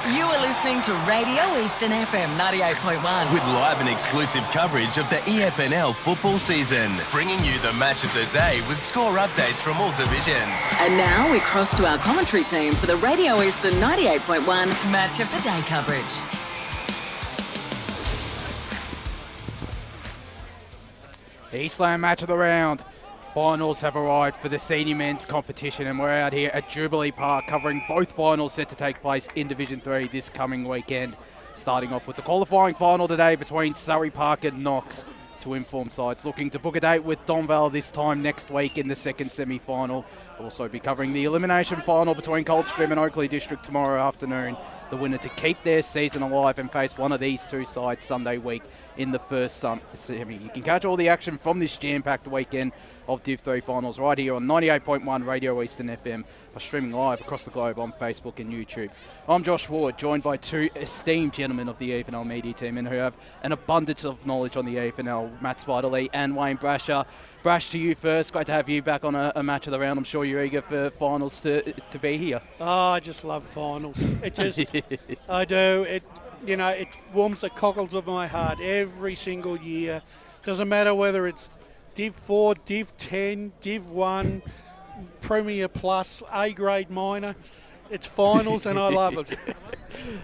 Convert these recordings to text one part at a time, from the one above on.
You are listening to Radio Eastern FM 98.1. With live and exclusive coverage of the EFNL football season. Bringing you the match of the day with score updates from all divisions. And now we cross to our commentary team for the Radio Eastern 98.1 Match of the Day coverage. Eastland match of the round. Finals have arrived for the senior men's competition, and we're out here at Jubilee Park covering both finals set to take place in Division 3 this coming weekend. Starting off with the qualifying final today between Surrey Park and Knox. Two informed sides looking to book a date with Donvale this time next week in the second semi-final. We'll also be covering the elimination final between Coldstream and Oakley District tomorrow afternoon. The winner to keep their season alive and face one of these two sides Sunday week in the first semi. You can catch all the action from this jam-packed weekend of Div 3 finals right here on 98.1 Radio Eastern FM by streaming live across the globe on Facebook and YouTube. I'm Josh Ward, joined by two esteemed gentlemen of the EFNL media team and who have an abundance of knowledge on the EFNL, Matt Spiderley and Wayne Brasher. Brash, to you first. Great to have you back on a match of the round. I'm sure you're eager for finals to be here. Oh, I just love finals. It just, I do. It warms the cockles of my heart every single year. Doesn't matter whether it's Div 4, Div 10, Div 1, Premier Plus, A-grade minor. It's finals and I love it.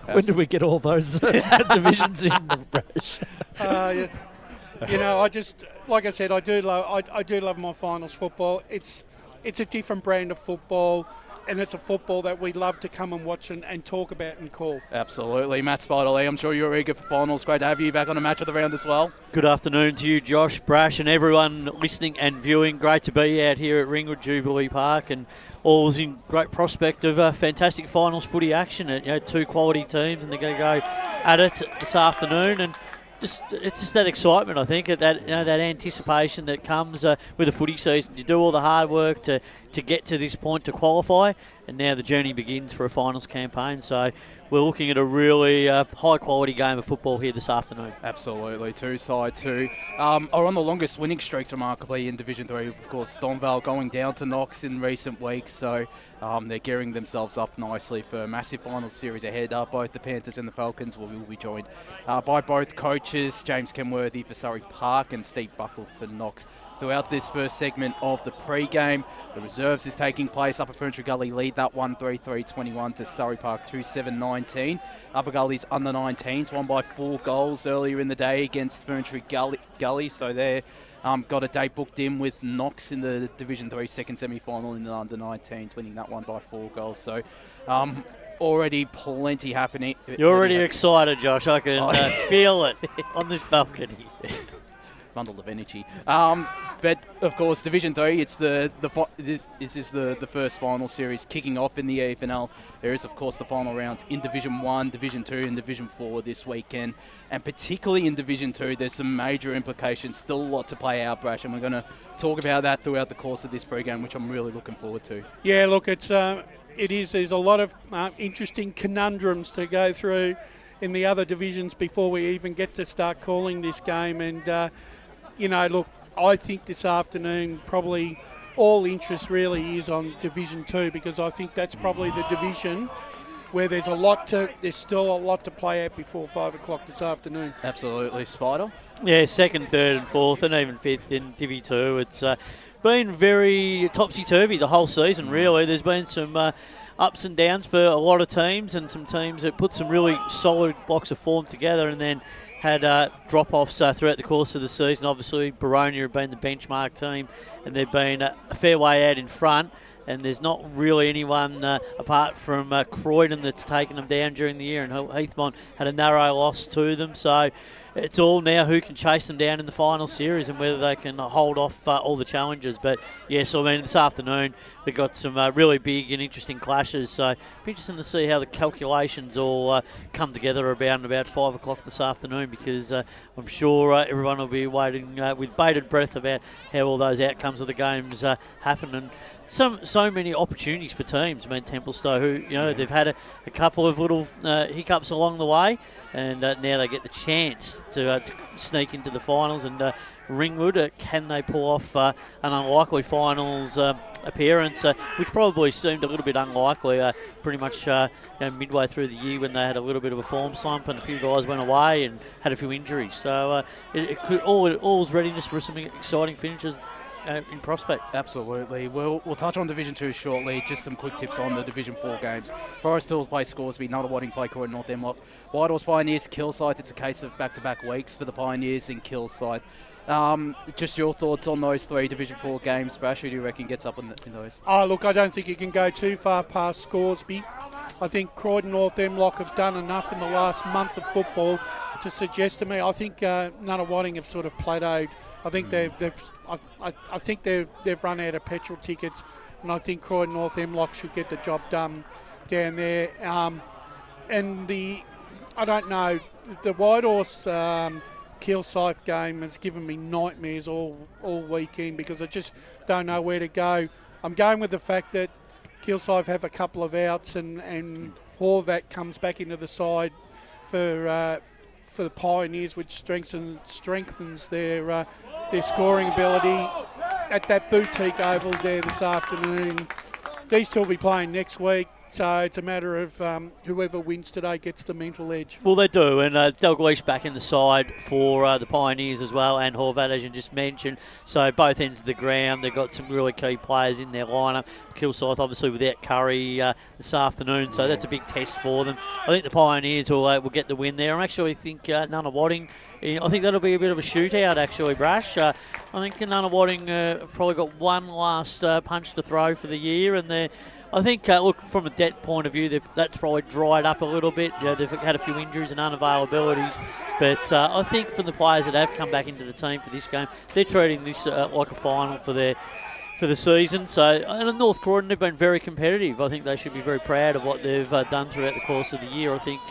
When did we get all those divisions in, Brash? I just, like I said, I do love my finals football. It's a different brand of football, and it's a football that we love to come and watch and talk about and call. Absolutely. Matt Spiderley, I'm sure you're eager for finals. Great to have you back on a match of the round as well. Good afternoon to you, Josh, Brash, and everyone listening and viewing. Great to be out here at Ringwood Jubilee Park, and all's in great prospect of fantastic finals footy action. Two quality teams, and they're going to go at it this afternoon. And it's just that excitement, I think, that anticipation that comes with the footy season. You do all the hard work to get to this point to qualify, and now the journey begins for a finals campaign. So we're looking at a really high-quality game of football here this afternoon. Absolutely. Two sides who are on the longest winning streaks, remarkably, in Division 3. Of course, Donvale going down to Knox in recent weeks, so they're gearing themselves up nicely for a massive final series ahead. Both the Panthers and the Falcons will be joined by both coaches, James Kenworthy for Surrey Park and Steve Buckle for Knox. Throughout this first segment of the pre-game, the reserves is taking place. Upper Ferntree Gully lead that one 3-3-21 to Surrey Park 2-7-19. Upper Gully's under 19s won by 4 goals earlier in the day against Ferntree Gully, so they're got a date booked in with Knox in the Division 3 second semi-final in the under 19s, winning that one by 4 goals. So already plenty happening. You're already excited, Josh. I can feel it on this balcony. Bundle of energy. But of course, Division 3, it's this is the first final series kicking off in the EFNL. There is, of course, the final rounds in Division 1, Division 2 and Division 4 this weekend. And particularly in Division 2, there's some major implications, still a lot to play out, Brash, and we're going to talk about that throughout the course of this pre-game, which I'm really looking forward to. Yeah, look, there's a lot of interesting conundrums to go through in the other divisions before we even get to start calling this game. And, look, I think this afternoon probably all interest really is on Division 2, because I think that's probably the division where there's still a lot to play out before 5 o'clock this afternoon. Absolutely. Spider? Yeah, second, third and fourth and even fifth in Divi 2. It's been very topsy-turvy the whole season, really. There's been some ups and downs for a lot of teams, and some teams that put some really solid blocks of form together and then had drop-offs throughout the course of the season. Obviously, Baronia have been the benchmark team, and they've been a fair way out in front, and there's not really anyone apart from Croydon that's taken them down during the year, and Heathmont had a narrow loss to them. So it's all now who can chase them down in the final series and whether they can hold off all the challenges. But yes, I mean, this afternoon we've got some really big and interesting clashes, so it'll be interesting to see how the calculations all come together about 5 o'clock this afternoon, because I'm sure everyone will be waiting with bated breath about how all those outcomes of the games happen. And so many opportunities for teams. I mean, Templestowe, who they've had a couple of little hiccups along the way, and now they get the chance to sneak into the finals. And Ringwood, can they pull off an unlikely finals appearance, which probably seemed a little bit unlikely pretty much midway through the year when they had a little bit of a form slump and a few guys went away and had a few injuries. So it could all's readiness for some exciting finishes in prospect. Absolutely. We'll touch on Division 2 shortly. Just some quick tips on the Division 4 games. Forest Hills play Scoresby, Nunawading play Croydon North Hemlock. Whitehorse Pioneers, Kilsyth. It's a case of back-to-back weeks for the Pioneers in Kilsyth. Just your thoughts on those 3 Division 4 games, Brash. Who do you reckon gets up in those? Oh, look, I don't think you can go too far past Scoresby. I think Croydon North Hemlock have done enough in the last month of football to suggest to me. I think Nunawading have sort of plateaued. I think they've run out of petrol tickets, and I think Croydon North Hemlock should get the job done down there. And I don't know, the Whitehorse Kilsyth game has given me nightmares all weekend because I just don't know where to go. I'm going with the fact that Kilsyth have a couple of outs and Horvat comes back into the side for the Pioneers, which strengthens their scoring ability at that boutique oval there this afternoon. These two will be playing next week, so it's a matter of whoever wins today gets the mental edge. Well, they do, and Dalgleish back in the side for the Pioneers as well, and Horvat, as you just mentioned. So both ends of the ground, they've got some really key players in their lineup. Kilsyth, obviously, without Curry this afternoon, so that's a big test for them. I think the Pioneers will get the win there. I actually think Nunawading, I think that'll be a bit of a shootout, actually, Brash. I think Nunawading probably got one last punch to throw for the year, and I think, look, from a depth point of view, that's probably dried up a little bit. They've had a few injuries and unavailabilities. But I think from the players that have come back into the team for this game, they're treating this like a final for the season. So, and in North Croydon, they've been very competitive. I think they should be very proud of what they've done throughout the course of the year. I think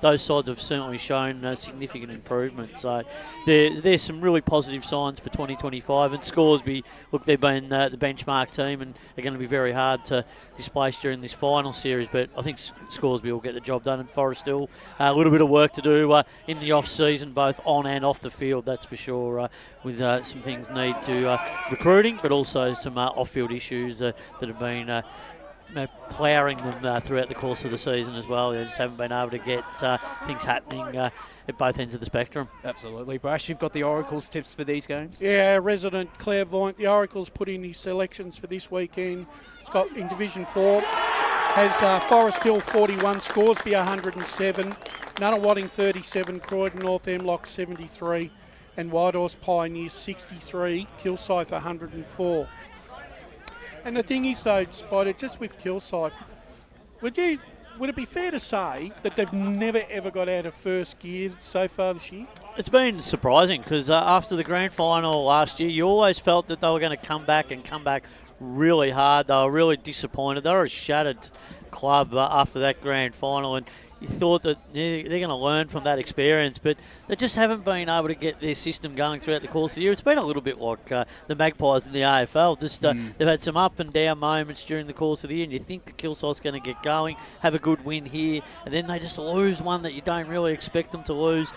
those sides have certainly shown significant improvement. So there's some really positive signs for 2025. And Scoresby, look, they've been the benchmark team and are going to be very hard to displace during this final series. But I think Scoresby will get the job done, and Forest Hill a little bit of work to do in the off-season, both on and off the field, that's for sure, with some things need to recruiting, but also some off-field issues that have been ploughing them throughout the course of the season as well. They just haven't been able to get things happening at both ends of the spectrum. Absolutely. Brash, you've got the Oracles tips for these games? Yeah, resident clairvoyant. The Oracles put in his selections for this weekend. It's got in Division 4. Has Forest Hill 41, Scoresby 107, Nunawading 37, Croydon North Hemlock 73, and Whitehorse Pioneers 63, Kilsyth 104. And the thing is, though, Spider, just with Kilsyth, would it be fair to say that they've never ever got out of first gear so far this year? It's been surprising because after the grand final last year, you always felt that they were going to come back really hard. They were really disappointed. They were a shattered club after that grand final, and you thought that they're going to learn from that experience, but they just haven't been able to get their system going throughout the course of the year. It's been a little bit like the Magpies in the AFL. They've had some up and down moments during the course of the year, and you think the Kilsyth's going to get going, have a good win here, and then they just lose one that you don't really expect them to lose.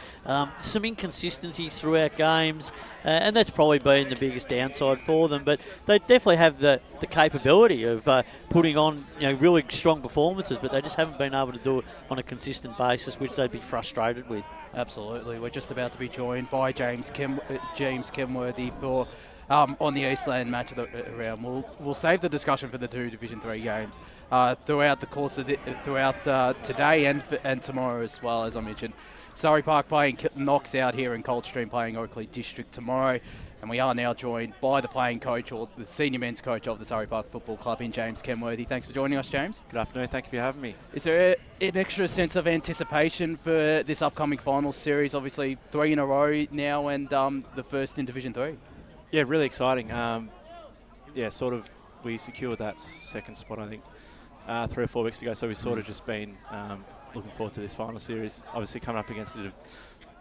Some inconsistencies throughout games, and that's probably been the biggest downside for them, but they definitely have the capability of putting on really strong performances, but they just haven't been able to do it on a consistent basis, which they'd be frustrated with. Absolutely. We're just about to be joined by James Kenworthy for on the Eastland match of the round. We'll save the discussion for the 2 Division 3 games throughout the course of today and tomorrow as well, as I mentioned. Surrey Park playing Knox out here, and Coldstream playing Oakley District tomorrow. And we are now joined by the playing coach, or the senior men's coach of the Surrey Park Football Club, in James Kenworthy. Thanks for joining us, James. Good afternoon. Thank you for having me. Is there an extra sense of anticipation for this upcoming finals series? Obviously, 3 in a row now, and the first in Division 3. Yeah, really exciting. We secured that second spot, I think, 3 or 4 weeks ago. So we've sort of just been looking forward to this final series. Obviously, coming up against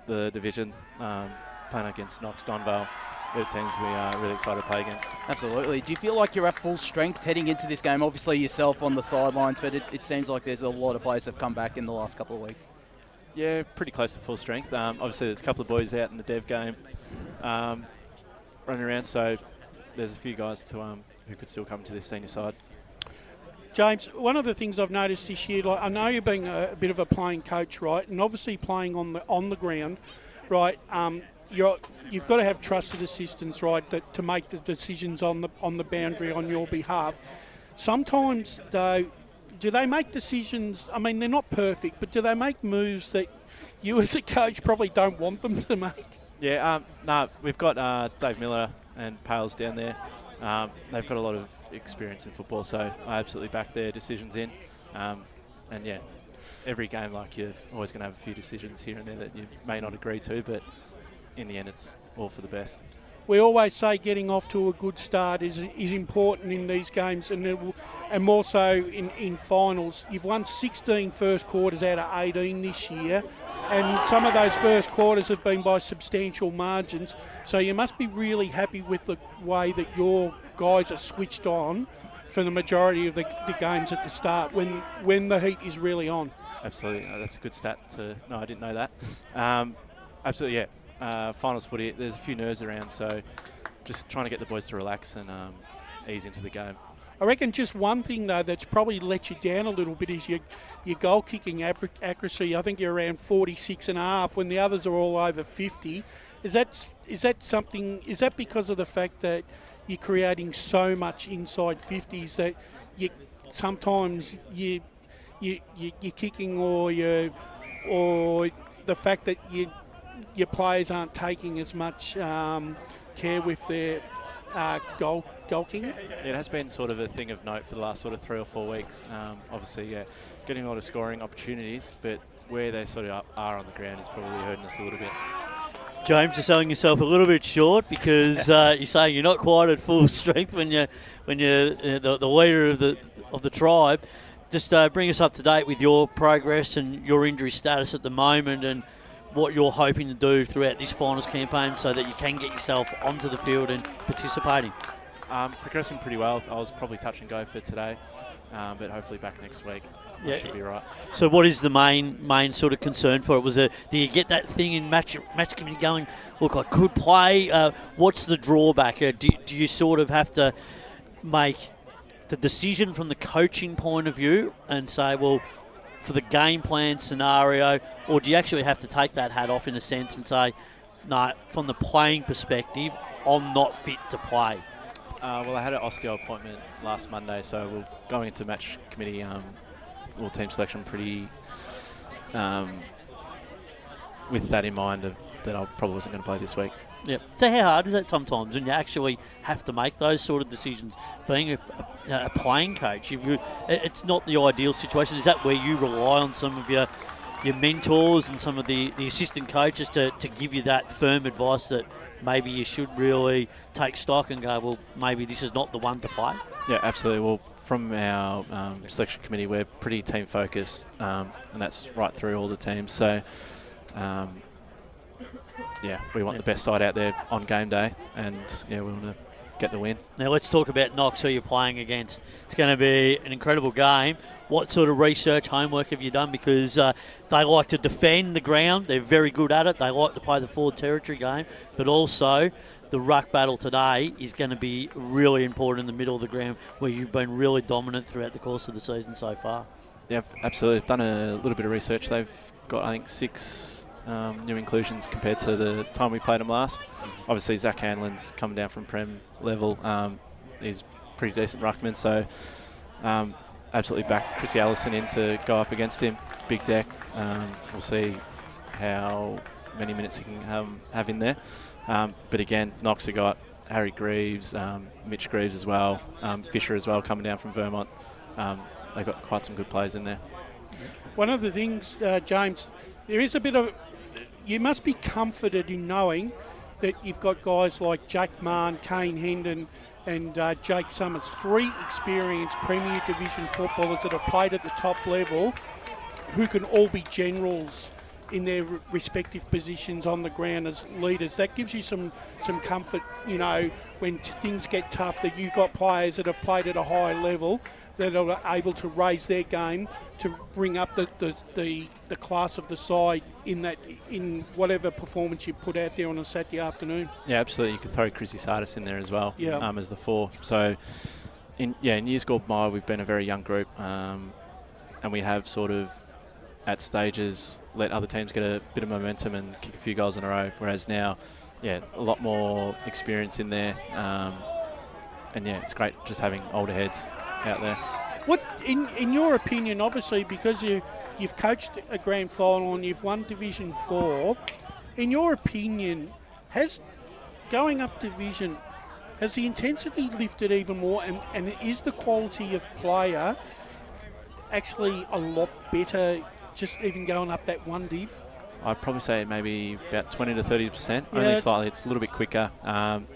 the division, playing against Knox, Donvale. The teams we are really excited to play against. Absolutely. Do you feel like you're at full strength heading into this game? Obviously yourself on the sidelines, but it seems like there's a lot of players that have come back in the last couple of weeks. Yeah, pretty close to full strength. Obviously, there's a couple of boys out in the dev game running around, so there's a few guys to who could still come to this senior side. James, one of the things I've noticed this year, like I know you're being a bit of a playing coach, right, and obviously playing on the ground, right. You've got to have trusted assistants, right, to make the decisions on the boundary on your behalf. Sometimes, though, do they make decisions? I mean, they're not perfect, but do they make moves that you as a coach probably don't want them to make? Yeah, no, we've got Dave Miller and Pales down there. They've got a lot of experience in football, so I absolutely back their decisions in. And yeah, every game, like, you're always going to have a few decisions here and there that you may not agree to, but in the end, it's all for the best. We always say getting off to a good start is important in these games, and more so in finals. You've won 16 first quarters out of 18 this year, and some of those first quarters have been by substantial margins. So you must be really happy with the way that your guys are switched on for the majority of the games at the start when the heat is really on. Absolutely, that's a good stat to know. I didn't know that. Absolutely, yeah. Finals footy, there's a few nerves around, so just trying to get the boys to relax and ease into the game. I reckon just one thing, though, that's probably let you down a little bit is your goal kicking accuracy. I think you're around 46.5 when the others are all over 50. Is that something? Is that because of the fact that you're creating so much inside 50s that sometimes you're kicking or the fact that your players aren't taking as much care with their goal kicking? Yeah, it has been sort of a thing of note for the last sort of 3 or 4 weeks. Obviously, yeah, getting a lot of scoring opportunities, but where they sort of are on the ground is probably hurting us a little bit. James, you're selling yourself a little bit short because you're saying you're not quite at full strength when you're the leader of the tribe. Just bring us up to date with your progress and your injury status at the moment, and what you're hoping to do throughout this finals campaign so that you can get yourself onto the field and participating. Progressing pretty well. I was probably touch and go for today, but hopefully back next week. Yeah, should be right. So what is the main sort of concern for it? Do you get that thing in match committee going, look, I could play? What's the drawback? Do you sort of have to make the decision from the coaching point of view and say, well, for the game plan scenario, or do you actually have to take that hat off in a sense and say, no, from the playing perspective, I'm not fit to play? Well, I had an osteo appointment last Monday, so we're going into match committee, team selection pretty with that in mind that I probably wasn't going to play this week. Yeah. So how hard is that sometimes when you actually have to make those sort of decisions? Being a playing coach, it's not the ideal situation. Is that where you rely on some of your mentors and some of the assistant coaches to give you that firm advice that maybe you should really take stock and go, well, maybe this is not the one to play? Yeah, absolutely. Well, from our selection committee, we're pretty team focused, and that's right through all the teams. So, we want the best side out there on game day, and we want to get the win. Now let's talk about Knox, who you're playing against. It's going to be an incredible game. What sort of research, homework have you done? Because they like to defend the ground. They're very good at it. They like to play the forward territory game, but also the ruck battle today is going to be really important in the middle of the ground, where you've been really dominant throughout the course of the season so far. Yeah, absolutely. I've done a little bit of research. They've got, I think, 6 new inclusions compared to the time we played them last. Obviously, Zach Hanlon's coming down from Prem level. He's pretty decent ruckman, so absolutely back Chrissy Allison in to go up against him. Big deck. We'll see how many minutes he can have in there. But again, Knox have got Harry Greaves, Mitch Greaves as well, Fisher as well coming down from Vermont. They've got quite some good players in there. One of the things, James, there is a bit of... You must be comforted in knowing that you've got guys like Jack Mann, Kane Hendon and Jake Summers, 3 experienced Premier Division footballers that have played at the top level who can all be generals in their respective positions on the ground as leaders. That gives you some comfort, you know, when things get tough, that you've got players that have played at a high level that are able to raise their game to bring up the class of the side in whatever performance you put out there on a Saturday afternoon. Yeah, absolutely. You could throw Chrissy Sardis in there as well, yeah. As the 4. So, in years gone by, we've been a very young group, and we have sort of at stages let other teams get a bit of momentum and kick a few goals in a row, whereas now, a lot more experience in there, and it's great just having older heads out there. What, in your opinion, obviously because you've coached a grand final and you've won Division 4, in your opinion, has going up division, has the intensity lifted even more, and is the quality of player actually a lot better just even going up that one div? I'd probably say maybe about 20 to 30%, only slightly. It's a little bit quicker. And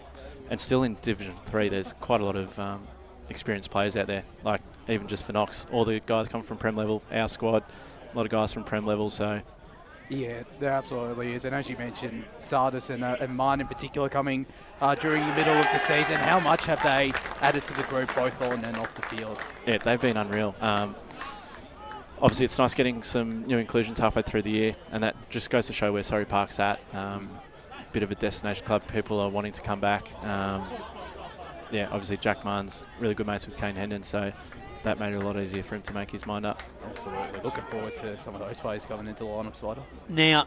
still in Division 3, there's quite a lot of experienced players out there. Like, even just for Knox, all the guys come from Prem level. Our squad, a lot of guys from Prem level, so... Yeah, there absolutely is. And as you mentioned, Sardis and Marn in particular coming during the middle of the season, how much have they added to the group both on and off the field? Yeah, they've been unreal. Obviously, it's nice getting some new inclusions halfway through the year, and that just goes to show where Surrey Park's at. Bit of a destination club. People are wanting to come back. Obviously, Jack Marn's really good mates with Kane Hendon, so that made it a lot easier for him to make his mind up. Absolutely. Looking forward to some of those players coming into the lineup, Spider. Now,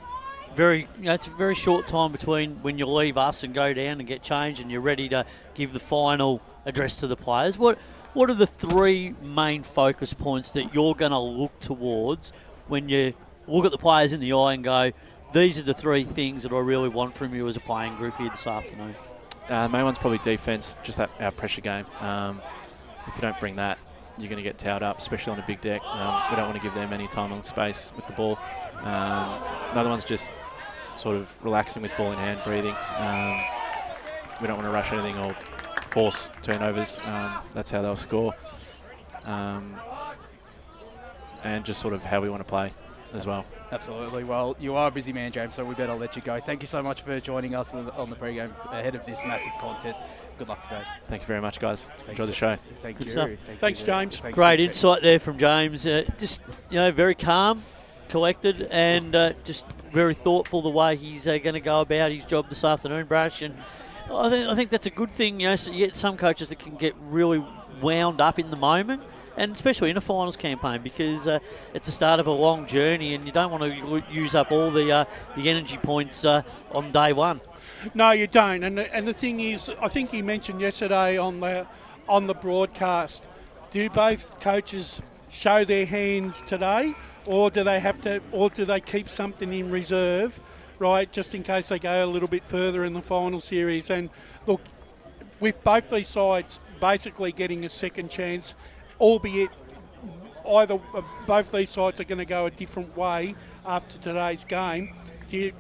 it's a very short time between when you leave us and go down and get changed and you're ready to give the final address to the players. What are the 3 main focus points that you're going to look towards when you look at the players in the eye and go, these are the 3 things that I really want from you as a playing group here this afternoon? The main one's probably defence, just our pressure game. If you don't bring that, you're going to get towed up, especially on a big deck. We don't want to give them any time and space with the ball. Another one's just sort of relaxing with ball in hand, breathing. We don't want to rush anything or force turnovers. That's how they'll score. And just sort of how we want to play as well. Absolutely. Well, you are a busy man, James, so we better let you go. Thank you so much for joining us on the pregame ahead of this massive contest. Good luck today. Thank you very much, guys. Enjoy the show. Thank Good you. stuff. Thanks, James. Great insight there from James. Just, very calm, collected, and just very thoughtful the way he's going to go about his job this afternoon, Brash. And I think that's a good thing. So you get some coaches that can get really wound up in the moment, and especially in a finals campaign, because it's the start of a long journey, and you don't want to use up all the energy points on day one. No, you don't. And the thing is, I think you mentioned yesterday on the broadcast, do both coaches show their hands today, or do they keep something in reserve, right, just in case they go a little bit further in the final series? And look, with both these sides basically getting a second chance, albeit both these sides are going to go a different way after today's game, you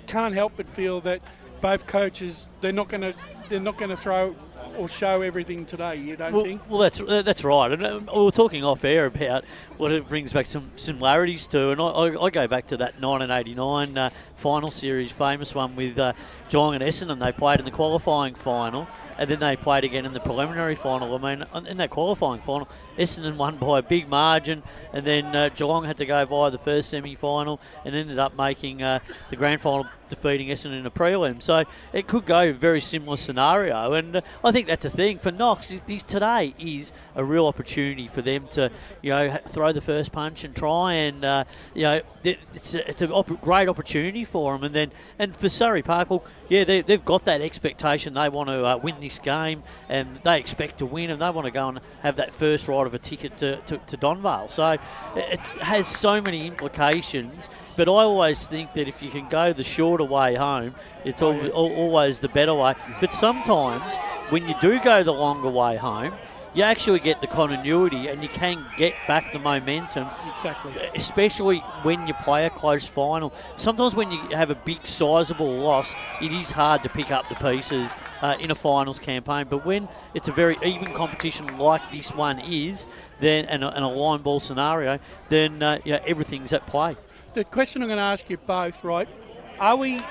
can't help but feel that both coaches, they're not going to throw or show everything today, you don't think? Well, that's right. And we were talking off air about what it brings back some similarities to, and I go back to that 1989 final series, famous one with Geelong and Essendon. They played in the qualifying final, and then they played again in the preliminary final. I mean, in that qualifying final, Essendon won by a big margin, and then Geelong had to go via the first semi-final and ended up making the grand final, defeating Essendon in a prelim. So it could go a very similar scenario, and I think that's the thing for Knox. Today is a real opportunity for them to, throw the first punch and try and, it's a great opportunity for them. And for Surrey Park, well, they've got that expectation. They want to win this game, and they expect to win, and they want to go and have that first right of a ticket to Donvale. So it has so many implications. But I always think that if you can go the shorter way home, it's always the better way. But sometimes when you do go the longer way home, you actually get the continuity and you can get back the momentum. Exactly. Especially when you play a close final. Sometimes when you have a big, sizable loss, it is hard to pick up the pieces in a finals campaign. But when it's a very even competition like this one is, then and a line ball scenario, then everything's at play. the question I'm going to ask you both, right? Are we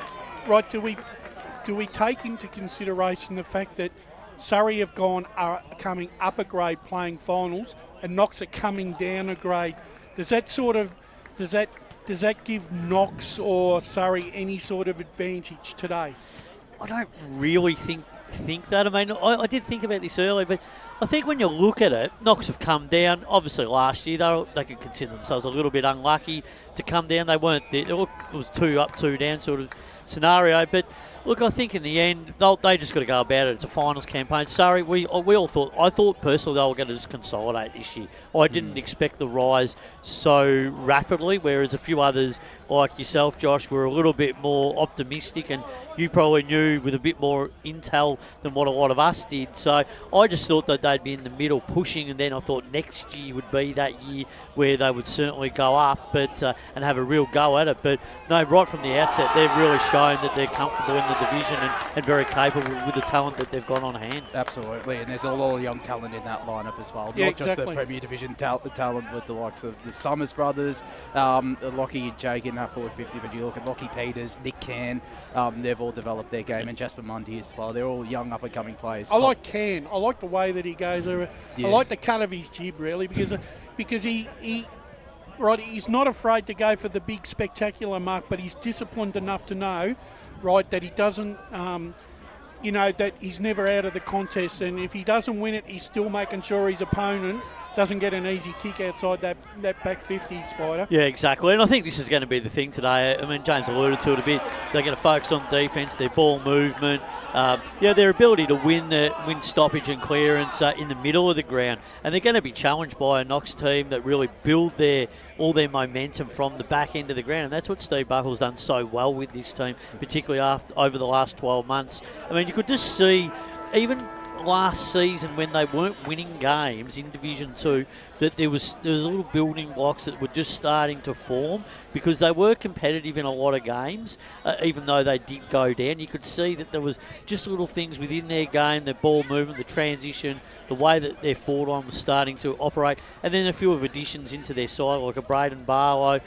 right? Do we take into consideration the fact that Surrey are coming up a grade playing finals, and Knox are coming down a grade? Does that give Knox or Surrey any sort of advantage today? I don't really think that. I mean, I did think about this earlier, but I think when you look at it, Knox have come down. Obviously, last year they could consider themselves a little bit unlucky to come down. They weren't there. It was 2 up, 2 down sort of scenario. But look, I think in the end, they just got to go about it. It's a finals campaign. Surrey, we all thought. I thought personally they were going to just consolidate this year. I didn't expect the rise so rapidly, whereas a few others like yourself, Josh, were a little bit more optimistic, and you probably knew with a bit more intel than what a lot of us did. So I just thought that they'd be in the middle pushing, and then I thought next year would be that year where they would certainly go up, but and have a real go at it. But no, right from the outset, they've really shown that they're comfortable in the division and very capable with the talent that they've got on hand. Absolutely, and there's a lot of young talent in that lineup as well. Yeah, Not exactly. just the Premier Division talent with the likes of the Summers brothers, Lockie and Jake in that forward 50, but you look at Lockie Peters, Nick Can, they've all developed their game, and Jasper Mundy as well. They're all young up-and-coming players. I like Can. I like the way that he goes. I like the cut of his jib, really, because he's not afraid to go for the big spectacular mark, but he's disciplined enough to know, right, that he doesn't, that he's never out of the contest, and if he doesn't win it, he's still making sure his opponent doesn't get an easy kick outside that back 50, Spider. Yeah, exactly. And I think this is going to be the thing today. I mean, James alluded to it a bit. They're going to focus on defence, their ball movement, their ability to win stoppage and clearance in the middle of the ground. And they're going to be challenged by a Knox team that really build all their momentum from the back end of the ground. And that's what Steve Buckle's done so well with this team, particularly over the last 12 months. I mean, you could just see, even last season when they weren't winning games in Division 2, that there was little building blocks that were just starting to form, because they were competitive in a lot of games, even though they did go down. You could see that there was just little things within their game, their ball movement, the transition, the way that their forward line was starting to operate, and then a few of additions into their side, like a Braden Barlow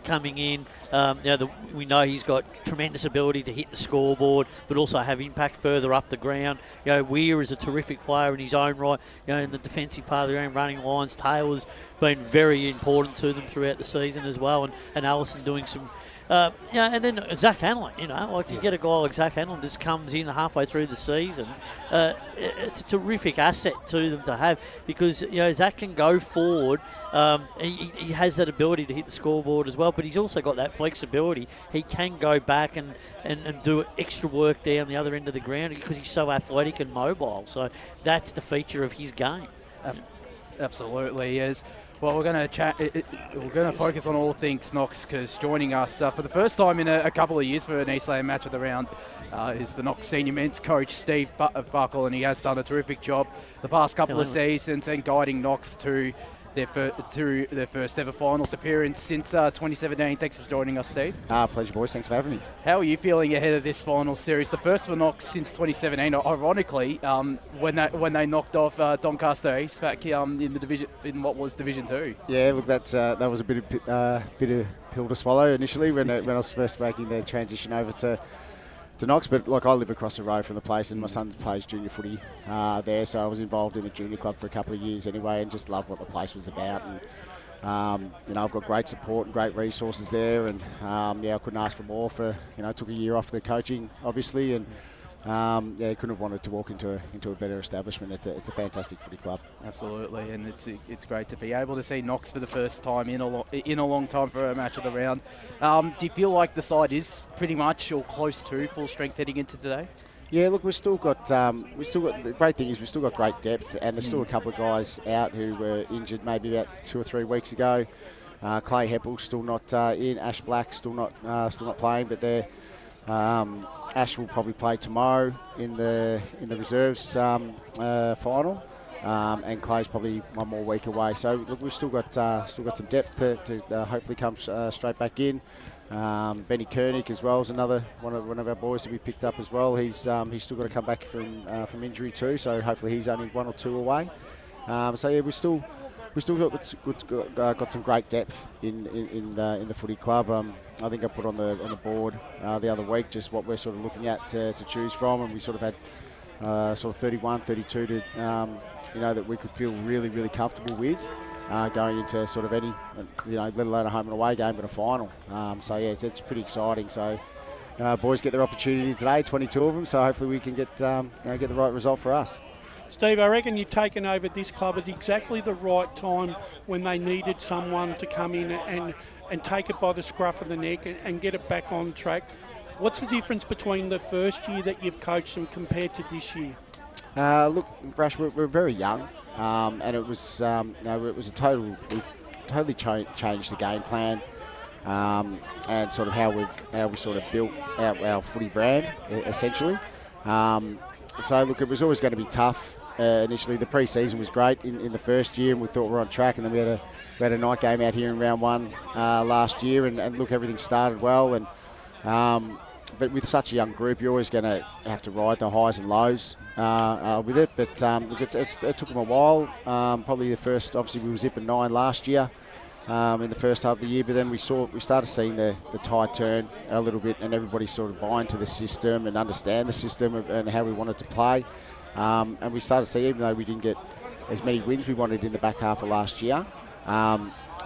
coming in. We know he's got tremendous ability to hit the scoreboard, but also have impact further up the ground. Weir is a terrific player in his own right, in the defensive part of the game, running lines. Taylor's been very important to them throughout the season as well, and Allison doing some, and then Zach Hanlon, you get a guy like Zach Hanlon just comes in halfway through the season. It's a terrific asset to them to have, because Zach can go forward. He has that ability to hit the scoreboard as well, but he's also got that flexibility. He can go back and do extra work down the other end of the ground, because he's so athletic and mobile. So that's the feature of his game. Absolutely is. Well, we're going to chat. We're going to focus on all things Knox, because joining us for the first time in a couple of years for an Eastland match of the round is the Knox senior men's coach, Steve Buckle, and he has done a terrific job the past couple of seasons and guiding Knox to their first ever finals appearance since 2017. Thanks for joining us, Steve. Pleasure, boys. Thanks for having me. How are you feeling ahead of this final series? The first for Knox since 2017. Ironically, when they knocked off Doncaster East back in the division, in what was Division 2. Yeah, look, that was a bit of pill to swallow initially when I was first making the transition over to Knox, but I live across the road from the place, and my son plays junior footy there, so I was involved in the junior club for a couple of years anyway, and just loved what the place was about. And I've got great support and great resources there, and I couldn't ask for more. Took a year off the coaching, obviously, and couldn't have wanted to walk into a better establishment. It's a fantastic footy club. Absolutely, and it's great to be able to see Knox for the first time in a long time for a match of the round. Do you feel like the side is pretty much or close to full strength heading into today? Yeah, look, we've still got the great thing is we've still got great depth, and there's still a couple of guys out who were injured maybe about 2 or 3 weeks ago. Clay Heppel still not in. Ash Black still not playing, but they're. Ash will probably play tomorrow in the reserves final, and Clay's probably one more week away. So look, we've still got some depth to hopefully come straight back in. Benny Koenig as well is another one of our boys to be picked up as well. He's still got to come back from injury too. So hopefully he's only 1 or 2 away. We've still we still got some great depth in the footy club. I think I put on the board the other week just what we're sort of looking at to choose from, and we sort of had sort of 31, 32 to that we could feel really, really comfortable with going into sort of any let alone a home and away game, but a final. So yeah, it's pretty exciting. So. Boys get their opportunity today, 22 of them, so hopefully we can get the right result for us. Steve, I reckon you've taken over this club at exactly the right time when they needed someone to come in and take it by the scruff of the neck and get it back on track. What's the difference between the first year that you've coached them compared to this year? Look, Brash, we're very young, and it was we've totally changed the game plan. And sort of how we sort of built our footy brand essentially. So look, it was always going to be tough. Initially, the pre-season was great in the first year, and we thought we were on track. And then we had a night game out here in round one last year, and look, everything started well. And but with such a young group, you're always going to have to ride the highs and lows with it. But look, it took them a while. Probably the first, obviously, we were zipping 9 last year. In the first half of the year, but then we started seeing the tide turn a little bit, and everybody sort of buy into the system and understand the system and how we wanted to play. And we started to see, even though we didn't get as many wins we wanted in the back half of last year,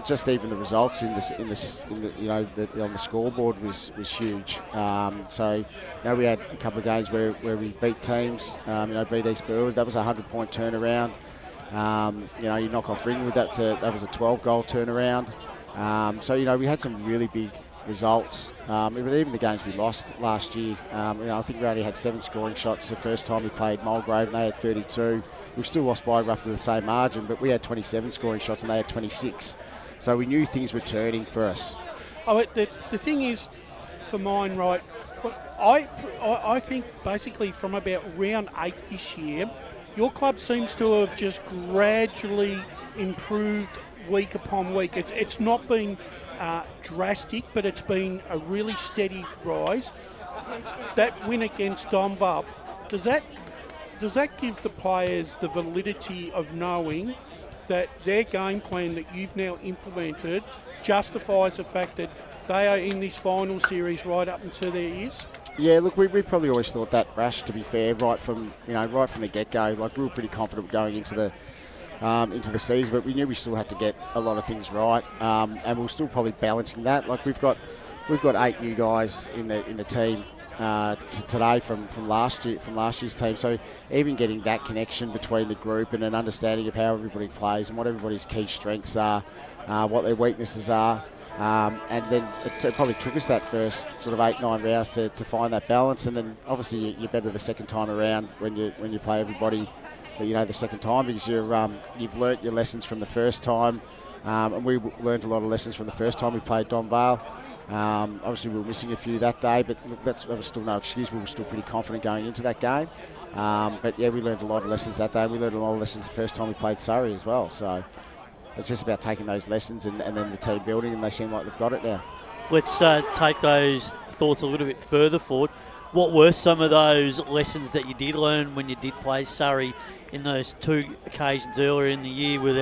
just even the results on the scoreboard was huge. So we had a couple of games where we beat teams. Beat East Burwood. That was a 100-point turnaround. You knock off Ringwood, that was a 12-goal turnaround. So, we had some really big results. But even the games we lost last year, I think we only had 7 scoring shots the first time we played Mulgrave, and they had 32. We've still lost by roughly the same margin, but we had 27 scoring shots and they had 26. So we knew things were turning for us. Oh, the thing is, for mine, right, I think basically from about round 8 this year, your club seems to have just gradually improved week upon week. It's not been drastic, but it's been a really steady rise. That win against Donvale, does that give the players the validity of knowing that their game plan that you've now implemented justifies the fact that they are in this final series right up until their ears? Yeah, look, we probably always thought that, Rash, to be fair, right from the get-go. Like, we were pretty confident going into the season, but we knew we still had to get a lot of things right, and we're still probably balancing that. Like, we've got 8 new guys in the team today from last year's team. So even getting that connection between the group and an understanding of how everybody plays and what everybody's key strengths are, what their weaknesses are. And then it probably took us that first sort of 8-9 rounds to find that balance, and then obviously you're better the second time around when you play everybody the second time, because you've learnt your lessons from the first time, and we learnt a lot of lessons from the first time we played Donvale. Obviously we were missing a few that day, but look, that was still no excuse. We were still pretty confident going into that game, but yeah, we learnt a lot of lessons that day. We learnt a lot of lessons the first time we played Surrey as well, so it's just about taking those lessons and then the team building, and they seem like they've got it now. Let's take those thoughts a little bit further forward. What were some of those lessons that you did learn when you did play Surrey in those 2 occasions earlier in the year? Were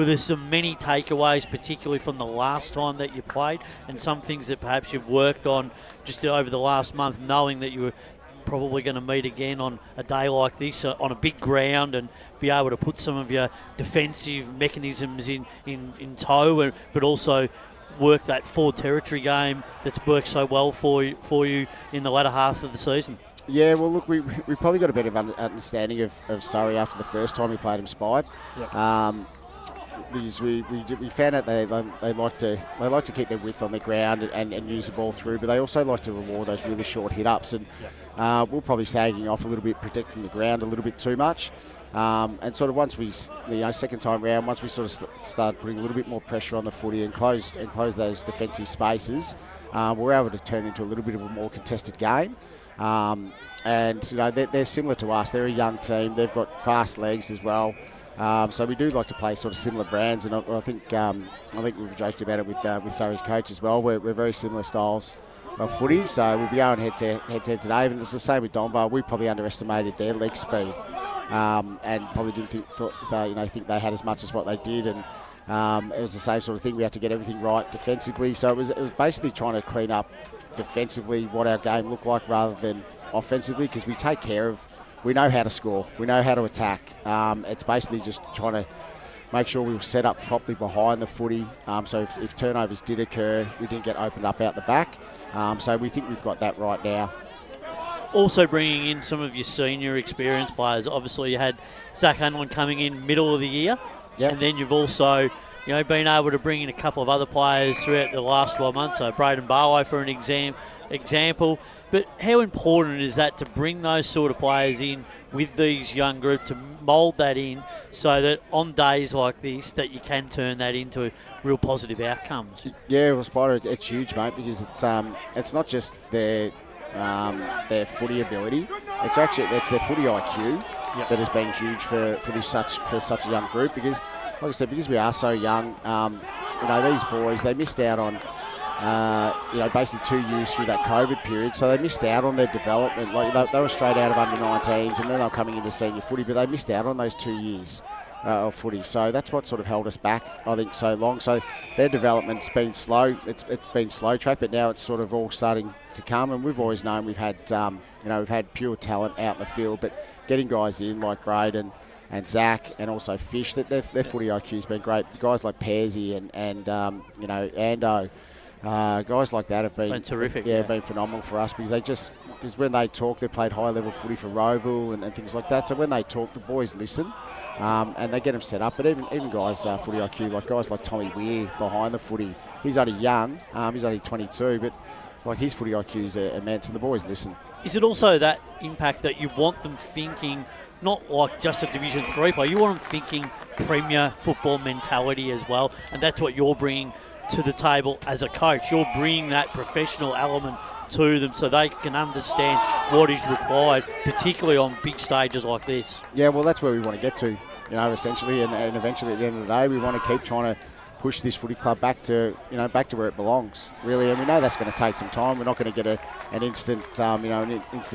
there some many takeaways, particularly from the last time that you played, and some things that perhaps you've worked on just over the last month, knowing that you were probably going to meet again on a day like this on a big ground, and be able to put some of your defensive mechanisms in tow, but also work that forward territory game that's worked so well for you in the latter half of the season? Yeah, well, look, we probably got a better understanding of Surrey after the first time we played them Spide. Yep. Because we found out they like to keep their width on the ground and use the ball through, but they also like to reward those really short hit-ups, and we're probably sagging off a little bit, protecting the ground a little bit too much. And sort of once we, second time round, once we sort of started putting a little bit more pressure on the footy and close those defensive spaces, we're able to turn into a little bit of a more contested game. And they're similar to us. They're a young team. They've got fast legs as well. So we do like to play sort of similar brands, and I think we've joked about it with Surrey's coach as well. We're very similar styles of footy, so we'll be going head to head today. And it's the same with Donvale. We probably underestimated their leg speed, and probably didn't think they had as much as what they did. And It was the same sort of thing. We had to get everything right defensively. So it was basically trying to clean up defensively what our game looked like rather than offensively, because we take care of, we know how to score, we know how to attack. It's basically just trying to make sure we were set up properly behind the footy. So if turnovers did occur, we didn't get opened up out the back. So we think we've got that right now. Also bringing in some of your senior experienced players. Obviously, you had Zach Hanlon coming in middle of the year. Yep. And then you've also, been able to bring in a couple of other players throughout the last 12 months. So Braden Barlow for an example. But how important is that to bring those sort of players in with these young groups, to mould that in so that on days like this that you can turn that into real positive outcomes? Yeah, well, Spider, it's huge, mate, because it's not just their footy ability. It's their footy IQ that has been huge for such a young group. Because, like I said, because we are so young, these boys, they missed out on basically 2 years through that COVID period, so they missed out on their development. Like they were straight out of under-19s, and then they were coming into senior footy, but they missed out on those 2 years of footy. So that's what sort of held us back, I think, so long. So their development's been slow. It's been slow track, but now it's sort of all starting to come. And we've always known we've had pure talent out in the field, but getting guys in like Braden and Zach and also Fish, that their footy IQ's been great. Guys like Pearsy and Ando. Guys like that have been terrific. Yeah, been phenomenal for us, because when they talk, they played high level footy for Roeville and things like that. So when they talk, the boys listen, and they get them set up. But even guys footy IQ, like guys like Tommy Weir behind the footy, he's only young, he's only 22, but like his footy IQ's immense, and the boys listen. Is it also that impact that you want them thinking not like just a Division 3 player, you want them thinking Premier football mentality as well, and that's what you're bringing to the table as a coach? You're bringing that professional element to them so they can understand what is required, particularly on big stages like this. Yeah, well, that's where we want to get to, essentially, and eventually at the end of the day, we want to keep trying to push this footy club back to where it belongs, really. And we know that's going to take some time. We're not going to get an instant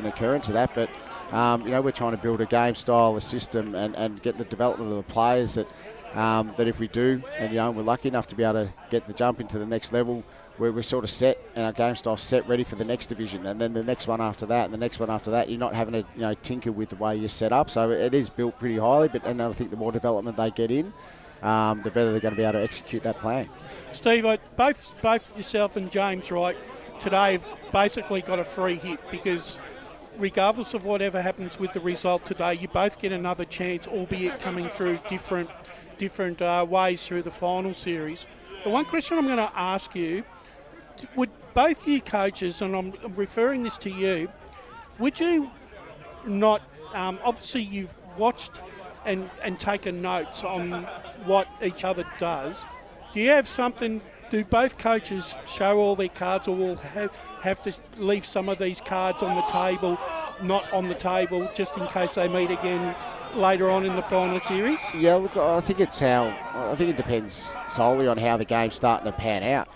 occurrence of that, but we're trying to build a game style, a system, and get the development of the players that if we do, and we're lucky enough to be able to get the jump into the next level, where we're sort of set and our game style set, ready for the next division, and then the next one after that, and the next one after that. You're not having to tinker with the way you're set up. So it is built pretty highly, and I think the more development they get in, the better they're going to be able to execute that plan. Steve, both yourself and James, right, today have basically got a free hit, because regardless of whatever happens with the result today, you both get another chance, albeit coming through different ways through the final series. The one question I'm going to ask you, would both you coaches, and I'm referring this to you, would you not, obviously you've watched and taken notes on what each other does, do you have something, do both coaches show all their cards, or will have to leave some of these cards on the table, not on the table, just in case they meet again later on in the final series? Yeah, look, I think it depends solely on how the game's starting to pan out.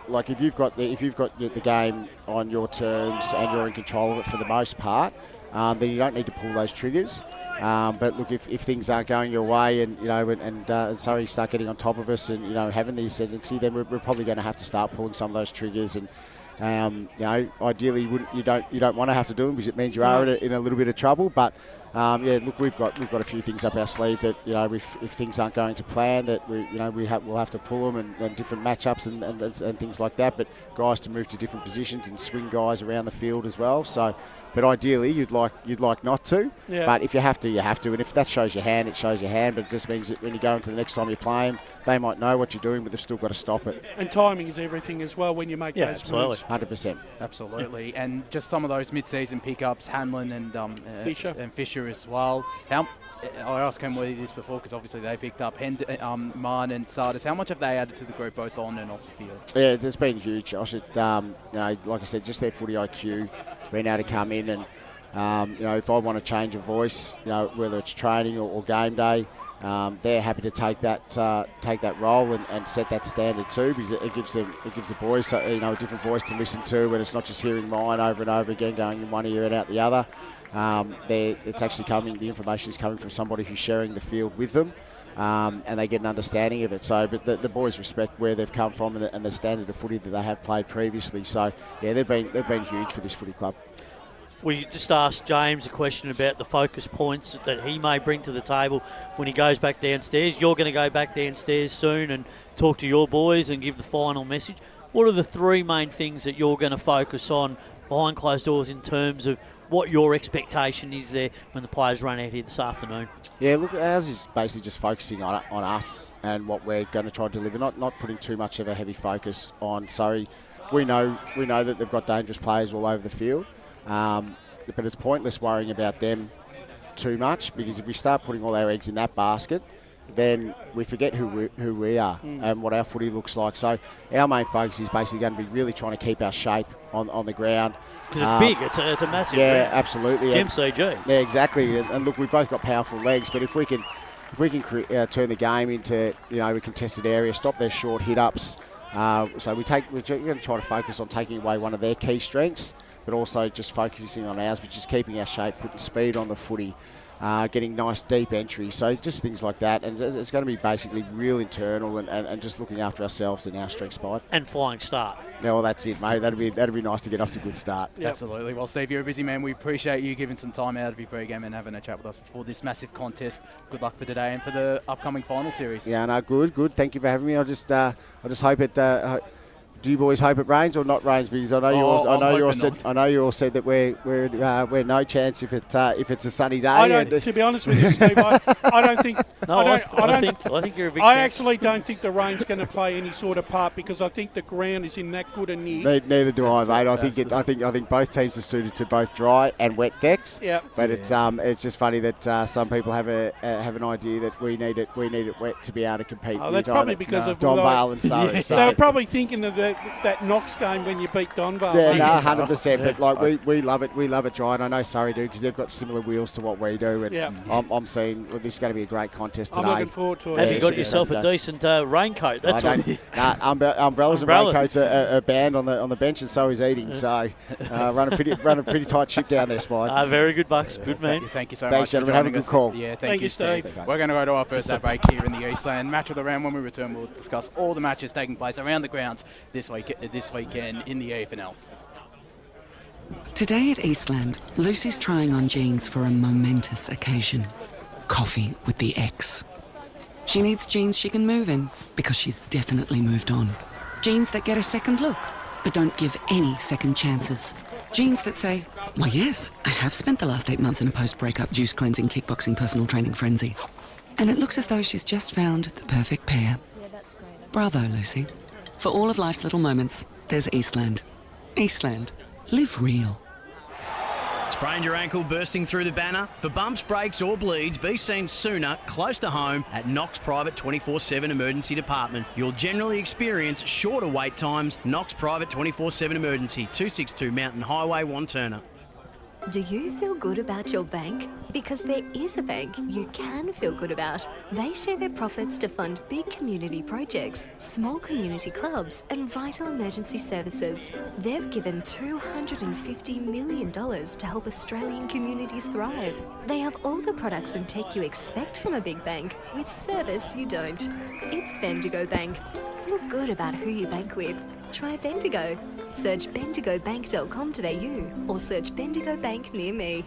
Like if you've got the game on your terms and you're in control of it for the most part, then you don't need to pull those triggers. But look, if things aren't going your way, and Surrey start getting on top of us and having the ascendancy, then we're probably going to have to start pulling some of those triggers. And ideally, you don't want to have to do them, because it means you are in a little bit of trouble. But look, we've got a few things up our sleeve that if things aren't going to plan, that we'll have to pull them, and different matchups and things like that. But guys to move to different positions and swing guys around the field as well. So. But ideally, you'd like not to. Yeah. But if you have to, you have to. And if that shows your hand, it shows your hand. But it just means that when you go into the next time you play them, they might know what you're doing, but they've still got to stop it. And timing is everything as well when you make those moves. 100%. Absolutely. And just some of those mid-season pickups, Hanlon and Fisher as well. I asked Kenworthy this before, because obviously they picked up Marn and Sardis. How much have they added to the group, both on and off the field? Yeah, it's been huge. I should, like I said, just their footy IQ, being able to come in and, if I want to change a voice, whether it's training or game day, they're happy to take that role and set that standard too, because it gives the boys a different voice to listen to, and it's not just hearing mine over and over again, going in one ear and out the other. The information is coming from somebody who's sharing the field with them. and they get an understanding of it. So, but the boys respect where they've come from and the standard of footy that they have played previously. So, yeah, they've been huge for this footy club. We just asked James a question about the focus points that he may bring to the table when he goes back downstairs. You're going to go back downstairs soon and talk to your boys and give the final message. What are the three main things that you're going to focus on behind closed doors in terms of what your expectation is there when the players run out here this afternoon? Yeah, look, ours is basically just focusing on us and what we're going to try to deliver, not putting too much of a heavy focus on Surrey. We know that they've got dangerous players all over the field. But it's pointless worrying about them too much, because if we start putting all our eggs in that basket, then we forget who we are and what our footy looks like. So our main focus is basically going to be really trying to keep our shape on the ground. Because it's big, it's a massive yeah, ground. Absolutely. It's MCG. Yeah, exactly. And look, we've both got powerful legs, but if we can turn the game into a contested area, stop their short hit-ups. So we're going to try to focus on taking away one of their key strengths, but also just focusing on ours, which is keeping our shape, putting speed on the footy, getting nice deep entry. So just things like that. And it's going to be basically real internal and just looking after ourselves and our strength spot. And flying start. Yeah, well, that's it, mate. That'd be nice to get off to a good start. Yep. Absolutely. Well, Steve, you're a busy man. We appreciate you giving some time out of your pregame and having a chat with us before this massive contest. Good luck for today and for the upcoming final series. Yeah, no, good. Thank you for having me. I just hope it. Do you boys hope it rains or not rains? Because I know you all said that we're no chance if it's a sunny day. To be honest with you, Steve, I don't think. I think you're a big. I actually don't think the rain's going to play any sort of part, because I think the ground is in that good a nick. Neither do I, mate. I think both teams are suited to both dry and wet decks. Yeah. But it's just funny that some people have an idea that we need it wet to be able to compete. Oh, that's probably because of Donvale and Surrey. Yeah. So. They were probably thinking of that Knox game when you beat Donvale. Yeah, 100%. But we love it. We love it dry, and I know Surrey do, because they've got similar wheels to what we do. And I'm seeing this is going to be a great contest today. I'm looking forward to it. Have you got yourself a decent raincoat? That's umbrellas and raincoats are banned on the bench, and so is eating. So run a pretty tight ship down there, Spide. Very good, Bucks. Good man. Thank you so Thanks, much. Gentlemen. Have a good call. Yeah, thank you, Steve. We're going to go to our first ad break here in the Eastland. Match of the round. When we return, we'll discuss all the matches taking place around the grounds this weekend in the EFNL. Today at Eastland, Lucy's trying on jeans for a momentous occasion. Coffee with the ex. She needs jeans she can move in, because she's definitely moved on. Jeans that get a second look, but don't give any second chances. Jeans that say, why yes, I have spent the last 8 months in a post-breakup juice cleansing, kickboxing, personal training frenzy. And it looks as though she's just found the perfect pair. Bravo, Lucy. For all of life's little moments, there's Eastland. Eastland. Live real. Sprained your ankle bursting through the banner? For bumps, breaks or bleeds, be seen sooner, close to home, at Knox Private 24/7 Emergency Department. You'll generally experience shorter wait times. Knox Private 24/7 Emergency, 262 Mountain Highway, Wanturna. Do you feel good about your bank? Because there is a bank you can feel good about. They share their profits to fund big community projects, small community clubs, and vital emergency services. They've given $250 million to help Australian communities thrive. They have all the products and tech you expect from a big bank, with service you don't. It's Bendigo Bank. Feel good about who you bank with. Try Bendigo. Search bendigobank.com.au or search Bendigo Bank near me.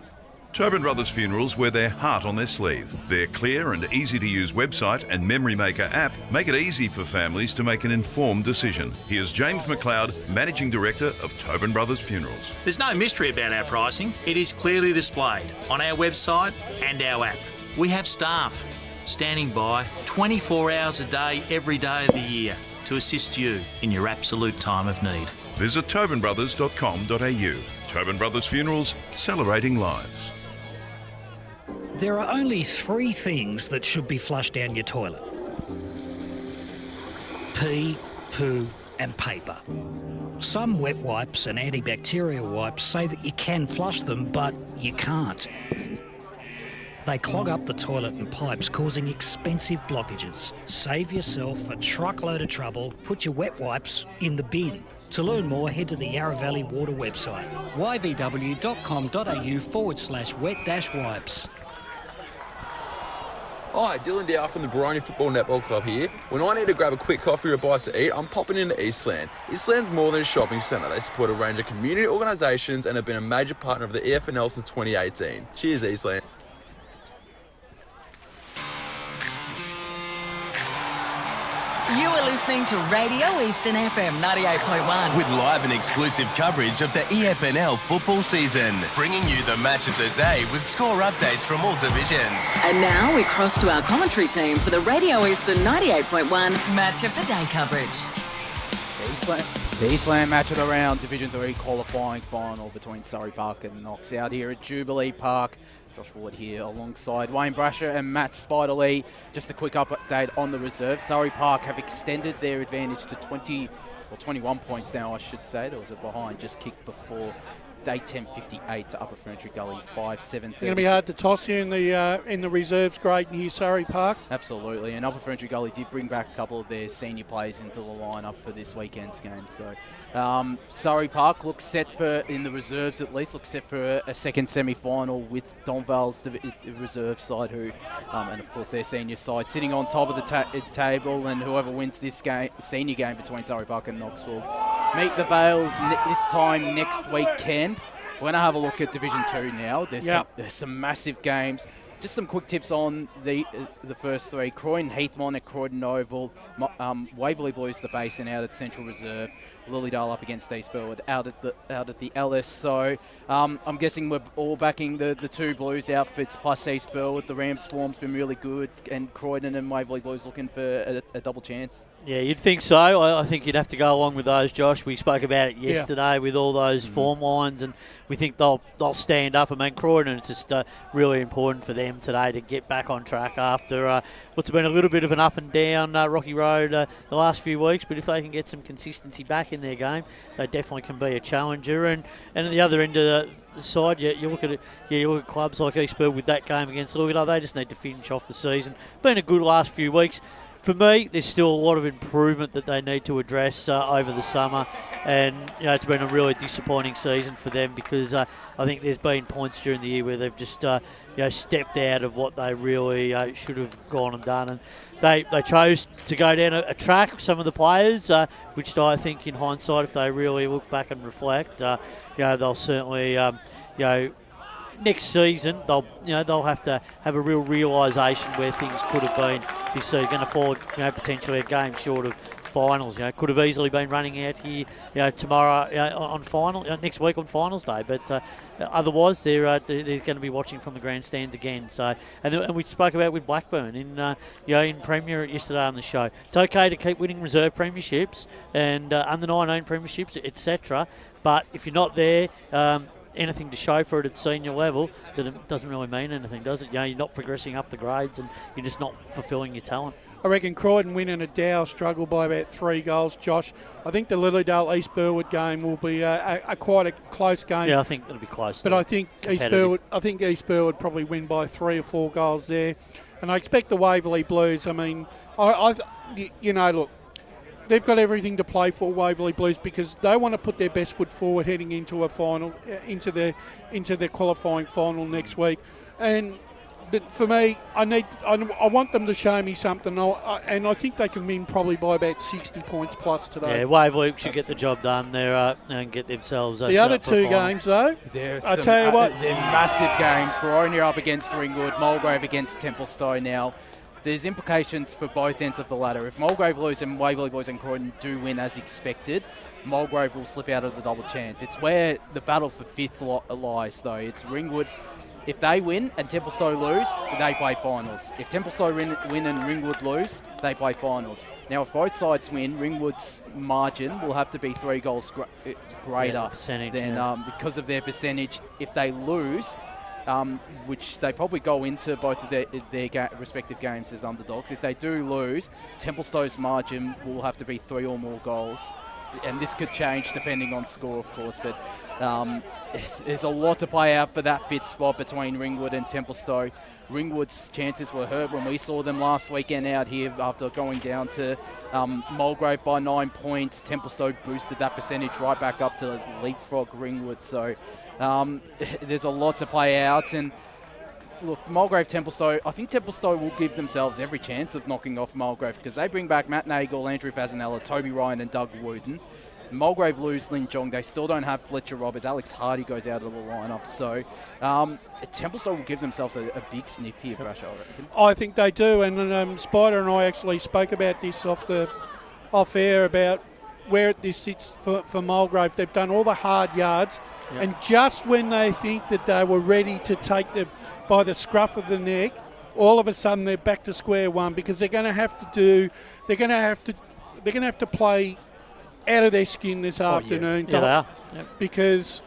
Tobin Brothers Funerals wear their heart on their sleeve. Their clear and easy-to-use website and Memory Maker app make it easy for families to make an informed decision. Here's James McLeod, Managing Director of Tobin Brothers Funerals. There's no mystery about our pricing. It is clearly displayed on our website and our app. We have staff standing by 24 hours a day, every day of the year, to assist you in your absolute time of need. Visit tobinbrothers.com.au. Tobin Brothers Funerals, celebrating lives. There are only 3 things that should be flushed down your toilet. Pee, poo and paper. Some wet wipes and antibacterial wipes say that you can flush them, but you can't. They clog up the toilet and pipes, causing expensive blockages. Save yourself a truckload of trouble. Put your wet wipes in the bin. To learn more, head to the Yarra Valley Water website, yvw.com.au/wet-wipes. Hi, Dylan Dow from the Baroni Football Netball Club here. When I need to grab a quick coffee or a bite to eat, I'm popping into Eastland. Eastland's more than a shopping centre. They support a range of community organisations and have been a major partner of the EFNL since 2018. Cheers, Eastland. You are listening to Radio Eastern FM 98.1. With live and exclusive coverage of the EFNL football season, bringing you the match of the day with score updates from all divisions. And now we cross to our commentary team for the Radio Eastern 98.1 Match of the Day coverage. The Eastland match of the round, Division 3 qualifying final between Surrey Park and Knox out here at Jubilee Park. Josh Ward here alongside Wayne Brasher and Matt Spiderlee. Just a quick update on the reserve. Surrey Park have extended their advantage to 21 points now, I should say. There was a behind just kicked before day 10:58 to Upper Ferntree Gully 5-7. It's going to be hard to toss you in the reserves grade here, Surrey Park. Absolutely, and Upper Ferntree Gully did bring back a couple of their senior players into the lineup for this weekend's game. So Surrey Park looks set for, in the reserves at least, looks set for a second semi-final with Donvale's reserve side, who, and of course their senior side, sitting on top of the table, and whoever wins this game, senior game between Surrey Park and Knox, will meet the Vales this time next weekend. We're going to have a look at Division 2 now. There's some massive games. Just some quick tips on the first three. Croydon Heathmont at Croydon Oval. Waverley Blues the Basin out at Central Reserve. Lilydale up against East Burwood out at the LS. So I'm guessing we're all backing the two Blues outfits plus East Burwood. The Rams form's been really good, and Croydon and Waverley Blues looking for a double chance. Yeah, you'd think so. I think you'd have to go along with those, Josh. We spoke about it yesterday with all those form lines, and we think they'll stand up. I mean, Croydon, it's just really important for them today to get back on track after what's been a little bit of an up and down rocky road the last few weeks. But if they can get some consistency back in their game, they definitely can be a challenger. And at the other end of the side, you look at it. You look at clubs like East Burwood with that game against Lilydale. They just need to finish off the season. Been a good last few weeks. For me, there's still a lot of improvement that they need to address over the summer, and it's been a really disappointing season for them because I think there's been points during the year where they've just stepped out of what they really should have gone and done, and they chose to go down a track. Some of the players, which I think in hindsight, if they really look back and reflect, they'll certainly next season they'll have to have a real realisation where things could have been this season. Going to fall potentially a game short of finals. Could have easily been running out here tomorrow on final next week on finals day, but otherwise they're going to be watching from the grandstands again. So and we spoke about with Blackburn in Premier yesterday on the show. It's okay to keep winning reserve premierships and under 19 premierships, etc. But if you're not there, anything to show for it at senior level, that it doesn't really mean anything, does it? You're not progressing up the grades and you're just not fulfilling your talent. I reckon Croydon win and a Dow struggle by about 3 goals, Josh. I think the Lilydale East Burwood game will be quite a close game. Yeah, I think it'll be close. But I think East Burwood probably win by 3 or 4 goals there. And I expect the Waverley Blues. I mean, look, they've got everything to play for, Waverley Blues, because they want to put their best foot forward heading into a final, into their qualifying final next week. But for me, I want them to show me something, and I think they can win probably by about 60 points plus today. Yeah, Waverley should get the job done there and get themselves. The other 2 games, though, I tell you what, they're massive games. Boronia up against Ringwood, Mulgrave against Templestowe now. There's implications for both ends of the ladder. If Mulgrave lose and Waverley Boys and Croydon do win as expected, Mulgrave will slip out of the double chance. It's where the battle for 5th lies, though. It's Ringwood. If they win and Templestowe lose, they play finals. If Templestowe win and Ringwood lose, they play finals. Now, if both sides win, Ringwood's margin will have to be 3 goals greater than because of their percentage. If they lose, which they probably go into both of their respective games as underdogs. If they do lose, Templestowe's margin will have to be 3 or more goals. And this could change depending on score, of course, but there's a lot to play out for that 5th spot between Ringwood and Templestowe. Ringwood's chances were hurt when we saw them last weekend out here after going down to Mulgrave by 9 points. Templestowe boosted that percentage right back up to leapfrog Ringwood. So there's a lot to play out, and look, Mulgrave, Templestowe, I think Templestowe will give themselves every chance of knocking off Mulgrave because they bring back Matt Nagel, Andrew Fasanella, Toby Ryan and Doug Wooden. Mulgrave lose Lin Jong. They still don't have Fletcher Roberts. Alex Hardy goes out of the lineup. So Templestowe will give themselves a big sniff here, Brash, I reckon. I think they do. And Spider and I actually spoke about this off air about where this sits for Mulgrave. They've done all the hard yards. Yep. And just when they think that they were ready to take them by the scruff of the neck, all of a sudden they're back to square one because they're going to have to play out of their skin this afternoon. Yeah, they are. Yep. Because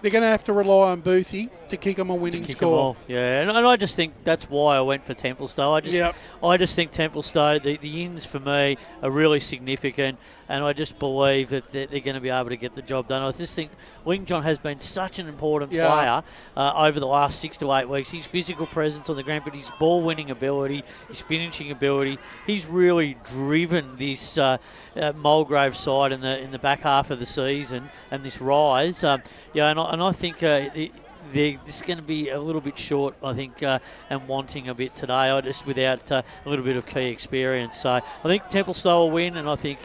they're going to have to rely on Boothie to kick them a winning score. Yeah, and I just think that's why I went for Templestowe. I just think Templestowe, the ins for me are really significant, and I just believe that they're going to be able to get the job done. I just think Wing John has been such an important player over the last 6 to 8 weeks. His physical presence on the ground, but his ball-winning ability, his finishing ability, he's really driven this Mulgrave side in the back half of the season and this rise. And I think they're just going to be a little bit short, I think, and wanting a bit today, just without a little bit of key experience. So I think Templestowe will win, and I think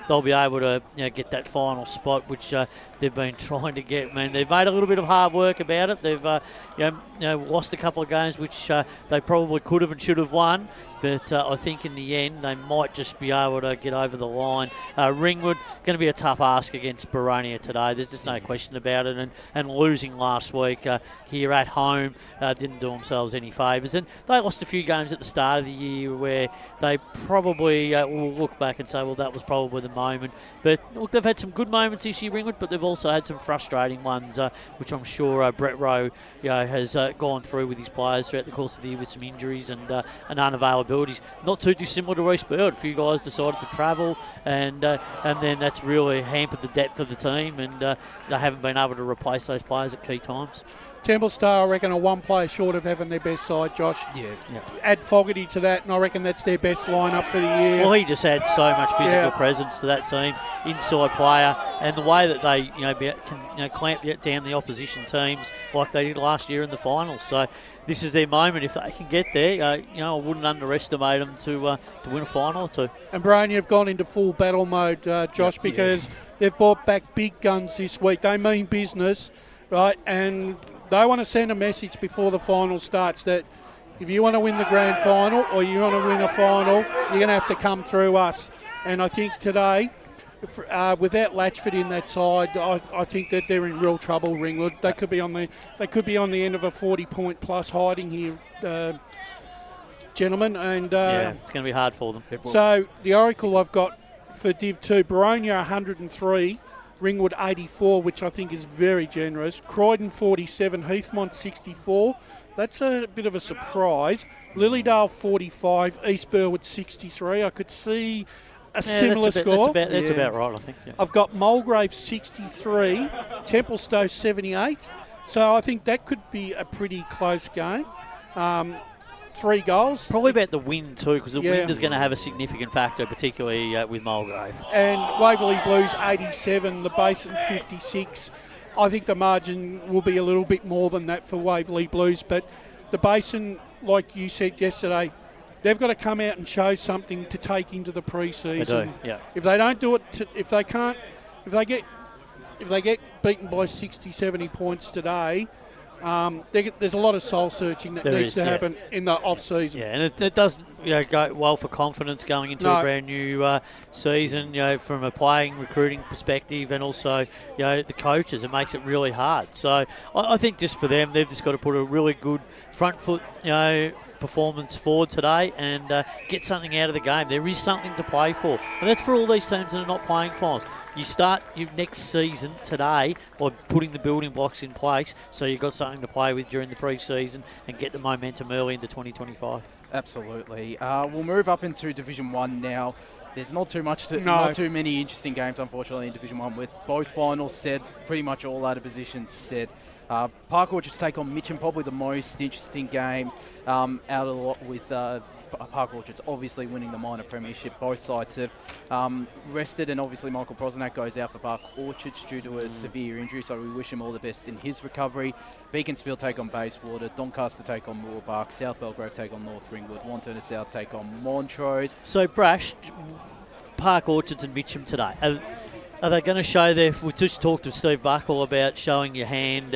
they'll be able to get that final spot, which they've been trying to get. Man, they've made a little bit of hard work about it. They've lost a couple of games which they probably could have and should have won. But I think in the end, they might just be able to get over the line. Ringwood, going to be a tough ask against Boronia today. There's just no question about it. And losing last week here at home didn't do themselves any favours. And they lost a few games at the start of the year where they probably will look back and say, well, that was probably the moment. But look, they've had some good moments this year, Ringwood, but they've also had some frustrating ones, which I'm sure Brett Rowe has gone through with his players throughout the course of the year with some injuries and unavailability. Not too dissimilar to East Bird. A few guys decided to travel, and then that's really hampered the depth of the team, and they haven't been able to replace those players at key times. Templestowe, I reckon, are one player short of having their best side, Josh. Yeah. Add Fogarty to that, and I reckon that's their best lineup for the year. Well, he just adds so much physical presence to that team, inside player, and the way that they can clamp down the opposition teams like they did last year in the finals. So this is their moment. If they can get there, I wouldn't underestimate them to win a final or two. And Brian, you've gone into full battle mode, Josh, because they've brought back big guns this week. They mean business, right? And they want to send a message before the final starts that if you want to win the grand final or you want to win a final, you're going to have to come through us. And I think today, without Latchford in that side, I think that they're in real trouble. Ringwood, they could be on the end of a 40-point plus hiding here, gentlemen. And it's going to be hard for them. So the Oracle I've got for Div 2, Boronia 103. Ringwood 84, which I think is very generous. Croydon 47, Heathmont 64. That's a bit of a surprise. Lilydale 45, East Burwood 63. I could see a similar score. That's about right, I think. Yeah. I've got Mulgrave 63, Templestowe 78. So I think that could be a pretty close game. 3 goals. Probably about the wind too, because the wind is going to have a significant factor, particularly with Mulgrave. And Waverley Blues 87, the Basin 56. I think the margin will be a little bit more than that for Waverley Blues, but the Basin, like you said yesterday, they've got to come out and show something to take into the pre-season. They do, yeah. If they don't do it, if they get beaten by 60, 70 points today, there's a lot of soul searching that needs to happen in the off season. Yeah, and it doesn't go well for confidence going into a brand new season. From a playing recruiting perspective, and also the coaches, it makes it really hard. So I think just for them, they've just got to put a really good front foot performance forward today and get something out of the game. There is something to play for, and that's for all these teams that are not playing finals. You start your next season today by putting the building blocks in place so you've got something to play with during the pre-season and get the momentum early into 2025. Absolutely. We'll move up into Division 1 now. There's not too many interesting games, unfortunately, in Division 1 with both finals set, pretty much all out of positions set. Park Orchards take on Mitcham, probably the most interesting game out of the lot with Park Orchard's obviously winning the minor premiership. Both sides have rested, and obviously Michael Prosnack goes out for Park Orchards due to a severe injury, so we wish him all the best in his recovery. Beaconsfield take on Bayswater, Doncaster take on Moore Park, South Belgrave take on North Ringwood, Wantirna South take on Montrose. So, Brash, Park Orchards and Mitcham today. Are they going to show their... We just talked to Steve Buckle about showing your hand,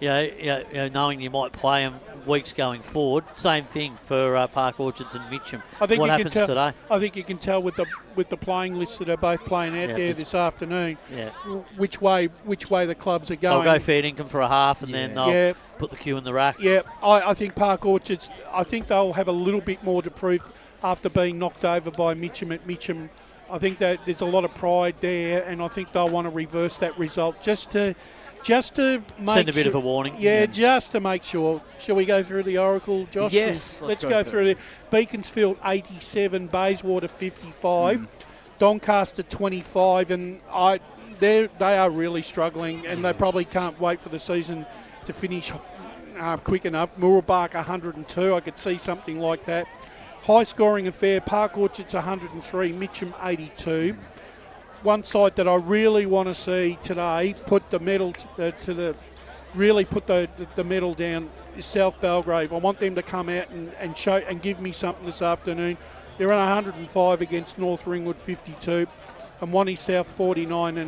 knowing you might play them weeks going forward. Same thing for Park Orchards and Mitcham. What happens today? I think you can tell with the playing lists that are both playing out there this afternoon which way the clubs are going. They'll go fair income for a half and then they'll put the cue in the rack. Yeah, I think Park Orchards, I think they'll have a little bit more to prove after being knocked over by Mitcham at Mitcham. I think that there's a lot of pride there, and I think they'll want to reverse that result just to make send a bit of a warning. Yeah, just to make sure. Shall we go through the Oracle, Josh? Yes. Let's go through it. Beaconsfield 87, Bayswater 55, Doncaster 25, and they are really struggling, and they probably can't wait for the season to finish quick enough. Mooroolbark 102, I could see something like that. High scoring affair, Park Orchards 103, Mitcham 82. One side that I really want to see today put the medal put the medal down is South Belgrave. I want them to come out and show and give me something this afternoon. They're on 105 against North Ringwood 52, and Wanty South 49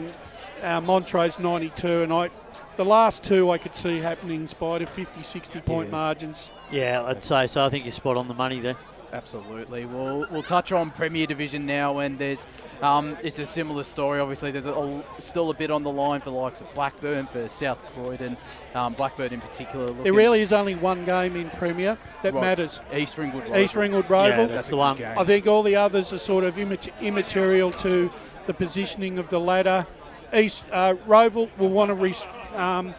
and Montrose 92. And the last two I could see happening in spite of 50, 60 point margins. Yeah, I'd say so. I think you're spot on the money there. Absolutely. We'll touch on Premier Division now, and there's it's a similar story. Obviously, there's still a bit on the line for the likes of Blackburn, for South Croydon, Blackburn in particular. There really is only one game in Premier that matters. East Ringwood Roval. East Ringwood Roval. Yeah, that's the one. I think all the others are sort of immaterial to the positioning of the ladder. East Roval will want to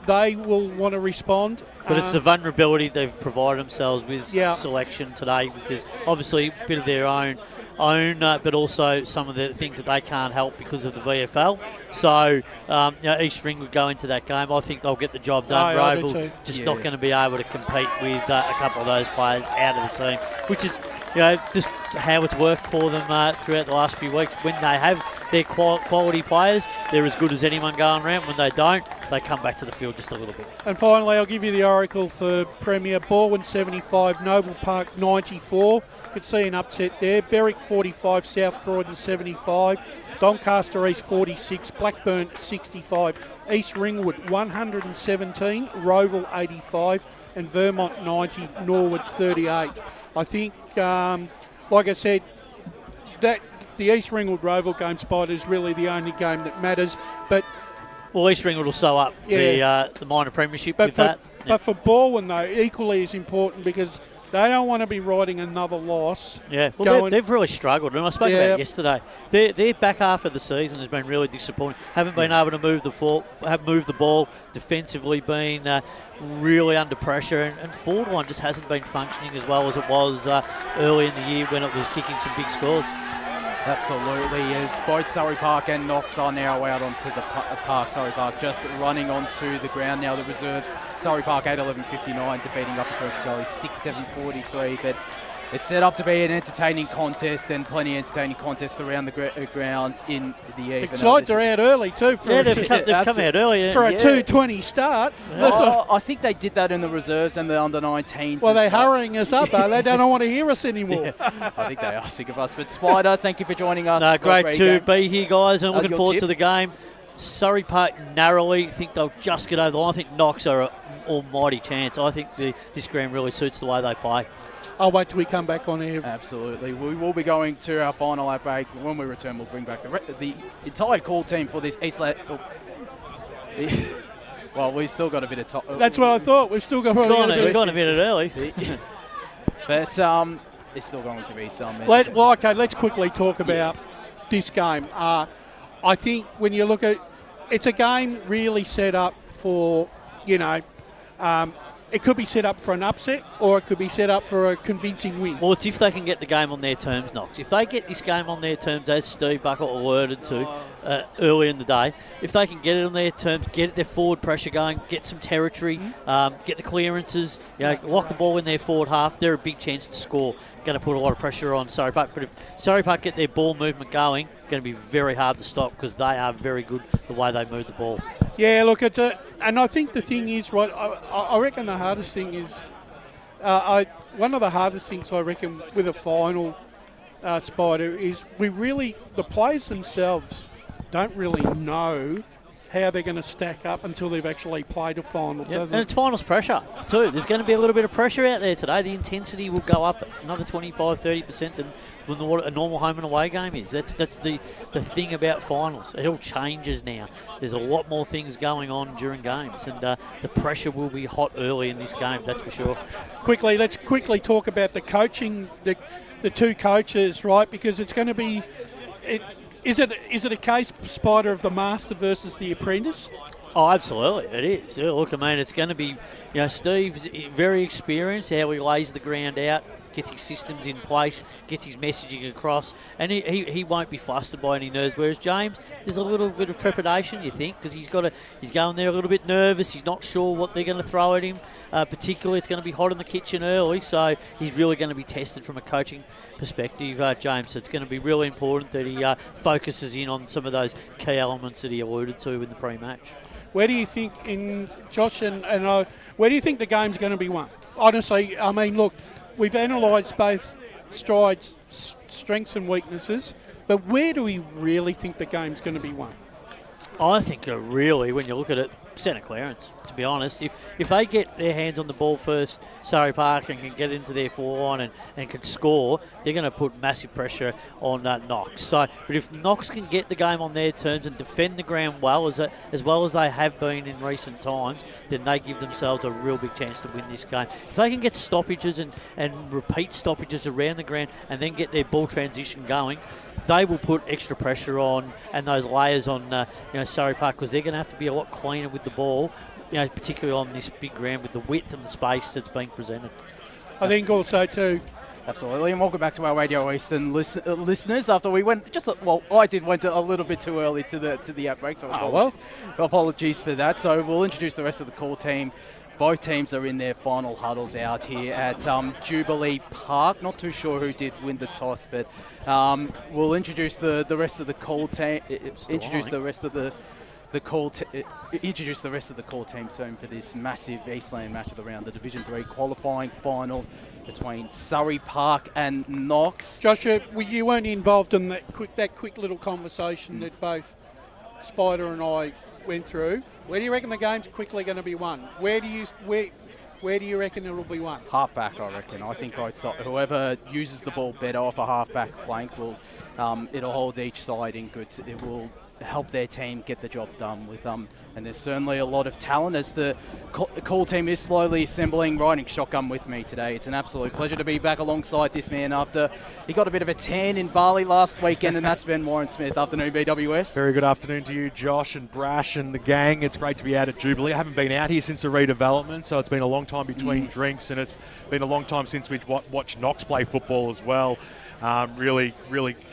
they will want to respond. But it's the vulnerability they've provided themselves with selection today, because obviously a bit of their own, but also some of the things that they can't help because of the VFL. So East Ring would go into that game. I think they'll get the job done. Roval just not going to be able to compete with a couple of those players out of the team, which is just how it's worked for them throughout the last few weeks. When they have their quality players, they're as good as anyone going around. When they don't, they come back to the field just a little bit. And finally, I'll give you the Oracle for Premier. Balwyn 75, Noble Park 94. Could see an upset there. Berwick 45, South Croydon 75. Doncaster East 46, Blackburn 65. East Ringwood 117, Roval 85, and Vermont 90, Norwood 38. I think, like I said, that the East Ringwood Roval game spot is really the only game that matters. But East Ringwood will sew up the minor premiership with that. But for Balwyn, though, equally as important, because they don't want to be riding another loss. Yeah, well, they've really struggled, and I spoke about it yesterday. Their back half of the season has been really disappointing. Haven't been able to move the ball defensively, been really under pressure, and forward line just hasn't been functioning as well as it was early in the year when it was kicking some big scores. Absolutely, as both Surrey Park and Knox are now out onto the park. Surrey Park just running onto the ground now. The reserves, Surrey Park 8-11-59, defeating Upper French Gully 6-7-43. But it's set up to be an entertaining contest, and plenty of entertaining contests around the grounds in the evening. The sides are out early too. They've come out early. For a 2:20 start. I think they did that in the reserves and the under-19s. Well, they're hurrying us up, though. They don't want to hear us anymore. I think they are sick of us. But Spider, thank you for joining us. Great to be here, guys, and looking forward to the game. Surrey Park narrowly, think they'll just get over the line. I think Knox are an almighty chance. I think this ground really suits the way they play. I'll wait till we come back on here. Absolutely. We will be going to our final lap break. When we return, we'll bring back the entire call team for this Eastland. Well, we've still got a bit of time. That's what I thought. We've still got It's gone a bit early. But it's still going to be some. Let's quickly talk about this game. I think when you look at it's a game really set up for, it could be set up for an upset or it could be set up for a convincing win. Well, it's if they can get the game on their terms, Knox. If they get this game on their terms, as Steve Buckle alerted to early in the day, if they can get it on their terms, get their forward pressure going, get some territory, get the clearances, lock the ball in their forward half, they're a big chance to score. Going to put a lot of pressure on Surrey Park. But if Surrey Park get their ball movement going, going to be very hard to stop because they are very good the way they move the ball. Yeah, look, and I think the thing is, right, I reckon the hardest thing is, one of the hardest things I reckon with a final, Spider, is the players themselves don't really know how they're going to stack up until they've actually played a final. Yep. And it's finals pressure too. There's going to be a little bit of pressure out there today. The intensity will go up another 25-30% than what a normal home and away game is. That's the thing about finals. It all changes now. There's a lot more things going on during games, and the pressure will be hot early in this game, that's for sure. Let's quickly talk about the coaching, the two coaches, right? Because it's going to be... Is it a case, Spider, of the master versus the apprentice? Oh, absolutely, it is. Look, I mean, it's going to be, Steve's very experienced, how he lays the ground out, gets his systems in place, gets his messaging across, and he won't be flustered by any nerves. Whereas James, there's a little bit of trepidation, you think, because he's going there a little bit nervous. He's not sure what they're going to throw at him. Particularly, it's going to be hot in the kitchen early, so he's really going to be tested from a coaching perspective, James. So it's going to be really important that he focuses in on some of those key elements that he alluded to in the pre-match. Where do you think, Josh and I, where do you think the game's going to be won? Honestly, I mean, look, we've analysed both strides, strengths and weaknesses, but where do we really think the game's going to be won? I think really, when you look at it, centre clearance, to be honest. If they get their hands on the ball first, Surrey Park, and can get into their forward line and can score, they're going to put massive pressure on Knox. So, but if Knox can get the game on their terms and defend the ground well as they have been in recent times, then they give themselves a real big chance to win this game. If they can get stoppages and repeat stoppages around the ground and then get their ball transition going, they will put extra pressure on and those layers on Surrey Park, because they're going to have to be a lot cleaner with the ball, particularly on this big ground with the width and the space that's being presented. I think also too. Absolutely, and welcome back to our Radio Eastern listeners. After we went went a little bit too early to the outbreak, so apologies for that. So we'll introduce the rest of the call team. Both teams are in their final huddles out here at Jubilee Park. Not too sure who did win the toss, but we'll introduce the rest of the call team. Introduce the rest of the call team soon for this massive Eastland match of the round, the Division 3 qualifying final between Surrey Park and Knox. Joshua, you weren't involved in that quick little conversation that both Spider and I went through. Where do you reckon the game's quickly going to be won? Where do you reckon it'll be won? Halfback, I reckon. I think whoever uses the ball better off a halfback flank will it'll hold each side in good. It will help their team get the job done with and there's certainly a lot of talent as the call team is slowly assembling, riding shotgun with me today. It's an absolute pleasure to be back alongside this man after he got a bit of a tan in Bali last weekend, and that's Ben Warren Smith. Afternoon, BWS. Very good afternoon to you, Josh and Brash and the gang. It's great to be out at Jubilee. I haven't been out here since the redevelopment, so it's been a long time between drinks, and it's been a long time since we've watched Knox play football as well. Really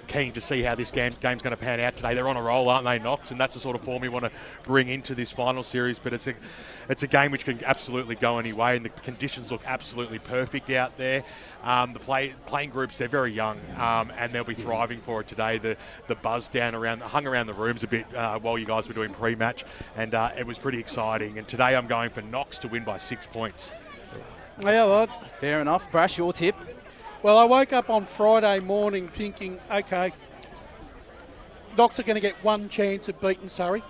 keen to see how this game's going to pan out today. They're on a roll, aren't they, Knox? And that's the sort of form we want to bring into this final series. But it's a game which can absolutely go any way, and the conditions look absolutely perfect out there. The playing groups, they're very young, and they'll be thriving for it today. The buzz hung around the rooms a bit while you guys were doing pre-match, and it was pretty exciting. And today I'm going for Knox to win by 6 points. Yeah, well, fair enough. Brash, your tip? Well, I woke up on Friday morning thinking, okay, Knox are going to get one chance at beating Surrey,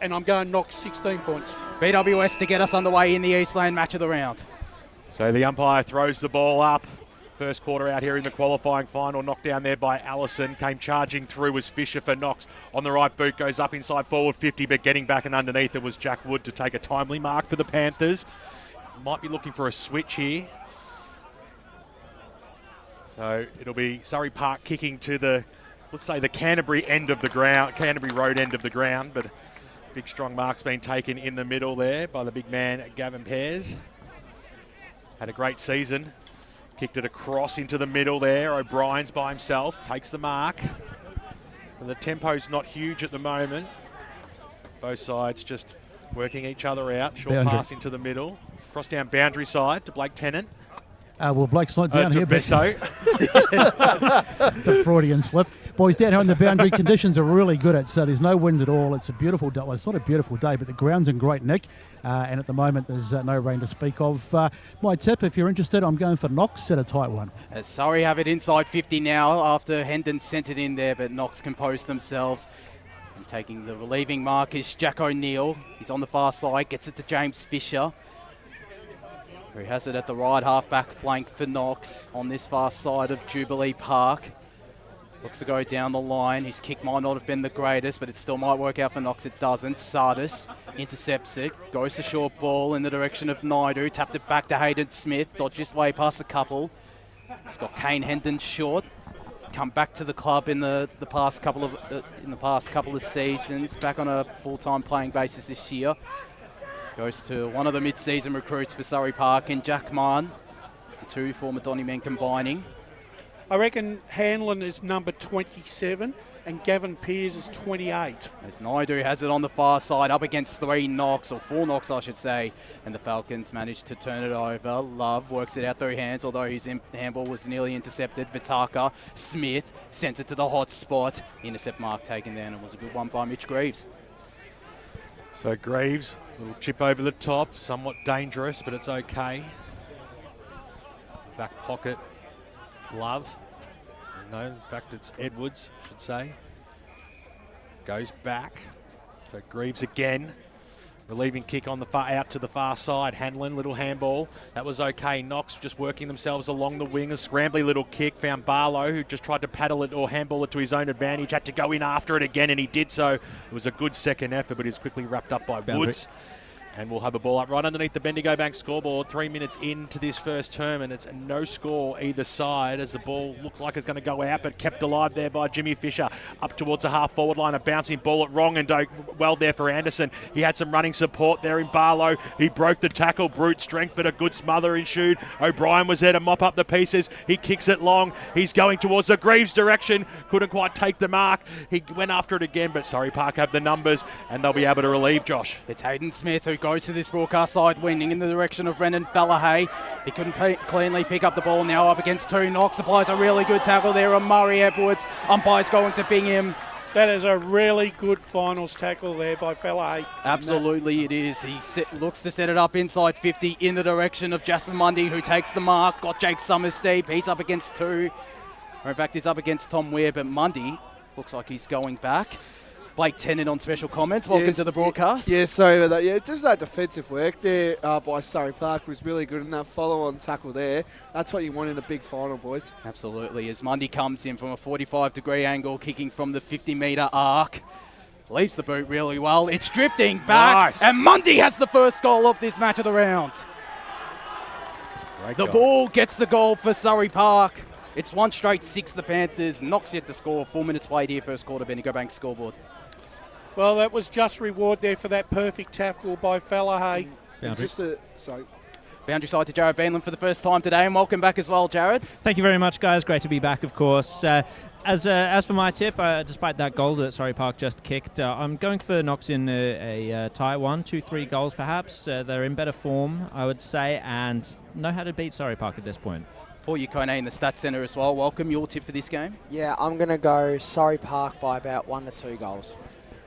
and I'm going Knox 16 points. BWS to get us underway in the Eastland match of the round. So the umpire throws the ball up. First quarter out here in the qualifying final. Knocked down there by Allison. Came charging through was Fisher for Knox. On the right boot, goes up inside forward 50, but getting back and underneath it was Jack Wood to take a timely mark for the Panthers. Might be looking for a switch here. So it'll be Surrey Park kicking to the Canterbury end of the ground, Canterbury Road end of the ground, but big strong mark's been taken in the middle there by the big man Gavin Pears. had a great season. Kicked it across into the middle there. O'Brien's by himself, takes the mark. And the tempo's not huge at the moment. Both sides just working each other out. Short Boundary. pass into the middle. Cross down boundary side to Blake Tennant. Well, Blake's not down to here. Besto. It's a Freudian slip. Boys, down here on the boundary, conditions are really good. There's no wind at all. It's a beautiful day. Well, it's not a beautiful day, but the ground's in great nick. And at the moment, there's no rain to speak of. My tip, if you're interested, I'm going for Knox at a tight one. Surrey have it inside 50 now after Hendon sent it in there, but Knox composed themselves. And taking the relieving mark is Jack O'Neill. He's on the far side, gets it to James Fisher, who has it at the right half-back flank for Knox on this far side of Jubilee Park. Looks to go down the line. His kick might not have been the greatest, but it still might work out for Knox. It doesn't. Sardis intercepts it. Goes to short ball in the direction of Naidu. Tapped it back to Hayden Smith. Dodged his way past a couple. He's got Kane Hendon short. Come back to the club in the past couple of seasons. Back on a full-time playing basis this year. Goes to one of the mid-season recruits for Surrey Park in Jack Mann. The two former Donny men combining. I reckon Hanlon is number 27 and Gavin Pears is 28. As Naidu has it on the far side, up against four Knox, I should say. And the Falcons manage to turn it over. Love works it out through hands, although his handball was nearly intercepted. Vitaka, Smith sends it to the hot spot. Intercept mark taken there, and it was a good one by Mitch Greaves. So Greaves, little chip over the top, somewhat dangerous, but it's okay. Back pocket, Love. No, in fact, it's Edwards, I should say. Goes back. So Greaves again. Relieving kick on the out to the far side. Hanlon, little handball. That was okay. Knox just working themselves along the wing. A scrambly little kick. Found Barlow, who just tried to paddle it or handball it to his own advantage. Had to go in after it again, and he did so. It was a good second effort, but he was quickly wrapped up by Woods. And we'll have a ball up right underneath the Bendigo Bank scoreboard. 3 minutes into this first term, and it's no score either side as the ball looked like it's going to go out, but kept alive there by Jimmy Fisher. Up towards the half-forward line, a bouncing ball at wrong and well there for Anderson. He had some running support there in Barlow. He broke the tackle, brute strength, but a good smother ensued. O'Brien was there to mop up the pieces. He kicks it long. He's going towards the Greaves direction. Couldn't quite take the mark. He went after it again, but Surrey Park have the numbers, and they'll be able to relieve Josh. It's Hayden Smith who goes to this broadcast side, winding in the direction of Brendan Fallahay. He couldn't cleanly pick up the ball, now up against two. Knox applies a really good tackle there on Murray Edwards. Umpire's going to bing him. That is a really good finals tackle there by Fallahay. Absolutely it is. He looks to set it up inside 50 in the direction of Jasper Mundy, who takes the mark. Got Jake Summers deep. He's up against two. Or in fact, he's up against Tom Weir, but Mundy looks like he's going back. Blake Tennant on special comments. Welcome to the broadcast. Yeah, sorry about that. Yeah, just that defensive work there by Surrey Park was really good, and that follow-on tackle there, that's what you want in a big final, boys. Absolutely. As Mundy comes in from a 45-degree angle, kicking from the 50-metre arc. Leaves the boot really well. It's drifting back, and Mundy has the first goal of this match of the round. The ball gets the goal for Surrey Park. It's 1 straight 6, the Panthers. Knox yet to score. 4 minutes played here, first quarter, Bendigo Bank scoreboard. Well, that was just reward there for that perfect tackle by Fallahay. Boundary side to Jared Beanland for the first time today, and welcome back as well, Jared. Thank you very much, guys. Great to be back, of course. As for my tip, despite that goal that Surrey Park just kicked, I'm going for Knox in a tight one, 2-3 goals perhaps. They're in better form, I would say, and know how to beat Surrey Park at this point. Paul Yukone in the Stats Centre as well. Welcome. Your tip for this game? Yeah, I'm going to go Surrey Park by about 1 to 2 goals.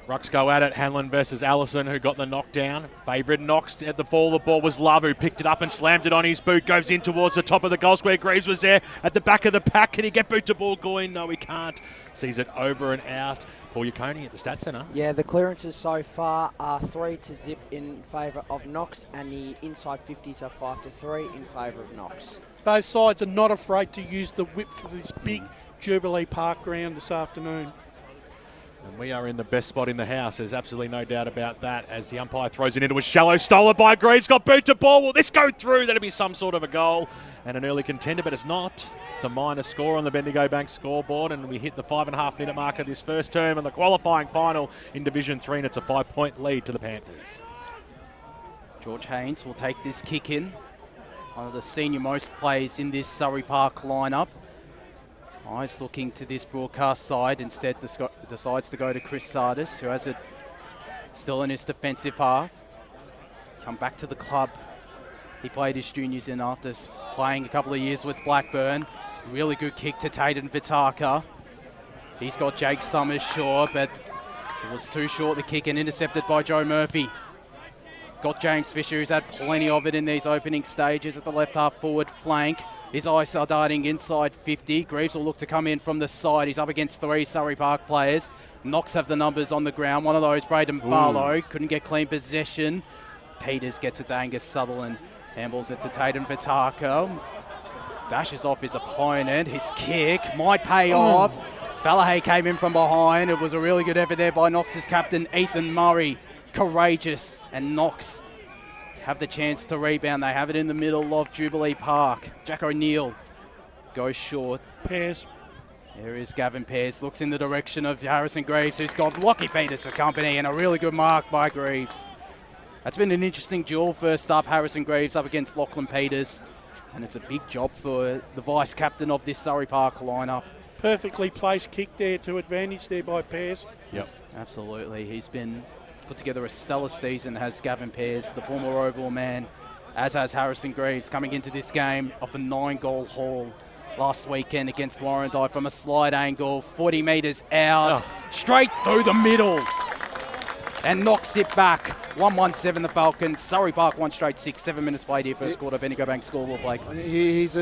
Rucks go at it. Hanlon versus Allison, who got the knockdown. Favourite Knox at the fall. The ball was Love, who picked it up and slammed it on his boot. Goes in towards the top of the goal square. Greaves was there at the back of the pack. Can he get boot to ball going? No, he can't. Sees it over and out. Paul Yukone at the Stats Centre. Yeah, the clearances so far are 3 to zip in favour of Knox, and the inside 50s are 5 to 3 in favour of Knox. Both sides are not afraid to use the whip for this big Jubilee Park ground this afternoon. And we are in the best spot in the house. There's absolutely no doubt about that. As the umpire throws it into a shallow, stolen by Greaves, got boot to ball. Will this go through? That'll be some sort of a goal and an early contender, but it's not. It's a minor score on the Bendigo Bank scoreboard, and we hit the 5.5-minute mark of this first term and the qualifying final in Division 3, and it's a 5-point lead to the Panthers. George Haynes will take this kick in. one of the senior most players in this Surrey Park lineup. Eyes looking to this broadcast side, instead decides to go to Chris Sardis, who has it still in his defensive half. Come back to the club. He played his juniors in after playing a couple of years with Blackburn. Really good kick to Taden Vitaka. He's got Jake Summers short, but it was too short, the kick, and intercepted by Joe Murphy. Got James Fisher, who's had plenty of it in these opening stages at the left half forward flank. His eyes are darting inside 50. Greaves will look to come in from the side. He's up against 3 Surrey Park players. Knox have the numbers on the ground. One of those, Braden Barlow, couldn't get clean possession. Peters gets it to Angus Sutherland. Handballs it to Taden Vitaka. Dashes off his opponent. His kick might pay off. Fallahay came in from behind. It was a really good effort there by Knox's captain, Ethan Murray. Courageous. And Knox have the chance to rebound. They have it in the middle of Jubilee Park. Jack O'Neill goes short. Pears. There is Gavin Pears. Looks in the direction of Harrison Greaves, who's got Lockie Peters for company, and a really good mark by Greaves. That's been an interesting duel. First up, Harrison Greaves up against Lachlan Peters. And it's a big job for the vice-captain of this Surrey Park lineup. Perfectly placed kick there to advantage there by Pears. Yep, absolutely. He's been put together a stellar season, has Gavin Pears, the former Oval man, as has Harrison Greaves, coming into this game off a 9-goal haul last weekend against Warrandyte from a slide angle, 40 metres out, straight through the middle, and knocks it back. 1-1-7 the Falcons. Surrey Park 1 straight 6. 7 minutes played here, first quarter. Bendigo Bank scoreboard, Blake. He's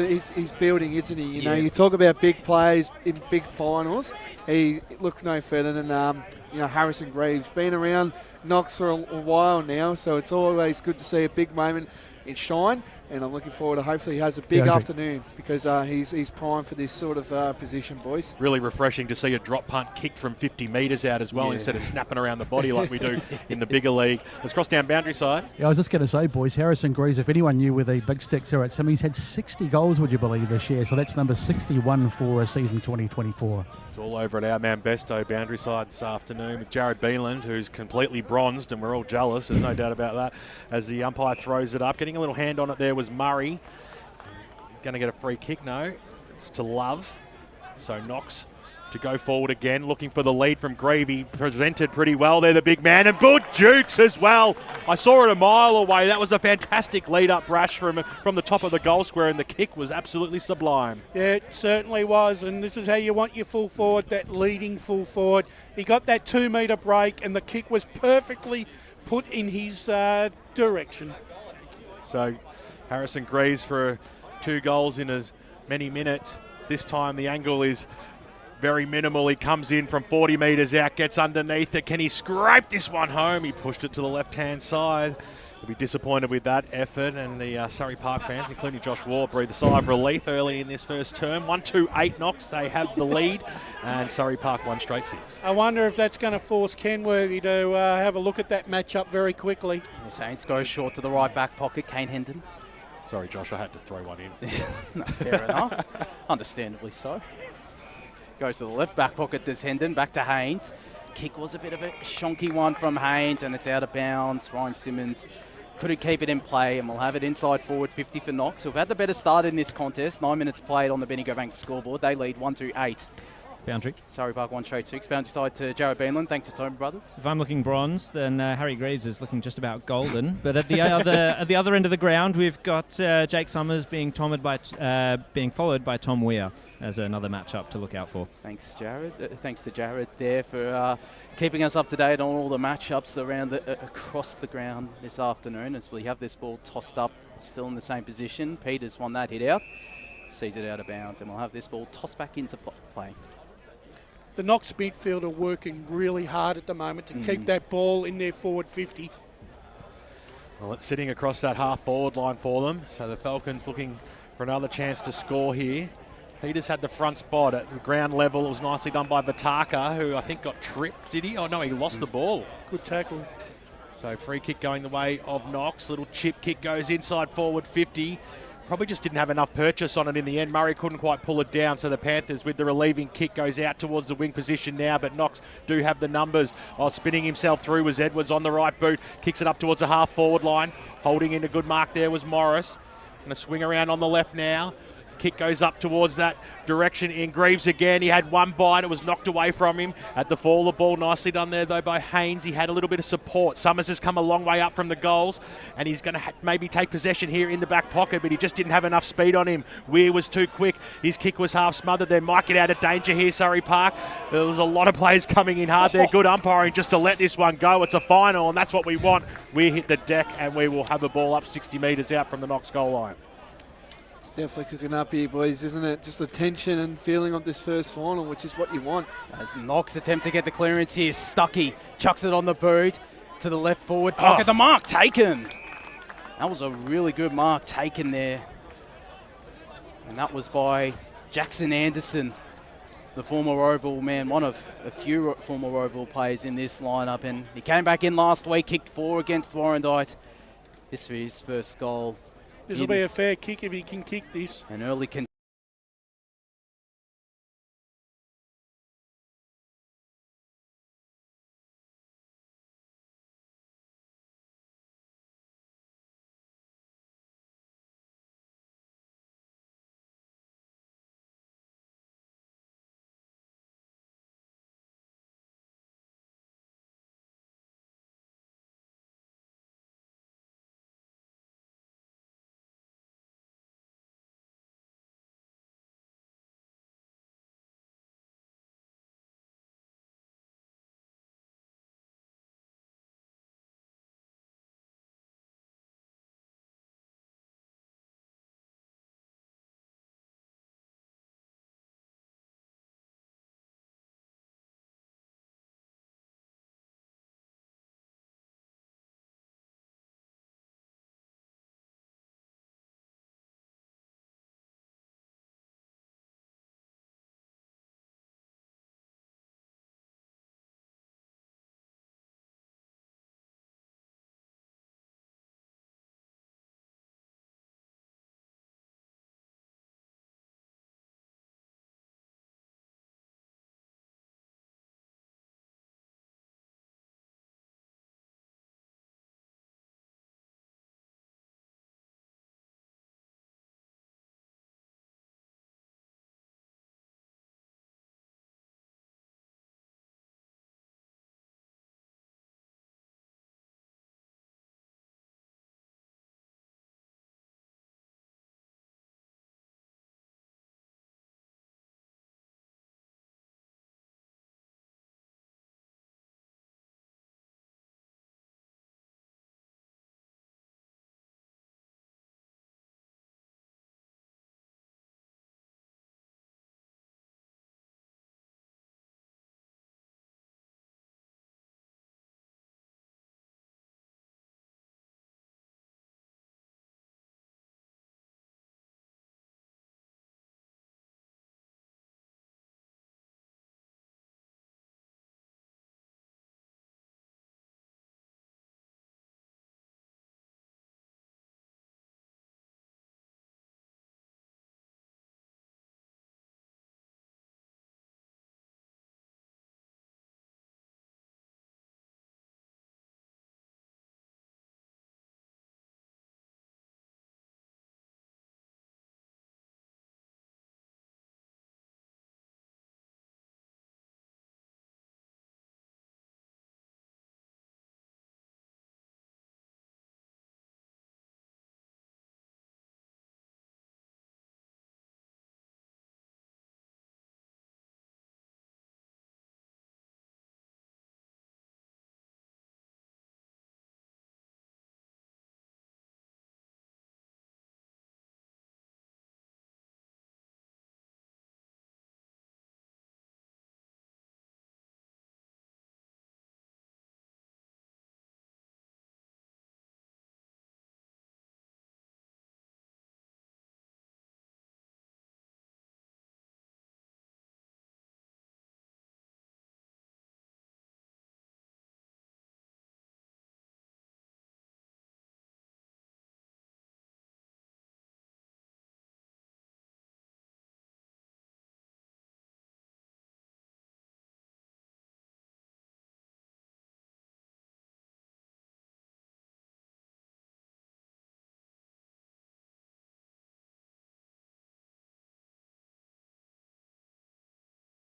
building, isn't he? You know, you talk about big plays in big finals. He looked no further than Harrison Greaves. Been around Knox for a while now, so it's always good to see a big moment in shine. And I'm looking forward to hopefully he has a big afternoon, because he's primed for this sort of position, boys. Really refreshing to see a drop punt kicked from 50 metres out as well, instead of snapping around the body like we do in the bigger league. Let's cross down boundary side. Yeah, I was just going to say, boys, Harrison Greaves, if anyone knew where the big sticks are at, he's had 60 goals, would you believe, this year. So that's number 61 for a season 2024. It's all over at our man Besto boundary side this afternoon with Jared Beeland, who's completely bronzed, and we're all jealous, there's no doubt about that, as the umpire throws it up. Getting a little hand on it there was Murray. He's going to get a free kick, no. It's to Love. So Knox to go forward again, looking for the lead from Gravy. Presented pretty well there, the big man, and good jukes as well. I saw it a mile away. That was a fantastic lead-up brash from the top of the goal square, and the kick was absolutely sublime. Yeah, it certainly was, and this is how you want your full forward, that leading full forward. He got that 2-metre break, and the kick was perfectly put in his direction. So Harrison Greaves for 2 goals in as many minutes. This time the angle is very minimal. He comes in from 40 metres out, gets underneath it. Can he scrape this one home? He pushed it to the left-hand side. He'll be disappointed with that effort, and the Surrey Park fans, including Josh Ward, breathed a sigh of relief early in this first term. 1-2-8 Knox, they have the lead, and Surrey Park 1 straight 6. I wonder if that's going to force Kenworthy to have a look at that matchup very quickly. The Saints go short to the right back pocket, Kane Hendon. Sorry, Josh, I had to throw one in. No, fair enough. Understandably so. Goes to the left back pocket, does Hendon, back to Haynes. Kick was a bit of a shonky one from Haynes, and it's out of bounds. Ryan Simmons couldn't keep it in play, and we'll have it inside forward 50 for Knox, who've had the better start in this contest. 9 minutes played on the Bendigo Bank scoreboard. They lead 1-8. Boundary. Surrey Park 1 straight 6. Boundary side to Jared Beanland. Thanks to Tobin Brothers. If I'm looking bronze, then Harry Greaves is looking just about golden. But at the other end of the ground, we've got Jake Summers being followed by Tom Weir as another matchup to look out for. Thanks, Jared. Thanks to Jared there for keeping us up to date on all the matchups around across the ground this afternoon, as we have this ball tossed up, still in the same position. Peters won that hit out, sees it out of bounds, and we'll have this ball tossed back into play. The Knox midfield are working really hard at the moment to keep that ball in their forward 50. Well, it's sitting across that half-forward line for them, so the Falcons looking for another chance to score here. Peters had the front spot at the ground level. It was nicely done by Vitaka, who I think got tripped, did he? Oh, no, he lost the ball. Good tackle. So free kick going the way of Knox. Little chip kick goes inside forward 50. Probably just didn't have enough purchase on it in the end. Murray couldn't quite pull it down, so the Panthers with the relieving kick goes out towards the wing position now, but Knox do have the numbers. Spinning himself through was Edwards on the right boot. Kicks it up towards the half-forward line. Holding in a good mark there was Morris. Going to swing around on the left now. Kick goes up towards that direction in Greaves again. He had one bite. It was knocked away from him at the fall. The ball nicely done there, though, by Haynes. He had a little bit of support. Summers has come a long way up from the goals, and he's going to maybe take possession here in the back pocket, but he just didn't have enough speed on him. Weir was too quick. His kick was half smothered. They might get out of danger here, Surrey Park. There was a lot of players coming in hard there. Good umpiring just to let this one go. It's a final, and that's what we want. We hit the deck, and we will have a ball up 60 metres out from the Knox goal line. It's definitely cooking up here, boys, isn't it? Just the tension and feeling of this first final, which is what you want. As Knox attempt to get the clearance here, Stuckey chucks it on the boot to the left forward pocket. The mark taken. That was a really good mark taken there. And that was by Jackson Anderson, the former Oval man, one of a few former Oval players in this lineup. And he came back in last week, kicked 4 against Warrandyte. This is his first goal. This will be a fair kick if he can kick this. An early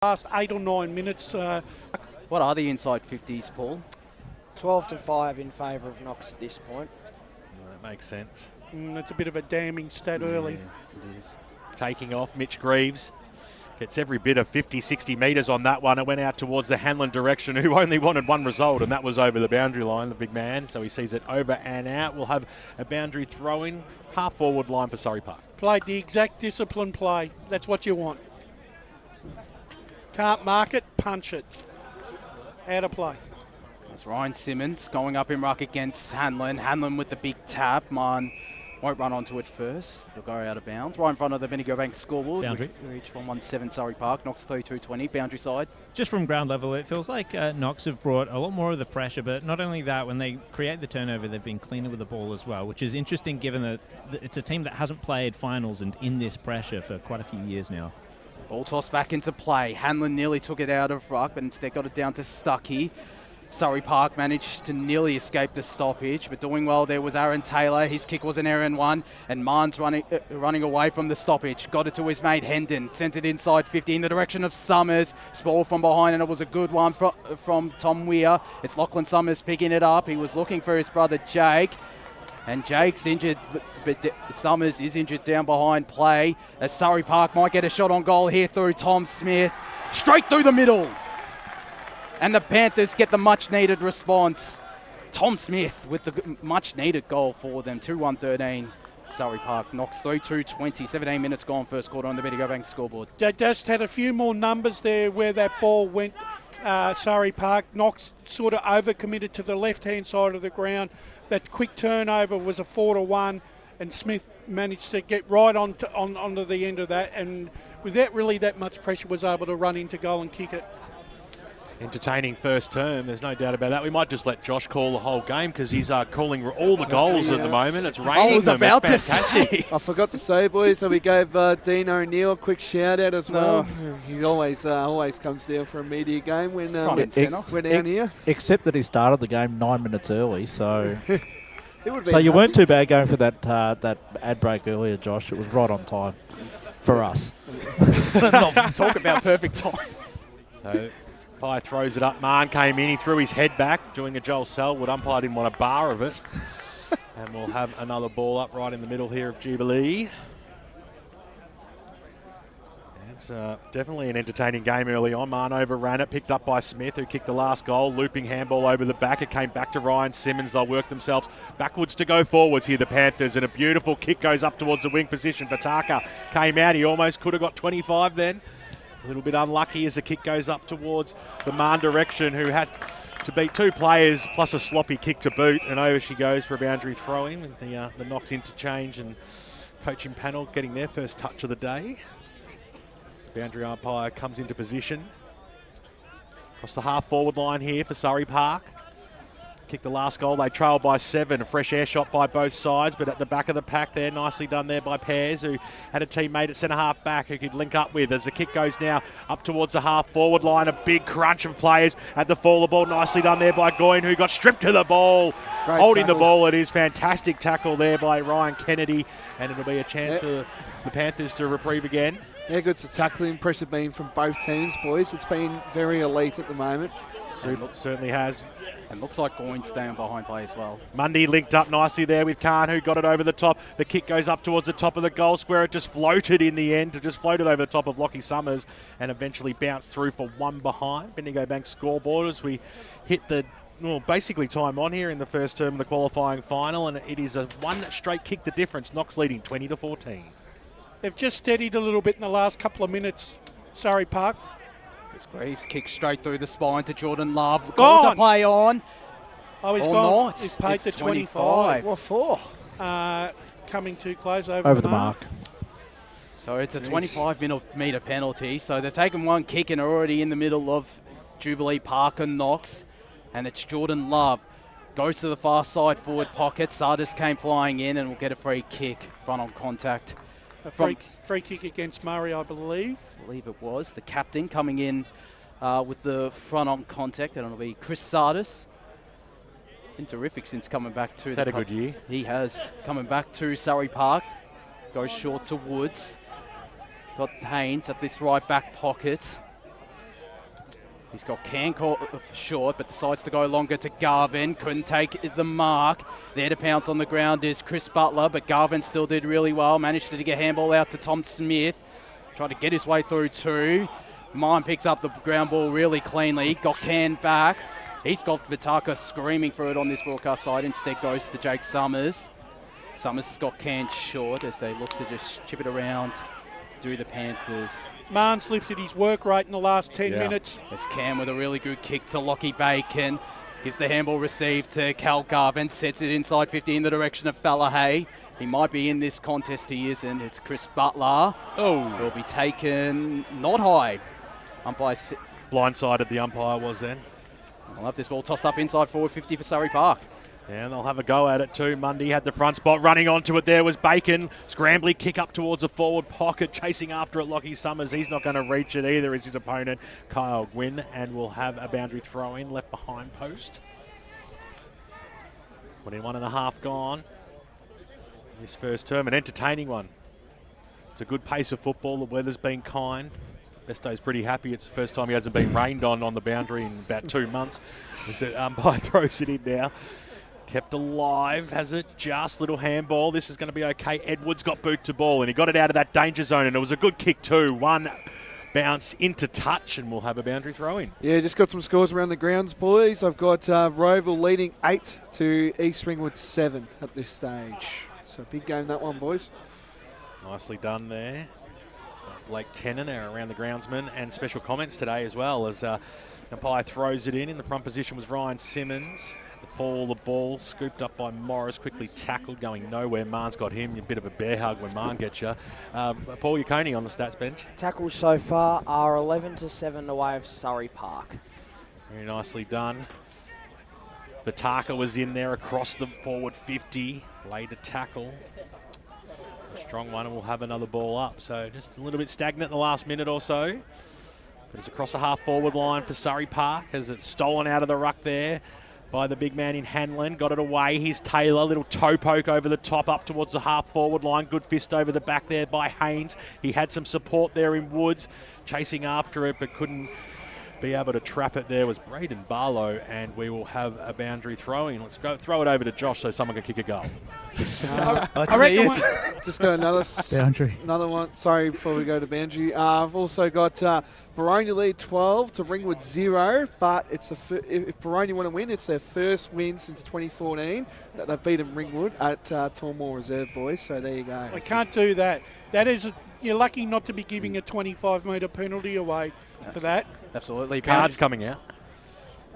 last 8 or 9 minutes. What are the inside 50s, Paul? 12-5 in favour of Knox at this point. That makes sense. That's a bit of a damning stat early. It is. Taking off, Mitch Greaves gets every bit of 50, 60 metres on that one. It went out towards the Hanlon direction, who only wanted one result, and that was over the boundary line, the big man. So he sees it over and out. We'll have a boundary throw-in, half-forward line for Surrey Park. Played the exact discipline play. That's what you want. Can't mark it, punch it. Out of play. That's Ryan Simmons going up in ruck against Hanlon. Hanlon with the big tap. Man won't run onto it first. They'll go out of bounds. Right in front of the Bendigo Bank scoreboard. Boundary. Reach 117 Surrey Park. Knox 32-20. Boundary side. Just from ground level, it feels like Knox have brought a lot more of the pressure, but not only that, when they create the turnover, they've been cleaner with the ball as well, which is interesting given that it's a team that hasn't played finals and in this pressure for quite a few years now. Ball tossed back into play. Hanlon nearly took it out of ruck, but instead got it down to Stuckey. Surrey Park managed to nearly escape the stoppage, but doing well there was Aaron Taylor. His kick was an error and one, and Marnes running away from the stoppage. Got it to his mate Hendon. Sends it inside 50 in the direction of Summers. Ball from behind, and it was a good one from Tom Weir. It's Lachlan Summers picking it up. He was looking for his brother Jake, and Jake's injured, but Summers is injured down behind play, as Surrey Park might get a shot on goal here through Tom Smith. Straight through the middle. And the Panthers get the much-needed response. Tom Smith with the much-needed goal for them. 2-1-13. Surrey Park knocks through 2-20. 17 minutes gone first quarter on the Bendigo Bank scoreboard. They just had a few more numbers there where that ball went. Surrey Park. Knox sort of overcommitted to the left-hand side of the ground. That quick turnover was a 4-1, and Smith managed to get right onto the end of that, and without really that much pressure was able to run into goal and kick it. Entertaining first term, there's no doubt about that. We might just let Josh call the whole game because he's calling all the goals at the moment. It's raining them. It's fantastic. I forgot to say, boys, so we gave Dean O'Neill a quick shout-out as well. He always comes down for a media game when we're down here. Except that he started the game 9 minutes early, so... So you weren't too bad going for that ad break earlier, Josh. It was right on time for us. Talk about perfect time. So, Pye throws it up. Marn came in. He threw his head back, doing a Joel Selwood. Umpire didn't want a bar of it. And we'll have another ball up right in the middle here of Jubilee. It's definitely an entertaining game early on. Marn overran it, picked up by Smith, who kicked the last goal. Looping handball over the back. It came back to Ryan Simmons. They'll work themselves backwards to go forwards here, the Panthers. And a beautiful kick goes up towards the wing position. Pataka came out. He almost could have got 25 then. A little bit unlucky as the kick goes up towards the Marn direction, who had to beat two players plus a sloppy kick to boot. And over she goes for a boundary throw-in with the Knox interchange and coaching panel getting their first touch of the day. The boundary umpire comes into position. Across the half-forward line here for Surrey Park. Kicked the last goal. They trailed by 7. A fresh air shot by both sides, but at the back of the pack there, nicely done there by Pears, who had a teammate at centre-half back who could link up with as the kick goes now up towards the half-forward line. A big crunch of players at the fall of the ball. Nicely done there by Goyne, who got stripped to the ball. Great holding tackle. the ball. It is fantastic tackle there by Ryan Kennedy, and it'll be a chance for the Panthers to reprieve again. Yeah, good to tackling. Pressure being from both teams, boys. It's been very elite at the moment. Certainly has. And looks like Goyne's staying behind play as well. Mundy linked up nicely there with Khan, who got it over the top. The kick goes up towards the top of the goal square. It just floated in the end. It just floated over the top of Lockie Summers and eventually bounced through for one behind. Bendigo Bank scoreboard as we hit the basically time on here in the first term of the qualifying final, and it is a one straight kick the difference. Knox leading 20-14. They've just steadied a little bit in the last couple of minutes, Surrey Park. This Greaves kick straight through the spine to Jordan Love. Gone. Goal to play on. Oh, he's or gone. not. He's paid It's the 25. What for? Coming too close over the mark. So it's a 25-metre penalty. So they've taken one kick and are already in the middle of Jubilee Park and Knox. And it's Jordan Love. Goes to the far side forward pocket. Sardis came flying in and will get a free kick. Front on contact. A free kick against Murray, I believe. I believe it was. The captain coming in with the front on contact. And it'll be Chris Sardis. Been terrific since coming back to He's had a good year. He has. Coming back to Surrey Park. Goes short to Woods. Got Haynes at this right back pocket. He's got Can caught short, but decides to go longer to Garvin. Couldn't take the mark. There to pounce on the ground is Chris Butler, but Garvin still did really well. Managed to get a handball out to Tom Smith. Tried to get his way through two. Mine picks up the ground ball really cleanly. Got Can back. He's got Vitaka screaming for it on this broadcast side. Instead goes to Jake Summers. Summers has got Can short as they look to just chip it around to the Panthers. Marnes lifted his work rate in the last 10 minutes. There's Cam with a really good kick to Lockie Bacon. Gives the handball received to Cal Garvin. Sets it inside 50 in the direction of Fallahay. He might be in this contest. He isn't. It's Chris Butler. Oh. He'll be taken not high. Umpire blindsided the umpire was then. I'll have this ball tossed up inside forward 50 for Surrey Park. Yeah, and they'll have a go at it too. Mundy had the front spot. Running onto it there was Bacon. Scrambly kick up towards the forward pocket. Chasing after it, Lockie Summers. He's not going to reach it either as his opponent, Kyle Gwynn. And will have a boundary throw in left behind post. 21.5 gone. This first term, an entertaining one. It's a good pace of football. The weather's been kind. Besto's pretty happy. It's the first time he hasn't been rained on the boundary in about 2 months. The umpire throws it in now. Kept alive, has it? Just little handball. This is going to be okay. Edwards got boot to ball, and he got it out of that danger zone, and it was a good kick too. One bounce into touch, and we'll have a boundary throw in. Yeah, just got some scores around the grounds, boys. I've got Roval leading 8 to East Ringwood 7 at this stage. So big game that one, boys. Nicely done there. Blake Tennant around the groundsman, and special comments today as well as umpire throws it in. In the front position was Ryan Simmons. The fall, the ball scooped up by Morris, quickly tackled, going nowhere. Marn's got him. A bit of a bear hug when Marn gets you. Paul Yaconi on the stats bench. Tackles so far are 11 to 7 away of Surrey Park. Very nicely done. Vitaka was in there across the forward 50. Laid a tackle. A strong one, and we'll have another ball up. So just a little bit stagnant in the last minute or so. But it's across the half-forward line for Surrey Park as it's stolen out of the ruck there by the big man in Hanlon. Got it away. Here's Taylor. Little toe poke over the top up towards the half-forward line. Good fist over the back there by Haynes. He had some support there in Woods. Chasing after it, but couldn't be able to trap it. There was Braden Barlow, and we will have a boundary throw-in. Let's go throw it over to Josh so someone can kick a goal. I reckon just got another boundary. Another one. Sorry, before we go to boundary. I've also got Baroni lead 12 to Ringwood 0, but it's if Baroni want to win, it's their first win since 2014 that they've beaten Ringwood at Tormore Reserve, boys. So there you go. I can't do that. That is, you're lucky not to be giving a 25-metre penalty away for that. Absolutely. Cards coming out.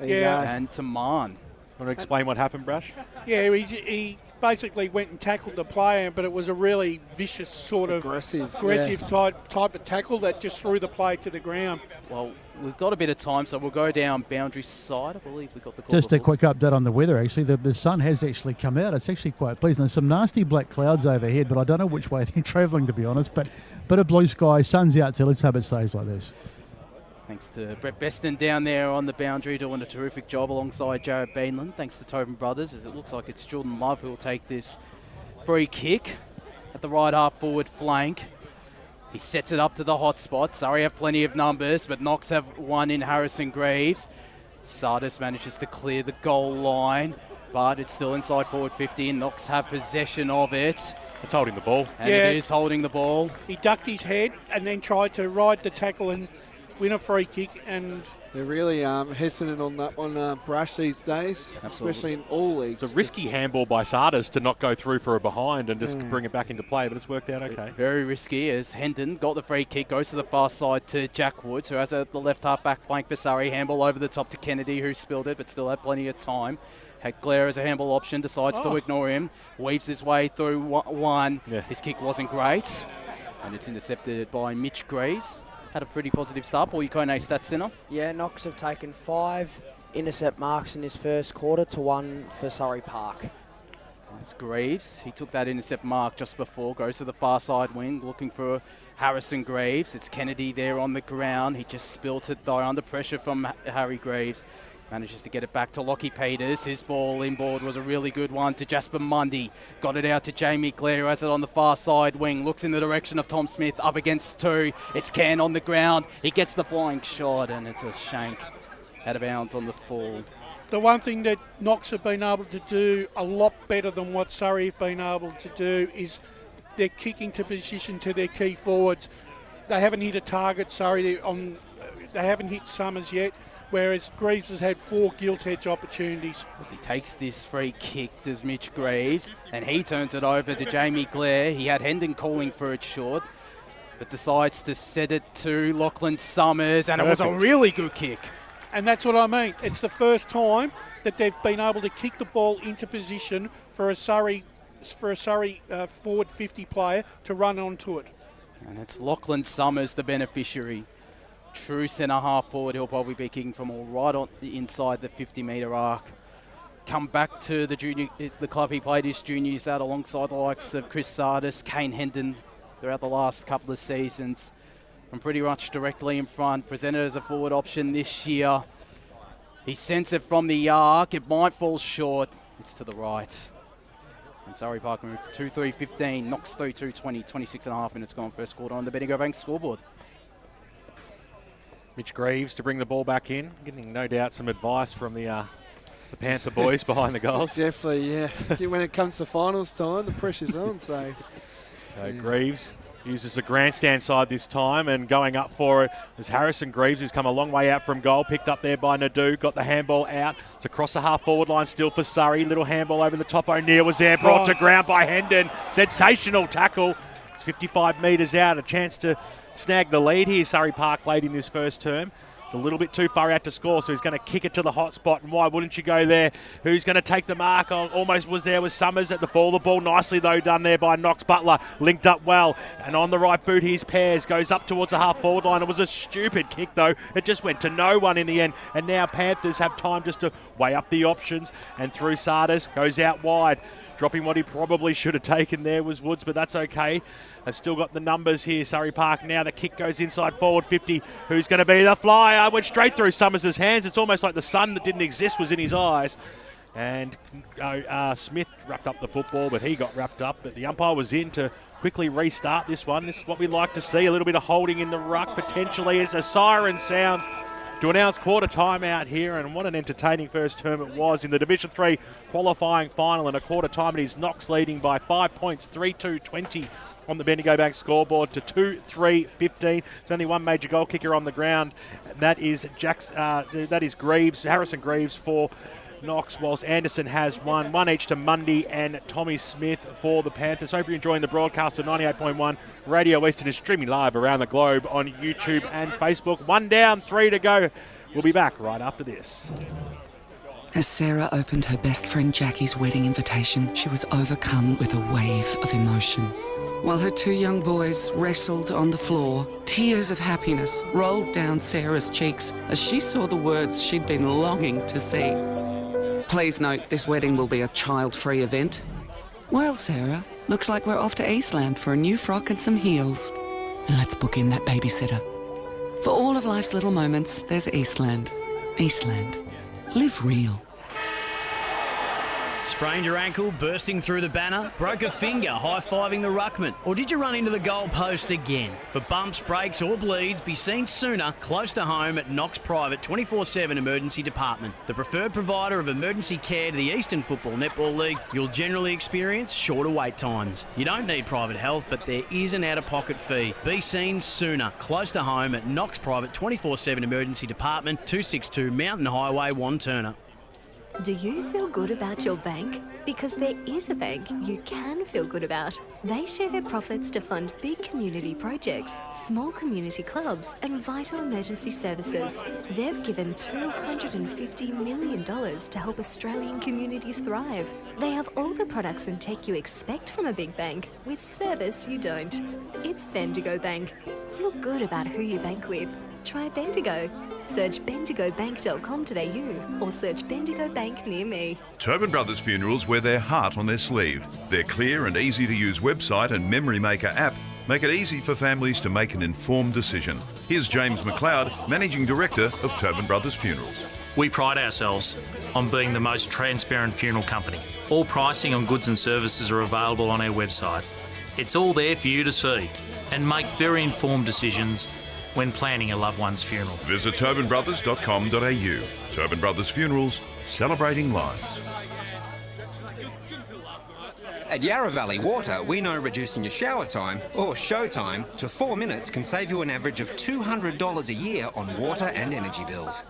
Yeah. And to Marn. Want to explain what happened, Brash? Yeah, he basically went and tackled the player, but it was a really vicious sort of aggressive type of tackle that just threw the play to the ground. Well, we've got a bit of time, so we'll go down boundary side. I believe we've got the call. Just a quick update on the weather, actually. The sun has actually come out. It's actually quite pleasant. There's some nasty black clouds overhead, but I don't know which way they're travelling, to be honest. But bit of blue sky, sun's out, so let's hope it stays like this. Thanks to Brett Beston down there on the boundary doing a terrific job alongside Jared Beanland. Thanks to Tobin Brothers, as it looks like it's Jordan Love who will take this free kick at the right half forward flank. He sets it up to the hot spot. Surrey have plenty of numbers, but Knox have one in Harrison Greaves. Sardis manages to clear the goal line, but it's still inside forward 50 and Knox have possession of it. It's holding the ball. And it is holding the ball. He ducked his head and then tried to ride the tackle and win a free kick, and they're really hesitant on that one, Brash, these days, especially in all leagues. It's a risky handball by Sardis to not go through for a behind and just bring it back into play, but it's worked out okay. Very risky as Hendon got the free kick, goes to the far side to Jack Woods, who has the left half back flank for Surrey. Handball over the top to Kennedy, who spilled it, but still had plenty of time. Had Glare as a handball option, decides to ignore him, weaves his way through one. Yeah. His kick wasn't great, and it's intercepted by Mitch Greaves. Had a pretty positive start. Paul Yacone, stats center. Yeah, Knox have taken 5 intercept marks in his first quarter to 1 for Surrey Park. That's Greaves. He took that intercept mark just before. Goes to the far side wing, looking for Harrison Greaves. It's Kennedy there on the ground. He just spilt it though under pressure from Harry Greaves. Manages to get it back to Lockie Peters. His ball inboard was a really good one to Jasper Mundy. Got it out to Jamie Clare, who has it on the far side wing. Looks in the direction of Tom Smith, up against 2. It's Can on the ground. He gets the flying shot, and it's a shank out of bounds on the full. The one thing that Knox have been able to do a lot better than what Surrey have been able to do is they're kicking to position to their key forwards. They haven't hit a target, Surrey, they haven't hit Summers yet, whereas Greaves has had 4 gilt edge opportunities. As he takes this free kick, does Mitch Greaves, and he turns it over to Jamie Blair. He had Hendon calling for it short, but decides to set it to Lachlan Summers, and it was a really good kick. And that's what I mean. It's the first time that they've been able to kick the ball into position for a Surrey forward 50 player to run onto it. And it's Lachlan Summers, the beneficiary. True centre half forward. He'll probably be kicking from all right on the inside the 50-metre arc. Come back to the club he played his junior years at alongside the likes of Chris Sardis, Kane Hendon throughout the last couple of seasons. From pretty much directly in front, presented as a forward option this year. He sends it from the arc. It might fall short. It's to the right. And Surrey Park moved to 2-3-15. Knox 3-2-20. 26.5 minutes gone first quarter on the Bendigo Bank scoreboard. Mitch Greaves to bring the ball back in. Getting no doubt some advice from the Panther boys behind the goals. Definitely, yeah. When it comes to finals time, the pressure's on. So Greaves uses the grandstand side this time, and going up for it is Harrison Greaves, who's come a long way out from goal, picked up there by Nadu, got the handball out. It's across the half-forward line still for Surrey. Little handball over the top. O'Neill was there, brought to ground by Hendon. Sensational tackle. It's 55 metres out, a chance to snag the lead here, Surrey Park late in this first term. It's a little bit too far out to score, so he's going to kick it to the hot spot, and why wouldn't you go there? Who's going to take the mark? Almost was there with Summers at the fall. The ball nicely, though, done there by Knox. Butler linked up well, and on the right boot, here's Pears. Goes up towards the half-forward line. It was a stupid kick, though. It just went to no one in the end, and now Panthers have time just to weigh up the options, and through Sardis, goes out wide. Dropping what he probably should have taken there was Woods, but that's okay. They've still got the numbers here, Surrey Park. Now the kick goes inside forward 50. Who's going to be the flyer? Went straight through Summers' hands. It's almost like the sun that didn't exist was in his eyes. And Smith wrapped up the football, but he got wrapped up. But the umpire was in to quickly restart this one. This is what we like to see, a little bit of holding in the ruck potentially as a siren sounds to announce quarter time out here, and what an entertaining first term it was in the Division 3 qualifying final. And a quarter time it is Knox leading by 5 points, 3-2-20 on the Bendigo Bank scoreboard to 2-3-15. There's only one major goal kicker on the ground, and that is Greaves, Harrison Greaves for Knox, whilst Anderson has one each to Mundy and Tommy Smith for the Panthers. Hope you're enjoying the broadcast of 98.1 Radio Eastern is streaming live around the globe on YouTube and Facebook. 1 down, 3 to go. We'll be back right after this. As Sarah opened her best friend Jackie's wedding invitation, she was overcome with a wave of emotion. While her 2 young boys wrestled on the floor, tears of happiness rolled down Sarah's cheeks as she saw the words she'd been longing to see. Please note, this wedding will be a child-free event. Well, Sarah, looks like we're off to Eastland for a new frock and some heels. And let's book in that babysitter. For all of life's little moments, there's Eastland. Eastland. Live real. Sprained your ankle, bursting through the banner? Broke a finger, high-fiving the ruckman? Or did you run into the goal post again? For bumps, breaks or bleeds, be seen sooner, close to home at Knox Private 24/7 Emergency Department. The preferred provider of emergency care to the Eastern Football Netball League, you'll generally experience shorter wait times. You don't need private health, but there is an out-of-pocket fee. Be seen sooner, close to home at Knox Private 24/7 Emergency Department, 262 Mountain Highway, Wantirna. Do you feel good about your bank? Because there is a bank you can feel good about. They share their profits to fund big community projects, small community clubs and vital emergency services. They've given $250 million to help Australian communities thrive. They have all the products and tech you expect from a big bank, with service you don't. It's Bendigo Bank. Feel good about who you bank with. Try Bendigo. Search bendigobank.com.au or search Bendigo Bank near me. Tobin Brothers Funerals wear their heart on their sleeve. Their clear and easy to use website and Memory Maker app make it easy for families to make an informed decision. Here's James McLeod, Managing Director of Tobin Brothers Funerals. We pride ourselves on being the most transparent funeral company. All pricing on goods and services are available on our website. It's all there for you to see and make very informed decisions when planning a loved one's funeral. Visit tobinbrothers.com.au. Tobin Brothers Funerals, celebrating lives. At Yarra Valley Water, we know reducing your shower time, or show time, to 4 minutes can save you an average of $200 a year on water and energy bills.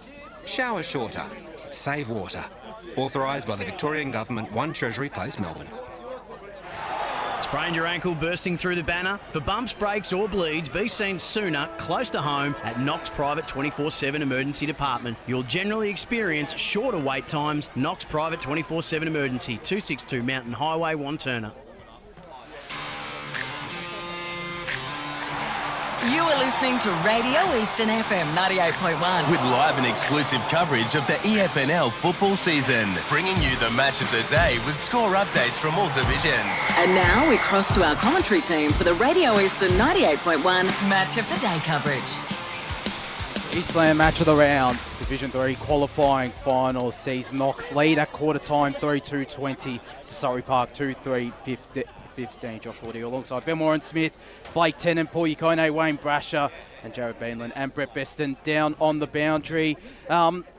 Shower shorter. Save water. Authorised by the Victorian Government, 1 Treasury Place, Melbourne. Sprained your ankle bursting through the banner? For bumps, breaks or bleeds, be seen sooner, close to home, at Knox Private 24/7 Emergency Department. You'll generally experience shorter wait times. Knox Private 24/7 Emergency, 262 Mountain Highway, Wanturna. You are listening to Radio Eastern FM 98.1. With live and exclusive coverage of the EFNL football season, bringing you the match of the day with score updates from all divisions. And now we cross to our commentary team for the Radio Eastern 98.1 Match of the Day coverage. Eastland match of the round, Division 3 qualifying final sees Knox lead at quarter time 3-2-20 to Surrey Park 2-3-15. Josh Woody alongside Ben Warren Smith, Blake Tennant, Paul Yukone, Wayne Brasher and Jared Beanland and Brett Beston down on the boundary.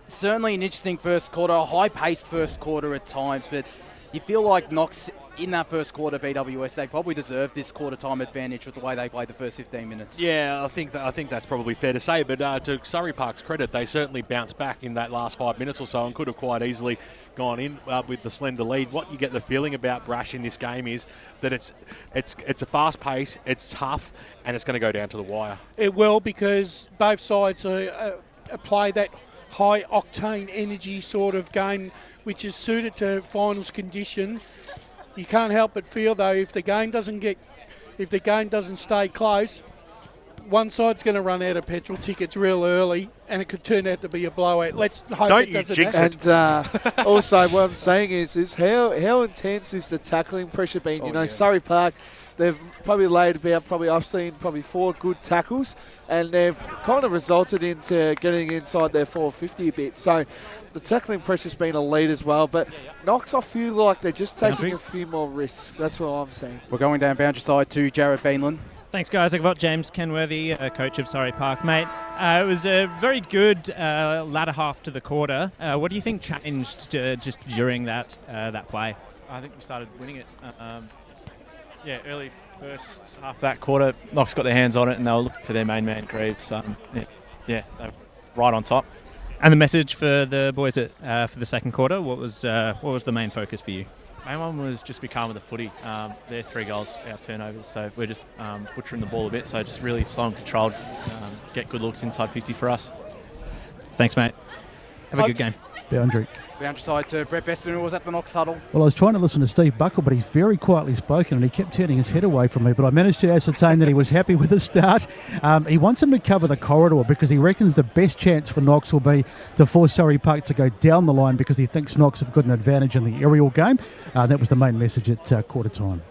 Certainly an interesting first quarter, a high-paced first quarter at times, but you feel like Knox in that first quarter, BWS, they probably deserved this quarter time advantage with the way they played the first 15 minutes. Yeah, I think that's probably fair to say. But to Surrey Park's credit, they certainly bounced back in that last 5 minutes or so and could have quite easily gone in with the slender lead. What you get the feeling about Brash in this game is that it's a fast pace, it's tough, and it's going to go down to the wire. It will, because both sides play that high octane energy sort of game, which is suited to finals condition. You can't help but feel, though, if the game doesn't stay close, one side's going to run out of petrol tickets real early, and it could turn out to be a blowout. Let's hope it doesn't happen. And also, what I'm saying is how intense is the tackling pressure been? Surrey Park, they've probably laid about, I've seen 4 good tackles, and they've kind of resulted into getting inside their 450 a bit. So the tackling pressure's been a lead as well. But Knox, I feel like they're just taking a few more risks. That's what I'm saying. We're going down boundary side to Jared Beanland. Thanks, guys. I've got James Kenworthy, coach of Surrey Park, mate. It was a very good latter half to the quarter. What do you think changed just during that play? I think we started winning it. Early first half of that quarter, Knox got their hands on it and they were looking for their main man, Greaves. They were right on top. And the message for the boys for the second quarter, what was the main focus for you? Main one was just be calm with the footy. They're 3 goals, our turnovers, so we're just butchering the ball a bit, so just really slow and controlled, get good looks inside 50 for us. Thanks, mate. Have a good game. Boundary side to Brett Beston, who was at the Knox huddle. Well, I was trying to listen to Steve Buckle, but he's very quietly spoken and he kept turning his head away from me. But I managed to ascertain that he was happy with the start. He wants him to cover the corridor because he reckons the best chance for Knox will be to force Surrey Park to go down the line because he thinks Knox have got an advantage in the aerial game. That was the main message at quarter time.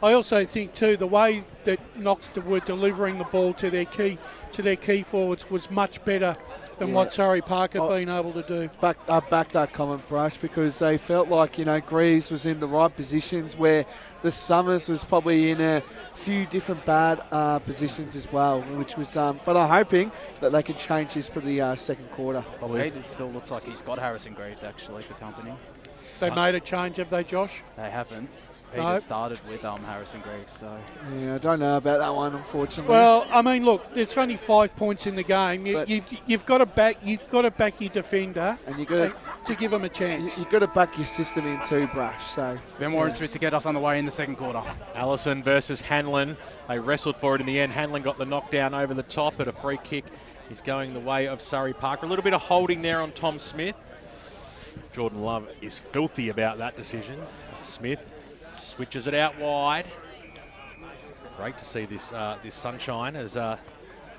I also think too the way that Knox were delivering the ball to their key forwards was much better than what Surrey Park have been able to do. Back that comment, Brush, because they felt like, Greaves was in the right positions where the Summers was probably in a few different bad positions as well, which was, but I'm hoping that they can change this for the second quarter. It still looks like he's got Harrison Greaves actually for company. They made a change, have they, Josh? They haven't. Peter started with Harrison Greaves, so... Yeah, I don't know about that one, unfortunately. Well, I mean, look, there's only 5 points in the game. You've got to back your defender, and you got to give him a chance. You've got to back your system in too, Brush. So Ben Warren Smith to get us underway in the second quarter. Allison versus Hanlon. They wrestled for it in the end. Hanlon got the knockdown over the top at a free kick. He's going the way of Surrey Park. A little bit of holding there on Tom Smith. Jordan Love is filthy about that decision. Smith switches it out wide. Great to see this sunshine as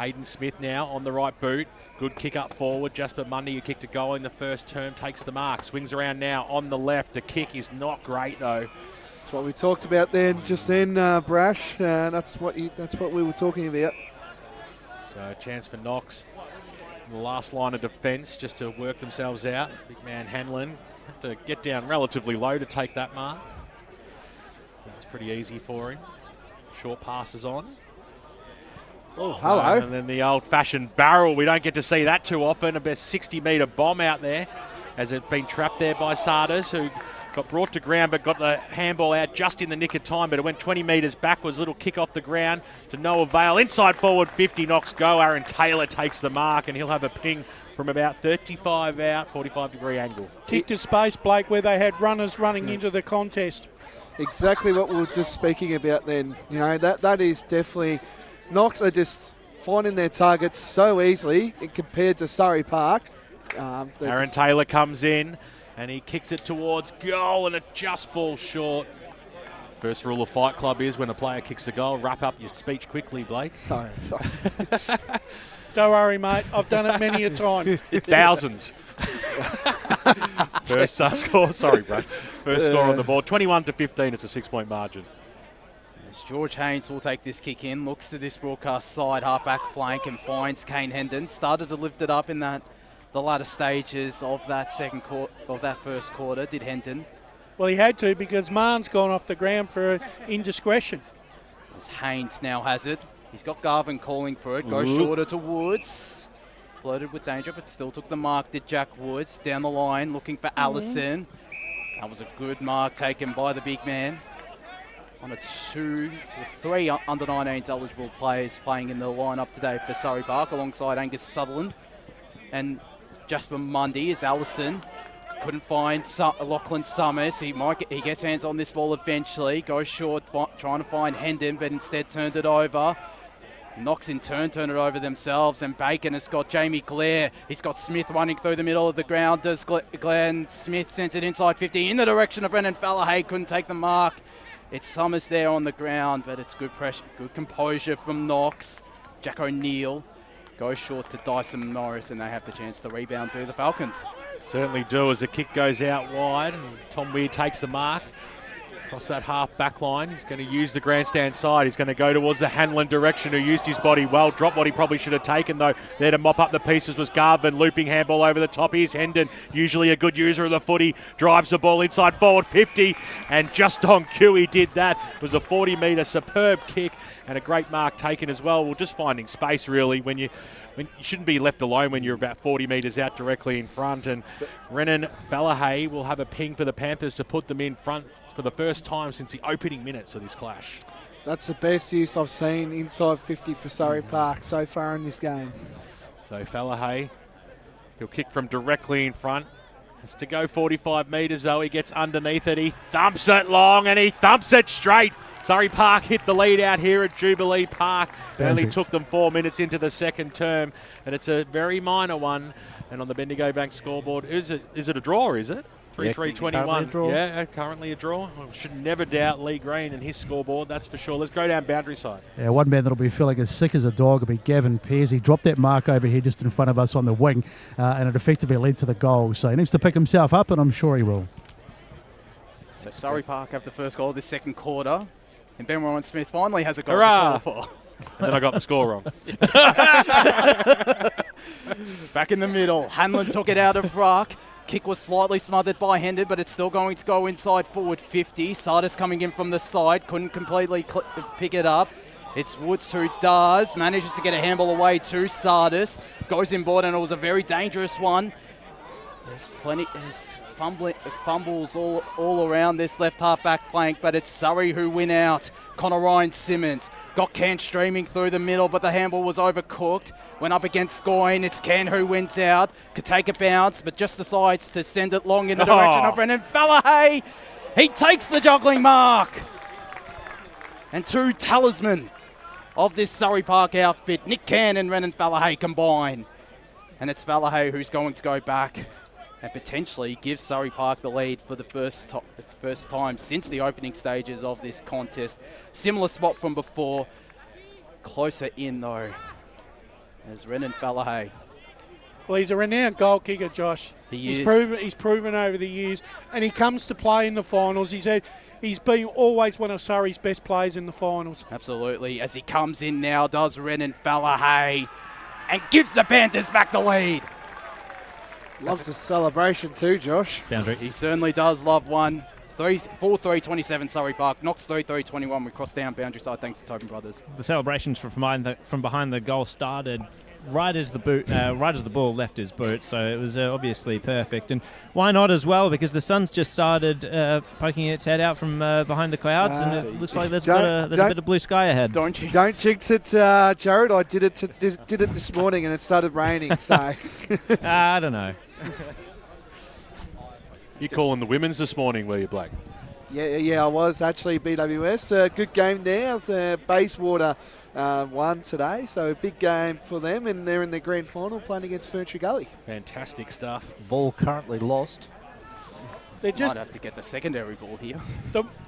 Hayden Smith now on the right boot. Good kick up forward. Jasper Mundy, who kicked a goal in the first term, takes the mark. Swings around now on the left. The kick is not great though. That's what we talked about just then, Brash. That's what we were talking about. So a chance for Knox. The last line of defence just to work themselves out. Big man Hanlon had to get down relatively low to take that mark. That was pretty easy for him. Short passes on. Oh, hello. And then the old-fashioned barrel. We don't get to see that too often. A best 60-metre bomb out there as it's been trapped there by Sardis, who got brought to ground but got the handball out just in the nick of time, but it went 20 metres backwards. Little kick off the ground to no avail. Inside forward 50, Knox go. Aaron Taylor takes the mark, and he'll have a ping from about 35 out, 45-degree angle. Kick to space, Blake, where they had runners running into the contest. Exactly what we were just speaking about then. You know, that is definitely... Knox are just finding their targets so easily compared to Surrey Park. Aaron Taylor comes in, and he kicks it towards goal, and it just falls short. First rule of Fight Club is when a player kicks the goal, wrap up your speech quickly, Blake. Sorry. Don't worry, mate. I've done it many a time. Thousands. First score, sorry, bro. First score on the board, 21-15. It's a 6-point margin. As George Haynes will take this kick in, looks to this broadcast side, half-back flank, and finds Kane Hendon. Started to lift it up in the latter stages of that first quarter, did Hendon. Well, he had to because Marn's gone off the ground for indiscretion. As Haynes now has it. He's got Garvin calling for it. Goes shorter to Woods. Floated with danger, but still took the mark, did Jack Woods. Down the line, looking for Allison. That was a good mark taken by the big man. On a 3 under-19s eligible players playing in the lineup today for Surrey Park, alongside Angus Sutherland. And Jasper Mundy is Allison. Couldn't find Lachlan Summers. He gets hands on this ball eventually. Goes short, trying to find Hendon, but instead turned it over. Knox in turn turned it over themselves, and Bacon has got Jamie Glare. He's got Smith running through the middle of the ground. Does Glenn Smith sends it inside 50 in the direction of Brennan Fallahay. Couldn't take the mark. It's Summers there on the ground, but it's good pressure, good composure from Knox. Jack O'Neill goes short to Dyson Norris, and they have the chance to rebound to the Falcons. Certainly do, as the kick goes out wide. And Tom Weir takes the mark across that half back line. He's going to use the grandstand side. He's going to go towards the Hanlon direction, who used his body well. Dropped what he probably should have taken, though. There to mop up the pieces was Garvin. Looping handball over the top. Here's Hendon, usually a good user of the footy. Drives the ball inside forward 50, and just on cue he did that. It was a 40-metre superb kick and a great mark taken as well. We're just finding space, really, when you shouldn't be left alone when you're about 40 metres out directly in front. And Brennan Fallahay will have a ping for the Panthers to put them in front for the first time since the opening minutes of this clash. That's the best use I've seen inside 50 for Surrey Park so far in this game. So Fallahay, he'll kick from directly in front. Has to go 45 metres though. He gets underneath it. He thumps it long and he thumps it straight. Surrey Park hit the lead out here at Jubilee Park. It only took them 4 minutes into the second term, and it's a very minor one. And on the Bendigo Bank scoreboard, is it a draw, is it? 3-3-21. Yeah, currently a draw. I should never doubt Lee Green and his scoreboard, that's for sure. Let's go down boundary side. Yeah, one man that'll be feeling as sick as a dog will be Gavin Pearce. He dropped that mark over here just in front of us on the wing, and it effectively led to the goal. So he needs to pick himself up, and I'm sure he will. So Surrey Park have the first goal of this second quarter, and Ben Warren Smith finally has a goal Hurrah! to score for. And then I got the score wrong. Back in the middle, Hanlon took it out of ruck. Kick was slightly smothered by Hendon, but it's still going to go inside forward 50. Sardis coming in from the side, couldn't completely pick it up. It's Woods who does, manages to get a handball away to Sardis. Goes inboard, and it was a very dangerous one. There's fumbles all around this left half-back flank, but it's Surrey who win out. Connor Ryan Simmons got Ken streaming through the middle, but the handball was overcooked. Went up against Goyne. It's Ken who wins out. Could take a bounce, but just decides to send it long in the direction of Brennan Fallahay. He takes the juggling mark. And two talisman of this Surrey Park outfit, Nick Can and Brennan Fallahay combine. And it's Fallahay who's going to go back and potentially give Surrey Park the lead for the first time since the opening stages of this contest. Similar spot from before. Closer in, though, as Brennan Fallahay. Well, he's a renowned goal kicker, Josh. He's proven over the years, and he comes to play in the finals. He's been always one of Surrey's best players in the finals. Absolutely. As he comes in now, does Brennan Fallahay, and gives the Panthers back the lead. Loves a celebration too, Josh. He certainly does love one. 4-3-27 Surrey Park. Knox 3-3-21. We crossed down boundary side thanks to Tobin Brothers. The celebrations from behind the goal started right as the ball left his boot, so it was obviously perfect. And why not as well? Because the sun's just started poking its head out from behind the clouds, and it looks like there's a bit of blue sky ahead. Don't jinx it, Jared. I did it this morning, and it started raining. So I don't know. You calling the women's this morning, were you, Blake? Yeah, I was actually. BWS, good game there. The Bayswater won today, so a big game for them, and they're in the grand final playing against Ferntree Gully. Fantastic stuff. Ball currently lost. They might have to get the secondary ball here.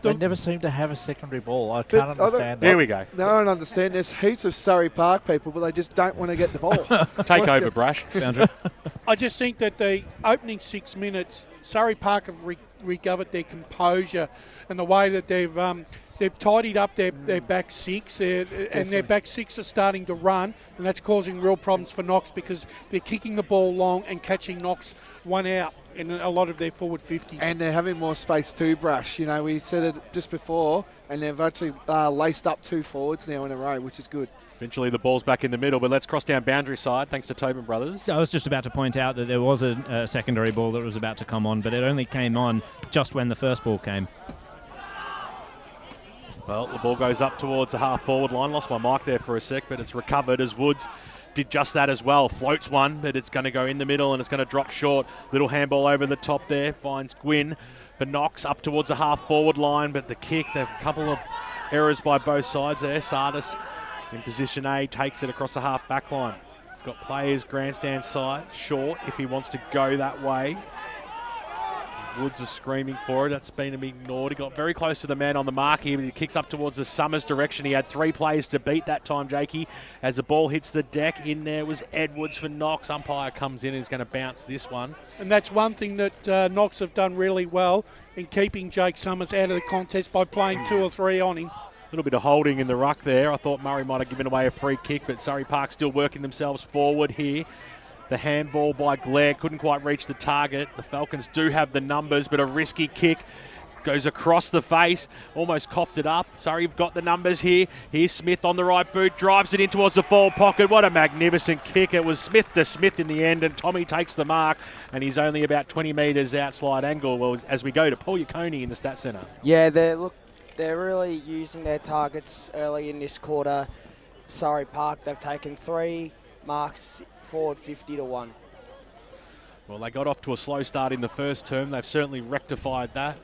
They never seem to have a secondary ball. I can't understand that. There we go. I don't understand. There's heaps of Surrey Park people, but they just don't want to get the ball. Take over, Brash. I just think that the opening 6 minutes, Surrey Park have recovered their composure and the way that they've tidied up their back six, and their back six are starting to run, and that's causing real problems for Knox because they're kicking the ball long and catching Knox one out in a lot of their forward 50s. And they're having more space too, Brush. You know, we said it just before, and they've actually laced up 2 forwards now in a row, which is good. Eventually the ball's back in the middle, but let's cross down boundary side thanks to Tobin Brothers. I was just about to point out that there was a secondary ball that was about to come on, but it only came on just when the first ball came. Well, the ball goes up towards the half-forward line. Lost my mic there for a sec, but it's recovered as Woods did just that as well. Floats one, but it's going to go in the middle and it's going to drop short. Little handball over the top there. Finds Gwynn for Knox up towards the half-forward line, but the kick, there's a couple of errors by both sides there. Sardis in position A takes it across the half-back line. He's got players grandstand side, short if he wants to go that way. Woods is screaming for it. That's been ignored. He got very close to the man on the mark here, but he kicks up towards the Summers direction. He had 3 players to beat that time, Jakey. As the ball hits the deck, in there was Edwards for Knox. Umpire comes in and is going to bounce this one. And that's one thing that Knox have done really well in keeping Jake Summers out of the contest by playing 2 or 3 on him. A little bit of holding in the ruck there. I thought Murray might have given away a free kick, but Surrey Park still working themselves forward here. The handball by Glare couldn't quite reach the target. The Falcons do have the numbers, but a risky kick goes across the face. Almost coughed it up. Surrey have got the numbers here. Here's Smith on the right boot. Drives it in towards the forward pocket. What a magnificent kick. It was Smith to Smith in the end, and Tommy takes the mark, and he's only about 20 metres out slide angle. Well, as we go to Paul Yaconi in the Stat Centre. Yeah, they're really using their targets early in this quarter. Surrey Park, they've taken 3 marks forward 50-1. Well, they got off to a slow start in the first term. They've certainly rectified that.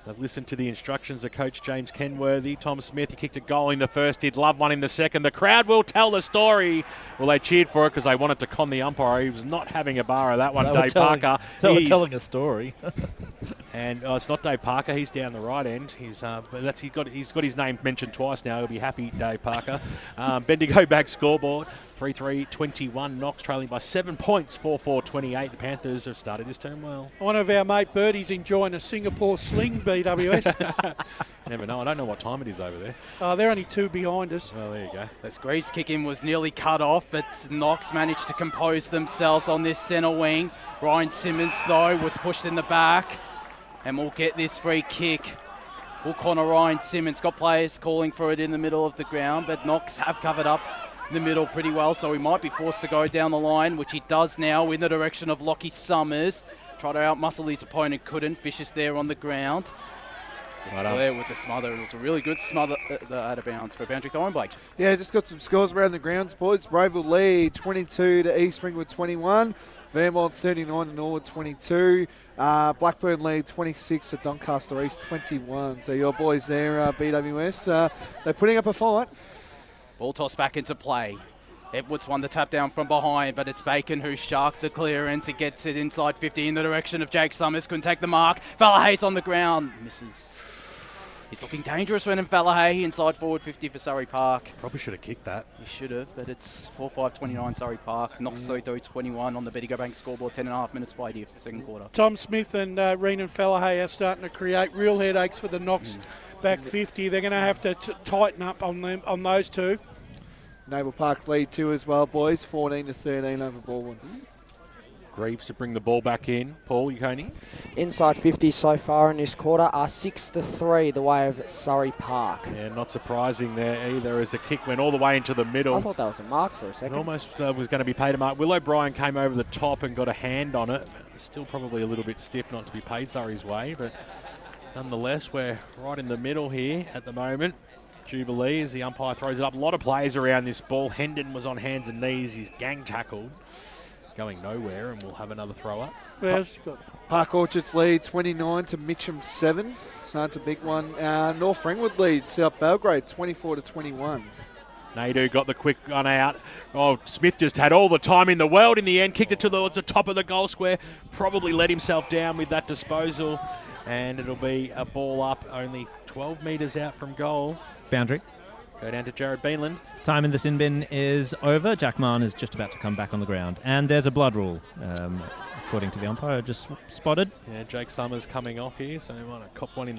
They've listened to the instructions of coach James Kenworthy. Tom Smith, he kicked a goal in the first. He'd love one in the second. The crowd will tell the story. Well, they cheered for it because they wanted to con the umpire. He was not having a bar of that one, Dave Parker. They were telling a story. And it's not Dave Parker. He's down the right end. He's got his name mentioned twice now. He'll be happy, Dave Parker. Bendigo back scoreboard. 3-3-21. Knox trailing by 7 points. 4-4-28. The Panthers have started this term well. One of our mate Birdie's enjoying a Singapore sling, BWS. Never know. I don't know what time it is over there. They're only 2 behind us. Well, there you go. This Greaves kick-in was nearly cut off, but Knox managed to compose themselves on this centre wing. Ryan Simmons, though, was pushed in the back. And we'll get this free kick. We'll corner Ryan Simmons. Got players calling for it in the middle of the ground, but Knox have covered up the middle pretty well, so he might be forced to go down the line, which he does now in the direction of Lockie Summers. Tried to outmuscle his opponent, couldn't. Fisher's there on the ground. It's there with the smother. It was a really good smother out of bounds for boundary throwing, Blake. Yeah, just got some scores around the grounds, boys. Brayville lead 22 to East Ringwood 21. Vermont 39 to Norwood 22. Blackburn lead 26 to Doncaster East 21. So your boys there, BWS, they're putting up a fight. Ball toss back into play. Edwards won the tap down from behind, but it's Bacon who sharked the clearance. He gets it inside 50 in the direction of Jake Summers. Couldn't take the mark. Fallahay's on the ground. Misses. He's looking dangerous when in Fallahay inside forward 50 for Surrey Park. Probably should have kicked that. He should have, but it's 4-5-29 Surrey Park. Knox 3-3-21 on the Bendigo Bank scoreboard. 10.5 minutes played here for second quarter. Tom Smith and Renan Fallahay are starting to create real headaches for the Knox back 50. They're going to have to tighten up on those two. Naval Park lead 2 as well, boys. 14 to 13 over Baldwin. Greaves to bring the ball back in. Paul Yukoni. Inside 50 so far in this quarter are 6-3 the way of Surrey Park. Yeah, not surprising there either, as the kick went all the way into the middle. I thought that was a mark for a second. It almost was going to be paid a mark. Will O'Brien came over the top and got a hand on it. Still probably a little bit stiff not to be paid Surrey's way, but nonetheless, we're right in the middle here at the moment. Jubilee as the umpire throws it up. A lot of players around this ball. Hendon was on hands and knees. He's gang tackled. Going nowhere, and we'll have another throw up. Park Orchards lead 29 to Mitcham 7. So that's a big one. North Ringwood lead South Belgrade 24-21. Nadu got the quick run out. Oh, Smith just had all the time in the world in the end. Kicked it towards the top of the goal square. Probably let himself down with that disposal. And it'll be a ball up only 12 metres out from goal. Boundary. Go down to Jared Beanland. Time in the sin bin is over. Jack Mann is just about to come back on the ground. And there's a blood rule, according to the umpire, just spotted. Yeah, Jake Summers coming off here, so he might have copped one,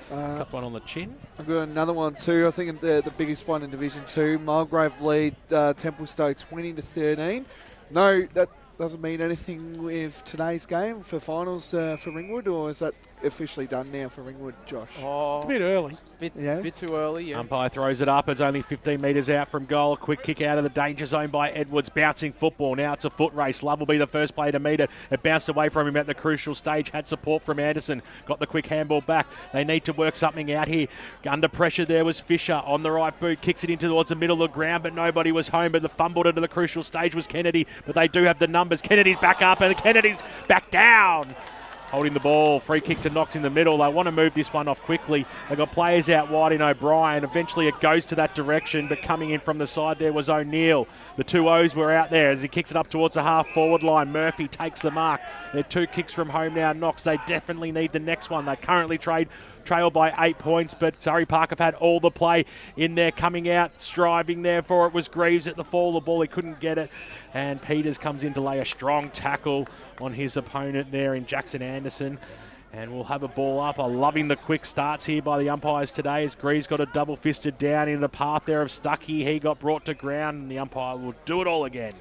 cop one on the chin. I've got another one too. I think the biggest one in Division 2. Mulgrave lead Templestowe 20-13. No, that doesn't mean anything with today's game for finals for Ringwood, or is that officially done now for Ringwood, Josh? Oh, a bit early. Bit too early, yeah. Umpire throws it up. It's only 15 metres out from goal. A quick kick out of the danger zone by Edwards. Bouncing football. Now it's a foot race. Love will be the first player to meet it. It bounced away from him at the crucial stage. Had support from Anderson. Got the quick handball back. They need to work something out here. Under pressure there was Fisher on the right boot. Kicks it into towards the middle of the ground, but nobody was home. But the fumbled it to the crucial stage was Kennedy. But they do have the numbers. Kennedy's back up and Kennedy's back down. Holding the ball, free kick to Knox in the middle. They want to move this one off quickly. They've got players out wide in O'Brien. Eventually it goes to that direction, but coming in from the side there was O'Neill. The two O's were out there as he kicks it up towards the half-forward line. Murphy takes the mark. They're 2 kicks from home now. Knox, they definitely need the next one. They currently trail by 8 points, but Surrey Park have had all the play in there. Coming out, striving there for it was Greaves at the fall of the ball. He couldn't get it, and Peters comes in to lay a strong tackle on his opponent there in Jackson Anderson, and we'll have a ball up. I'm loving the quick starts here by the umpires today as Greaves got a double-fisted down in the path there of Stuckey. He got brought to ground, and the umpire will do it all again.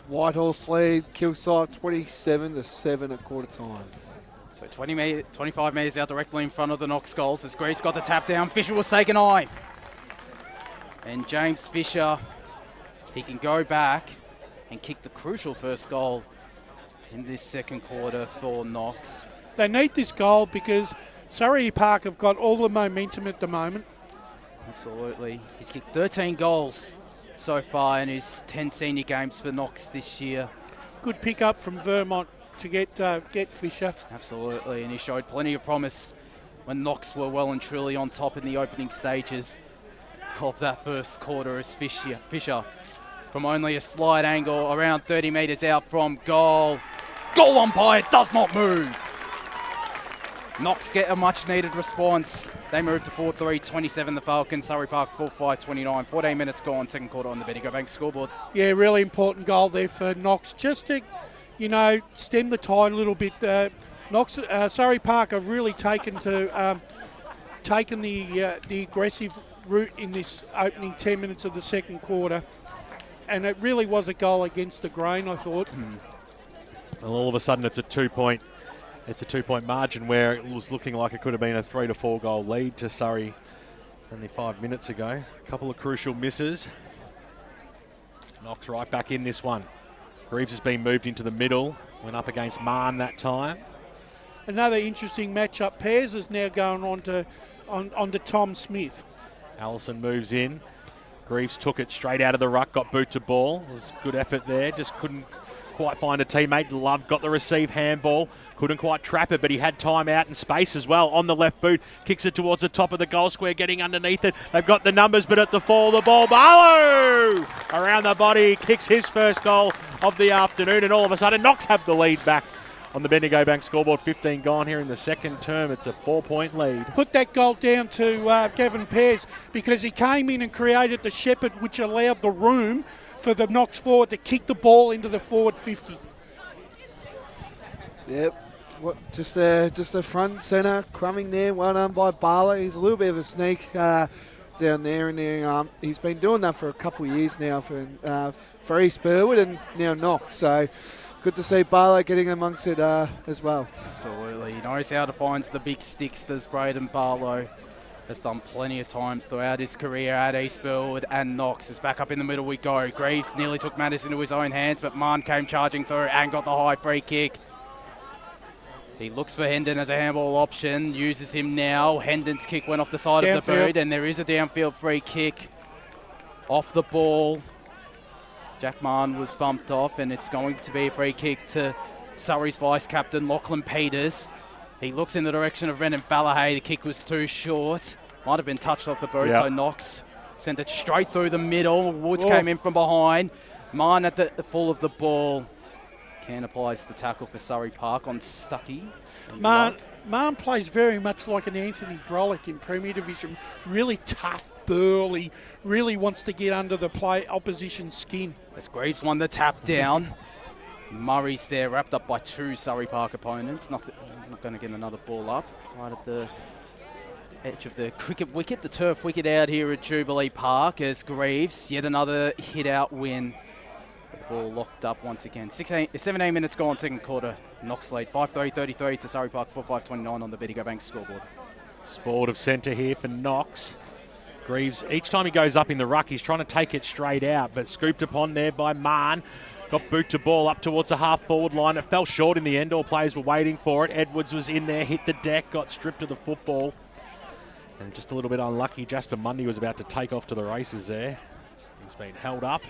Whitehorse lead Kilsyth 27-7 at quarter time. So 25 metres out directly in front of the Knox goals as Greaves got the tap down. Fisher was taken high. And James Fisher, he can go back and kick the crucial first goal in this second quarter for Knox. They need this goal because Surrey Park have got all the momentum at the moment. Absolutely. He's kicked 13 goals so far in his 10 senior games for Knox this year. Good pick up from Vermont to get Fisher. Absolutely, and he showed plenty of promise when Knox were well and truly on top in the opening stages of that first quarter as Fisher from only a slight angle around 30 metres out from goal. Goal umpire does not move. Knox get a much needed response. They move to 4-3, 27 the Falcons. Surrey Park 4-5, 29. 14 minutes gone, second quarter on the Bendigo Bank scoreboard. Yeah, really important goal there for Knox. Just to, stem the tide a little bit. Surrey Park have really taken the aggressive route in this opening 10 minutes of the second quarter. And it really was a goal against the grain, I thought. Well, all of a sudden it's a 2-point margin where it was looking like it could have been a 3 to 4 goal lead to Surrey only 5 minutes ago. A couple of crucial misses. Knox right back in this one. Greaves has been moved into the middle. Went up against Mahon that time. Another interesting matchup. Pears is now going on to Tom Smith. Allison moves in. Greaves took it straight out of the ruck, got boot to ball. It was a good effort there, just couldn't quite find a teammate. Love got the receive handball, couldn't quite trap it, but he had time out and space as well on the left boot. Kicks it towards the top of the goal square, getting underneath it. They've got the numbers, but at the fall of the ball, Barlow around the body, kicks his first goal of the afternoon, and all of a sudden Knox have the lead back on the Bendigo Bank scoreboard. 15 gone here in the second term. It's a 4-point lead. Put that goal down to Gavin Pears because he came in and created the shepherd, which allowed the room for the Knox forward to kick the ball into the forward 50. Yep. Just a front centre crumbing there, one arm by Barlow. He's a little bit of a sneak down there, and he's been doing that for a couple of years now for East Burwood and now Knox. So good to see Barlow getting amongst it as well. Absolutely. He knows how to find the big sticks, does Braden Barlow. Has done plenty of times throughout his career at Eastfield and Knox. Is back up in the middle we go. Greaves nearly took matters into his own hands, but Mann came charging through and got the high free kick. He looks for Hendon as a handball option, uses him now. Hendon's kick went off the side of the boot, and there is a downfield free kick off the ball. Jack Mann was bumped off, and it's going to be a free kick to Surrey's vice-captain, Lachlan Peters. He looks in the direction of Brendan Fallahay. The kick was too short. Might have been touched off the boot, so Knox sent it straight through the middle. Woods came in from behind. Mann at the full of the ball. Can applies the tackle for Surrey Park on Stuckey. Mann plays very much like an Anthony Brolick in Premier Division. Really tough, burly, really wants to get under the opposition skin. As Greaves won the tap down. Murray's there, wrapped up by 2 Surrey Park opponents. Not going to get another ball up. Right at the edge of the cricket wicket, the turf wicket out here at Jubilee Park as Greaves, yet another hit-out win. The ball locked up once again. 17 minutes gone, second quarter. Knox lead 5-3-33 to Surrey Park, 4-5-29 on the Biddigo Bank scoreboard. Forward of centre here for Knox. Greaves, each time he goes up in the ruck, he's trying to take it straight out, but scooped upon there by Mann. Got boot to ball up towards the half-forward line. It fell short in the end. All players were waiting for it. Edwards was in there, hit the deck, got stripped of the football. And just a little bit unlucky. Jasper Mundy was about to take off to the races there. He's been held up.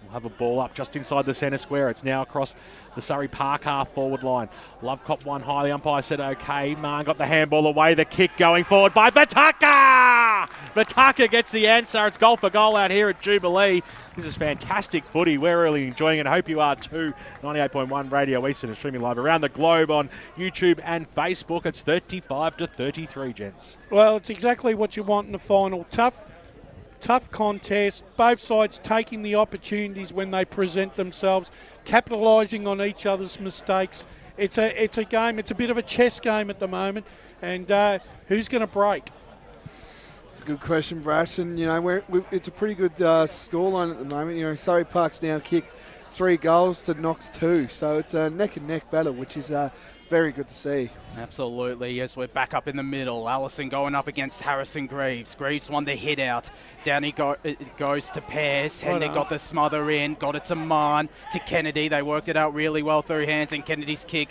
We'll have a ball up just inside the centre square. It's now across the Surrey Park half-forward line. Lovecop won high. The umpire said okay. Mann got the handball away. The kick going forward by Vitaka! Vitaka gets the answer. It's goal for goal out here at Jubilee. This is fantastic footy. We're really enjoying it. I hope you are too. 98.1 Radio Eastern and streaming live around the globe on YouTube and Facebook. It's 35-33, gents. Well, it's exactly what you want in the final. Tough contest, both sides taking the opportunities when they present themselves, capitalising on each other's mistakes. It's a game, it's a bit of a chess game at the moment, and who's going to break? It's a good question, Brash, and it's a pretty good scoreline at the moment. Surrey Park's now kicked 3 goals to Knox 2, so it's a neck and neck battle, which is very good to see. Absolutely, yes, we're back up in the middle. Allison going up against Harrison Greaves. Greaves won the hit out. Down he goes to Pearce. Hendon got the smother in, got it to Mann, to Kennedy. They worked it out really well through hands, and Kennedy's kick.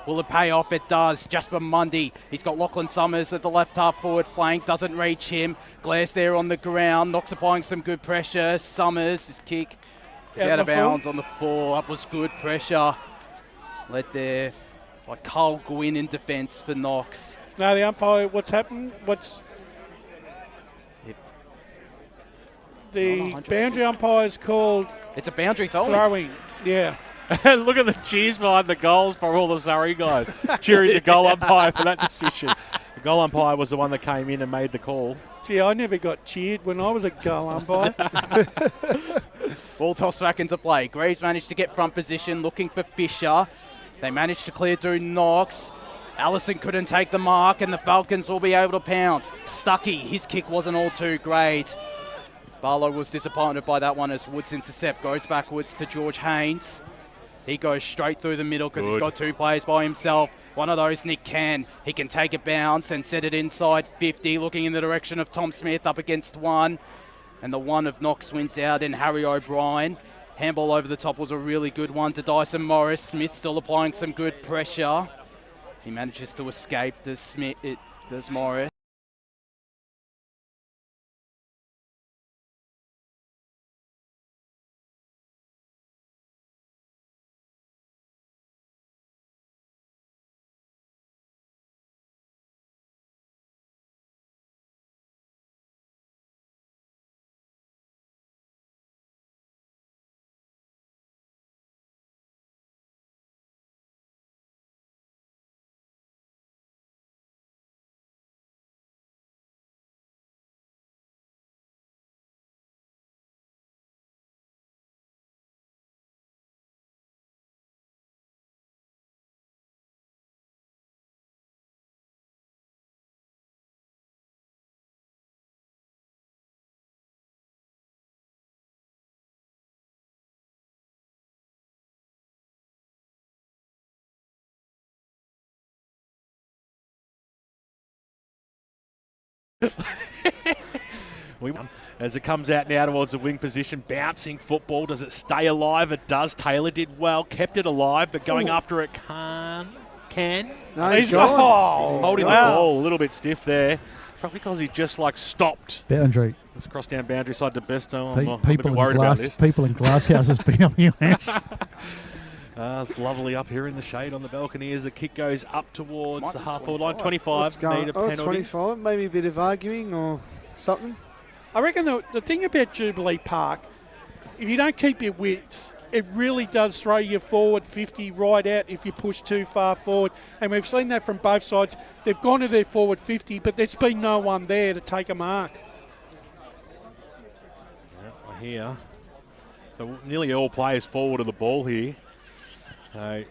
Will it pay off? It does. Jasper Mundy. He's got Lachlan Summers at the left half forward flank. Doesn't reach him. Glass there on the ground. Knox applying some good pressure. Summers, his kick is out of bounds on the full. Up was good pressure. Led there by Carl Gwynn in defence for Knox. Now the umpire, what's happened? The boundary umpire's called... It's a boundary throwing. Yeah. Look at the cheers behind the goals for all the Surrey guys cheering the goal umpire for that decision. The goal umpire was the one that came in and made the call. Gee, I never got cheered when I was a goal umpire. Ball tossed back into play. Greaves managed to get front position, looking for Fisher. They managed to clear through Knox. Allison couldn't take the mark, and the Falcons will be able to pounce. Stuckey, his kick wasn't all too great. Barlow was disappointed by that one as Woods intercept goes backwards to George Haynes. He goes straight through the middle because he's got 2 players by himself. One of those, Nick Can. He can take a bounce and set it inside 50, looking in the direction of Tom Smith up against 1. And the 1 of Knox wins out in Harry O'Brien. Handball over the top was a really good one to Dyson Morris. Smith still applying some good pressure. He manages to escape, does Morris. As it comes out now towards the wing position, bouncing football. Does it stay alive? It does. Taylor did well, kept it alive, but going after it can. No, he's gone. He's holding the ball a little bit stiff there. Probably because he just stopped. Boundary. Let's cross down boundary side to Besto. People in glass houses been up your ass. It's lovely up here in the shade on the balcony as the kick goes up towards the half-forward line. 25-metre penalty. 25, maybe a bit of arguing or something. I reckon the thing about Jubilee Park, if you don't keep your width, it really does throw you forward 50 right out if you push too far forward. And we've seen that from both sides. They've gone to their forward 50, but there's been no one there to take a mark. Yeah, I hear. So nearly all players forward of the ball here. So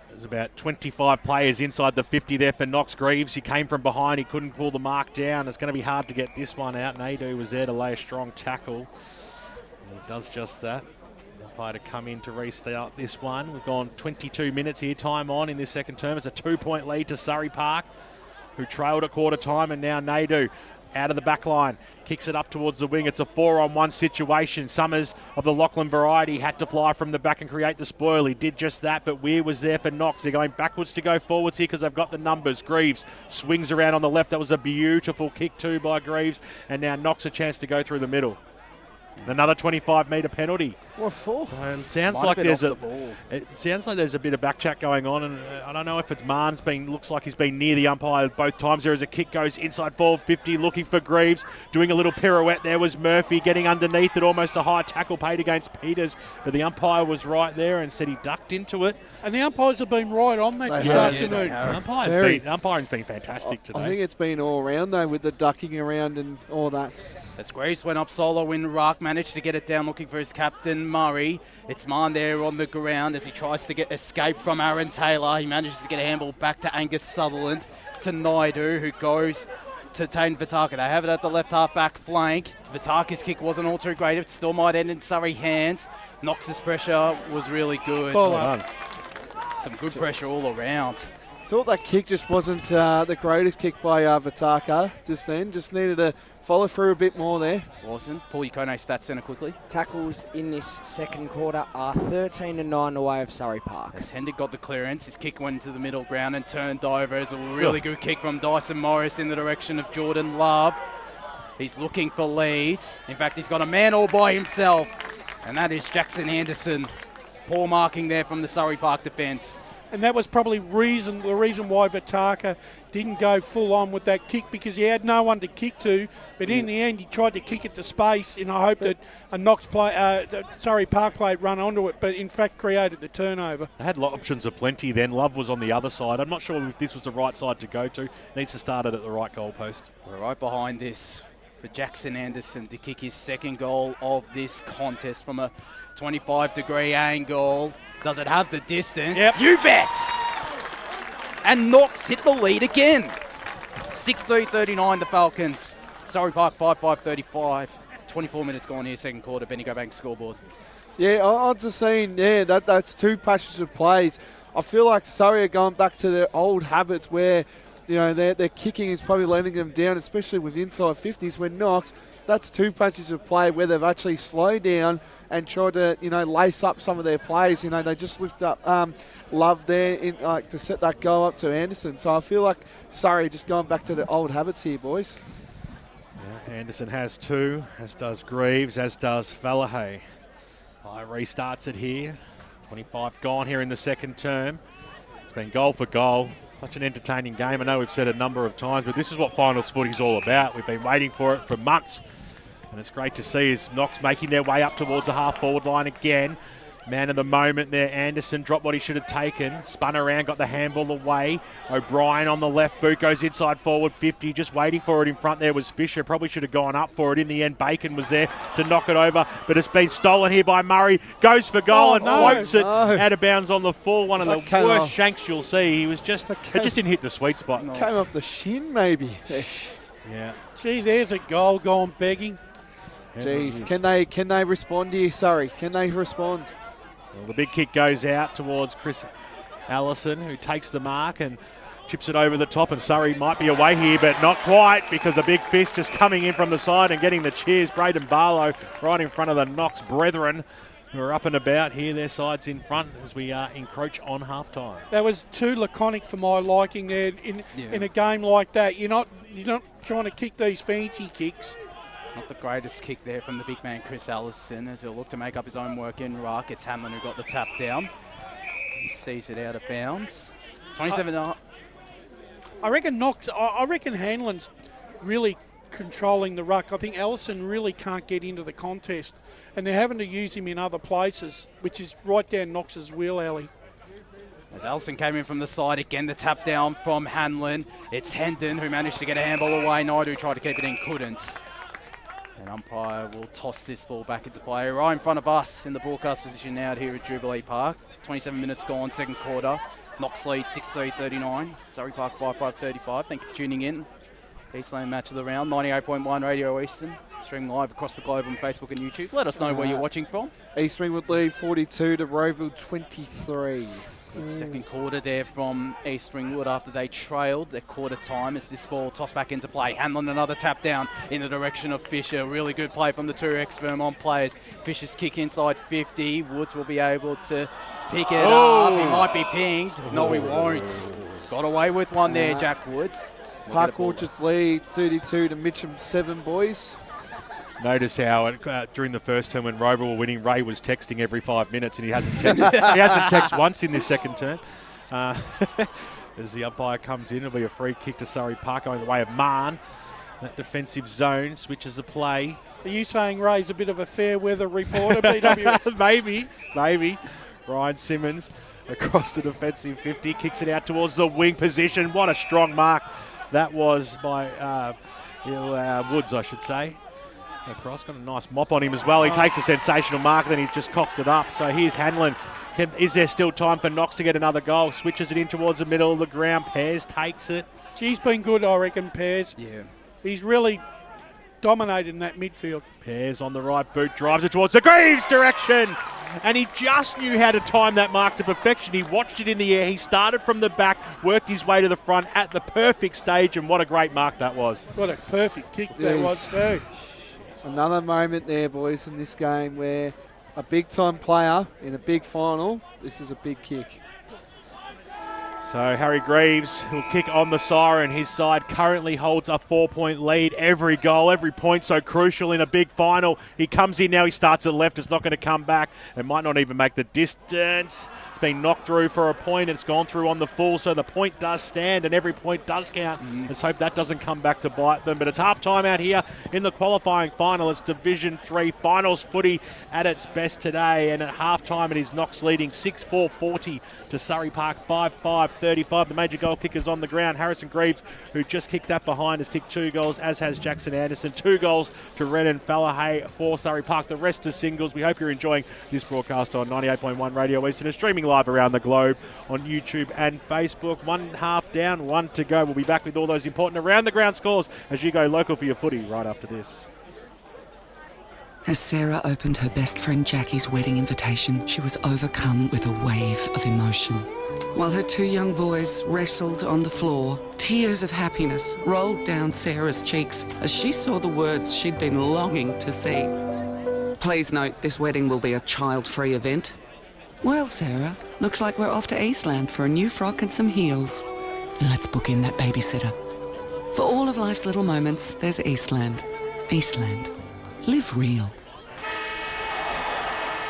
there's about 25 players inside the 50 there for Knox. Greaves. He came from behind. He couldn't pull the mark down. It's going to be hard to get this one out. Nadeau was there to lay a strong tackle. And he does just that. The umpire to come in to restart this one. We've gone 22 minutes here, time on in this second term. It's a 2-point lead to Surrey Park, who trailed at quarter time, and now Nadeau out of the back line, kicks it up towards the wing. It's a 4-on-1 situation. Summers of the Lachlan variety had to fly from the back and create the spoil. He did just that, but Weir was there for Knox. They're going backwards to go forwards here because they've got the numbers. Greaves swings around on the left. That was a beautiful kick too by Greaves, and now Knox a chance to go through the middle. Another 25-metre penalty. What for? So it sounds like there's a bit of back chat going on, and I don't know if it's Marn's looks like he's been near the umpire both times. There is a kick goes inside forward 50, looking for Greaves, doing a little pirouette. There was Murphy getting underneath it, almost a high tackle paid against Peters, but the umpire was right there and said he ducked into it. And the umpires have been right on that this afternoon. The umpiring's been fantastic today. I think it's been all around though, with the ducking around and all that. As Greaves went up solo in ruck, managed to get it down looking for his captain Murray. It's Marn there on the ground as he tries to get escape from Aaron Taylor. He manages to get a handball back to Angus Sutherland, to Naidoo, who goes to Taine Vitaka. They have it at the left half-back flank. Vitaka's kick wasn't all too great. It still might end in Surrey hands. Knox's pressure was really good. Some good pressure all around. Thought that kick just wasn't the greatest kick by Vitaka just then. Just needed to follow through a bit more there. Wasn't. Paul Yukone stats center quickly. Tackles in this second quarter are 13-9 away of Surrey Park. As Hendrick got the clearance, his kick went into the middle ground and turned over. It's a really good kick from Dyson Morris in the direction of Jordan Love. He's looking for leads. In fact, he's got a man all by himself, and that is Jackson Anderson. Poor marking there from the Surrey Park defence. And that was probably the reason why Vitaka didn't go full on with that kick, because he had no one to kick to. But in the end, he tried to kick it to space in the hope that a the Surrey Park player run onto it, but in fact created the turnover. They had options aplenty then. Love was on the other side. I'm not sure if this was the right side to go to. Needs to start it at the right goalpost. We're right behind this for Jackson Anderson to kick his second goal of this contest from a 25-degree angle. Does it have the distance? Yep. You bet! And Knox hit the lead again. 6-3-39 the Falcons. Surrey Park 5-5-35. 24 minutes gone here, second quarter. Benny Gobank scoreboard. Yeah, odds are saying, that's two patches of plays. I feel like Surrey are going back to their old habits where, their kicking is probably letting them down, especially with inside 50s, when Knox, that's two patches of play where they've actually slowed down and tried to, lace up some of their plays. They just lift up Love there to set that goal up to Anderson. So I feel like Surrey just going back to their old habits here, boys. Yeah, Anderson has two, as does Greaves, as does Fallahay. Restarts it here. 25 gone here in the second term. It's been goal for goal. Such an entertaining game. I know we've said it a number of times, but this is what finals footy's all about. We've been waiting for it for months. And it's great to see as Knox making their way up towards the half-forward line again. Man of the moment there, Anderson dropped what he should have taken. Spun around, got the handball away. O'Brien on the left boot, goes inside forward 50. Just waiting for it in front there was Fisher. Probably should have gone up for it. In the end, Bacon was there to knock it over. But it's been stolen here by Murray. Goes for goal and floats it out of bounds on the full. One of the worst shanks you'll see. It just didn't hit the sweet spot. Came off the shin, maybe. Yeah. Gee, there's a goal gone begging. Jeez, can they respond here, Surrey? Can they respond? Well, the big kick goes out towards Chris Allison, who takes the mark, and Chips it over the top, and Surrey might be away here, but not quite, because a big fist just coming in from the side and getting the cheers. Braden Barlow right in front of the Knox brethren, who are up and about here. Their sides in front as we encroach on half-time. That was too laconic for my liking there in a game like that. You're not trying to kick these fancy kicks. Not the greatest kick there from the big man Chris Allison, as he'll look to make up his own work in ruck. It's Hamlin who got the tap down. He sees it out of bounds. 27. I reckon Hanlon's really controlling the ruck. I think Allison really can't get into the contest, and they're having to use him in other places, which is right down Knox's wheel alley. As Allison came in from the side, again the tap down from Hanlon. It's Hendon who managed to get a handball away. Naidu tried to keep it in, couldn't. And umpire will toss this ball back into play right in front of us in the broadcast position now here at Jubilee Park. 27 minutes gone, second quarter. Knox lead 6-3-39. Surrey Park 5-5-35. Thank you for tuning in. Eastland match of the round, 98.1 Radio Eastern. Streaming live across the globe on Facebook and YouTube. Let us know where you're watching from. East Ringwood lead 42 to Rowville 23. Good second quarter there from East Ringwood after they trailed their quarter time as this ball tossed back into play. Hanlon another tap down in the direction of Fisher. Really good play from the two ex-Vermont players. Fisher's kick inside 50. Woods will be able to pick it up. He might be pinged. No, he won't. Got away with one there, Jack Woods. Park Orchards lead 32 to Mitcham 7, boys. Notice how during the first term when Rover were winning, Ray was texting every 5 minutes, and he hasn't texted once in this second term. As the umpire comes in, it'll be a free kick to Surrey Park going the way of Marn. That defensive zone switches the play. Are you saying Ray's a bit of a fair weather reporter, BW? Maybe. Ryan Simmons across the defensive 50, kicks it out towards the wing position. What a strong mark that was by Woods, I should say. Across, got a nice mop on him as well. He takes a sensational mark, then he's just coughed it up. So here's Hanlon. Is there still time for Knox to get another goal? Switches it in towards the middle of the ground. Pears takes it. He's been good, I reckon, Pears. Yeah. He's really dominated in that midfield. Pears on the right boot, drives it towards the Greaves direction. And he just knew how to time that mark to perfection. He watched it in the air. He started from the back, worked his way to the front at the perfect stage, and what a great mark that was. What a perfect kick that was too. Another moment there, boys, in this game where a big-time player in a big final, this is a big kick. So Harry Greaves will kick on the siren. His side currently holds a 4-point lead. Every goal, every point so crucial in a big final. He comes in now, he starts at left. It's not going to come back. It might not even make the distance. It's been knocked through for a point. It's gone through on the full, so the point does stand and every point does count. Let's hope that doesn't come back to bite them. But it's half-time out here in the qualifying final. It's Division 3 finals footy at its best today. And at half-time it is Knox leading 6-4-40 to Surrey Park 5-5-35. The major goal kicker's on the ground. Harrison Greaves, who just kicked that behind, has kicked 2 goals, as has Jackson Anderson. 2 goals to Renan Fallahay for Surrey Park. The rest are singles. We hope you're enjoying this broadcast on 98.1 Radio Eastern and streaming live around the globe on YouTube and Facebook. 1 half down, 1 to go. We'll be back with all those important around the ground scores as you go local for your footy right after this. As Sarah opened her best friend Jackie's wedding invitation, she was overcome with a wave of emotion. While her 2 young boys wrestled on the floor, tears of happiness rolled down Sarah's cheeks as she saw the words she'd been longing to see. Please note, this wedding will be a child-free event. Well, Sarah, looks like we're off to Eastland for a new frock and some heels. Let's book in that babysitter. For all of life's little moments, there's Eastland. Eastland. Live real.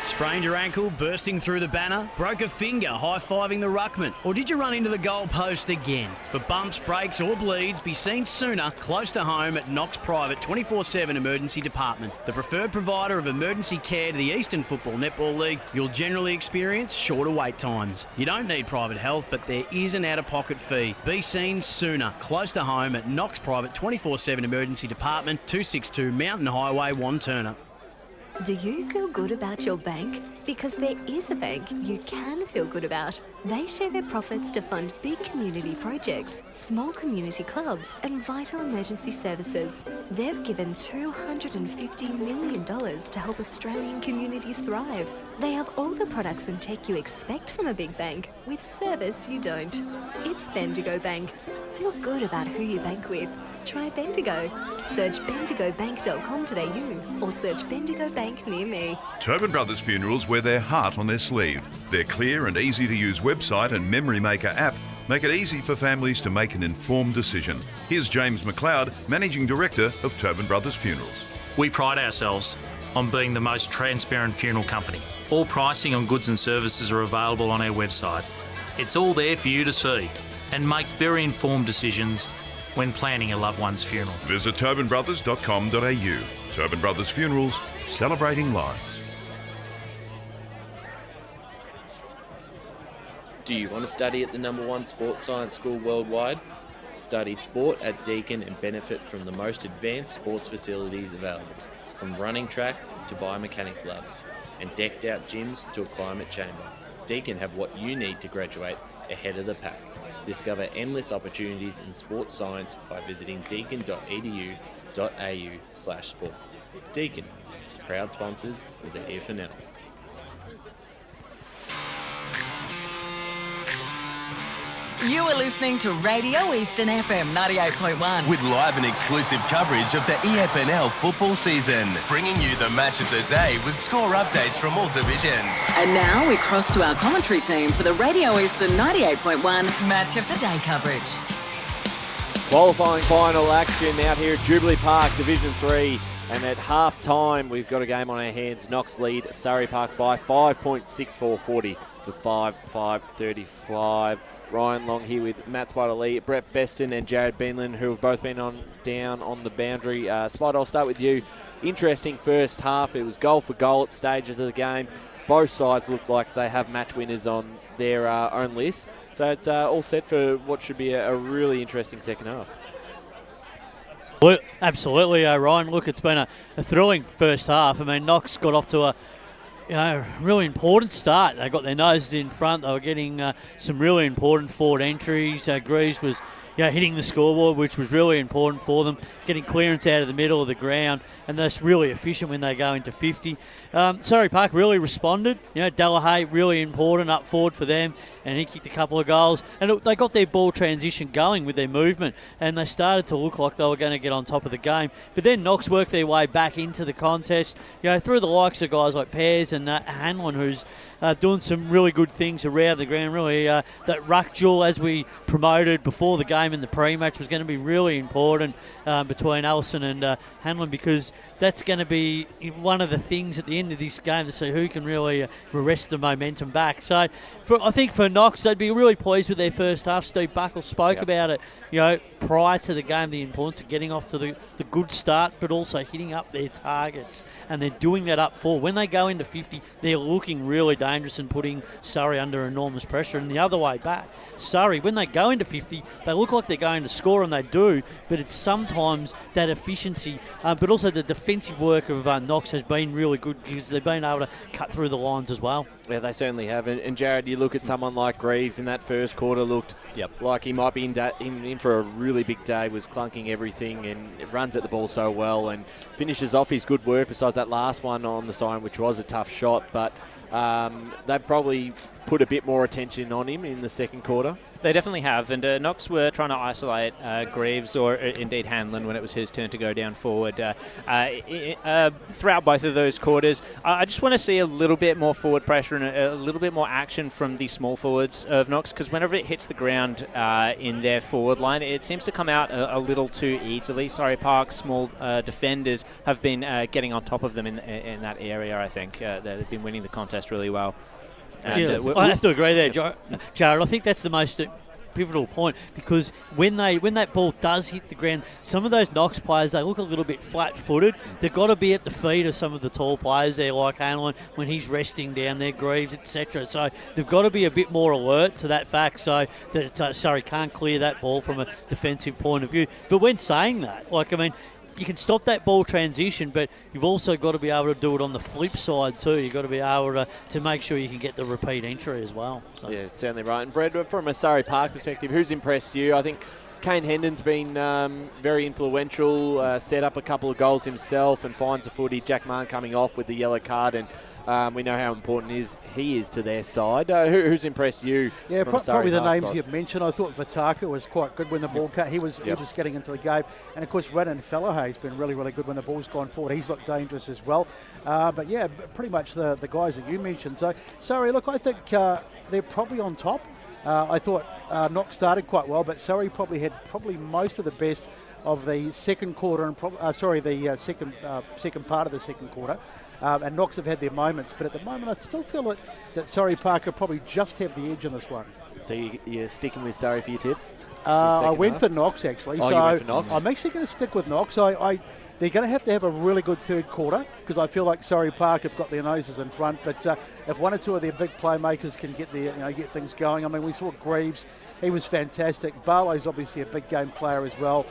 Sprained your ankle, bursting through the banner? Broke a finger, high-fiving the ruckman? Or did you run into the goal post again? For bumps, breaks or bleeds, be seen sooner, close to home at Knox Private 24/7 Emergency Department. The preferred provider of emergency care to the Eastern Football Netball League, you'll generally experience shorter wait times. You don't need private health, but there is an out-of-pocket fee. Be seen sooner, close to home at Knox Private 24/7 Emergency Department, 262 Mountain Highway, Wanturna. Do you feel good about your bank? Because there is a bank you can feel good about. They share their profits to fund big community projects, small community clubs, and vital emergency services. They've given $250 million to help Australian communities thrive. They have all the products and tech you expect from a big bank, with service you don't. It's Bendigo Bank. Feel good about who you bank with. Try Bendigo. Search bendigobank.com.au or search Bendigo Bank near me. Tobin Brothers Funerals wear their heart on their sleeve. Their clear and easy to use website and Memory Maker app make it easy for families to make an informed decision. Here's James McLeod, Managing Director of Tobin Brothers Funerals. We pride ourselves on being the most transparent funeral company. All pricing on goods and services are available on our website. It's all there for you to see and make very informed decisions when planning a loved one's funeral. Visit tobinbrothers.com.au. Tobin Brothers Funerals, celebrating lives. Do you want to study at the #1 sports science school worldwide? Study sport at Deakin and benefit from the most advanced sports facilities available, from running tracks to biomechanics labs, and decked out gyms to a climate chamber. Deakin have what you need to graduate ahead of the pack. Discover endless opportunities in sports science by visiting deakin.edu.au/sport. Deakin, proud sponsors of the EFNL. You are listening to Radio Eastern FM 98.1. With live and exclusive coverage of the EFNL football season, bringing you the match of the day with score updates from all divisions. And now we cross to our commentary team for the Radio Eastern 98.1 Match of the Day coverage. Qualifying final action out here at Jubilee Park, Division 3. And at half-time, we've got a game on our hands. Knox lead Surrey Park by 5.6440 to 5.35. Ryan Long here with Matt Spider Lee, Brett Beston and Jared Beanland, who have both been down on the boundary. Spider, I'll start with you. Interesting first half. It was goal for goal at stages of the game. Both sides look like they have match winners on their own list. So it's all set for what should be a really interesting second half. Absolutely, Ryan. Look, it's been a thrilling first half. I mean, Knox got off to a really important start. They got their noses in front. They were getting some really important forward entries. Greaves was hitting the scoreboard, which was really important for them, getting clearance out of the middle of the ground, and they're really efficient when they go into 50. Surrey Park really responded. Delahaye really important up forward for them, and he kicked a couple of goals. And they got their ball transition going with their movement, and they started to look like they were going to get on top of the game. But then Knox worked their way back into the contest, through the likes of guys like Pears and Hanlon, who's doing some really good things around the ground. Really, that ruck duel, as we promoted before the game in the pre-match, was going to be really important between Allison and Hanlon, because that's going to be one of the things at the end of this game to see who can really arrest the momentum back. So I think for Knox, they'd be really pleased with their first half. Steve Buckle spoke about it, prior to the game, the importance of getting off to the good start, but also hitting up their targets. And they're doing that up forward. When they go into 50, they're looking really dangerous and putting Surrey under enormous pressure. And the other way back, Surrey, when they go into 50, they look like they're going to score, and they do, but it's sometimes that efficiency, but also the defensive work of Knox has been really good, because they've been able to cut through the lines as well. Yeah, they certainly have. And Jared, you look at someone like Greaves in that first quarter, looked like he might be in for a really big day, was clunking everything and runs at the ball so well and finishes off his good work, besides that last one on the siren, which was a tough shot. But they probably put a bit more attention on him in the second quarter. They definitely have, and Knox were trying to isolate Greaves, or indeed Hanlon, when it was his turn to go down forward throughout both of those quarters. I just want to see a little bit more forward pressure and a little bit more action from the small forwards of Knox, because whenever it hits the ground in their forward line, it seems to come out a little too easily. Surrey Park's small defenders have been getting on top of them in that area, I think. They've been winning the contest really well. I have to agree there, Jared. I think that's the most pivotal point, because when that ball does hit the ground, some of those Knox players, they look a little bit flat-footed. They've got to be at the feet of some of the tall players there, like Hanlon, when he's resting down there, Greaves, etc. So they've got to be a bit more alert to that fact, so that Surrey can't clear that ball from a defensive point of view. But when saying that, you can stop that ball transition, but you've also got to be able to do it on the flip side too. You've got to be able to make sure you can get the repeat entry as well. So. Yeah, it's certainly right. And Brad, from a Surrey Park perspective, who's impressed you? I think Kane Hendon's been very influential, set up a couple of goals himself and finds a footy. Jack Mann coming off with the yellow card, and we know how important he is to their side. Who's impressed you? Yeah, from probably the names side? you've mentioned. I thought Vitaka was quite good when the ball cut. He was getting into the game. And, of course, Renan Fellahay's been really, really good when the ball's gone forward. He's looked dangerous as well. But, yeah, pretty much the guys that you mentioned. So, Surrey, look, I think they're probably on top. I thought Knox started quite well, but Surrey probably had most of the best of the second quarter and second part of the second quarter. And Knox have had their moments, but at the moment I still feel that Surrey Park will probably just have the edge in this one. So you're sticking with Surrey for your tip? I went for Knox actually. Oh, so you went for Knox? I'm actually going to stick with Knox. They're going to have a really good third quarter because I feel like Surrey Park have got their noses in front. But if one or two of their big playmakers can get things going, I mean, we saw Greaves, he was fantastic. Barlow's obviously a big game player as well.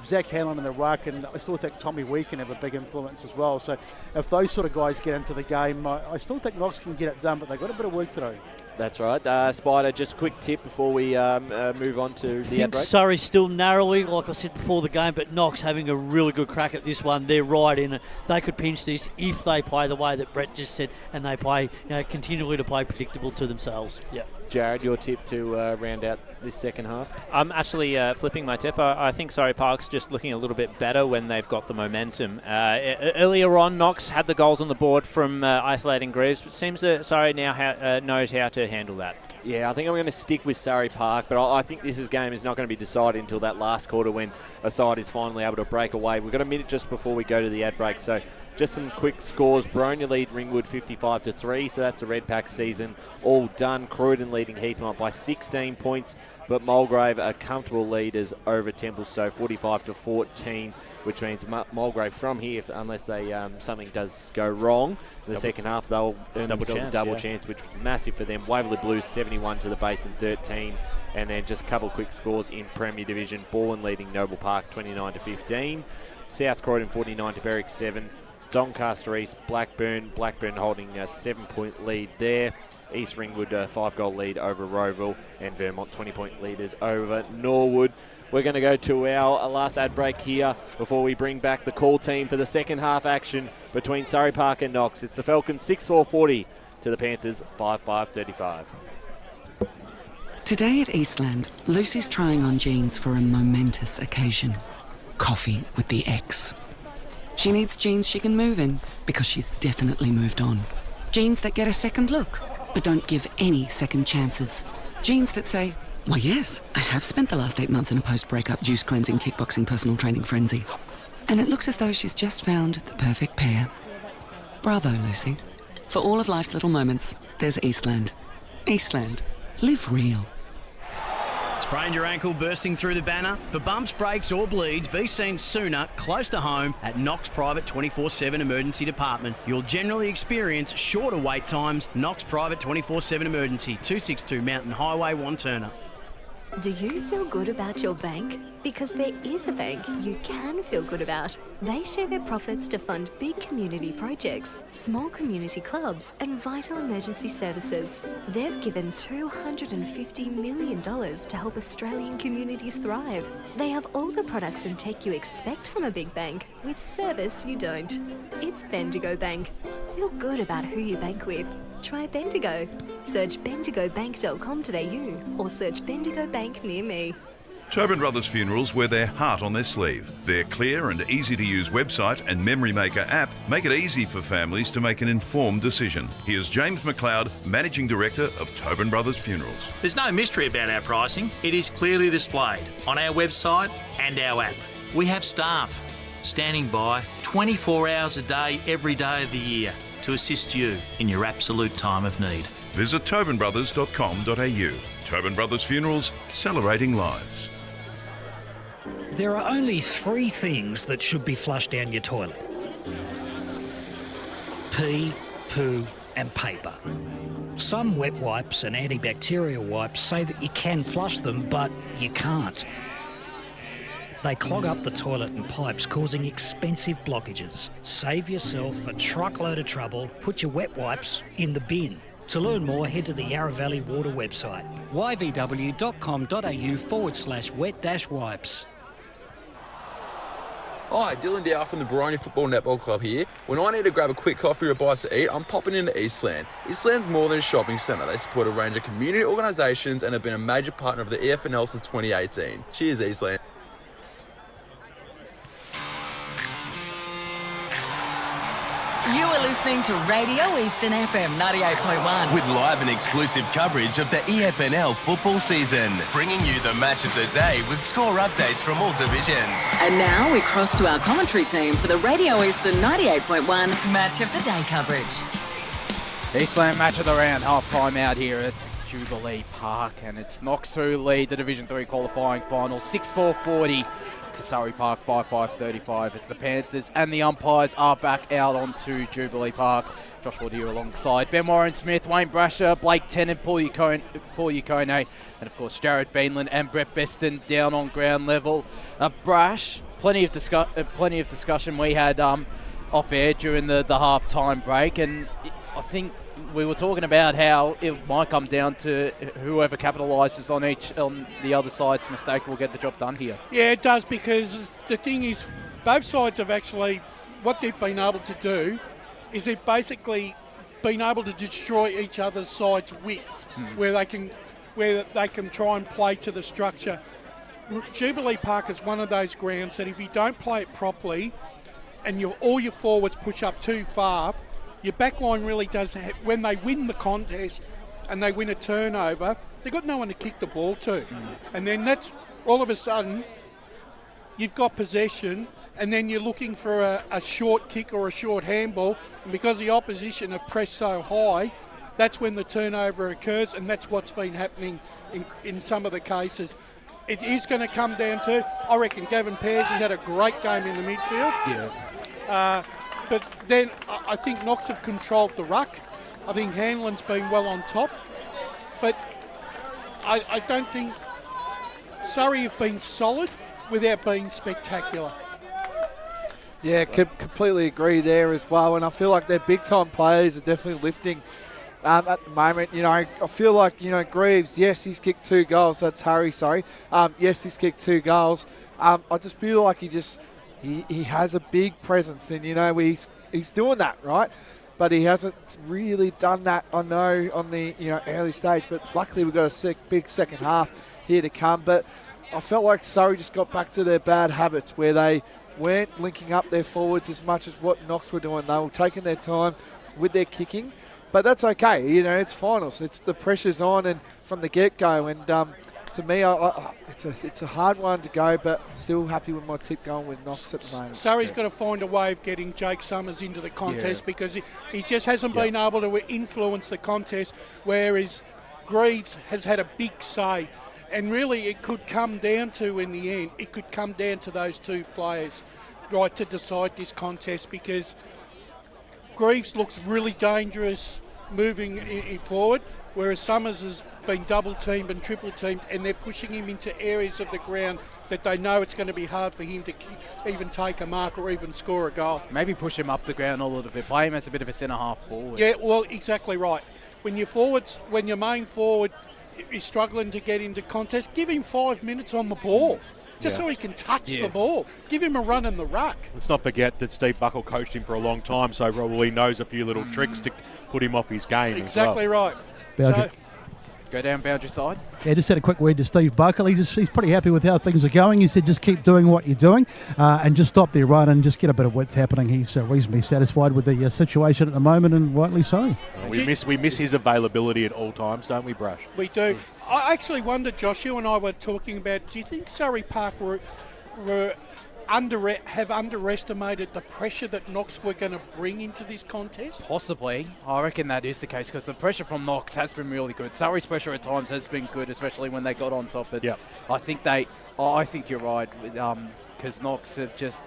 Zach Hanlon in the ruck, and I still think Tommy Wee can have a big influence as well. So if those sort of guys get into the game, I still think Knox can get it done, but they've got a bit of work to do. That's right. Spider, just a quick tip before we move on to the I think ad break. Surrey still narrowly, like I said before the game, but Knox having a really good crack at this one. They're right in it. They could pinch this if they play the way that Brett just said, and they play, continually to play predictable to themselves. Yeah. Jared, your tip to round out this second half? I'm actually flipping my tip. I think Surrey Park's just looking a little bit better when they've got the momentum. Earlier on, Knox had the goals on the board from isolating Greaves, but it seems that Surrey now knows how to handle that. Yeah, I think I'm going to stick with Surrey Park, but I think this game is not going to be decided until that last quarter when a side is finally able to break away. We've got a minute just before we go to the ad break, so just some quick scores. Bronya lead Ringwood 55-3, so that's a Red Pack season all done. Croydon leading Heathmont by 16 points, but Mulgrave a comfortable leaders over Templestowe 45-14, which means Mulgrave from here, unless something does go wrong in the second half, they'll earn themselves a double chance, which was massive for them. Waverley Blues 71 to the Basin 13, and then just a couple of quick scores in Premier Division. Bourne leading Noble Park 29-15, South Croydon 49 to Berwick 7. Doncaster East, Blackburn holding a 7-point lead there. East Ringwood 5-goal lead over Rowville, and Vermont 20-point leaders over Norwood. We're going to go to our last ad break here before we bring back the call team for the second half action between Surrey Park and Knox. It's the Falcons 6-4-40 to the Panthers 5-5-35. Today at Eastland, Lucy's trying on jeans for a momentous occasion. Coffee with the ex. She needs jeans she can move in because she's definitely moved on. Jeans that get a second look, but don't give any second chances. Jeans that say, well, yes, I have spent the last 8 months in a post-breakup juice-cleansing, kickboxing, personal training frenzy. And it looks as though she's just found the perfect pair. Bravo, Lucy. For all of life's little moments, there's Eastland. Eastland. Live real. Sprained your ankle bursting through the banner? For bumps, breaks or bleeds, be seen sooner, close to home, at Knox Private 24/7 Emergency Department. You'll generally experience shorter wait times. Knox Private 24/7 Emergency, 262 Mountain Highway, Wanturna. Do you feel good about your bank? Because there is a bank you can feel good about. They share their profits to fund big community projects, small community clubs, and vital emergency services. They've given $250 million to help Australian communities thrive. They have all the products and tech you expect from a big bank, with service you don't. It's Bendigo Bank. Feel good about who you bank with. Try Bendigo. Search bendigobank.com.au or search Bendigo Bank near me. Tobin Brothers Funerals wear their heart on their sleeve. Their clear and easy-to-use website and Memory Maker app make it easy for families to make an informed decision. Here's James McLeod, Managing Director of Tobin Brothers Funerals. There's no mystery about our pricing. It is clearly displayed on our website and our app. We have staff standing by 24 hours a day, every day of the year, to assist you in your absolute time of need. Visit tobinbrothers.com.au. Tobin Brothers Funerals, celebrating lives. There are only 3 things that should be flushed down your toilet. Pee, poo and paper. Some wet wipes and antibacterial wipes say that you can flush them, but you can't. They clog up the toilet and pipes, causing expensive blockages. Save yourself a truckload of trouble. Put your wet wipes in the bin. To learn more, head to the Yarra Valley Water website, yvw.com.au/wet-wipes. Hi, Dylan Dow from the Baroni Football Netball Club here. When I need to grab a quick coffee or a bite to eat, I'm popping into Eastland. Eastland's more than a shopping centre. They support a range of community organisations and have been a major partner of the EFNL since 2018. Cheers, Eastland. You are listening to Radio Eastern FM 98.1. With live and exclusive coverage of the EFNL football season, bringing you the match of the day with score updates from all divisions. And now we cross to our commentary team for the Radio Eastern 98.1 Match of the Day coverage. Eastland match of the round, half-time out here at Jubilee Park, and it's Knox who lead the Division 3 qualifying final 6-4-40 to Surrey Park 5-5-35 as the Panthers and the umpires are back out onto Jubilee Park. Josh Wood here alongside Ben Warren-Smith, Wayne Brasher, Blake Tennant, Paul Yukone, and of course Jared Beanland and Brett Beston down on ground level. Brash, plenty of discussion we had off air during the half-time break, and I think we were talking about how it might come down to whoever capitalises on the other side's mistake will get the job done here. Yeah, it does, because the thing is, both sides have actually, what they've been able to do is they've basically been able to destroy each other's side's width, where they can try and play to the structure. Jubilee Park is one of those grounds that if you don't play it properly and all your forwards push up too far, your backline really does, when they win the contest and they win a turnover, they've got no one to kick the ball to. And then that's, all of a sudden, you've got possession and then you're looking for a short kick or a short handball, and because the opposition have pressed so high, that's when the turnover occurs, and that's what's been happening in some of the cases. It is going to come down to, I reckon Gavin Pears has had a great game in the midfield. Yeah. But then I think Knox have controlled the ruck. I think Hanlon's been well on top. But I don't think Surrey have been solid without being spectacular. Yeah, completely agree there as well. And I feel like their big-time players are definitely lifting at the moment. You know, I feel like, you know, Greaves, yes, he's kicked 2 goals. That's Harry, sorry. Yes, he's kicked 2 goals. I just feel like he has a big presence, and, you know, he's doing that, right? But he hasn't really done that, I know, on the, you know, early stage. But luckily we've got a big second half here to come. But I felt like Surrey just got back to their bad habits where they weren't linking up their forwards as much as what Knox were doing. They were taking their time with their kicking. But that's okay, you know, it's finals. It's the pressure's on and from the get-go. And to me, it's a hard one to go, but still happy with my tip going with Knox at the moment. Surrey's got to find a way of getting Jake Summers into the contest because he just hasn't been able to influence the contest, whereas Greaves has had a big say. And really it could come down to, in the end, it could come down to those 2 players, right, to decide this contest, because Greaves looks really dangerous moving forward, whereas Summers has been double-teamed and triple-teamed, and they're pushing him into areas of the ground that they know it's going to be hard for him to even take a mark or even score a goal. Maybe push him up the ground a little bit, play him as a bit of a centre-half forward. Yeah, well, exactly right. When your main forward is struggling to get into contest, give him 5 minutes on the ball. Just so he can touch the ball. Give him a run in the ruck. Let's not forget that Steve Buckle coached him for a long time, so probably knows a few little tricks to put him off his game. Exactly as well. right. So, go down boundary side. Yeah, just had a quick word to Steve Buckle. He's pretty happy with how things are going. He said just keep doing what you're doing and just stop their run and just get a bit of width happening. He's reasonably satisfied with the situation at the moment, and rightly so. We miss his availability at all times, don't we, Brush? We do. I actually wonder, Josh, you and I were talking about, do you think Surrey Park have underestimated the pressure that Knox were going to bring into this contest? Possibly. I reckon that is the case, because the pressure from Knox has been really good. Surrey's pressure at times has been good, especially when they got on top. But I think you're right, because Knox have just...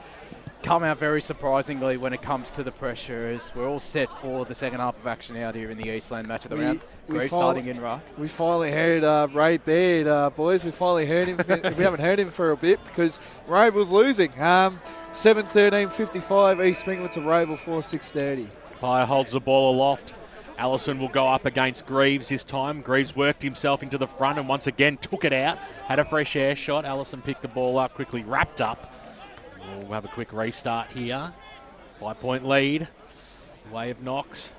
come out very surprisingly when it comes to the pressure, as we're all set for the second half of action out here in the Eastland match of the round. Great starting in ruck. We finally heard Ray Baird, boys. We finally heard him. We haven't heard him for a bit because Rave was losing. 7-13-55, East Mingleton to Ravel 4-6-30. Pye holds the ball aloft. Allison will go up against Greaves this time. Greaves worked himself into the front and once again took it out. Had a fresh air shot. Allison picked the ball up, quickly wrapped up. We'll have a quick restart here. 5-point lead. Way of Knox.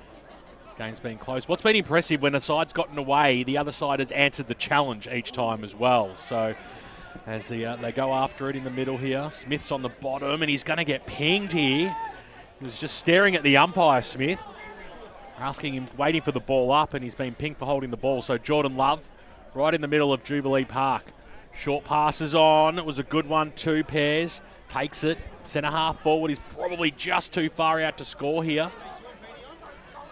This game's been close. What's been impressive, when a side's gotten away, the other side has answered the challenge each time as well. So as they go after it in the middle here. Smith's on the bottom and he's going to get pinged here. He was just staring at the umpire, Smith, asking him, waiting for the ball up, and he's been pinged for holding the ball. So Jordan Love, right in the middle of Jubilee Park. Short passes on. It was a good one, 2 pairs. Takes it. Centre half forward is probably just too far out to score here.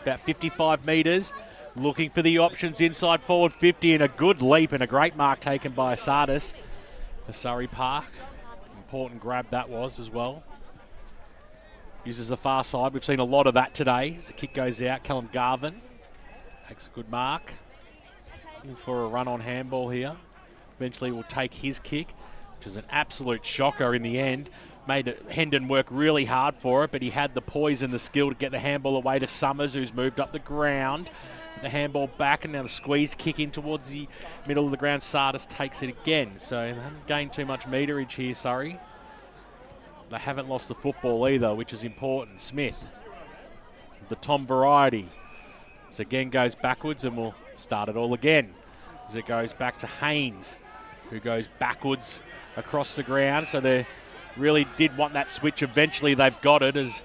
About 55 metres. Looking for the options inside forward 50, and a good leap and a great mark taken by Sardis for Surrey Park. Important grab that was as well. Uses the far side. We've seen a lot of that today. As the kick goes out, Callum Garvin makes a good mark. Looking for a run on handball here. Eventually will take his kick, which is an absolute shocker in the end. Made Hendon work really hard for it, but he had the poise and the skill to get the handball away to Summers, who's moved up the ground. The handball back, and now the squeeze kick in towards the middle of the ground. Sardis takes it again. So they haven't gained too much meterage here, Surrey. They haven't lost the football either, which is important. Smith, the Tom variety. So again goes backwards, and we'll start it all again. As it goes back to Haynes, who goes backwards across the ground. So they really did want that switch. Eventually they've got it, as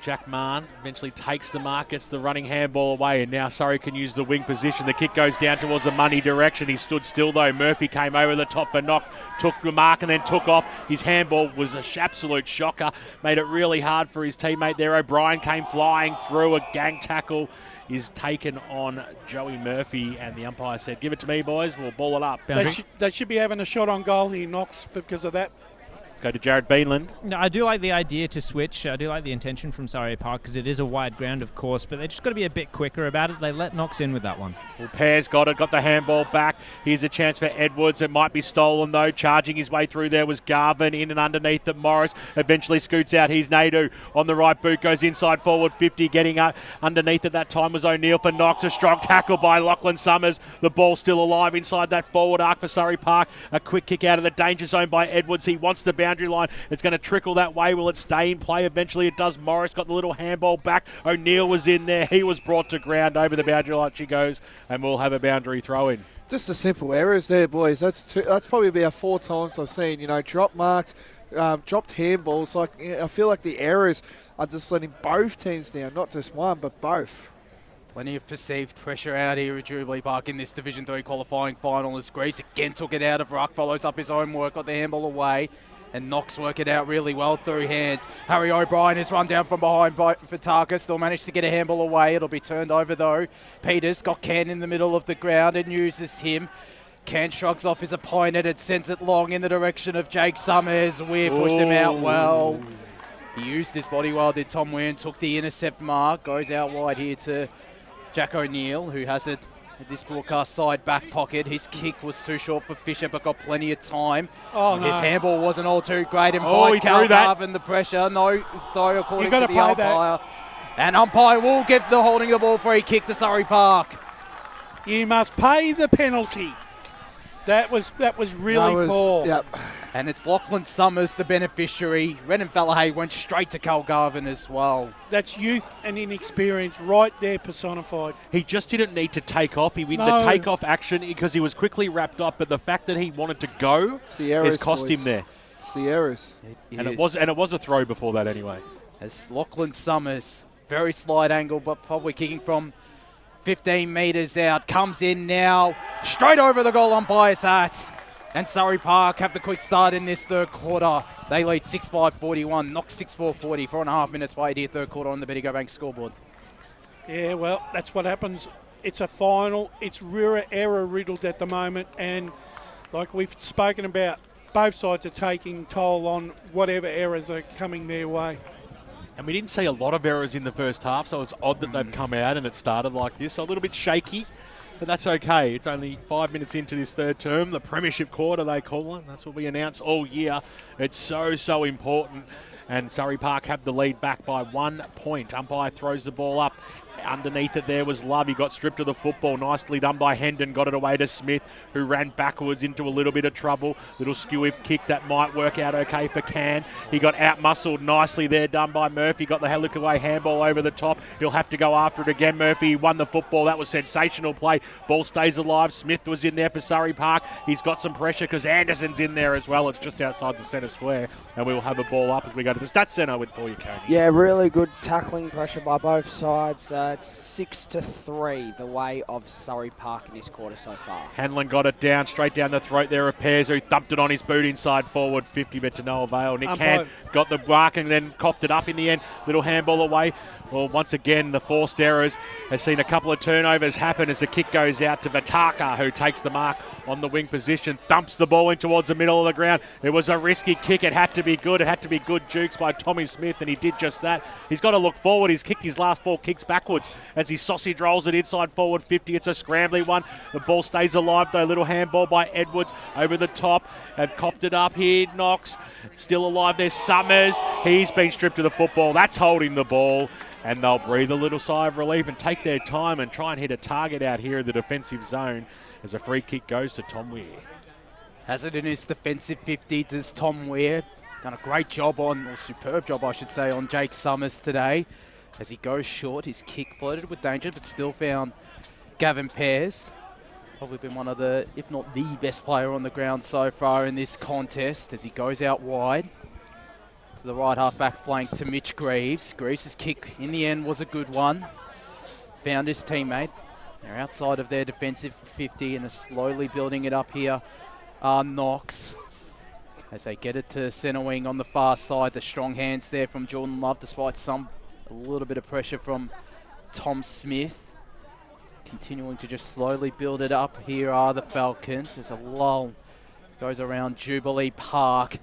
Jack Mahon eventually takes the mark, gets the running handball away, and now Surrey can use the wing position. The kick goes down towards the money direction. He stood still though. Murphy came over the top for Knox, took the mark and then took off. His handball was an absolute shocker. Made it really hard for his teammate there. O'Brien came flying through. A gang tackle is taken on Joey Murphy, and the umpire said, "Give it to me, boys. We'll ball it up." They should be having a shot on goal here, Knox, because of that. Go to Jared Beanland. No, I do like the idea to switch. I do like the intention from Surrey Park, because it is a wide ground, of course, but they just got to be a bit quicker about it. They let Knox in with that one. Well, Pear's got it, got the handball back. Here's a chance for Edwards. It might be stolen, though. Charging his way through there was Garvin, in and underneath at Morris. Eventually scoots out. Here's Nadu on the right boot, goes inside forward 50. Getting up underneath at that time was O'Neill for Knox. A strong tackle by Lachlan Summers. The ball still alive inside that forward arc for Surrey Park. A quick kick out of the danger zone by Edwards. He wants the boundary line. It's going to trickle that way. Will it stay in play? Eventually it does. Morris got the little handball back. O'Neill was in there. He was brought to ground. Over the boundary line she goes, and we'll have a boundary throw in. Just the simple errors there, boys. That's probably about 4 times I've seen. Drop marks, dropped handballs. I feel like the errors are just letting both teams down, not just one, but both. Plenty of perceived pressure out here at Jubilee Park in this Division 3 qualifying final, as Greaves again took it out of ruck, follows up his own work, got the handball away, and Knox work it out really well through hands. Harry O'Brien is run down from behind for Tarka, still managed to get a handball away. It'll be turned over though. Peters got Ken in the middle of the ground and uses him. Ken shrugs off his opponent and sends it long in the direction of Jake Summers. Weir pushed him out well. He used his body well, did Tom Weir, and took the intercept mark. Goes out wide here to Jack O'Neill, who has it at this broadcast side back pocket. His kick was too short for Fisher, but got plenty of time. Oh, no. His handball wasn't all too great, and finds Cal Garvin the pressure. No throw according to the umpire. And umpire will give the holding the ball free kick to Surrey Park. You must pay the penalty. That was really poor. Yep. And it's Lachlan Summers, the beneficiary. Renan Fallahay went straight to Cal Garvin as well. That's youth and inexperience right there personified. He just didn't need to take off. He went the take-off action because he was quickly wrapped up, but the fact that he wanted to go has cost him there. It's the errors. It was a throw before that anyway. As Lachlan Summers, very slight angle, but probably kicking from 15 metres out, comes in now, straight over the goal umpire's hat. And Surrey Park have the quick start in this third quarter. They lead 6-5-41, Knox 6-4-40, 4.5 minutes played here, third quarter on the Bendigo Bank scoreboard. Yeah, well, that's what happens. It's a final. It's error riddled at the moment. And like we've spoken about, both sides are taking toll on whatever errors are coming their way. And we didn't see a lot of errors in the first half, so it's odd that they've come out and it started like this. So a little bit shaky, but that's okay. It's only 5 minutes into this third term, the premiership quarter they call it. That's what we announce all year. It's so important. And Surrey Park have the lead back by 1 point. Umpire throws the ball up. Underneath it there was Love. He got stripped of the football. Nicely done by Hendon. Got it away to Smith, who ran backwards into a little bit of trouble. Little skew-if kick that might work out okay for Can. He got out-muscled nicely there, done by Murphy. Got the look-away handball over the top. He'll have to go after it again. Murphy won the football. That was sensational play. Ball stays alive. Smith was in there for Surrey Park. He's got some pressure because Anderson's in there as well. It's just outside the centre square. And we'll have a ball up as we go to the Stats Centre with Paul Yaconi. Yeah, really good tackling pressure by both sides. It's 6-3 the way of Surrey Park in this quarter so far. Hanlon got it down, straight down the throat there of Pears, who thumped it on his boot inside forward 50, but to no avail. Nick Can got the mark and then coughed it up in the end. Little handball away. Well, once again, the forced errors has seen a couple of turnovers happen as the kick goes out to Vitaka, who takes the mark on the wing position, thumps the ball in towards the middle of the ground. It was a risky kick. It had to be good. It had to be good jukes by Tommy Smith, and he did just that. He's got to look forward. He's kicked his last 4 kicks backwards as he sausage rolls it inside forward 50. It's a scrambly one. The ball stays alive, though. Little handball by Edwards over the top. And coughed it up here. Knox still alive. There's Summers. He's been stripped of the football. That's holding the ball. And they'll breathe a little sigh of relief and take their time and try and hit a target out here in the defensive zone as a free kick goes to Tom Weir. Has it in his defensive 50, does Tom Weir. Done a great job on, or superb job I should say, on Jake Summers today. As he goes short, his kick floated with danger, but still found Gavin Pears. Probably been one of the, if not the best player on the ground so far in this contest as he goes out wide. To the right half-back flank to Mitch Greaves. Greaves' kick in the end was a good one. Found his teammate. They're outside of their defensive 50 and are slowly building it up here. Knox. As they get it to centre wing on the far side. The strong hands there from Jordan Love despite a little bit of pressure from Tom Smith. Continuing to just slowly build it up. Here are the Falcons. There's a lull. Goes around Jubilee Park.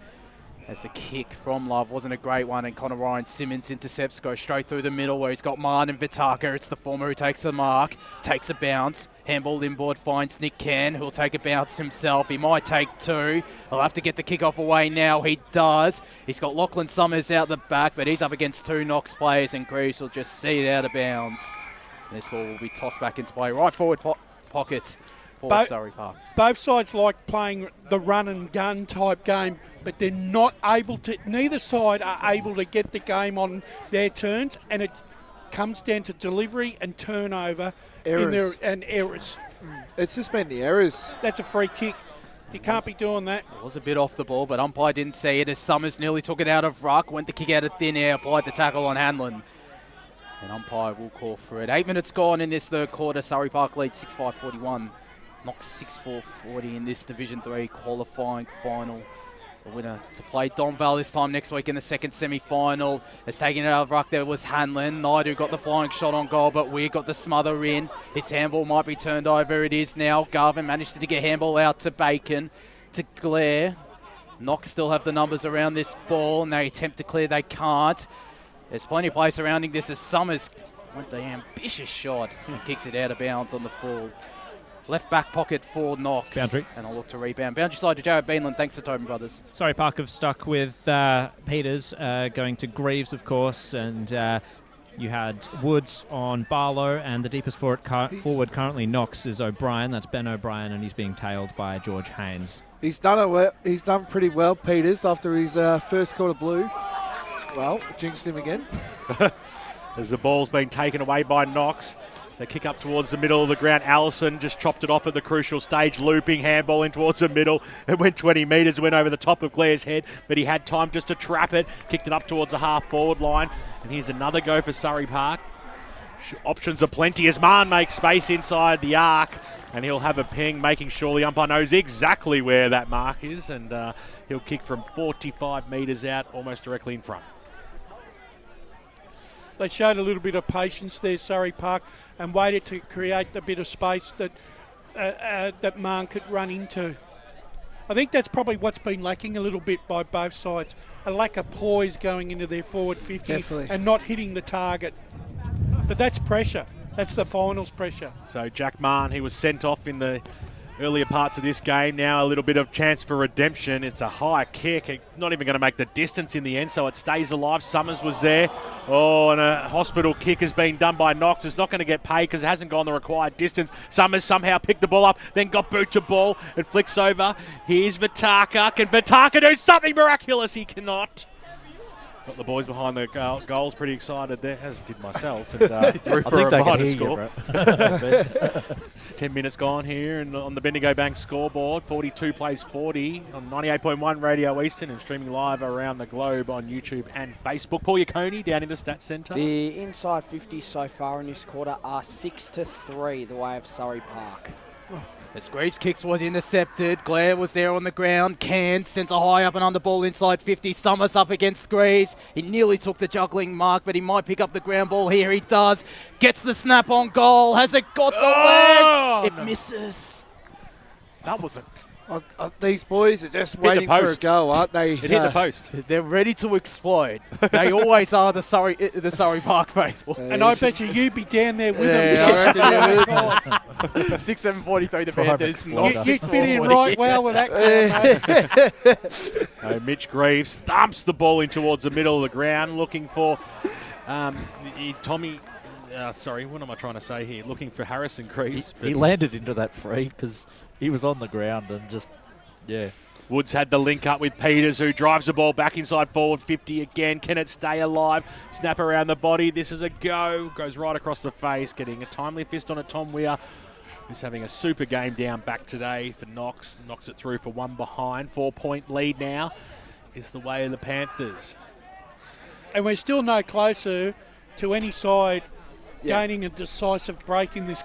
As the kick from Love wasn't a great one, and Connor Ryan Simmons intercepts, goes straight through the middle where he's got Martin Vitaka. It's the former who takes the mark, takes a bounce. Handball inboard finds Nick Can, who'll take a bounce himself. He might take 2. He'll have to get the kickoff away now. He does. He's got Lachlan Summers out the back, but he's up against 2 Knox players, and Greaves will just see it out of bounds. And this ball will be tossed back into play. Right forward pockets for Surrey Park. Both sides like playing the run and gun type game, but they're not able to, neither side are able to get the game on their turns, and it comes down to delivery and turnover and errors. It's just been the errors. That's a free kick. You can't be doing that. It was a bit off the ball, but umpire didn't see it as Summers nearly took it out of ruck, went the kick out of thin air, applied the tackle on Hanlon. And umpire will call for it. 8 minutes gone in this third quarter. Surrey Park leads 6-5-41. Knox 6-4-40 in this Division 3 qualifying final. The winner to play Donvale this time next week in the second semi-final. As taking it out of ruck there was Hanlon. Naidu got the flying shot on goal, but Weir got the smother in. His handball might be turned over. It is now. Garvin managed to get handball out to Bacon, to Glare. Knox still have the numbers around this ball, and they attempt to clear. They can't. There's plenty of play surrounding this as Summers went the ambitious shot and kicks it out of bounds on the full. Left back pocket for Knox. Boundary. And I'll look to rebound. Boundary side to Jared Beanland. Thanks to Tobin Brothers. Surrey Park have stuck with Peters going to Greaves, of course, and you had Woods on Barlow, and the deepest forward currently Knox is O'Brien. That's Ben O'Brien, and he's being tailed by George Haynes. He's done it well. He's done pretty well, Peters, after his first quarter blue. Well, jinxed him again. As the ball's been taken away by Knox. So kick up towards the middle of the ground. Allison just chopped it off at the crucial stage, looping handball in towards the middle. It went 20 metres, went over the top of Glaire's head, but he had time just to trap it. Kicked it up towards the half-forward line. And here's another go for Surrey Park. Options are plenty as Mahon makes space inside the arc, and he'll have a ping, making sure the umpire knows exactly where that mark is, and he'll kick from 45 metres out, almost directly in front. They showed a little bit of patience there, Surrey Park, and waited to create a bit of space that that Mahon could run into. I think that's probably what's been lacking a little bit by both sides. A lack of poise going into their forward 50 Definitely. and not hitting the target. But that's pressure. That's the finals pressure. So Jack Mahon, he was sent off in the earlier parts of this game. Now a little bit of chance for redemption. It's a high kick. Not even going to make the distance in the end, so it stays alive. Summers was there. Oh, and a hospital kick has been done by Knox. It's not going to get paid because it hasn't gone the required distance. Summers somehow picked the ball up, then got boot to ball. It flicks over. Here's Vitaka. Can Vitaka do something miraculous? He cannot. Got the boys behind the goals pretty excited there, as did myself. And, I think they can hear you, bro. 10 minutes gone here and on the Bendigo Bank scoreboard. 42 plays 40 on 98.1 Radio Eastern and streaming live around the globe on YouTube and Facebook. Paul Yaconi down in the Stats Centre. The inside 50 so far in this quarter are 6-3 the way of Surrey Park. As Greaves' kicks was intercepted, Blair was there on the ground. Cairns sends a high up and under ball inside 50. Summers up against Greaves. He nearly took the juggling mark, but he might pick up the ground ball here. He does. Gets the snap on goal. Has it got the leg? It misses. That was a... These boys are just waiting for a goal, aren't they? It hit the post. They're ready to explode. They always are the Surrey Park faithful. And I bet you'd be down there with them. 6-7-43 the Panthers. You'd fit in right well with that call, mate. Mitch Greaves thumps the ball in towards the middle of the ground, looking for Tommy. Sorry, what am I trying to say here? Looking for Harrison Greaves. He landed into that free because he was on the ground and just, yeah. Woods had the link up with Peters, who drives the ball back inside forward 50 again. Can it stay alive? Snap around the body. This is a go. Goes right across the face, getting a timely fist on it. Tom Weir, who's having a super game down back today for Knox. Knocks it through for one behind. 4-point lead now is the way of the Panthers. And we're still no closer to any side gaining a decisive break in this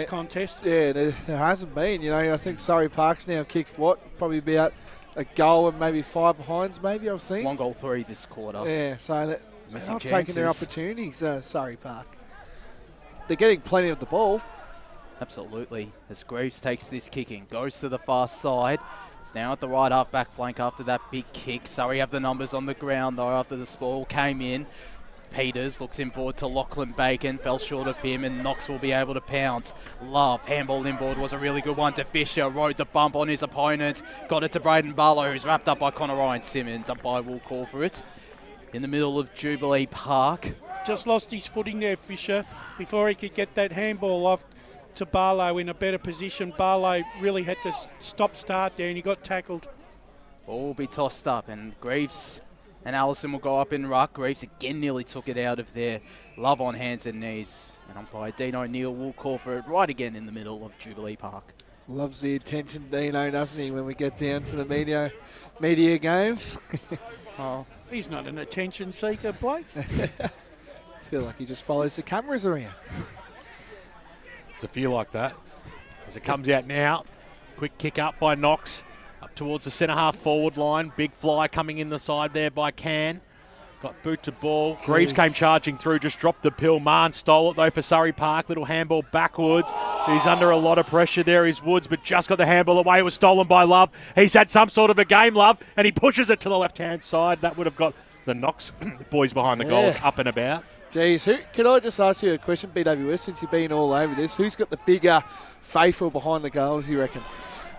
contest. Yeah, there hasn't been. You know, I think Surrey Park's now kicked probably about a goal and maybe 5 behinds. Maybe I've seen 1 goal 3 this quarter. Yeah, so they're not chances. taking their opportunities. Surrey Park. They're getting plenty of the ball. Absolutely. As Greaves takes this kicking, goes to the far side. It's now at the right half back flank after that big kick. Surrey have the numbers on the ground though after the ball came in. Peters looks inboard to Lachlan Bacon, fell short of him, and Knox will be able to pounce. Love, handball inboard was a really good one to Fisher, rode the bump on his opponent, got it to Braden Barlow, who's wrapped up by Connor Ryan Simmons. Umpire will call for it. In the middle of Jubilee Park. Just lost his footing there, Fisher, before he could get that handball off to Barlow in a better position. Barlow really had to start there, and he got tackled. Ball will be tossed up, and Greaves and Allison will go up in ruck. Greaves again nearly took it out of there. Love on hands and knees. And umpire Dean O'Neill will call for it right again in the middle of Jubilee Park. Loves the attention, Dino, doesn't he, when we get down to the media game? Oh, he's not an attention seeker, Blake. I feel like he just follows the cameras around. There's a few like that. As it comes out now, quick kick up by Knox. Up towards the centre-half forward line. Big fly coming in the side there by Can. Got boot to ball. Jeez. Greaves came charging through, just dropped the pill. Mahon stole it though for Surrey Park. Little handball backwards. He's under a lot of pressure there, is Woods, but just got the handball away. It was stolen by Love. He's had some sort of a game, Love, and he pushes it to the left-hand side. That would have got the Knox boys behind the goals up and about. Geez, can I just ask you a question, BWS, since you've been all over this? Who's got the bigger faithful behind the goals, you reckon?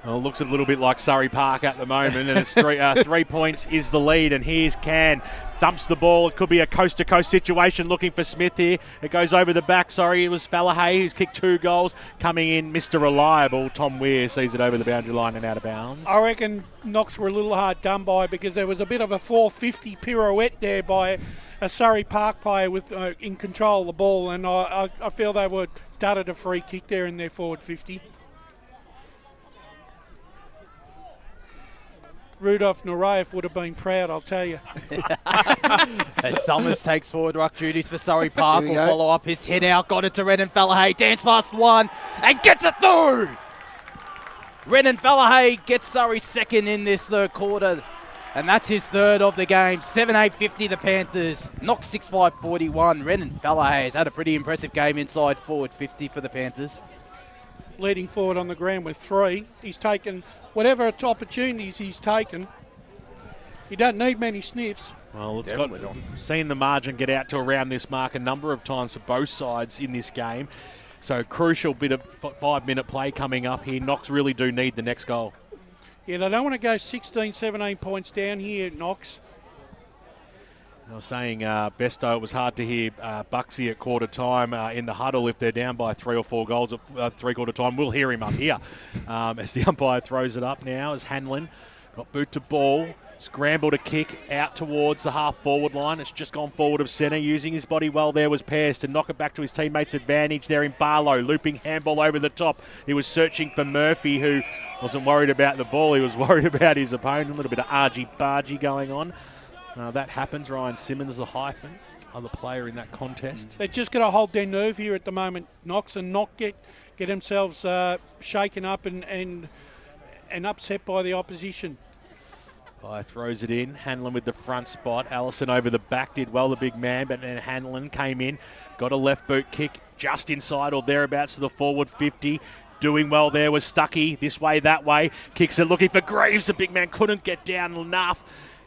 Well, it looks a little bit like Surrey Park at the moment, and it's 3 points is the lead. And here's Can, thumps the ball. It could be a coast-to-coast situation looking for Smith here. It goes over the back. Sorry, it was Fallahay who's kicked 2 goals. Coming in, Mr. Reliable, Tom Weir sees it over the boundary line and out of bounds. I reckon Knox were a little hard done by because there was a bit of a 450 pirouette there by a Surrey Park player with in control of the ball, and I feel they were dudded a free kick there in their forward 50. Rudolph Nureyev would have been proud, I'll tell you. As Summers takes forward ruck duties for Surrey Park, will follow up his head out, got it to Renan Fallahay, dance past one, and gets it through! Renan Fallahay gets Surrey second in this third quarter, and that's his third of the game. 7-8-50 the Panthers, Knox 6-5-41. Renan Fallahay has had a pretty impressive game inside forward 50 for the Panthers. leading forward on the ground with 3. He's taken whatever opportunities he's taken. He don't need many sniffs. Well, seen the margin get out to around this mark a number of times for both sides in this game. So crucial bit of 5-minute play coming up here. Knox really do need the next goal. Yeah, they don't want to go 16, 17 points down here, Knox. I was saying, Besto, it was hard to hear Buxy at quarter time in the huddle. If they're down by 3 or 4 goals at three-quarter time, we'll hear him up here as the umpire throws it up now as Hanlon got boot to ball. Scramble to kick out towards the half-forward line. It's just gone forward of centre. Using his body well there was Pearce to knock it back to his teammates' advantage there in Barlow. Looping handball over the top. He was searching for Murphy, who wasn't worried about the ball. He was worried about his opponent. A little bit of argy-bargy going on. That happens. Ryan Simmons, the hyphen, other player in that contest. They're just going to hold their nerve here at the moment, Knox, and not get themselves shaken up and upset by the opposition. Throws it in. Hanlon with the front spot. Allison over the back did well, the big man, but then Hanlon came in, got a left boot kick just inside or thereabouts to the forward 50. Doing well there was Stuckey. This way, that way. Kicks it looking for Greaves. The big man couldn't get down enough.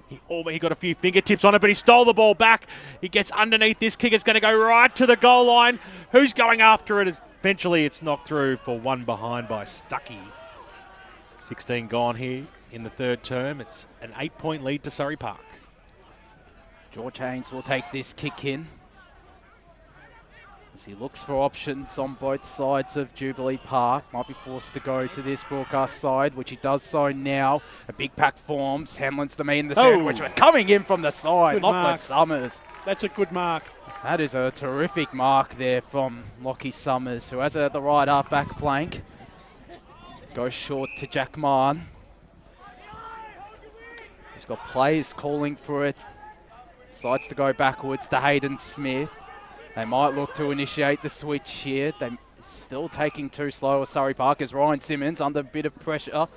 He got a few fingertips on it, but he stole the ball back. He gets underneath this kick. It's going to go right to the goal line. Who's going after it? Eventually, it's knocked through for one behind by Stuckey. 16 gone here in the third term. It's an 8-point lead to Surrey Park. George Haynes will take this kick in as he looks for options on both sides of Jubilee Park. Might be forced to go to this broadcast side, which he does so now. A big pack forms. Hanlon's the man in the sandwich, but coming in from the side. Lachlan Summers. That's a good mark. That is a terrific mark there from Lockie Summers, who has it at the right half-back flank. Goes short to Jack Mann. He's got players calling for it. Decides to go backwards to Hayden Smith. They might look to initiate the switch here. They're still taking too slow at Surrey Park as Ryan Simmons, under a bit of pressure,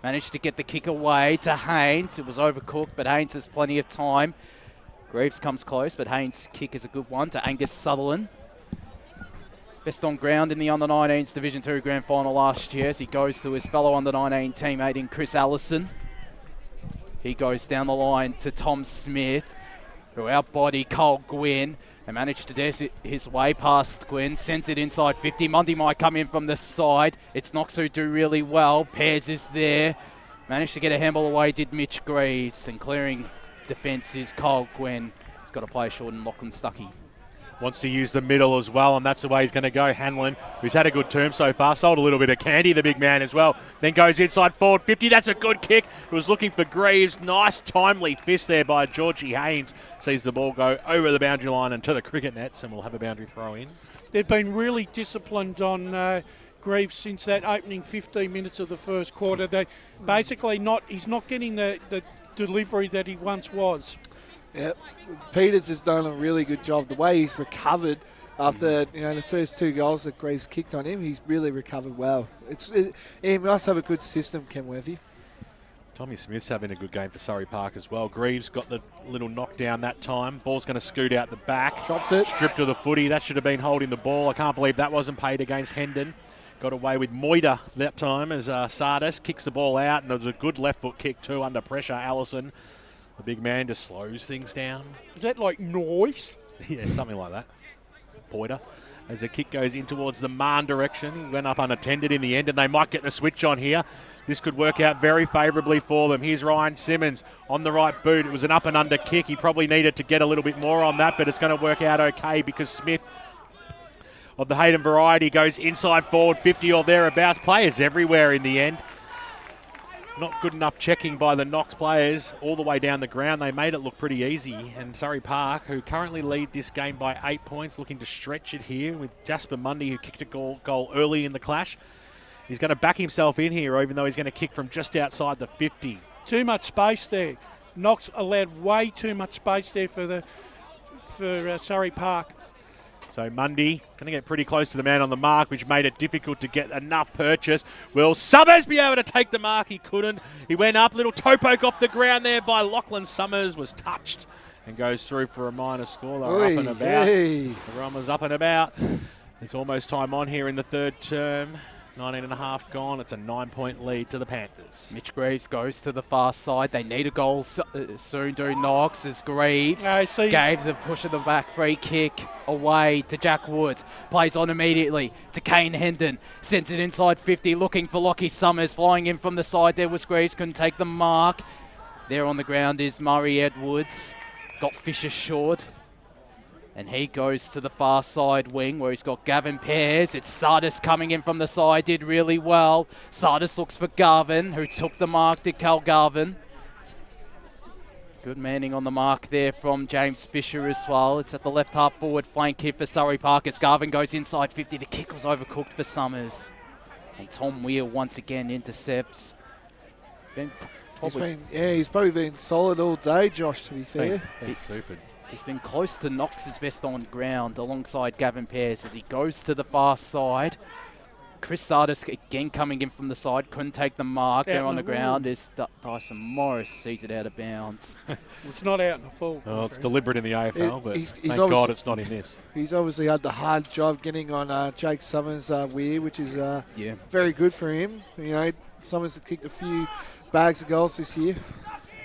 managed to get the kick away to Haynes. It was overcooked, but Haynes has plenty of time. Greaves comes close, but Haynes' kick is a good one to Angus Sutherland. Best on ground in the Under-19s Division 2 Grand Final last year as he goes to his fellow Under-19 teammate in Chris Allison. He goes down the line to Tom Smith, who outbody Cole Gwynn and managed to dance his way past Gwynn, sends it inside 50. Mundy might come in from the side. It's Knox who do really well. Pears is there. Managed to get a handball away, did Mitch Greaves, and clearing defence is Cole Gwynn. He's got to play short and Lachlan Stuckey. Wants to use the middle as well, and that's the way he's going to go. Hanlon, who's had a good term so far, sold a little bit of candy, the big man as well. Then goes inside forward 50. That's a good kick. He was looking for Greaves. Nice, timely fist there by Georgie Haynes. Sees the ball go over the boundary line and to the cricket nets, and we'll have a boundary throw in. They've been really disciplined on Greaves since that opening 15 minutes of the first quarter. They basically he's not getting the delivery that he once was. Yeah, Peters has done a really good job. The way he's recovered after the first 2 goals that Greaves kicked on him, he's really recovered well. He must have a good system, Kenworthy. Tommy Smith's having a good game for Surrey Park as well. Greaves got the little knockdown that time. Ball's going to scoot out the back. Dropped it. Stripped of the footy. That should have been holding the ball. I can't believe that wasn't paid against Hendon. Got away with Moida that time as Sardis kicks the ball out, and it was a good left foot kick too under pressure. Allison, the big man, just slows things down. Is that like noise? Yeah, something like that. Poiter, as the kick goes in towards the Marn direction. He went up unattended in the end, and they might get the switch on here. This could work out very favourably for them. Here's Ryan Simmons on the right boot. It was an up and under kick. He probably needed to get a little bit more on that, but it's going to work out okay because Smith of the Hayden variety goes inside forward 50 or thereabouts. Players everywhere in the end. Not good enough checking by the Knox players all the way down the ground. They made it look pretty easy. And Surrey Park, who currently lead this game by 8 points, looking to stretch it here with Jasper Mundy, who kicked a goal early in the clash. He's going to back himself in here, even though he's going to kick from just outside the 50. Too much space there. Knox allowed way too much space there for Surrey Park. So Mundy going to get pretty close to the man on the mark, which made it difficult to get enough purchase. Will Summers be able to take the mark? He couldn't. He went up, little toe poke off the ground there by Lachlan Summers, was touched and goes through for a minor score. They were up and about. Everyone was up and about. It's almost time on here in the third term. 19.5 gone. It's a 9-point lead to the Panthers. Mitch Greaves goes to the far side. They need a goal soon, do Knox, as Greaves gave the push of the back free kick away to Jack Woods. Plays on immediately to Kane Hendon. Sends it inside 50, looking for Lockie Summers. Flying in from the side there was Greaves, couldn't take the mark. There on the ground is Murray Edwards. Got Fisher short. And he goes to the far side wing where he's got Gavin Pears. It's Sardis coming in from the side, did really well. Sardis looks for Garvin, who took the mark, did Cal Garvin. Good manning on the mark there from James Fisher as well. It's at the left half forward flank here for Surrey Park as Garvin goes inside 50. The kick was overcooked for Summers. And Tom Weir once again intercepts. He's probably been solid all day, Josh, to be fair. He's super. He's been close to Knox's best on ground alongside Gavin Pears as he goes to the far side. Chris Sardis again coming in from the side, couldn't take the mark. There on the ground is Dyson Morris, sees it out of bounds. It's not out in the full. Oh, it's deliberate in the AFL, but he's thank God it's not in this. He's obviously had the hard job getting on Jake Summers' weir, which is very good for him. You know, Summers has kicked a few bags of goals this year.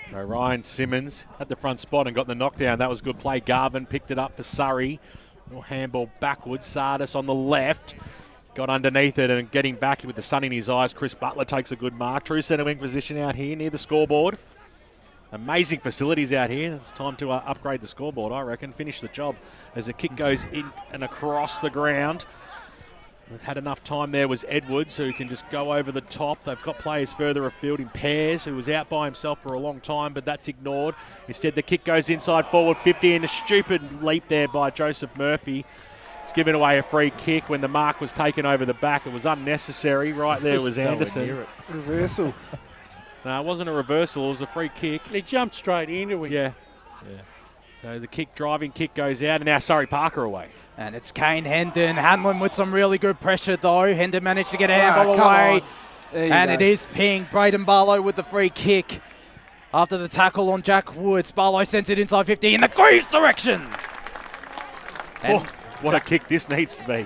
So Ryan Simmons had the front spot and got the knockdown. That was good play. Garvin picked it up for Surrey. Little handball backwards. Sardis on the left. Got underneath it and getting back with the sun in his eyes. Chris Butler takes a good mark. True centre wing position out here near the scoreboard. Amazing facilities out here. It's time to upgrade the scoreboard, I reckon. Finish the job as the kick goes in and across the ground. Had enough time there was Edwards, who can just go over the top. They've got players further afield in Pears, who was out by himself for a long time, but that's ignored. Instead, the kick goes inside forward 50, and a stupid leap there by Joseph Murphy. It's given away a free kick when the mark was taken over the back. It was unnecessary. Right there was Anderson. Reversal. No, it wasn't a reversal. It was a free kick. He jumped straight into it. Yeah. So the driving kick goes out, and now Surrey Parker away. And it's Kane Hendon. Hanlon with some really good pressure, though. Hendon managed to get a handball away. And it is ping. Braden Barlow with the free kick. After the tackle on Jack Woods, Barlow sends it inside 50 in the Greaves direction. And what a kick this needs to be.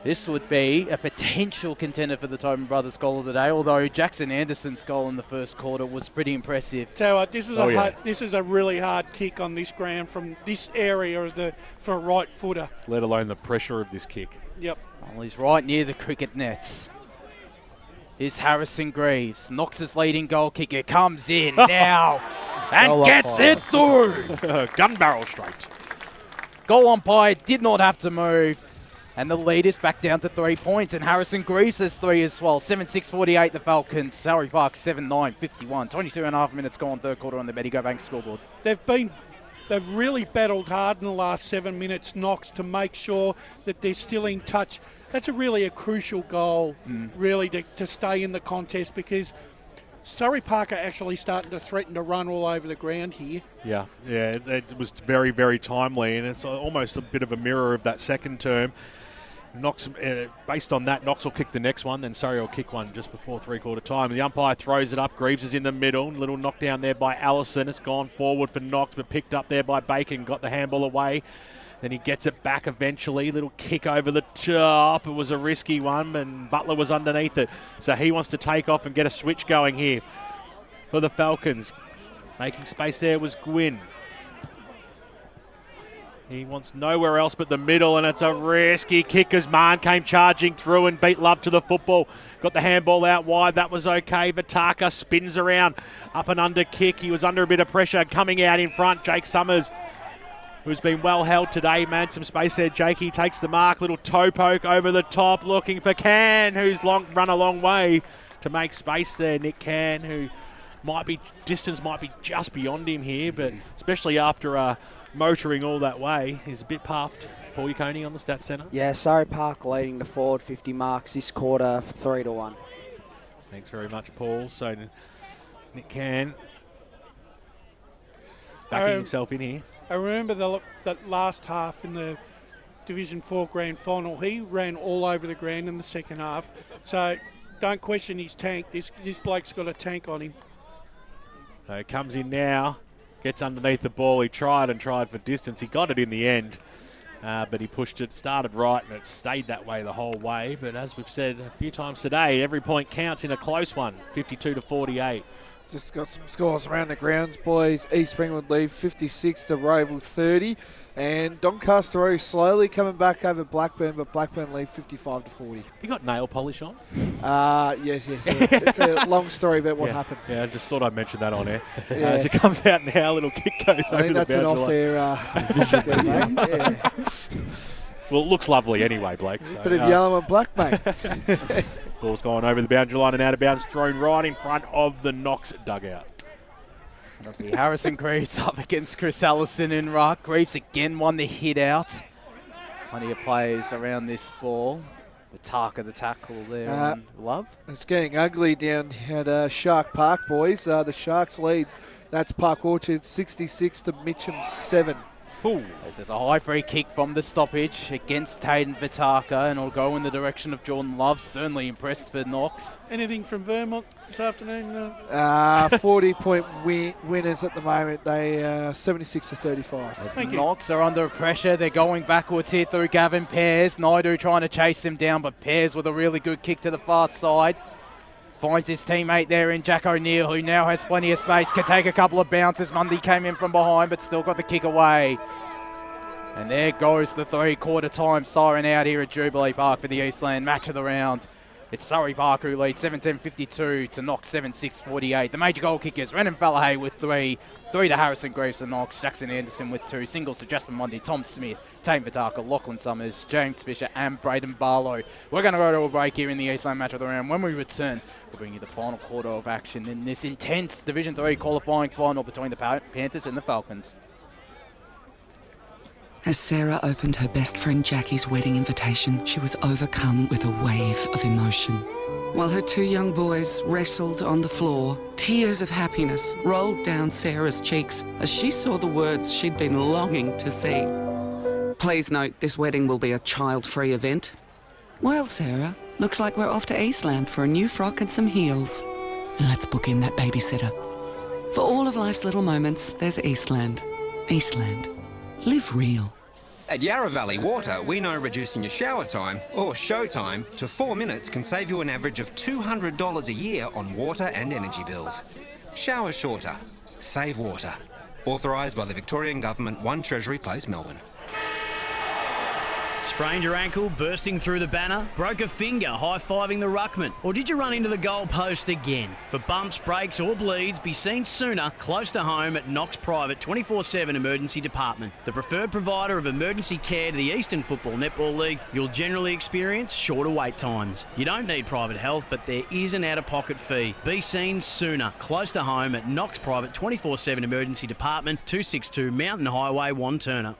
This would be a potential contender for the Tobin Brothers goal of the day, although Jackson Anderson's goal in the first quarter was pretty impressive. So this is a really hard kick on this ground from this area for a right footer. Let alone the pressure of this kick. Yep. Well, he's right near the cricket nets. Here's Harrison Greaves. Knox's leading goal kicker comes in now and gets it through. Gun barrel straight. Goal umpire did not have to move. And the lead is back down to 3 points. And Harrison Greaves has 3 as well. 7-6-48 the Falcons. Surrey Park 7-9-51. 22.5 minutes gone, third quarter on the Betty Go Bank scoreboard. They've really battled hard in the last 7 minutes, Knox, to make sure that they're still in touch. That's a crucial goal, really, to stay in the contest, because Surrey Park are actually starting to threaten to run all over the ground here. Yeah, it was very, very timely, and it's almost a bit of a mirror of that second term. Knox, based on that, Knox will kick the next one, then Surrey will kick one just before three-quarter time. The umpire throws it up. Greaves is in the middle. Little knockdown there by Allison. It's gone forward for Knox, but picked up there by Bacon. Got the handball away. Then he gets it back eventually. Little kick over the top. It was a risky one, and Butler was underneath it. So he wants to take off and get a switch going here for the Falcons. Making space there was Gwynn. He wants nowhere else but the middle, and it's a risky kick as Mahon came charging through and beat Love to the football. Got the handball out wide. That was okay. Vitaka spins around. Up and under kick. He was under a bit of pressure. Coming out in front, Jake Summers, who's been well held today. Man, some space there. Jakey takes the mark. Little toe poke over the top, looking for Can, who's run a long way to make space there. Nick Can, who distance might be just beyond him here, but especially after motoring all that way, he's a bit puffed. Paul Coney on the Stats Centre. Yeah, Surrey Park leading the forward 50 marks this quarter, 3-1. Thanks very much, Paul. So Nick Can backing himself in here. I remember that last half in the Division 4 Grand Final. He ran all over the ground in the second half. So don't question his tank. This bloke's got a tank on him. So he comes in now, gets underneath the ball. He tried for distance. He got it in the end. but he pushed it, started right, and it stayed that way the whole way. But as we've said a few times today, every point counts in a close one, 52-48. Just got some scores around the grounds, boys. East Ringwood lead 56 to Roval 30. And Doncaster Road slowly coming back over Blackburn, but Blackburn lead 55 to 40. You got nail polish on? Yes. It's a long story about what happened. Yeah, I just thought I'd mention that on air. Yeah. As it comes out now, a little kick goes over the boundary line. I think that's an off-air yeah. Well, it looks lovely anyway, Blake. So, Bit of yellow and black, mate. Ball's gone over the boundary line and out of bounds, thrown right in front of the Knox dugout. It'll be Harrison Greaves up against Chris Allison in ruck. Greaves again won the hit out. Plenty of players around this ball. Vitaka the tackle there on Love. It's getting ugly down at Shark Park, boys. The Sharks leads. That's Park Orchard 66 to Mitcham 7. Ooh. There's a high free kick from the stoppage against Tayden Vitaka, and it'll go in the direction of Jordan Love. Certainly impressed for Knox. Anything from Vermont this afternoon? 40-point winners at the moment. They 76 to 35. As Knox are under pressure. They're going backwards here through Gavin Pears. Naidu trying to chase him down, but Pears with a really good kick to the far side. Finds his teammate there in Jack O'Neill, who now has plenty of space. Can take a couple of bounces. Mundy came in from behind, but still got the kick away. And there goes the three-quarter time siren out here at Jubilee Park for the Eastland match of the round. It's Surrey Park who leads 17-52 to Knox 7-6-48. The major goal kickers, Renan Fallahay with 3 to Harrison Greaves and Knox, Jackson Anderson with 2, singles to Jasper Mundy, Tom Smith, Tane Vitaka, Lachlan Summers, James Fisher and Braden Barlow. We're going to go to a break here in the Eastland match of the round. When we return, we'll bring you the final quarter of action in this intense Division 3 qualifying final between the Panthers and the Falcons. As Sarah opened her best friend Jackie's wedding invitation, she was overcome with a wave of emotion. While her 2 young boys wrestled on the floor, tears of happiness rolled down Sarah's cheeks as she saw the words she'd been longing to see. Please note, this wedding will be a child-free event. Well, Sarah, looks like we're off to Eastland for a new frock and some heels. And let's book in that babysitter. For all of life's little moments, there's Eastland. Eastland. Live real. At Yarra Valley Water, we know reducing your shower time, or show time, to 4 minutes can save you an average of $200 a year on water and energy bills. Shower shorter. Save water. Authorised by the Victorian Government, 1 Treasury Place, Melbourne. Sprained your ankle, bursting through the banner? Broke a finger, high-fiving the ruckman? Or did you run into the goal post again? For bumps, breaks or bleeds, be seen sooner, close to home at Knox Private 24/7 Emergency Department. The preferred provider of emergency care to the Eastern Football Netball League, you'll generally experience shorter wait times. You don't need private health, but there is an out-of-pocket fee. Be seen sooner, close to home at Knox Private 24/7 Emergency Department, 262 Mountain Highway, Wantirna.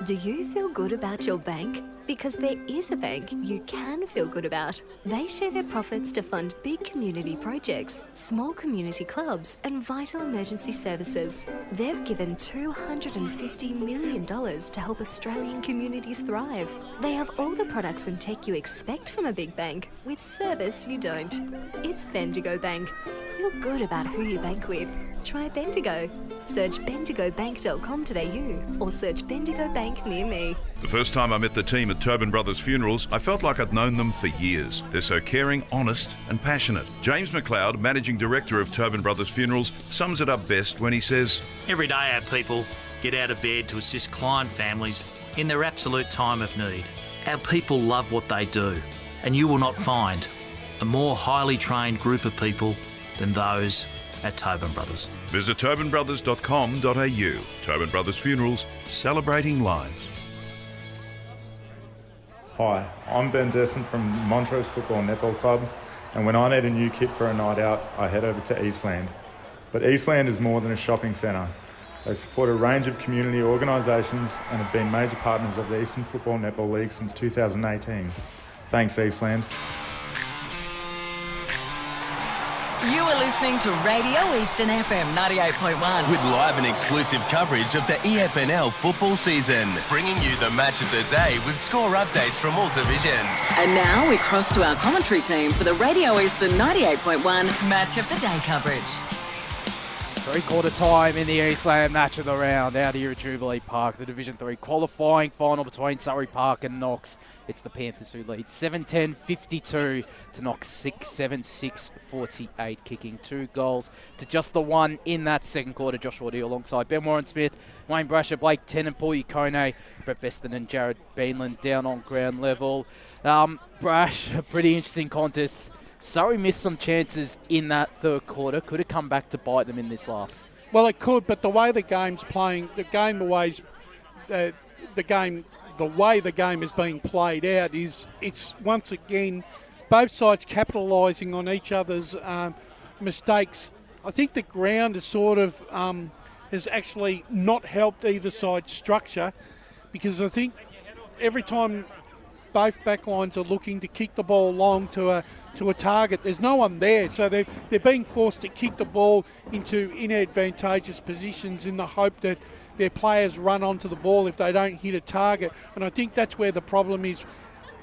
Do you feel good about your bank? Because there is a bank you can feel good about. They share their profits to fund big community projects, small community clubs, and vital emergency services. They've given $250 million to help Australian communities thrive. They have all the products and tech you expect from a big bank, with service you don't. It's Bendigo Bank. Feel good about who you bank with. Try Bendigo. Search bendigobank.com.au or search Bendigo Bank near me. The first time I met the team at Tobin Brothers Funerals, I felt like I'd known them for years. They're so caring, honest and passionate. James McLeod, Managing Director of Tobin Brothers Funerals, sums it up best when he says, Every day our people get out of bed to assist client families in their absolute time of need. Our people love what they do, and you will not find a more highly trained group of people than those at Tobin Brothers. Visit tobinbrothers.com.au. Tobin Brothers Funerals, celebrating lives. Hi, I'm Ben Desson from Montrose Football Netball Club, and when I need a new kit for a night out, I head over to Eastland. But Eastland is more than a shopping centre. They support a range of community organisations and have been major partners of the Eastern Football Netball League since 2018. Thanks, Eastland. You are listening to Radio Eastern FM 98.1. With live and exclusive coverage of the EFNL football season. Bringing you the match of the day with score updates from all divisions. And now we cross to our commentary team for the Radio Eastern 98.1 Match of the Day coverage. Three-quarter time in the Eastland match of the round out here at Jubilee Park, the Division 3 qualifying final between Surrey Park and Knox. It's the Panthers who lead 7-10-52 to Knox 6-7-6-48, kicking 2 goals to just the 1 in that second quarter. Joshua Deal alongside Ben Warren-Smith, Wayne Brasher, Blake Tennant, Paul Yukone, Brett Beston and Jared Beanland down on ground level. Brash, a pretty interesting contest. Surrey missed some chances in that third quarter. Could have come back to bite them in this last. Well, it could, but the way the game's playing, the way the game is being played out is it's once again both sides capitalising on each other's mistakes. I think the ground is sort of has actually not helped either side's structure, because I think every time both backlines are looking to kick the ball long to a target, there's no one there, so they're being forced to kick the ball into inadvantageous positions in the hope that their players run onto the ball if they don't hit a target. And I think that's where the problem is,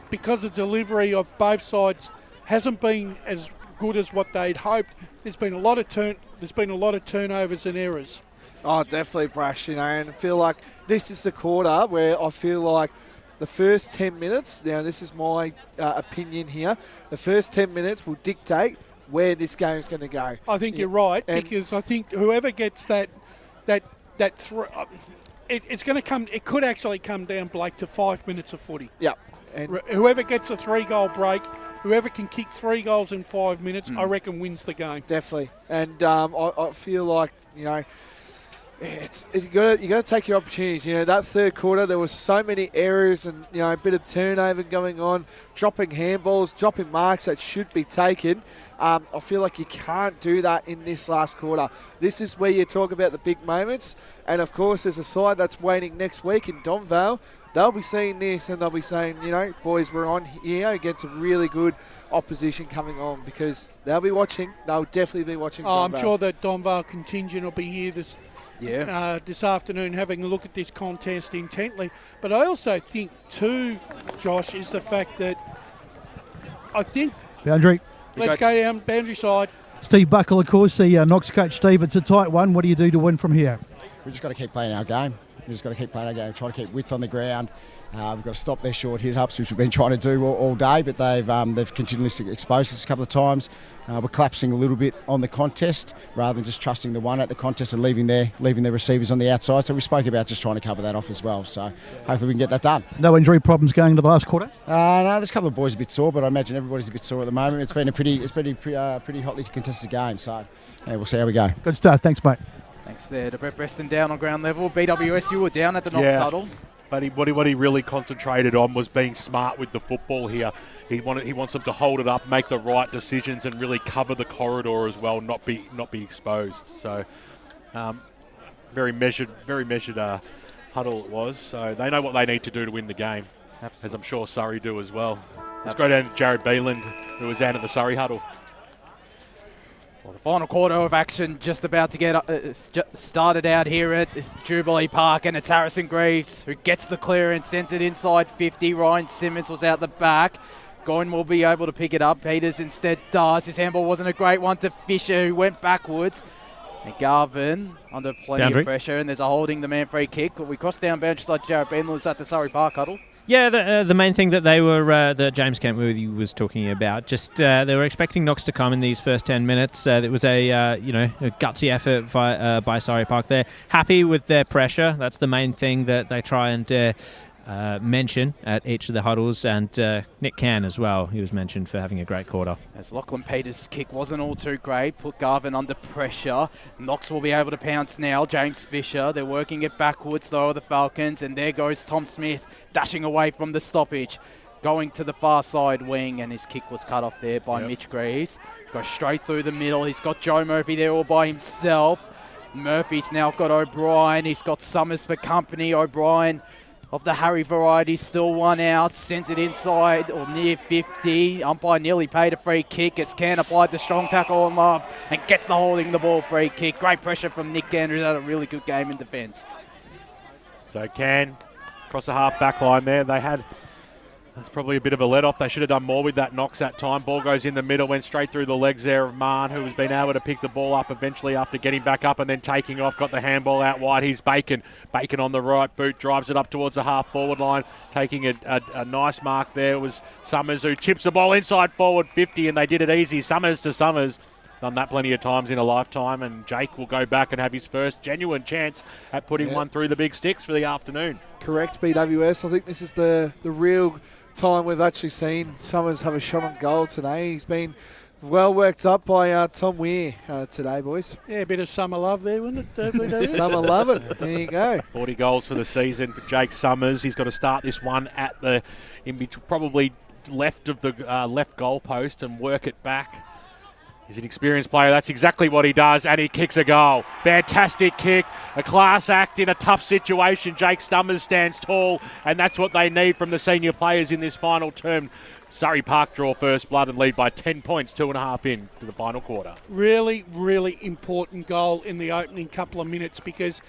because the delivery of both sides hasn't been as good as what they'd hoped. There's been a lot of turnovers and errors. Oh, definitely, Brash, and I feel like this is the quarter where I feel like the first 10 minutes, now this is my opinion here, the first 10 minutes will dictate where this game's going to go. I think you're right, because I think whoever gets it's going to come. It could actually come down, Blake, to 5 minutes of footy. Yep. And whoever gets a 3-goal break, whoever can kick 3 goals in 5 minutes, I reckon wins the game. Definitely. And I feel like, you got to take your opportunities. That third quarter, there was so many errors and a bit of turnover going on, dropping handballs, dropping marks that should be taken. I feel like you can't do that in this last quarter. This is where you talk about the big moments. And of course, there's a side that's waiting next week in Donvale. They'll be seeing this and they'll be saying, boys, we're on here against a really good opposition coming on, because they'll be watching. They'll definitely be watching Donvale. I'm sure that Donvale contingent will be here this afternoon having a look at this contest intently. But I also think too, Josh, is the fact that I think... Boundary. Let's go down boundary side. Steve Buckle, of course, the Knox coach. Steve, it's a tight one. What do you do to win from here? We've just got to keep playing our game. We've just got to keep playing our game, try to keep width on the ground. We've got to stop their short hit-ups, which we've been trying to do all day, but they've continuously exposed us a couple of times. We're collapsing a little bit on the contest rather than just trusting the one at the contest and leaving their receivers on the outside. So we spoke about just trying to cover that off as well. So hopefully we can get that done. No injury problems going into the last quarter? No, there's a couple of boys a bit sore, but I imagine everybody's a bit sore at the moment. It's been a pretty hotly contested game. So we'll see how we go. Good stuff. Thanks, mate. Thanks there to Brett Preston down on ground level. BWS, you were down at the Knox huddle. But what he really concentrated on was being smart with the football here. He wants them to hold it up, make the right decisions, and really cover the corridor as well, not be exposed. So, very measured huddle it was. So they know what they need to do to win the game, as I'm sure Surrey do as well. Let's go down to Jared Beanland, who was down at the Surrey huddle. Well, the final quarter of action just about to get started out here at Jubilee Park, and it's Harrison Greaves who gets the clearance, sends it inside 50. Ryan Simmons was out the back. Goin will be able to pick it up. Peters instead does. His handball wasn't a great one to Fisher, who went backwards. And Garvin under plenty of pressure, and there's a holding the man free kick. But we crossed down boundary side. Jared Beanland was at the Surrey Park huddle. Yeah, the main thing that that James Kenworthy was talking about, just they were expecting Knox to come in these first 10 minutes. It was a gutsy effort by Surrey Park. They're happy with their pressure. That's the main thing that they try and mention at each of the huddles, and Nick Cann as well. He was mentioned for having a great quarter. As Lachlan Peters' kick wasn't all too great, put Garvin under pressure. Knox will be able to pounce now. James Fisher, they're working it backwards though, the Falcons, and there goes Tom Smith dashing away from the stoppage, going to the far side wing, and his kick was cut off there by Mitch Greaves. Goes straight through the middle. He's got Joe Murphy there all by himself. Murphy's now got O'Brien. He's got Summers for company. O'Brien of the Harry variety, still one out, sends it inside or near 50. Umpire nearly paid a free kick as Cann applied the strong tackle on Love and gets the holding the ball free kick. Great pressure from Nick Cann, who's had a really good game in defence. So Cann across the half back line there. They had That's probably a bit of a let-off. They should have done more with that Knox that time. Ball goes in the middle, went straight through the legs there of Mahon, who has been able to pick the ball up eventually after getting back up and then taking off. Got the handball out wide. He's Bacon. Bacon on the right boot, drives it up towards the half-forward line, taking a nice mark there. It was Summers who chips the ball inside forward 50, and they did it easy. Summers to Summers. Done that plenty of times in a lifetime, and Jake will go back and have his first genuine chance at putting one through the big sticks for the afternoon. Correct, BWS. I think this is the real time we've actually seen Summers have a shot on goal today. He's been well worked up by Tom Weir today, boys. Yeah, a bit of summer love there, wouldn't it? Summer love it. There you go. 40 goals for the season for Jake Summers. He's got to start this one at the probably left of the left goal post and work it back. He's an experienced player. That's exactly what he does, and he kicks a goal. Fantastic kick, a class act in a tough situation. Jake Summers stands tall, and that's what they need from the senior players in this final term. Surrey Park draw first blood and lead by 10 points, 2.5 in to the final quarter. Really, really important goal in the opening couple of minutes, because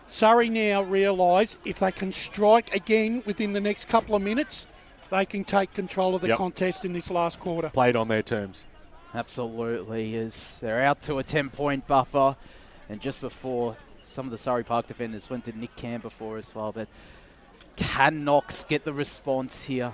Surrey now realise if they can strike again within the next couple of minutes, they can take control of the contest in this last quarter. Played on their terms. Absolutely, as they're out to a 10-point buffer, and just before some of the Surrey Park defenders went to Nick Cam before as well, but can Knox get the response here?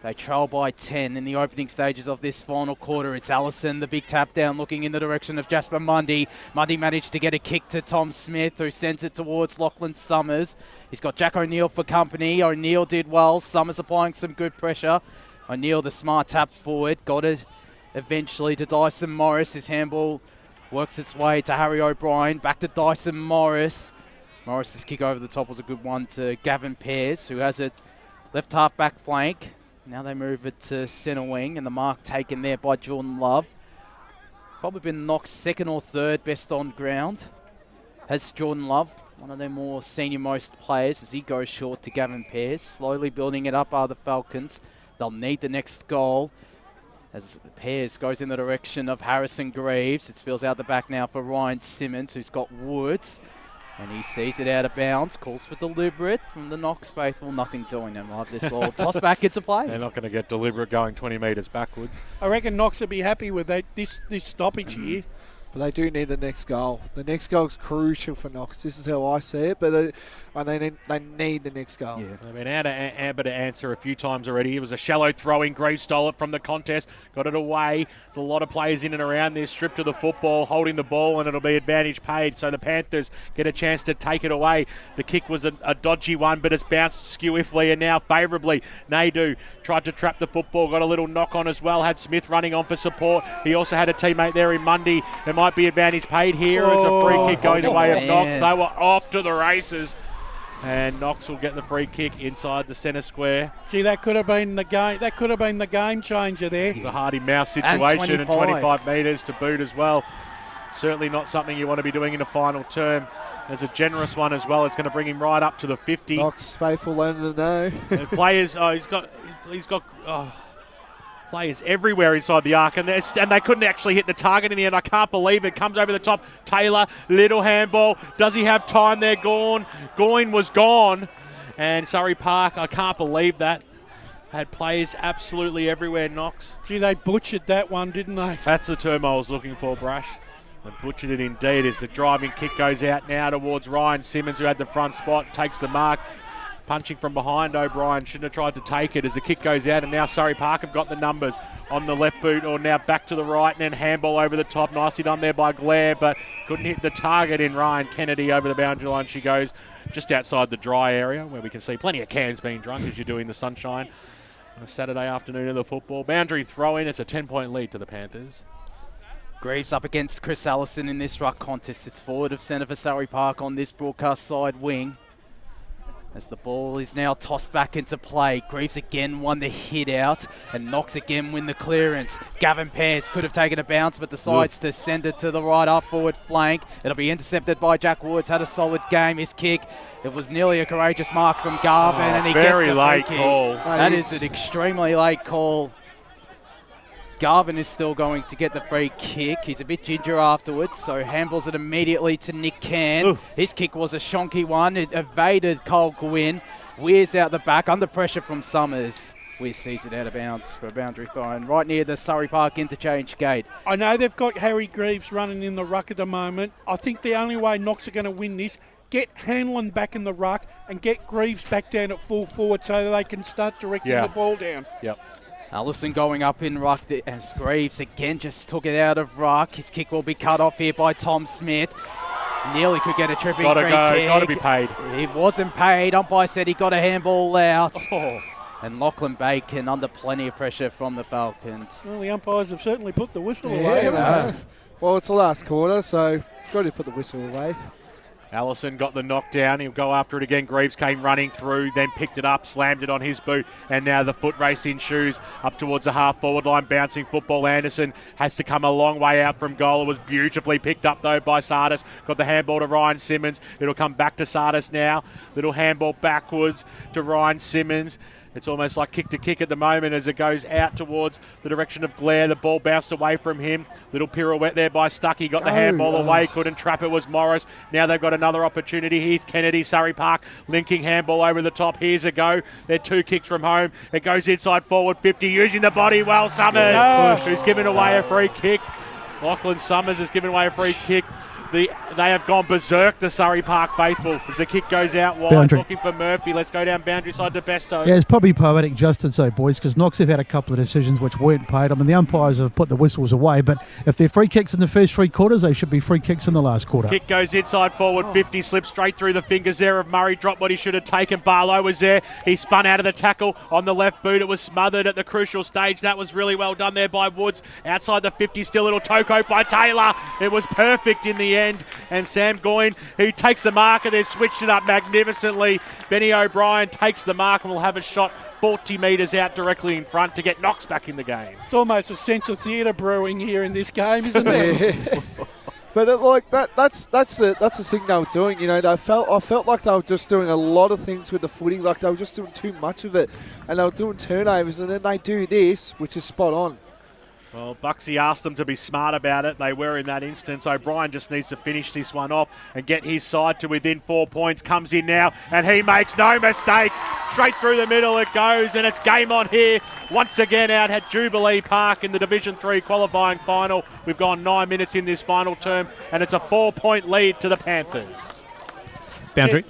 They trail by 10 in the opening stages of this final quarter. It's Allison, the big tap down, looking in the direction of Jasper Mundy. Mundy managed to get a kick to Tom Smith, who sends it towards Lachlan Summers. He's got Jack O'Neill for company. O'Neill did well. Summers applying some good pressure. O'Neill, the smart tap forward, got it eventually to Dyson Morris. His handball works its way to Harry O'Brien. Back to Dyson Morris. Morris's kick over the top was a good one to Gavin Pearce, who has it left half back flank. Now they move it to centre wing, and the mark taken there by Jordan Love. Probably been Knox second or third best on ground. Has Jordan Love, one of their more senior-most players, as he goes short to Gavin Pearce. Slowly building it up are the Falcons. They'll need the next goal as Pearce goes in the direction of Harrison Greaves. It spills out the back now for Ryan Simmons, who's got Woods. And he sees it out of bounds, calls for deliberate from the Knox faithful. Nothing doing them. We'll have this ball toss back into play. They're not going to get deliberate going 20 metres backwards. I reckon Knox would be happy with this stoppage here. But they do need the next goal. The next goal is crucial for Knox. This is how I see it. But they need the next goal. Yeah, they've been able to answer a few times already. It was a shallow throwing. Greaves stole it from the contest, got it away. There's a lot of players in and around this, stripped to the football, holding the ball, and it'll be advantage paid. So the Panthers get a chance to take it away. The kick was a dodgy one, but it's bounced skewiffly and now favourably. Naidu tried to trap the football, got a little knock on as well. Had Smith running on for support. He also had a teammate there in Mundy. There might be advantage paid here. It's a free kick going the way of Knox. They were off to the races. And Knox will get the free kick inside the centre square. Gee, that could have been the game. That could have been the game changer there. It's a Hardy Mouse situation and 25 metres to boot as well. Certainly not something you want to be doing in a final term. There's a generous one as well. It's going to bring him right up to the 50. Knox faithful London though. Players, he's got players everywhere inside the arc, and they couldn't actually hit the target in the end. I can't believe it. Comes over the top. Taylor, little handball. Does he have time there? Goyne was gone. And Surrey Park, I can't believe that. Had players absolutely everywhere, Knox. Gee, they butchered that one, didn't they? That's the term I was looking for, Brash. They butchered it indeed as the driving kick goes out now towards Ryan Simmons, who had the front spot, takes the mark. Punching from behind, O'Brien shouldn't have tried to take it as the kick goes out, and now Surrey Park have got the numbers on the left boot, or now back to the right, and then handball over the top. Nicely done there by Glare, but couldn't hit the target in Ryan Kennedy over the boundary line. She goes just outside the dry area where we can see plenty of cans being drunk as you do in the sunshine on a Saturday afternoon of the football. Boundary throw in, it's a 10-point lead to the Panthers. Greaves up against Chris Allison in this ruck contest. It's forward of centre for Surrey Park on this broadcast side wing. As the ball is now tossed back into play. Greaves again won the hit out, and Knox again win the clearance. Gavin Pearce could have taken a bounce, but decides to send it to the right up forward flank. It'll be intercepted by Jack Woods. Had a solid game. His kick, it was nearly a courageous mark from Garvin, and he gets the free kick. Very late call. That is an extremely late call. Garvin is still going to get the free kick. He's a bit ginger afterwards, so handballs it immediately to Nick Can. Ooh. His kick was a shonky one. It evaded Cole Gwynn. Wears out the back under pressure from Summers. Wiz sees it out of bounds for a boundary thrown right near the Surrey Park interchange gate. I know they've got Harry Greaves running in the ruck at the moment. I think the only way Knox are going to win this, get Hanlon back in the ruck and get Greaves back down at full forward so that they can start directing the ball down. Yep. Allison going up in ruck as Greaves again just took it out of ruck. His kick will be cut off here by Tom Smith. Nearly could get a tripping free kick. Gotta be paid. It wasn't paid. Umpire said he got a handball out. And Lachlan Bacon under plenty of pressure from the Falcons. Well, the umpires have certainly put the whistle away. Well, it's the last quarter, so got to put the whistle away. Allison got the knockdown. He'll go after it again. Greaves came running through, then picked it up, slammed it on his boot, and now the foot race ensues up towards the half-forward line. Bouncing football. Anderson has to come a long way out from goal. It was beautifully picked up, though, by Sardis. Got the handball to Ryan Simmons. It'll come back to Sardis now. Little handball backwards to Ryan Simmons. It's almost like kick to kick at the moment as it goes out towards the direction of Blair. The ball bounced away from him. Little pirouette there by Stuckey. Got the handball away. Couldn't trap it. Was Morris. Now they've got another opportunity. Here's Kennedy. Surrey Park linking handball over the top. Here's a go. They're 2 kicks from home. It goes inside forward 50. Using the body well. Summers, who's given away a free kick. Lachlan Summers has given away a free kick. They have gone berserk, the Surrey Park faithful, as the kick goes out wide. Boundary. Looking for Murphy. Let's go down boundary side to Besto. Yeah, it's probably poetic justice, though, boys, because Knox have had a couple of decisions which weren't paid. I mean, the umpires have put the whistles away, but if they're free kicks in the first 3 quarters, they should be free kicks in the last quarter. Kick goes inside forward 50, slips straight through the fingers there of Murray. Dropped what he should have taken. Barlow was there. He spun out of the tackle on the left boot. It was smothered at the crucial stage. That was really well done there by Woods. Outside the 50, still a little toe coat by Taylor. It was perfect in the end. And Sam Goyne, who takes the marker, they've switched it up magnificently. Benny O'Brien takes the mark and will have a shot 40 metres out directly in front to get Knox back in the game. It's almost a sense of theatre brewing here in this game, isn't it? But that's the thing they were doing. You know, I felt like they were just doing a lot of things with the footy, like they were just doing too much of it, and they were doing turnovers, and then they do this, which is spot on. Well, Buxy asked them to be smart about it. They were in that instance. O'Brien just needs to finish this one off and get his side to within 4 points. Comes in now, and he makes no mistake. Straight through the middle it goes, and it's game on here. Once again out at Jubilee Park in the Division 3 qualifying final. We've gone 9 minutes in this final term, and it's a 4-point lead to the Panthers. Boundary.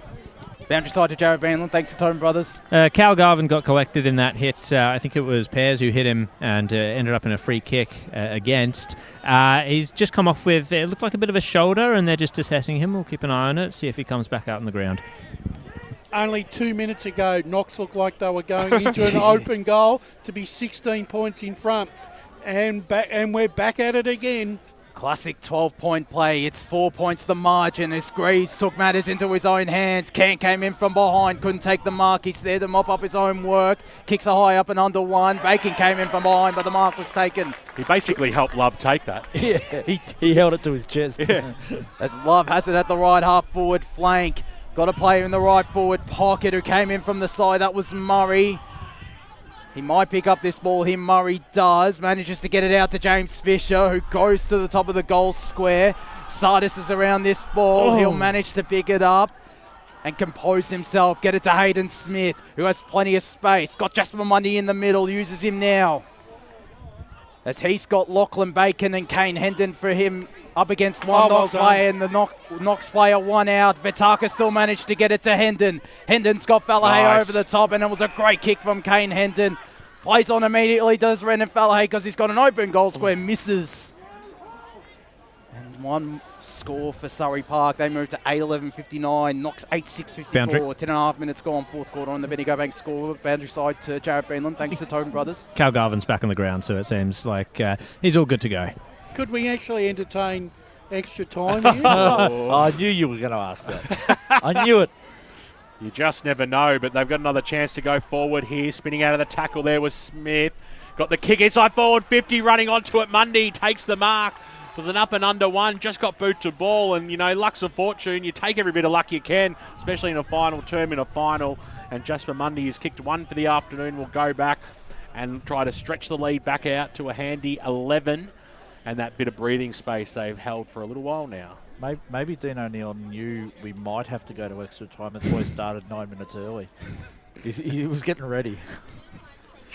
Boundary side to Jared Banlon. Thanks to Tone Brothers. Cal Garvin got collected in that hit. I think it was Pears who hit him and ended up in a free kick against. He's just come off with, it looked like a bit of a shoulder, and they're just assessing him. We'll keep an eye on it, see if he comes back out on the ground. Only 2 minutes ago, Knox looked like they were going into an open goal to be 16 points in front. And we're back at it again. Classic 12-point play. It's 4 points the margin as Greaves took matters into his own hands. Cant came in from behind, couldn't take the mark. He's there to mop up his own work. Kicks a high up and under one. Bacon came in from behind, but the mark was taken. He basically helped Love take that. Yeah, he held it to his chest. Yeah. As Love has it at the right half forward flank. Got a player in the right forward pocket who came in from the side. That was Murray. He might pick up this ball here. Murray does. Manages to get it out to James Fisher, who goes to the top of the goal square. Sardis is around this ball. He'll manage to pick it up and compose himself. Get it to Hayden Smith, who has plenty of space. Got Jasper Mundy in the middle. Uses him now. As he's got Lachlan Bacon and Kane Hendon for him up against one Knox player, and the Knox player one out. Vitaka still managed to get it to Hendon. Hendon's got Fallahay over the top, and it was a great kick from Kane Hendon. Plays on immediately, does Brendan Fallahay, because he's got an open goal square, misses. And one score for Surrey Park. They move to 8-11-59, Knox 8-6-54. 10.5 minutes gone, fourth quarter on the Bendigo Bank score. Boundary side to Jared Beanland, thanks to Tobin Brothers. Cal Garvin's back on the ground, so it seems like he's all good to go. Could we actually entertain extra time here? I knew you were going to ask that. I knew it. You just never know, but they've got another chance to go forward here. Spinning out of the tackle there was Smith. Got the kick inside forward 50, running onto it. Mundy takes the mark. It was an up and under one. Just got boot to ball, and, you know, luck's of fortune. You take every bit of luck you can, especially in a final term, in a final. And Jasper Mundy, who's kicked one for the afternoon, will go back and try to stretch the lead back out to a handy 11. And that bit of breathing space they've held for a little while now. Maybe Dean O'Neill knew we might have to go to extra time. That's why he started 9 minutes early. He was getting ready.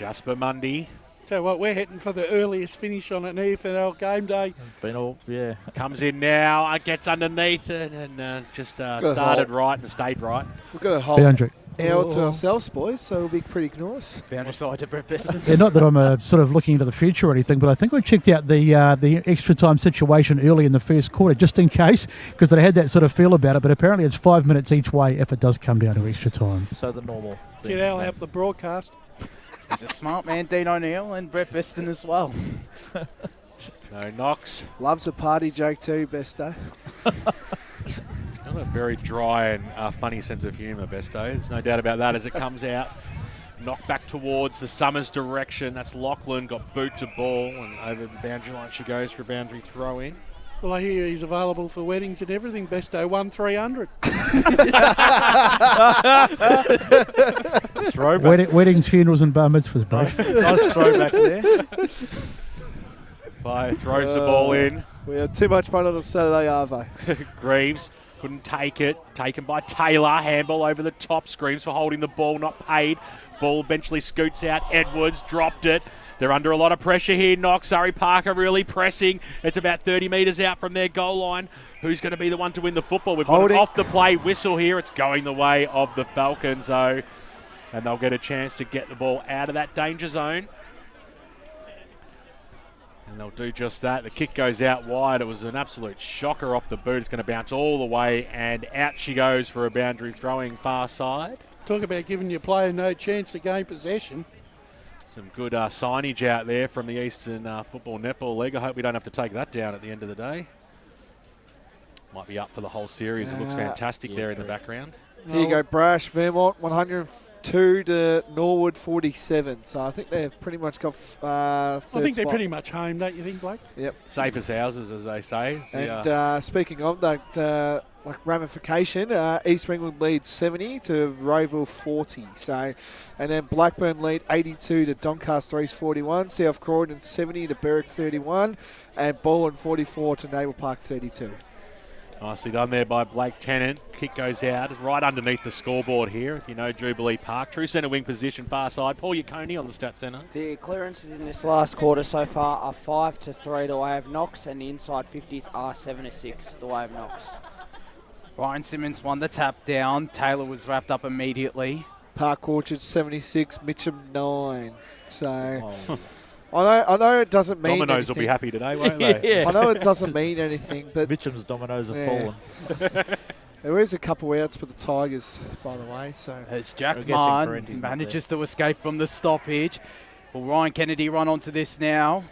Jasper Mundy. So what, we're heading for the earliest finish on an EFL game day. Comes in now, gets underneath it, and just started right and stayed right. We've got a whole Boundary. hour to ourselves, boys, so it'll be pretty glorious. Boundary side to Brett Beston. Yeah, not that I'm sort of looking into the future or anything, but I think I checked out the extra time situation early in the first quarter, just in case, because I had that sort of feel about it. But apparently it's 5 minutes each way if it does come down to extra time. So the normal thing. Gee, that'll help the broadcast. He's a smart man, Dean O'Neill, and Brett Beston as well. No, Knox. Loves a party joke too, Besto. Got a very dry and funny sense of humour, Besto. There's no doubt about that as it comes out. Knocked back towards the Summers direction. That's Lachlan, got boot to ball, and over the boundary line she goes for a boundary throw in. Well, I hear he's available for weddings and everything, Besto. 1-300. Throwback. Weddings, funerals, and bar mitzvahs, bro. Nice throwback there. Player throws the ball in. We had too much fun on a Saturday, Arvo. Greaves couldn't take it. Taken by Taylor. Handball over the top. Screams for holding the ball, not paid. Ball eventually scoots out. Edwards dropped it. They're under a lot of pressure here. Knox, Surrey Park are really pressing. It's about 30 metres out from their goal line. Who's going to be the one to win the football? We've got an off the play whistle here. It's going the way of the Falcons, though. And they'll get a chance to get the ball out of that danger zone. And they'll do just that. The kick goes out wide. It was an absolute shocker off the boot. It's going to bounce all the way, and out she goes for a boundary throwing far side. Talk about giving your player no chance to gain possession. Some good signage out there from the Eastern Football Netball League. I hope we don't have to take that down at the end of the day. Might be up for the whole series. It looks fantastic there in the background. Here you go, Brash, Vermont 102 to Norwood 47. So I think they've pretty much got third I think they're spot. pretty much home, don't you think, Blake? Yep. Safe as houses, as they say. And speaking of that, like ramification, East Ringwood leads 70 to Roeville 40. So, and then Blackburn lead 82 to Doncaster East 41. South Croydon 70 to Berwick 31, and Baldwin 44 to Naval Park 32. Nicely done there by Blake Tennant. Kick goes out right underneath the scoreboard here, if you know Jubilee Park. True centre wing position, far side. Paul Yaconi on the stat centre. The clearances in this last quarter so far are 5-3 the way of Knox, and the inside 50s are 7-6 the way of Knox. Ryan Simmons won the tap down. Taylor was wrapped up immediately. Park Orchard 76, Mitcham 9. So I know it doesn't mean Dominoes anything. will be happy today, won't they? I know it doesn't mean anything, but Mitcham's dominoes have fallen. There is a couple outs for the Tigers, by the way. So as Jack Mann manages to escape from the stoppage. Will Ryan Kennedy run onto this now?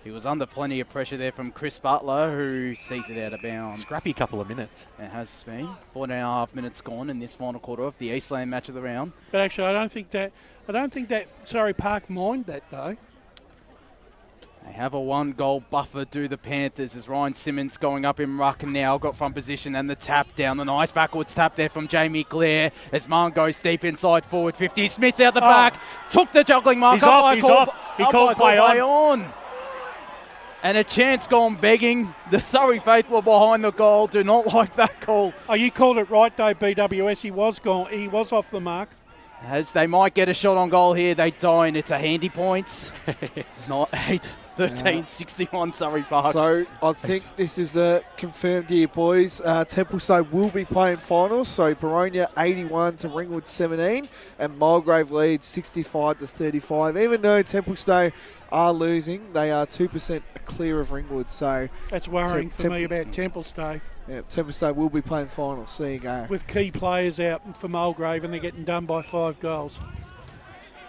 He was under plenty of pressure there from Chris Butler, who sees it out of bounds. Scrappy couple of minutes. It has been 4.5 minutes gone in this final quarter of the Eastland match of the round. But actually, I don't think that Surrey Park mind that though. They have a 1-goal buffer to the Panthers as Ryan Simmons going up in ruck and now got front position and the tap down. The nice backwards tap there from Jamie Clare as Marn goes deep inside forward 50. Smith's out the back, took the juggling mark. He's off. He called play on. And a chance gone begging. The Surrey faithful behind the goal do not like that call. Oh, you called it right though, BWS. He was gone. He was off the mark. As they might get a shot on goal here, they don't. It's a handy points. Not 8-13, 61 Surrey Park. So I think this is confirmed here, boys. Templestowe will be playing finals. So Baronia 81 to Ringwood 17, and Mulgrave leads 65 to 35. Even though Templestowe are losing, they are 2% clear of Ringwood. So that's worrying for me about Templestowe. Yeah, Templestowe will be playing finals. There you go. With key players out for Mulgrave, and they're getting done by 5 goals.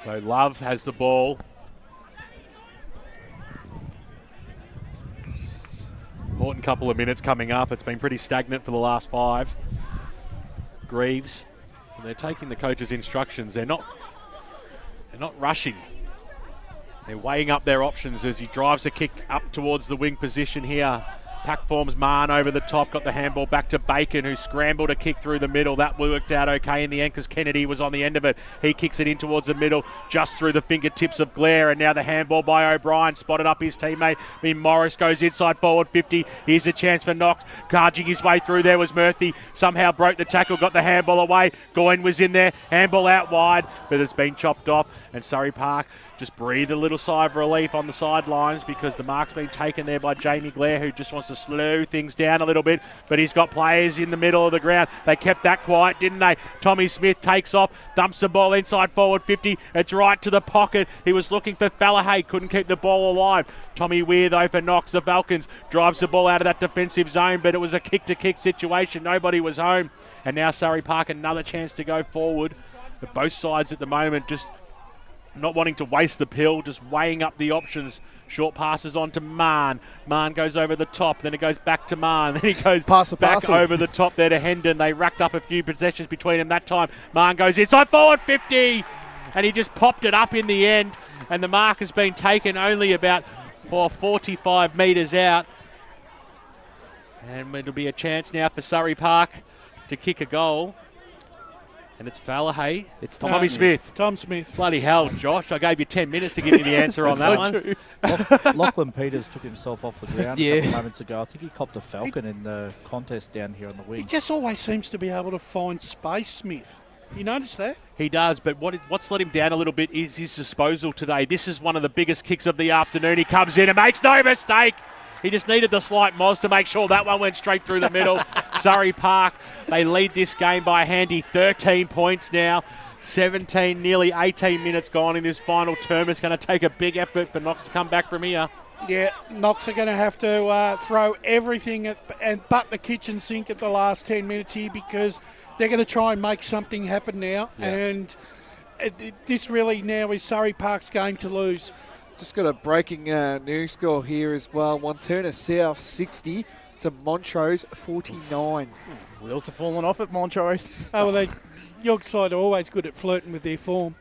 So Love has the ball. Important couple of minutes coming up. It's been pretty stagnant for the last 5. Greaves, and they're taking the coach's instructions. They're not rushing. They're weighing up their options as he drives the kick up towards the wing position here. Pack forms Marn over the top, got the handball back to Bacon, who scrambled a kick through the middle. That worked out okay in the end because Kennedy was on the end of it. He kicks it in towards the middle, just through the fingertips of Blair, and now the handball by O'Brien, spotted up his teammate. Morris goes inside forward 50. Here's a chance for Knox. Charging his way through there was Murphy. Somehow broke the tackle, got the handball away. Goyne was in there, handball out wide, but it's been chopped off, and Surrey Park just breathe a little sigh of relief on the sidelines because the mark's been taken there by Jamie Blair, who just wants to slow things down a little bit, but he's got players in the middle of the ground. They kept that quiet, didn't they? Tommy Smith takes off, dumps the ball inside forward 50. It's right to the pocket. He was looking for Fallahay, couldn't keep the ball alive. Tommy Weir, though, for Knox, the Falcons, drives the ball out of that defensive zone, but it was a kick-to-kick situation. Nobody was home. And now Surrey Park, another chance to go forward. But both sides at the moment just not wanting to waste the pill, just weighing up the options. Short passes on to Mahon. Mahon goes over the top, then it goes back to Mahon. Then he goes back over the top there to Hendon. They racked up a few possessions between them that time. Mahon goes inside forward 50, and he just popped it up in the end. And the mark has been taken only about 45 metres out. And it'll be a chance now for Surrey Park to kick a goal. And it's Fallahay. It's Tommy Smith. Tom Smith. Bloody hell, Josh. I gave you 10 minutes to give me the answer on that one. Lachlan Peters took himself off the ground a couple of moments ago. I think he copped a falcon in the contest down here on the wing. He just always seems to be able to find space, Smith. You notice that? He does, but what's let him down a little bit is his disposal today. This is one of the biggest kicks of the afternoon. He comes in and makes no mistake. He just needed the slight moz to make sure that one went straight through the middle. Surrey Park, they lead this game by a handy 13 points now. 17, nearly 18 minutes gone in this final term. It's going to take a big effort for Knox to come back from here. Yeah, Knox are going to have to throw everything but the kitchen sink at the last 10 minutes here because they're going to try and make something happen now. Yeah. And this really now is Surrey Park's game to lose. Just got a breaking news score here as well. Wantirna South 60 to Montrose 49. Wheels are falling off at Montrose. Oh, well, your side are always good at flirting with their form.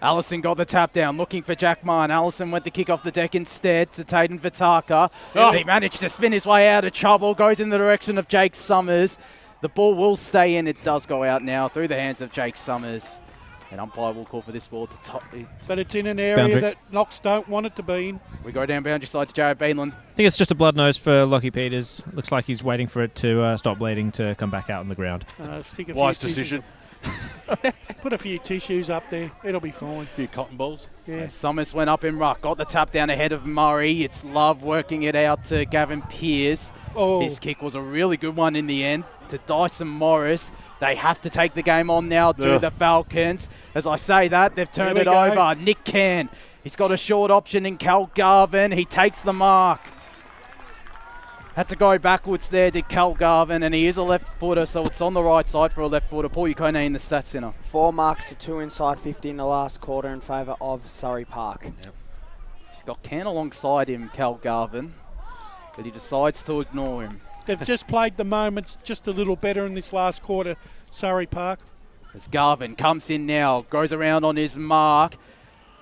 Allison got the tap down, looking for Jack Mann. Allison went to kick off the deck instead to Tayden Vitaka. Oh. He managed to spin his way out of trouble, goes in the direction of Jake Summers. The ball will stay in. It does go out now through the hands of Jake Summers. And umpire will call for this ball to top. But it's in an area that Knox don't want it to be in. We go down boundary side to Jared Beanland. I think it's just a blood nose for Lockie Peters. Looks like he's waiting for it to stop bleeding to come back out on the ground. Wise decision. Put a few tissues up there. It'll be fine. A few cotton balls. Yeah. Summers went up in ruck. Got the tap down ahead of Murray. It's Love working it out to Gavin Pearce. Oh. His kick was a really good one in the end to Dyson Morris. They have to take the game on now to the Falcons. As I say that, they've turned it over. Nick Can. He's got a short option in Cal Garvin. He takes the mark. Had to go backwards there, did Cal Garvin, and he is a left footer, so it's on the right side for a left footer. Paul Yukone in the stats centre. 4 marks to 2 inside 50 in the last quarter in favour of Surrey Park. Yep. He's got Can alongside him, Cal Garvin, but he decides to ignore him. They've just played the moments just a little better in this last quarter, Surrey Park. As Garvin comes in now, goes around on his mark.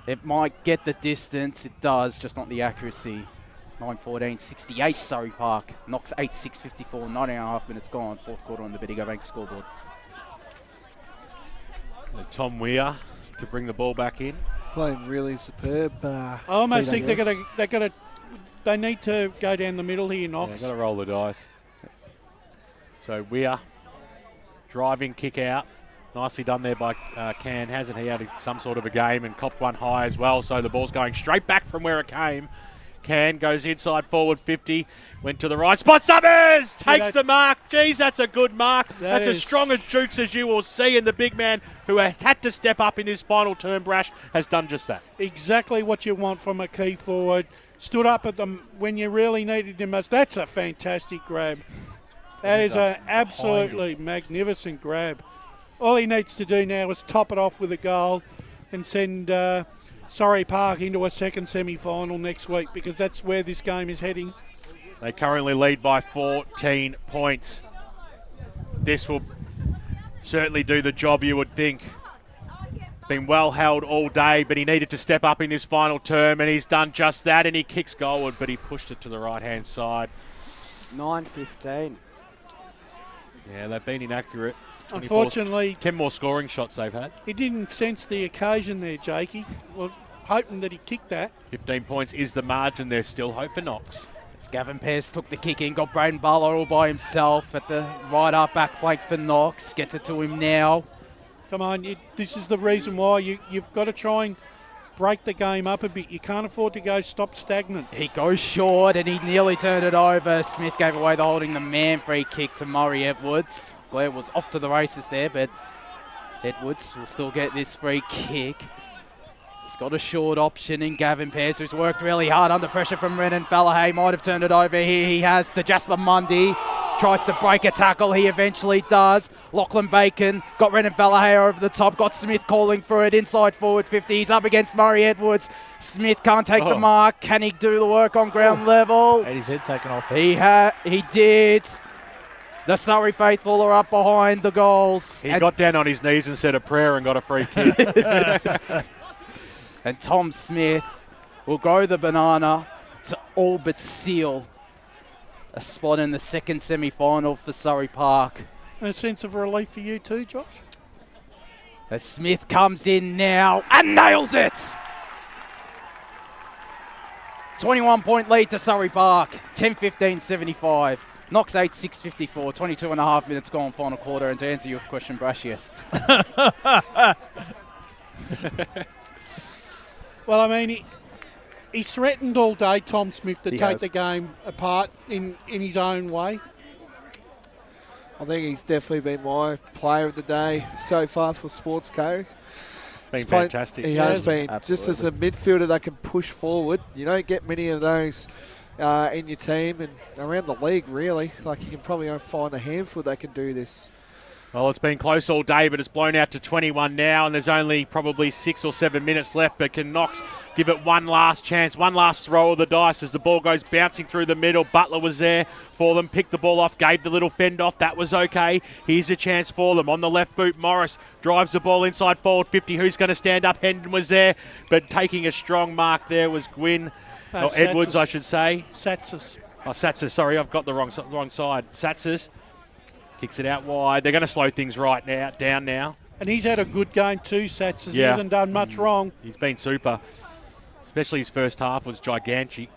It might get the distance. It does, just not the accuracy. 9:14, 68 Surrey Park. Knox 8-6, 54, 9.5 minutes gone. Fourth quarter on the Bendigo Bank scoreboard. And Tom Weir to bring the ball back in. Playing really superb. I almost think they need to go down the middle here, Knox. Yeah, got to roll the dice. So Weir driving kick out. Nicely done there by Can. Hasn't he had some sort of a game and copped one high as well? So the ball's going straight back from where it came. Can goes inside forward 50. Went to the right spot. Summers takes the mark. Geez, that's a good mark. That's as strong as Jukes as you will see. And the big man who has had to step up in this final term, Brash, has done just that. Exactly what you want from a key forward. Stood up at them when you really needed him most. That's a fantastic grab. That is an absolutely magnificent grab. All he needs to do now is top it off with a goal and send Surrey Park into a second semi-final next week, because that's where this game is heading. They currently lead by 14 points. This will certainly do the job, you would think. Been well held all day, but he needed to step up in this final term, and he's done just that, and he kicks goalward, but he pushed it to the right-hand side. 9:15. Yeah, they've been inaccurate. Unfortunately, 10 more scoring shots they've had. He didn't sense the occasion there, Jakey. Was hoping that he kicked that. 15 points is the margin. There's still hope for Knox. As Gavin Pearce took the kick in, got Braden Barlow all by himself at the right half back flank for Knox. Gets it to him now. Come on, this is the reason why you've got to try and break the game up a bit. You can't afford to go stop stagnant. He goes short and he nearly turned it over. Smith gave away the holding the man free kick to Murray Edwards. Blair was off to the races there, but Edwards will still get this free kick. He's got a short option in Gavin Pearce, who's worked really hard under pressure from Renan Fallahay. Might have turned it over here. He has to Jasper Mundy. Tries to break a tackle. He eventually does. Lachlan Bacon got Renan Fallahay over the top. Got Smith calling for it inside forward 50. He's up against Murray Edwards. Smith can't take the mark. Can he do the work on ground level? Had his head taken off. He did. The Surrey faithful are up behind the goals. He got down on his knees and said a prayer and got a free kick. And Tom Smith will go the banana to all but seal a spot in the second semi-final for Surrey Park. A sense of relief for you too, Josh? As Smith comes in now and nails it! 21-point lead to Surrey Park, 10-15-75. Knox 8, 6:54, 22 and a half minutes gone, final quarter. And to answer your question, Brash, yes. Well, I mean, he threatened all day, Tom Smith, to take the game apart in his own way. I think he's definitely been my player of the day so far for Sportsco. Been fantastic. He has been. Absolutely. Just as a midfielder that can push forward. You don't get many of those in your team and around the league, really. Like, you can probably only find a handful that can do this. Well, it's been close all day, but it's blown out to 21 now, and there's only probably 6 or 7 minutes left. But can Knox give it one last chance, one last throw of the dice as the ball goes bouncing through the middle? Butler was there for them, picked the ball off, gave the little fend off. That was okay. Here's a chance for them. On the left boot, Morris drives the ball inside forward 50. Who's going to stand up? Hendon was there, but taking a strong mark there was Gwynn. Or Edwards, I should say. Satsis. Oh, Satsis, sorry, I've got the wrong side. Satsis kicks it out wide. They're going to slow things down now. And he's had a good game too, Satsis. He hasn't done much wrong. He's been super. Especially his first half was gigantic.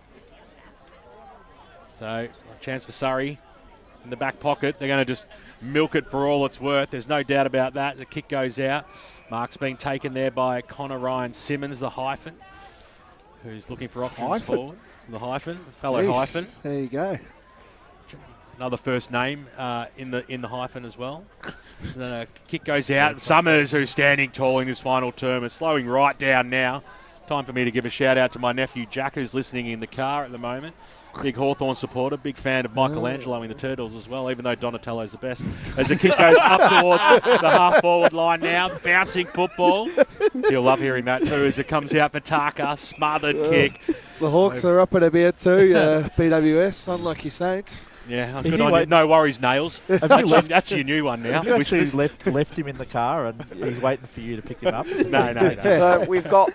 So, a chance for Surrey in the back pocket. They're going to just milk it for all it's worth. There's no doubt about that. The kick goes out. Mark's being taken there by Connor Ryan Simmons, the hyphen, who's looking for options forward. The hyphen, fellow hyphen. There you go. Another first name in the hyphen as well. The kick goes out. Summers, who's standing tall in this final term, is slowing right down now. Time for me to give a shout out to my nephew Jack, who's listening in the car at the moment. Big Hawthorn supporter, big fan of Michelangelo in the Turtles as well, even though Donatello's the best. As the kick goes up towards the half-forward line now, bouncing football. He'll love hearing that too as it comes out for Taka, smothered kick. The Hawks are up and about too, BWS, unlike your Saints. Yeah, good on you. No worries, Nails. That's your new one now. Have you actually left him in the car and he's waiting for you to pick him up? No. So we've got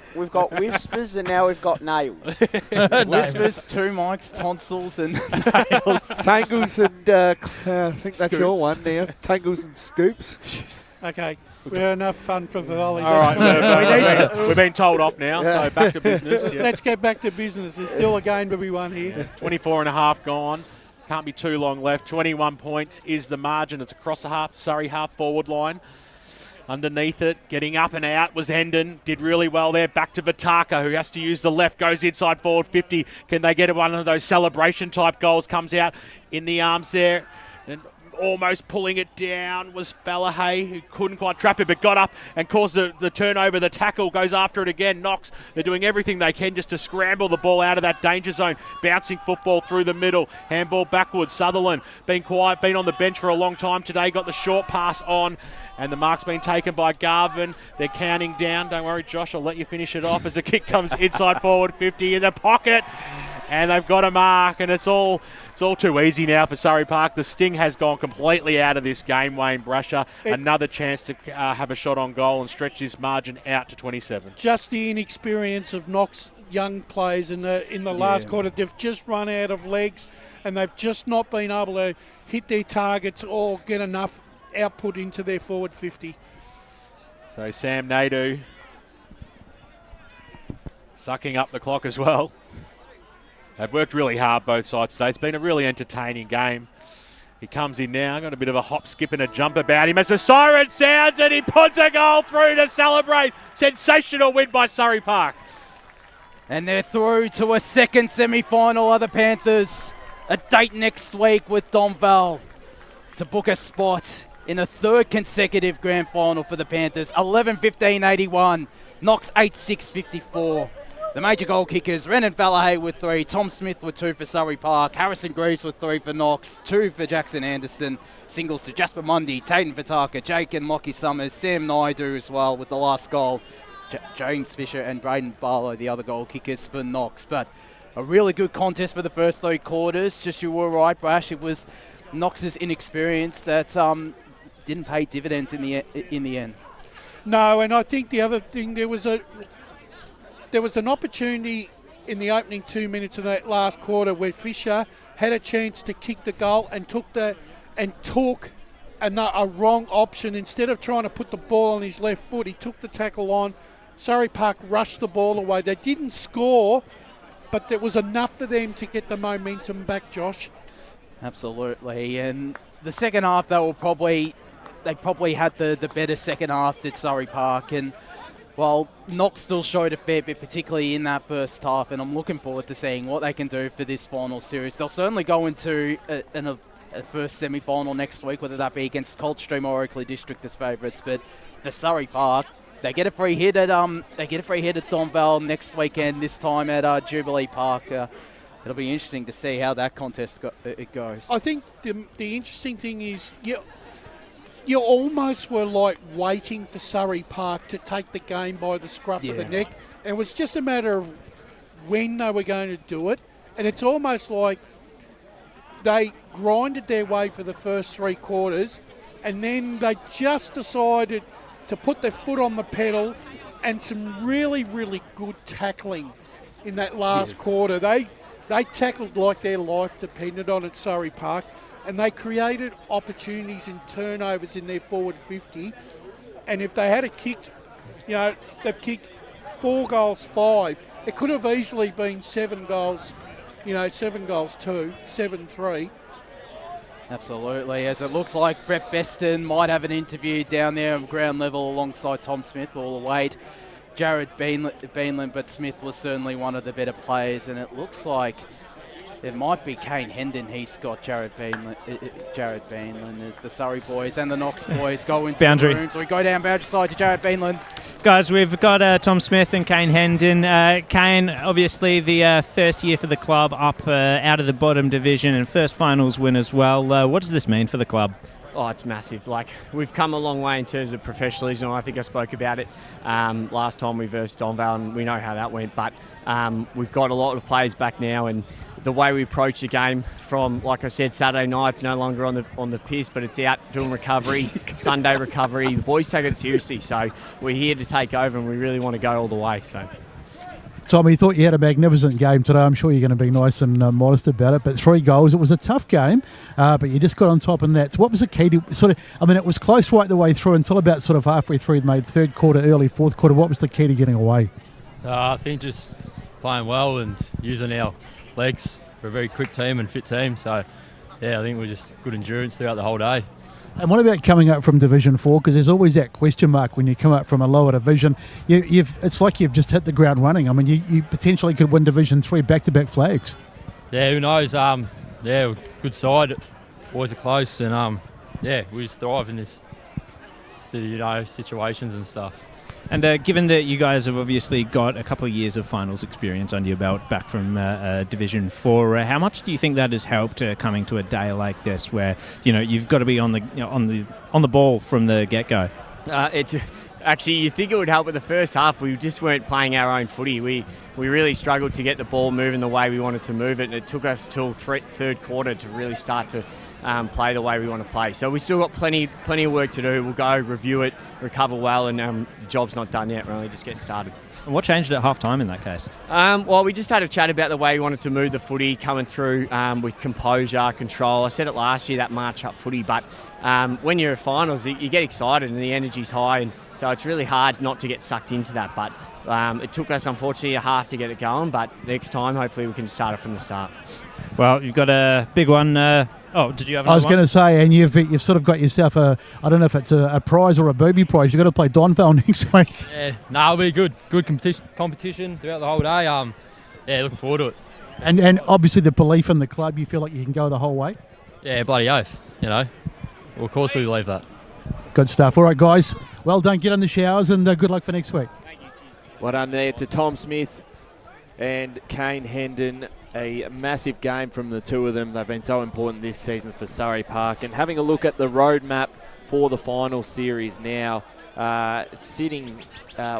Whispers and now we've got Nails. Whispers, two mics, tonsils and nails. Tangles and I think that's Scoops. your one now. Tangles and Scoops. Okay, we're enough fun for volley. All right, we've been told off now, so back to business. Yeah. Let's get back to business. There's still a game to be won here. 24 and a half gone. Can't be too long left. 21 points is the margin. It's across the Surrey half-forward line. Underneath it, getting up and out was Hendon. Did really well there. Back to Vitaka, who has to use the left. Goes inside forward 50. Can they get one of those celebration-type goals? Comes out in the arms there. And almost pulling it down was Fallahay, who couldn't quite trap it, but got up and caused the turnover. The tackle goes after it again. Knox, they're doing everything they can just to scramble the ball out of that danger zone. Bouncing football through the middle. Handball backwards. Sutherland, been quiet, been on the bench for a long time today. Got the short pass on. And the mark's been taken by Garvin. They're counting down. Don't worry, Josh, I'll let you finish it off as the kick comes inside forward 50 in the pocket. And they've got a mark, and it's all too easy now for Surrey Park. The sting has gone completely out of this game, Wayne Brasher. Another chance to have a shot on goal and stretch this margin out to 27. Just the inexperience of Knox young players in the last quarter. They've just run out of legs, and they've just not been able to hit their targets or get enough output into their forward 50. So Sam Naidoo sucking up the clock as well. They've worked really hard both sides today. It's been a really entertaining game. He comes in now, got a bit of a hop, skip and a jump about him as the siren sounds and he puts a goal through to celebrate. Sensational win by Surrey Park. And they're through to a second semi-final of the Panthers. A date next week with Donvale to book a spot in a third consecutive grand final for the Panthers. 11-15-81, Knox 8-6-54. The major goal kickers, Renan Fallahay with 3, Tom Smith with 2 for Surrey Park, Harrison Greaves with 3 for Knox, 2 for Jackson Anderson, singles to Jasper Mundy, Tayden Fataka, Jake and Lockie Summers, Sam Naidu as well with the last goal. James Fisher and Braden Barlow, the other goal kickers for Knox. But a really good contest for the first 3 quarters. Just you were right, Brash. It was Knox's inexperience that didn't pay dividends in the end. No, and I think the other thing, there was an opportunity in the opening 2 minutes of that last quarter where Fisher had a chance to kick the goal and took a wrong option. Instead of trying to put the ball on his left foot, he took the tackle on. Surrey Park rushed the ball away. They didn't score, but there was enough for them to get the momentum back, Josh. Absolutely. And the second half, they probably had the better second half, did Surrey Park. And, well, Knox still showed a fair bit, particularly in that first half. And I'm looking forward to seeing what they can do for this final series. They'll certainly go into a first semi-final next week, whether that be against Coldstream or Oakley District as favourites. But for Surrey Park, they get a free hit at Donvale next weekend. This time at Jubilee Park. It'll be interesting to see how that contest goes. I think the interesting thing is you almost were like waiting for Surrey Park to take the game by the scruff of the neck. And it was just a matter of when they were going to do it. And it's almost like they grinded their way for the first 3 quarters, and then they just decided to put their foot on the pedal, and some really, really good tackling in that last quarter. They tackled like their life depended on it, Surrey Park, and they created opportunities and turnovers in their forward 50. And if they had kicked, they've kicked 4 goals, 5. It could have easily been 7 goals. 7 goals, 2, 7-3. Absolutely, as it looks like Brett Beston might have an interview down there on ground level alongside Tom Smith. We'll await Jared Beanland, but Smith was certainly one of the better players, and it looks like it might be Kane Hendon. He's got Jared Beanland as the Surrey boys and the Knox boys go into boundary. The room. So we go down boundary side to Jared Beanland. Guys, we've got Tom Smith and Kane Hendon. Kane, obviously the first year for the club up out of the bottom division and first finals win as well. What does this mean for the club? Oh, it's massive. We've come a long way in terms of professionalism. I think I spoke about it last time we versed Donvale, and we know how that went. But we've got a lot of players back now, and the way we approach the game from, like I said, Saturday night, it's no longer on the piss, but it's out doing recovery, Sunday recovery. The boys take it seriously, so we're here to take over, and we really want to go all the way. So. Tommy, thought you had a magnificent game today. I'm sure you're going to be nice and modest about it. But 3 goals, it was a tough game, but you just got on top of that. So what was the key to it was close right the way through until about sort of halfway through, made third quarter, early fourth quarter. What was the key to getting away? I think just playing well and using our legs. We're a very quick team and fit team. So, yeah, I think we're just good endurance throughout the whole day. And what about coming up from Division 4? Because there's always that question mark when you come up from a lower division. It's like you've just hit the ground running. I mean, you potentially could win Division 3 back-to-back flags. Yeah, who knows? Good side. Boys are close, and we just thrive in this, situations and stuff. And given that you guys have obviously got a couple of years of finals experience under your belt back from Division 4, how much do you think that has helped coming to a day like this, where you've got to be on the ball from the get-go? It's actually, you think it would help with the first half. We just weren't playing our own footy. We really struggled to get the ball moving the way we wanted to move it, and it took us till third quarter to really start to play the way we want to play. So we still got plenty of work to do. We'll go review it, recover well, and the job's not done yet. We're only just getting started. And what changed at half-time in that case? Well, we just had a chat about the way we wanted to move the footy, coming through with composure, control. I said it last year, that march-up footy, but when you're at finals, you get excited and the energy's high, and so it's really hard not to get sucked into that. But it took us, unfortunately, a half to get it going, but next time, hopefully, we can start it from the start. Well, you've got a big one Oh, did you have I was another going to say, and you've sort of got yourself I don't know if it's a prize or a booby prize. You've got to play Donvale next week. Yeah, it'll be good competition throughout the whole day. Yeah, looking forward to it. And obviously the belief in the club, you feel like you can go the whole way? Yeah, bloody oath, you know. Well, of course we believe that. Good stuff. All right, guys. Well done. Get in the showers and good luck for next week. Well done there to Tom Smith and Kane Hendon. A massive game from the two of them. They've been so important this season for Surrey Park. And having a look at the roadmap for the final series now, sitting,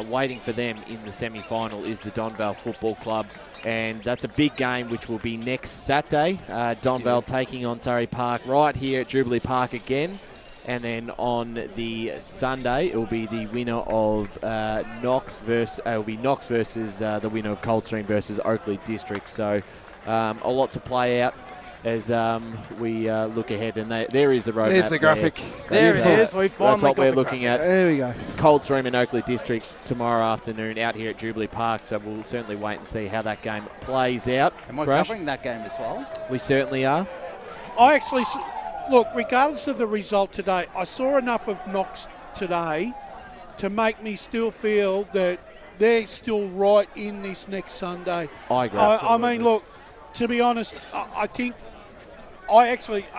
waiting for them in the semi-final is the Donvale Football Club. And that's a big game, which will be next Saturday. Donvale taking on Surrey Park right here at Jubilee Park again. And then on the Sunday, it will be the winner of Knox versus the winner of Coldstream versus Oakley District. So a lot to play out as we look ahead. And there is a roadmap. There's the graphic. There it is. That's what we're looking at. There we go. Coldstream and Oakley District tomorrow afternoon out here at Jubilee Park. So we'll certainly wait and see how that game plays out. Am I Brash? covering that game as well? We certainly are. I actually, look, regardless of the result today, I saw enough of Knox today to make me still feel that they're still right in this next Sunday. I agree. I mean, look, to be honest, I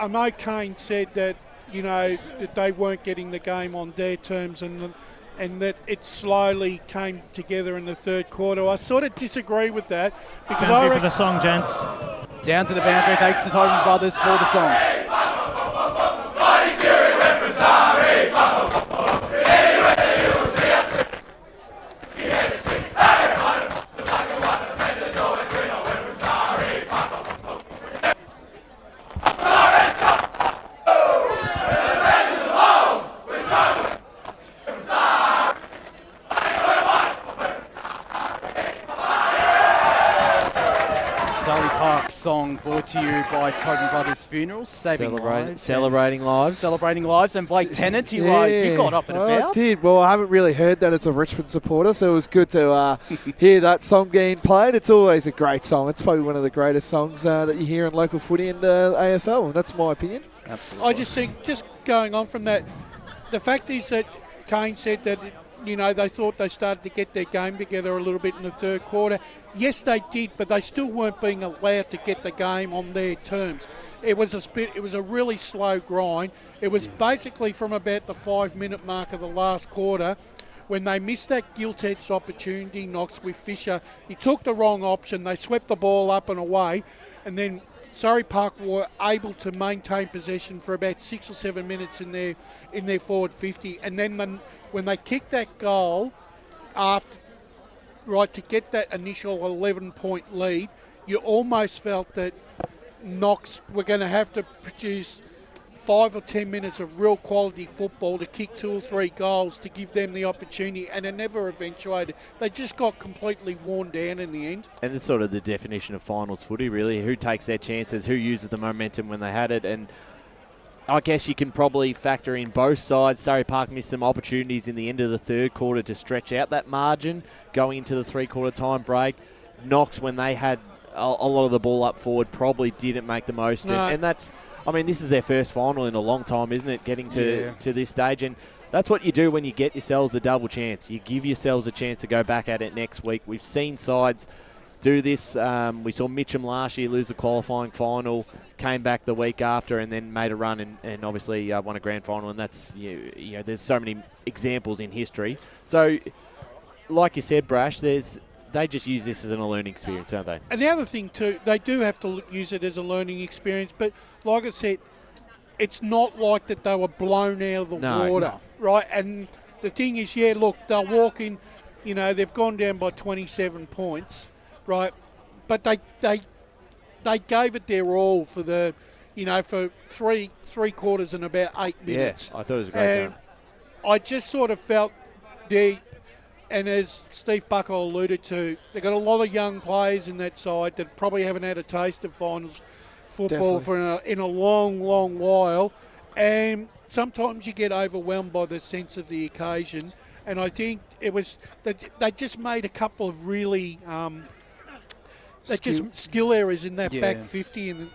know Kane said that, you know, that they weren't getting the game on their terms and that it slowly came together in the third quarter. I sort of disagree with that because Boundary for the song, gents. Down to the boundary, thanks to Tobin Brothers for the song. Surrey Park song brought to you by Tobin Brothers Funerals, saving lives. Celebrating lives. Celebrating lives. And Blake Tennant, you got up and about. I did. Well, I haven't really heard that it's a Richmond supporter, so it was good to hear that song being played. It's always a great song. It's probably one of the greatest songs that you hear in local footy and AFL. That's my opinion. Absolutely. I just think, just going on from that, the fact is that Kane said that, you know, they thought they started to get their game together a little bit in the third quarter. Yes, they did, but they still weren't being allowed to get the game on their terms. It was a really slow grind. It was basically from about the 5-minute mark of the last quarter when they missed that gilt-edged opportunity, Knox, with Fisher. He took the wrong option. They swept the ball up and away, and then Surrey Park were able to maintain possession for about 6 or 7 minutes in their forward 50, and then when they kicked that goal to get that initial 11-point lead, you almost felt that Knox were going to have to produce 5 or 10 minutes of real quality football to kick 2 or 3 goals to give them the opportunity, and it never eventuated. They just got completely worn down in the end. And it's sort of the definition of finals footy, really. Who takes their chances, who uses the momentum when they had it, and I guess you can probably factor in both sides. Surrey Park missed some opportunities in the end of the third quarter to stretch out that margin going into the 3-quarter time break. Knox, when they had a lot of the ball up forward, probably didn't make the most. No. And that's, I mean, this is their first final in a long time, isn't it, getting to this stage? And that's what you do when you get yourselves a double chance. You give yourselves a chance to go back at it next week. We've seen sides do this. We saw Mitcham last year lose the qualifying final, came back the week after and then made a run and obviously won a grand final, and that's, you know, there's so many examples in history. So, like you said, Brash, they just use this as a learning experience, don't they? And the other thing too, they do have to use it as a learning experience, but like I said, it's not like that they were blown out of the water, right? And the thing is, look, they're walking, you know, they've gone down by 27 points, right? But they gave it their all for the, you know, for three quarters and about 8 minutes. Yeah, I thought it was a great game. I just sort of felt and as Steve Buckle alluded to, they've got a lot of young players in that side that probably haven't had a taste of finals football in a long, long while. And sometimes you get overwhelmed by the sense of the occasion. And I think it was that they just made a couple of really skill errors in that back 50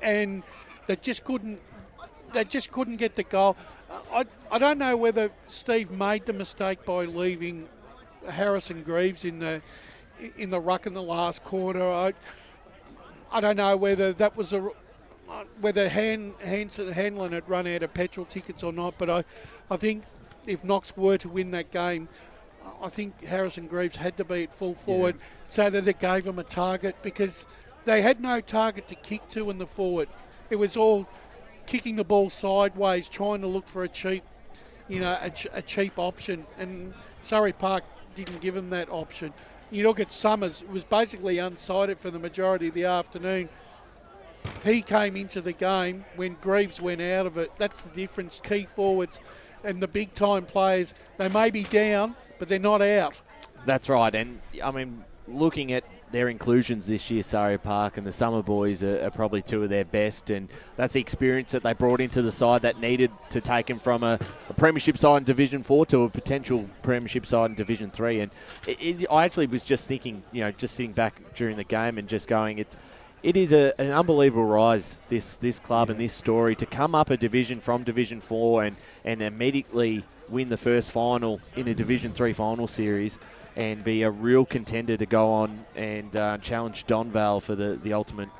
and that just couldn't get the goal. I don't know whether Steve made the mistake by leaving Harrison Greaves in the ruck in the last quarter. I don't know whether that was whether Hanlon had run out of petrol tickets or not, but I think if Knox were to win that game, I think Harrison Greaves had to be at full forward so that it gave them a target, because they had no target to kick to in the forward. It was all kicking the ball sideways, trying to look for a cheap option, and Surrey Park didn't give them that option. You look at Summers, it was basically unsighted for the majority of the afternoon. He came into the game when Greaves went out of it. That's the difference. Key forwards and the big time players, they may be down, but they're not out. That's right, and I mean, looking at their inclusions this year, Surrey Park and the Summer Boys are probably two of their best, and that's the experience that they brought into the side that needed to take them from a premiership side in Division 4 to a potential premiership side in Division 3. And I actually was just thinking, just sitting back during the game and just going, it is an unbelievable rise, this club and this story, to come up a division from Division 4 and immediately win the first final in a Division 3 final series and be a real contender to go on and challenge Donvale for the ultimate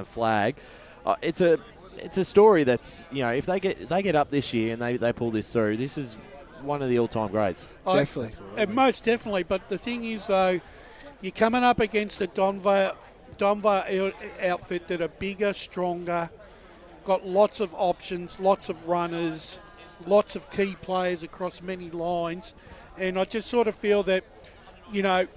flag. It's a story that's, if they get up this year and they pull this through, this is one of the all-time greats. Definitely. Most definitely, but the thing is, though, you're coming up against a Donvale outfit that are bigger, stronger, got lots of options, lots of runners, lots of key players across many lines, and I just sort of feel that,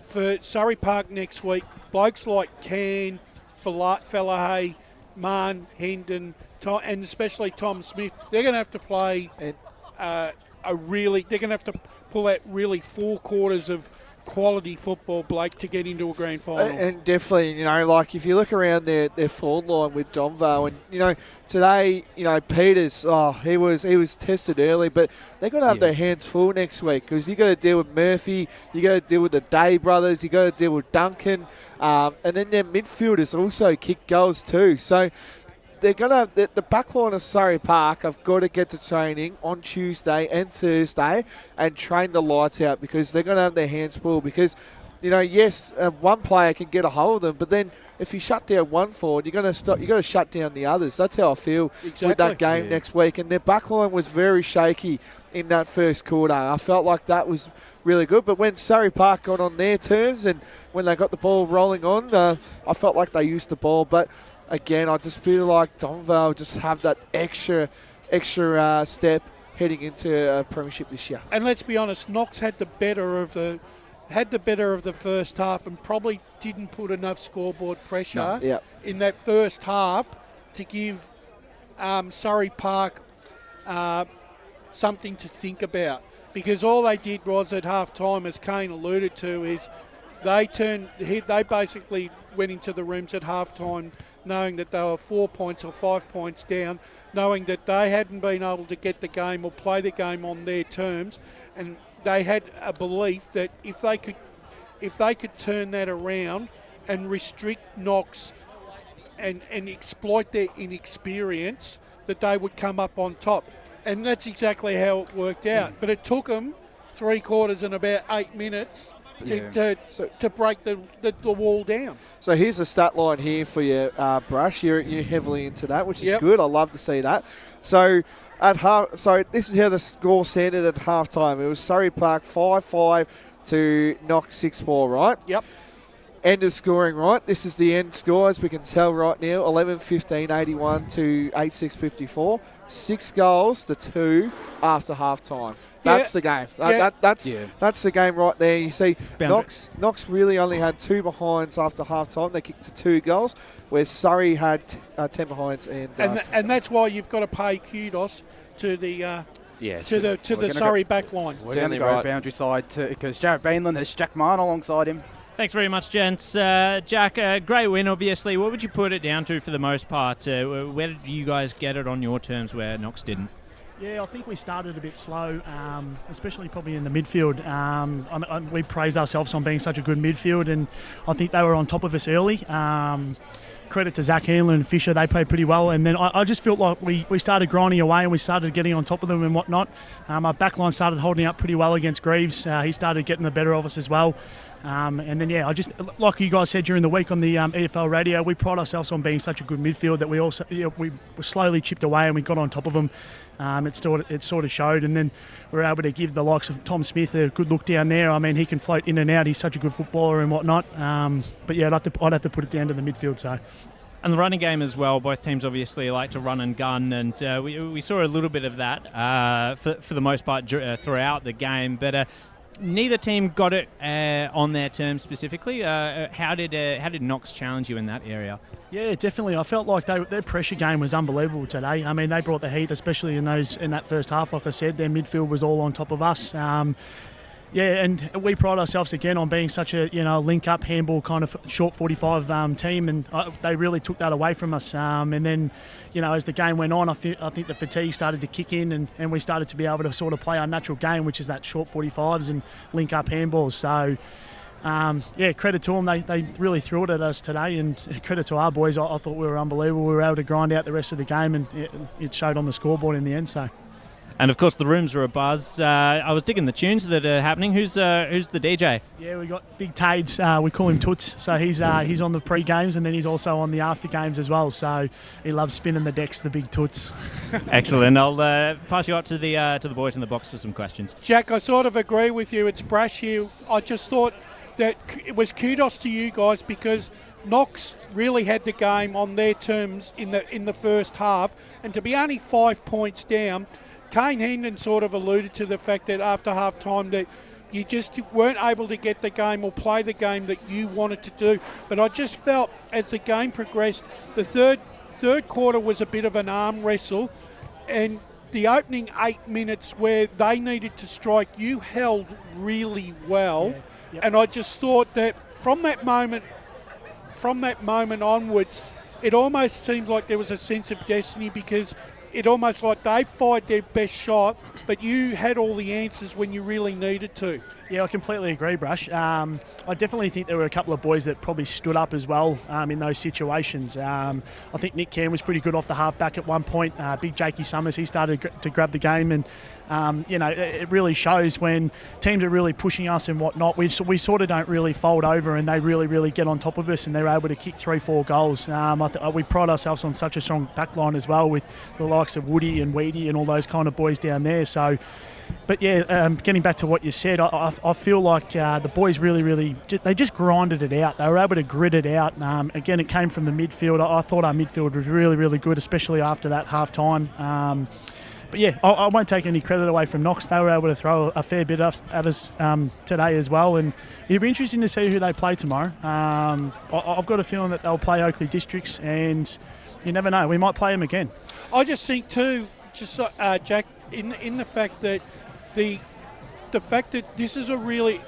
for Surrey Park next week, blokes like Can, Fallahay, Mann, Hendon, and especially Tom Smith, they're going to have to play they're going to have to pull out really 4 quarters of quality football, Blake, to get into a grand final. And definitely, if you look around their forward line with Donvale, and today, Peters, he was tested early, but they've got to have their hands full next week, because you got to deal with Murphy, you got to deal with the Day brothers, you got to deal with Duncan, and then their midfielders also kick goals too. So they're going to, the back line of Surrey Park have got to get to training on Tuesday and Thursday and train the lights out, because they're going to have their hands full. Because, yes, one player can get a hold of them, but then if you shut down one forward, you're going to shut down the others. That's how I feel with that game next week. And their back line was very shaky in that first quarter. I felt like that was really good. But when Surrey Park got on their terms and when they got the ball rolling on, I felt like they used the ball. But again, I just feel like Donvale just have that extra step heading into a premiership this year. And let's be honest, Knox had the better of the first half and probably didn't put enough scoreboard pressure in that first half to give Surrey Park something to think about. Because all they did was at half time, as Kane alluded to, is they basically went into the rooms at half time knowing that they were 4 points or 5 points down, knowing that they hadn't been able to get the game or play the game on their terms, and they had a belief that if they could turn that around and restrict Knox and exploit their inexperience, that they would come up on top. And that's exactly how it worked out. But it took them 3 quarters and about 8 minutes to break the wall down. So here's a stat line here for you, Brush. You're heavily into that, which is good. I love to see that. So this is how the score sounded at halftime. It was Surrey Park 5-5 to Knox 6-4, right? Yep. End of scoring, right? This is the end score, as we can tell right now. 11-15-81 to 8-6-54. 6 goals to 2 after halftime. That's the game. That's the game right there. You see, Knox really only had 2 behinds after half-time. They kicked to 2 goals, where Surrey had 10 behinds. And that's why you've got to pay kudos to the Surrey back line. We're going to go boundary side because Jared Beanland has Jack Marn alongside him. Thanks very much, gents. Jack, great win, obviously. What would you put it down to for the most part? Where did you guys get it on your terms where Knox didn't? Yeah, I think we started a bit slow, especially probably in the midfield. We praised ourselves on being such a good midfield, and I think they were on top of us early. credit to Zach Hanlon and Fisher. They played pretty well. And then I just felt like we started grinding away and we started getting on top of them and whatnot. Our backline started holding up pretty well against Greaves. He started getting the better of us as well. And then, I just, like you guys said during the week on the EFL radio, we pride ourselves on being such a good midfield that we also, we slowly chipped away and we got on top of them. It sort of showed, and then we were able to give the likes of Tom Smith a good look down there. I mean, he can float in and out. He's such a good footballer and whatnot. But yeah, I'd have to put it down to the midfield. So. And the running game as well. Both teams obviously like to run and gun, and we saw a little bit of that for the most part throughout the game. But neither team got it on their terms specifically. How did Knox challenge you in that area? Yeah, definitely. I felt like their pressure game was unbelievable today. I mean, they brought the heat, especially in that first half. Like I said, their midfield was all on top of us. And we pride ourselves again on being such a link-up handball kind of short 45 team, and they really took that away from us. And then, as the game went on, I think the fatigue started to kick in, and we started to be able to sort of play our natural game, which is that short 45s and link-up handballs. So, credit to them. They really threw it at us today, and credit to our boys. I thought we were unbelievable. We were able to grind out the rest of the game, and it showed on the scoreboard in the end. So. And of course, the rooms are abuzz. I was digging the tunes that are happening. Who's the DJ? Yeah, we got Big Tades. We call him Toots. So he's on the pre-games, and then he's also on the after games as well. So he loves spinning the decks, the Big Toots. Excellent. I'll pass you out to the boys in the box for some questions. Jack, I sort of agree with you. It's brash here. I just thought that it was kudos to you guys because Knox really had the game on their terms in the first half, and to be only 5 points down. Kane Hendon sort of alluded to the fact that after half-time that you just weren't able to get the game or play the game that you wanted to do. But I just felt as the game progressed, the third quarter was a bit of an arm wrestle, and the opening 8 minutes where they needed to strike, you held really well. Yeah. Yep. And I just thought that from that moment onwards, it almost seemed like there was a sense of destiny because it almost like they fired their best shot, but you had all the answers when you really needed to. Yeah, I completely agree, Brush. I definitely think there were a couple of boys that probably stood up as well in those situations. I think Nick Cam was pretty good off the half-back at one point. Big Jakey Summers, he started to grab the game, and it really shows when teams are really pushing us and whatnot. We sort of don't really fold over, and they really, really get on top of us, and they're able to kick 3-4 goals. We pride ourselves on such a strong backline as well with the likes of Woody and Weedy and all those kind of boys down there. So. But yeah, getting back to what you said, I feel like the boys really, they just grinded it out. They were able to grit it out. Again, it came from the midfield. I thought our midfield was really good, especially after that half-time. But yeah, I won't take any credit away from Knox. They were able to throw a fair bit at us today as well. And it'll be interesting to see who they play tomorrow. I've got a feeling that they'll play Oakley Districts, and you never know. We might play them again. I just think too, Jack, in the fact that the fact that this is a really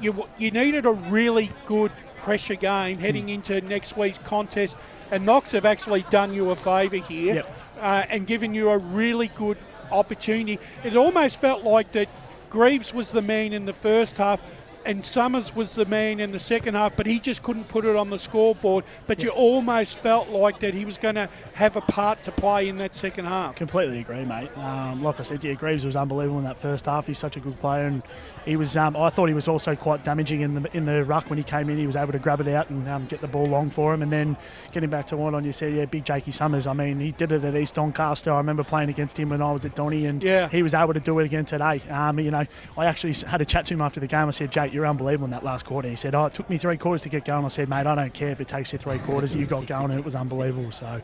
you needed a really good pressure game heading into next week's contest, and Knox have actually done you a favour here. Yep. And given you a really good opportunity. It almost felt like that Greaves was the man in the first half and Summers was the man in the second half, but he just couldn't put it on the scoreboard. But you almost felt like that he was going to have a part to play in that second half. Completely agree, mate. Like I said, Greaves was unbelievable in that first half. He's such a good player, and he was. I thought he was also quite damaging in the ruck when he came in. He was able to grab it out and get the ball long for him. And then getting back to what on you said, big Jakey Summers. I mean, he did it at East Doncaster. I remember playing against him when I was at Donny, and he was able to do it again today. I actually had a chat to him after the game. I said, Jake, you're unbelievable in that last quarter. He said, it took me 3 quarters to get going. I said, mate, I don't care if it takes you 3 quarters. You got going, and it was unbelievable. So,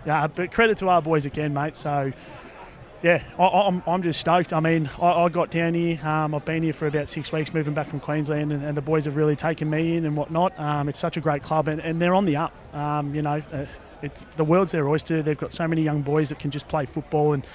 yeah, but credit to our boys again, mate. So, yeah, I'm just stoked. I mean, I got down here. I've been here for about 6 weeks, moving back from Queensland, and the boys have really taken me in and whatnot. It's such a great club, and they're on the up. The world's their oyster. They've got so many young boys that can just play football, and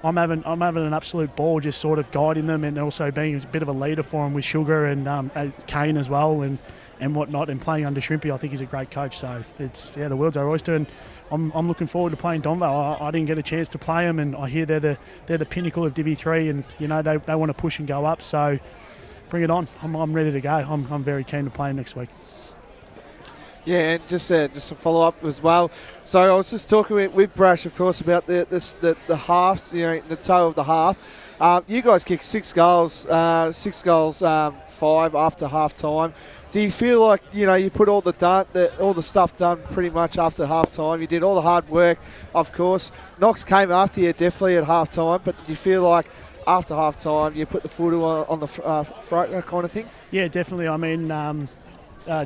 I'm having an absolute ball just sort of guiding them and also being a bit of a leader for them with Sugar and Kane as well and whatnot, and playing under Shrimpy. I think he's a great coach. So the world's our oyster, and I'm looking forward to playing Donvale. I didn't get a chance to play them, and I hear they're the pinnacle of Divi 3, and they want to push and go up. So bring it on. I'm ready to go. I'm very keen to play them next week. Yeah, and just a follow up as well. So I was just talking with Brash, of course, about the halves, the toe of the half. You guys kicked 6 goals, 5 after half time. Do you feel like you put all the stuff done pretty much after half time? You did all the hard work, of course. Knox came after you definitely at half time, but do you feel like after half time you put the foot on the front kind of thing? Yeah, definitely. I mean,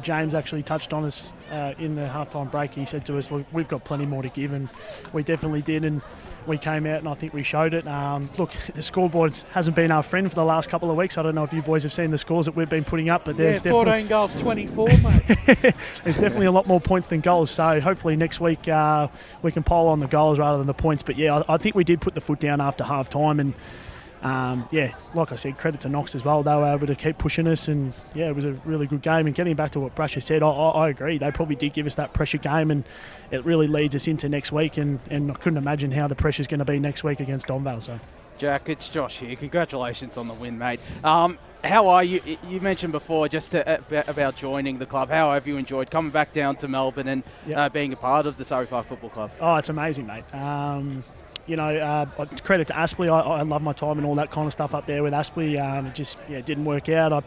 James actually touched on us in the halftime break. He said to us, look, we've got plenty more to give, and we definitely did, and we came out and I think we showed it. Look, the scoreboard hasn't been our friend for the last couple of weeks. I don't know if you boys have seen the scores that we've been putting up, but there's 14 goals, 24, mate. There's definitely a lot more points than goals, so hopefully next week we can pile on the goals rather than the points. But yeah, I think we did put the foot down after half time, and yeah, like I said, credit to Knox as well. They were able to keep pushing us, and yeah, it was a really good game. And getting back to what Brasher said, I agree. They probably did give us that pressure game, and it really leads us into next week. And I couldn't imagine how the pressure's going to be next week against Donvale. So, Jack, it's Josh here. Congratulations on the win, mate. How are you? You mentioned before just about joining the club. How have you enjoyed coming back down to Melbourne and being a part of the Surrey Park Football Club? Oh, it's amazing, mate. Credit to Aspley. I love my time and all that kind of stuff up there with Aspley. It just didn't work out. I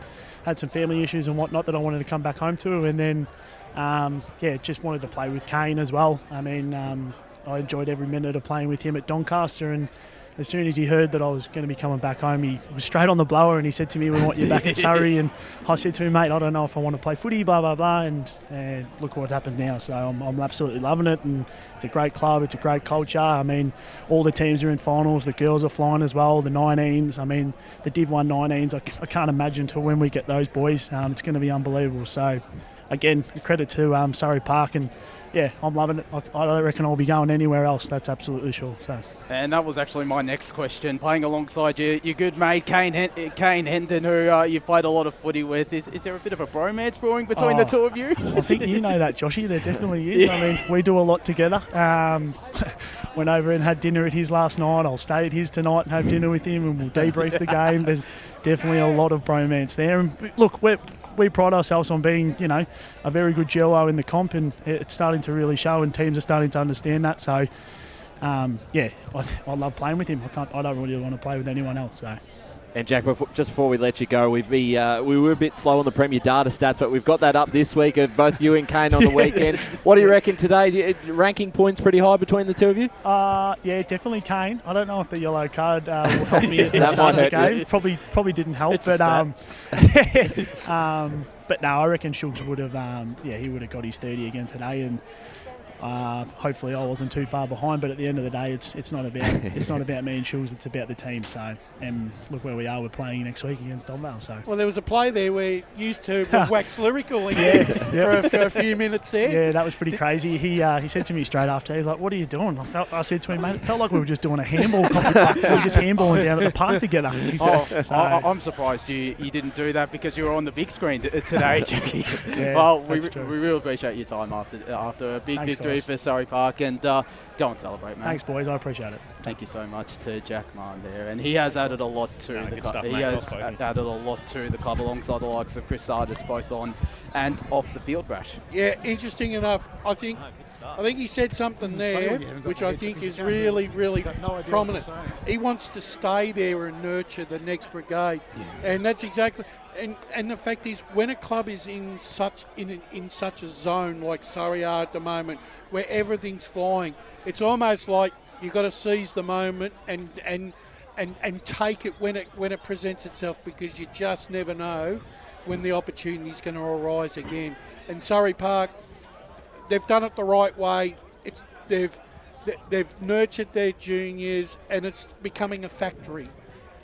had some family issues and whatnot that I wanted to come back home to, and then just wanted to play with Kane as well. I mean, I enjoyed every minute of playing with him at Doncaster, and as soon as he heard that I was going to be coming back home, he was straight on the blower and he said to me, we want you back at Surrey. And I said to him, mate, I don't know if I want to play footy, blah, blah, blah. And look what's happened now. So I'm absolutely loving it. And it's a great club. It's a great culture. I mean, all the teams are in finals. The girls are flying as well, the 19s. I mean, the Div 1 19s, I can't imagine till when we get those boys. It's going to be unbelievable. So, again, credit to Surrey Park, and yeah, I'm loving it. I don't reckon I'll be going anywhere else. That's absolutely sure. So, and that was actually my next question. Playing alongside your good mate Kane Hendon, who you've played a lot of footy with, is there a bit of a bromance brewing between the two of you? I think you know that, Joshy. There definitely is. I mean, we do a lot together. Went over and had dinner at his last night. I'll stay at his tonight and have dinner with him, and we'll debrief the game. There's definitely a lot of bromance there. And look, we pride ourselves on being, a very good duo in the comp, and it's starting to really show, and teams are starting to understand that. So, I love playing with him. I don't really want to play with anyone else. So. And Jack, just before we let you go, we were a bit slow on the Premier data stats, but we've got that up this week of both you and Kane on the weekend. What do you reckon today? Ranking points pretty high between the two of you? Yeah, definitely Kane. I don't know if the yellow card will help me at the start of the game. Yeah. Probably didn't help, but but no, I reckon Shugs would have. He would have got his 30 again today, and. Hopefully I wasn't too far behind, but at the end of the day, it's not about me and Shules, it's about the team. So, and look where we are. We're playing next week against Donvale. So, well, there was a play there where you two were wax lyrical for a few minutes there. Yeah, that was pretty crazy. He said to me straight after, he's like, "What are you doing?" I said to him, "Mate, it felt like we were just doing a handball. We were just handballing down at the park together." I'm surprised you didn't do that because you were on the big screen today, Jackie. We really appreciate your time after a big victory for Surrey Park, and go and celebrate, mate. Thanks, boys. I appreciate it. Thank you so much to Jack Martin there, and he has added a lot to the club. He has added a lot to the club alongside the likes of Chris Sardis, both on and off the field, Brash. Yeah, interesting enough. I think he said something there, which I think is really, really prominent. He wants to stay there and nurture the next brigade, and that's exactly. And the fact is, when a club is in such a zone like Surrey are at the moment, where everything's flying, it's almost like you've got to seize the moment and take it when it presents itself, because you just never know when the opportunity is going to arise again. And Surrey Park, they've done it the right way. They've nurtured their juniors, and it's becoming a factory.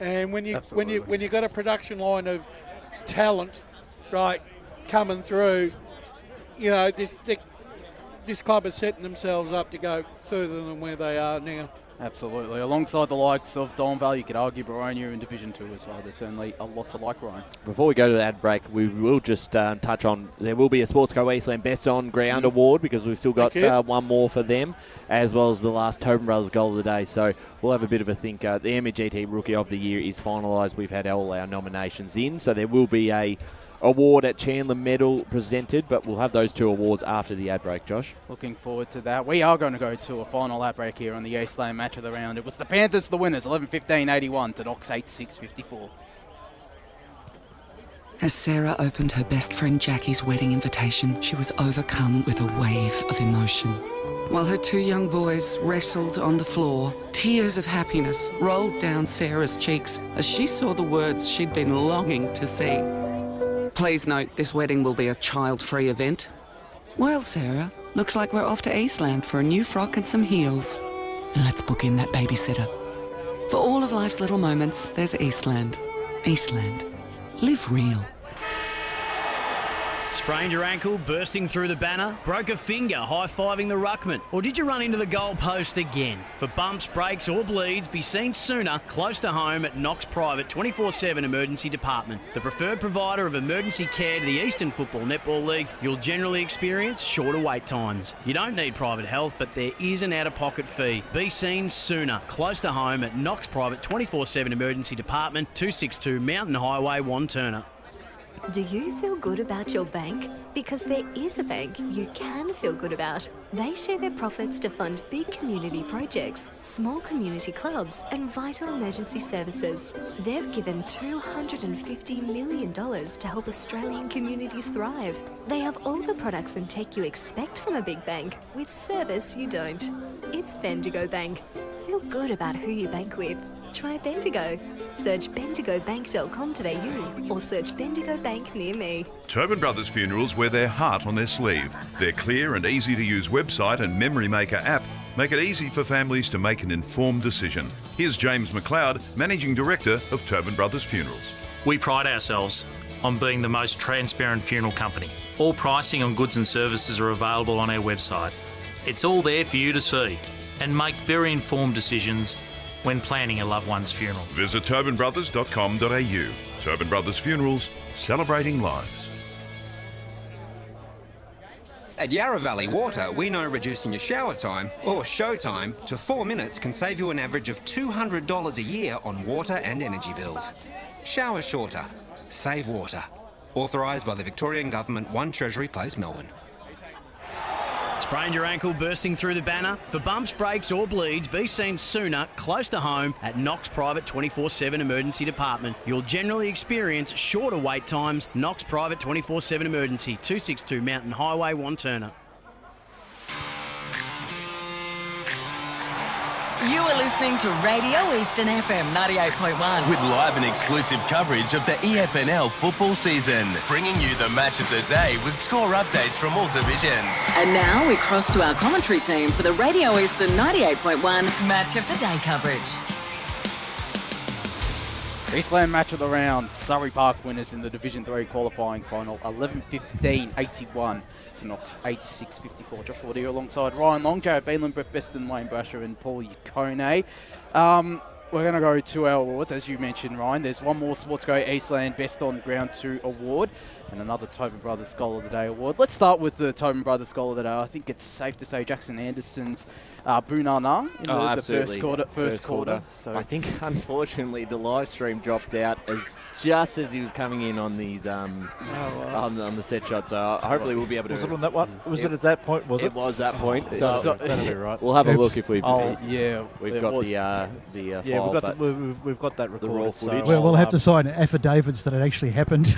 And when you've got a production line of talent, right, coming through, this club is setting themselves up to go further than where they are now. Absolutely. Alongside the likes of Donvale, you could argue Boronia in Division 2 as well. There's certainly a lot to like, Ryan. Before we go to the ad break, we will just touch on, there will be a Sportsco Eastland Best On Ground Award, because we've still got one more for them, as well as the last Tobin Brothers Goal of the Day. So we'll have a bit of a think. The MGT Rookie of the Year is finalised. We've had all our nominations in, so there will be a award at Chandler Medal presented, but we'll have those 2 awards after the ad break, Josh. Looking forward to that. We are going to go to a final ad break here on the Eastland match of the round. It was the Panthers the winners, 11-15-81 to Knox 8-6-54. As Sarah opened her best friend Jackie's wedding invitation, she was overcome with a wave of emotion. While her 2 young boys wrestled on the floor, tears of happiness rolled down Sarah's cheeks as she saw the words she'd been longing to see. Please note, this wedding will be a child-free event. Well, Sarah, looks like we're off to Eastland for a new frock and some heels. And let's book in that babysitter. For all of life's little moments, there's Eastland. Eastland. Live real. Sprained your ankle, bursting through the banner? Broke a finger, high-fiving the ruckman? Or did you run into the goal post again? For bumps, breaks or bleeds, be seen sooner, close to home at Knox Private 24/7 Emergency Department. The preferred provider of emergency care to the Eastern Football Netball League, you'll generally experience shorter wait times. You don't need private health, but there is an out-of-pocket fee. Be seen sooner, close to home at Knox Private 24/7 Emergency Department, 262 Mountain Highway, Wanturna. Do you feel good about your bank? Because there is a bank you can feel good about. They share their profits to fund big community projects, small community clubs and vital emergency services. They've given $250 million to help Australian communities thrive. They have all the products and tech you expect from a big bank, with service you don't. It's Bendigo Bank. Feel good about who you bank with. Try Bendigo. Search bendigobank.com.au or search Bendigo Bank near me. Tobin Brothers Funerals wear their heart on their sleeve. Their clear and easy-to-use website and Memory Maker app make it easy for families to make an informed decision. Here's James McLeod, Managing Director of Tobin Brothers Funerals. We pride ourselves on being the most transparent funeral company. All pricing on goods and services are available on our website. It's all there for you to see and make very informed decisions when planning a loved one's funeral. Visit tobinbrothers.com.au. Tobin Brothers Funerals, celebrating lives. At Yarra Valley Water, we know reducing your shower time, or show time, to 4 minutes can save you an average of $200 a year on water and energy bills. Shower shorter. Save water. Authorised by the Victorian Government, 1 Treasury Place, Melbourne. Sprained your ankle, bursting through the banner? For bumps, breaks or bleeds, be seen sooner, close to home at Knox Private 24/7 Emergency Department. You'll generally experience shorter wait times. Knox Private 24/7 Emergency, 262 Mountain Highway, Wanturna. You are listening to Radio Eastern FM 98.1. With live and exclusive coverage of the EFNL football season, bringing you the match of the day with score updates from all divisions. And now we cross to our commentary team for the Radio Eastern 98.1 Match of the Day coverage. Eastland match of the round. Surrey Park winners in the Division 3 qualifying final, 11-15-81 to Knox 8-6-54. Josh Ward here alongside Ryan Long, Jared Beelan, Brett Beston, Wayne Brasher and Paul Yukone. We're going to go to our awards, as you mentioned, Ryan. There's one more Sportsco Eastland Best on Ground 2 award and another Tobin Brothers Goal of the Day award. Let's start with the Tobin Brothers Goal of the Day. I think it's safe to say Jackson Anderson's Bunana in the first quarter. So I think, unfortunately, the live stream dropped out just as he was coming in on these on the set shot. So hopefully we'll be able to. Was it on that one? Was it at that point? It was that point. So that'll be right. We'll have a look if we've. We've got the file, we've got that recorded. The raw footage. We'll have to sign affidavits that it actually happened.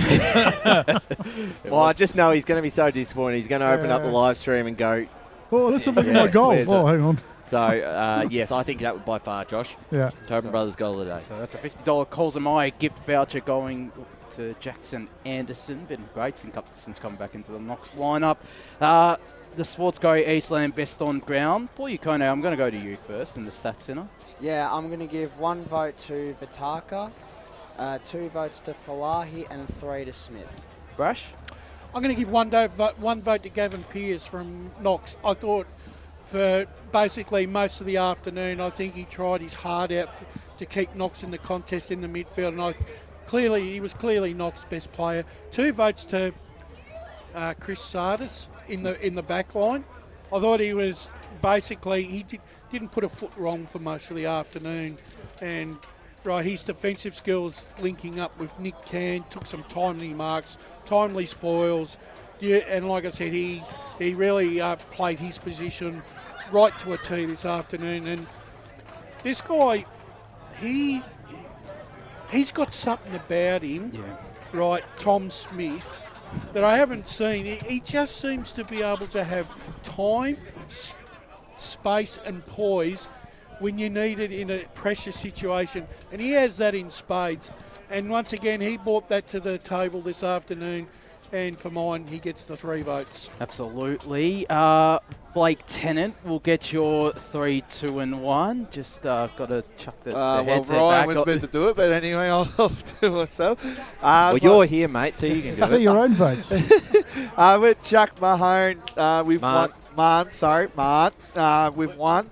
Well, I just know he's going to be so disappointed. He's going to open up the live stream and go, oh, let's have a look at my goal. Oh, hang on. So, yes, I think that would by far, Josh. Yeah. Tobin Brothers Goal of the Day. So that's a $50 Coles and Myer gift voucher going to Jackson Anderson. Been great since coming back into the Knox lineup. The Sportsco Eastland Best on Ground. Paul Yukone, I'm going to go to you first in the Stats Centre. Yeah, I'm going to give 1 vote to Vitaka, 2 votes to Falahi and 3 to Smith. Brash? I'm going to give one vote to Gavin Pearce from Knox. I thought for basically most of the afternoon, I think he tried his heart out to keep Knox in the contest in the midfield, and he was clearly Knox's best player. 2 votes to Chris Sardis in the back line. I thought he was basically, didn't put a foot wrong for most of the afternoon, and right, his defensive skills linking up with Nick Can, took some timely marks, timely spoils. Yeah, and like I said, he really played his position right to a tee this afternoon. And this guy, he's got something about him, right, Tom Smith, that I haven't seen. He just seems to be able to have time, space and poise when you need it in a pressure situation. And he has that in spades. And once again, he brought that to the table this afternoon. And for mine, he gets the 3 votes. Absolutely. Blake Tennant will get your 3, 2 and 1. Just got to chuck the headset Ryan back. was meant to do it, but anyway, I'll do it myself. Well, you're here, mate, so you can do it. Do your own votes. I went Jack Mahone with one. With one.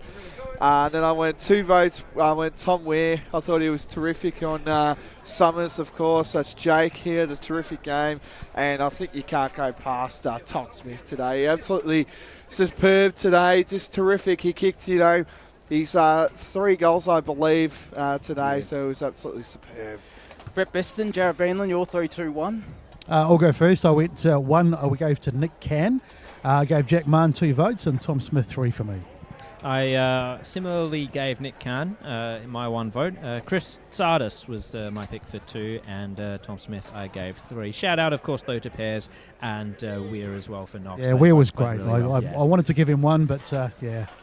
Then I went 2 votes. I went Tom Ware. I thought he was terrific on Summers, of course. That's Jake. He had a terrific game. And I think you can't go past Tom Smith today. Absolutely superb today. Just terrific. He kicked, his 3 goals, I believe, today. So it was absolutely superb. Brett Beston, Jared Beanland, your 3, 2, 1. I'll go first. I went 1. We gave to Nick Can. I gave Jack Mann 2 votes and Tom Smith 3 for me. I similarly gave Nick Kahn my 1 vote. Chris Sardis was my pick for 2, and Tom Smith I gave 3. Shout out, of course, though, to Pears and Weir as well for Knox. Yeah, Weir was great. Really I wanted to give him 1, but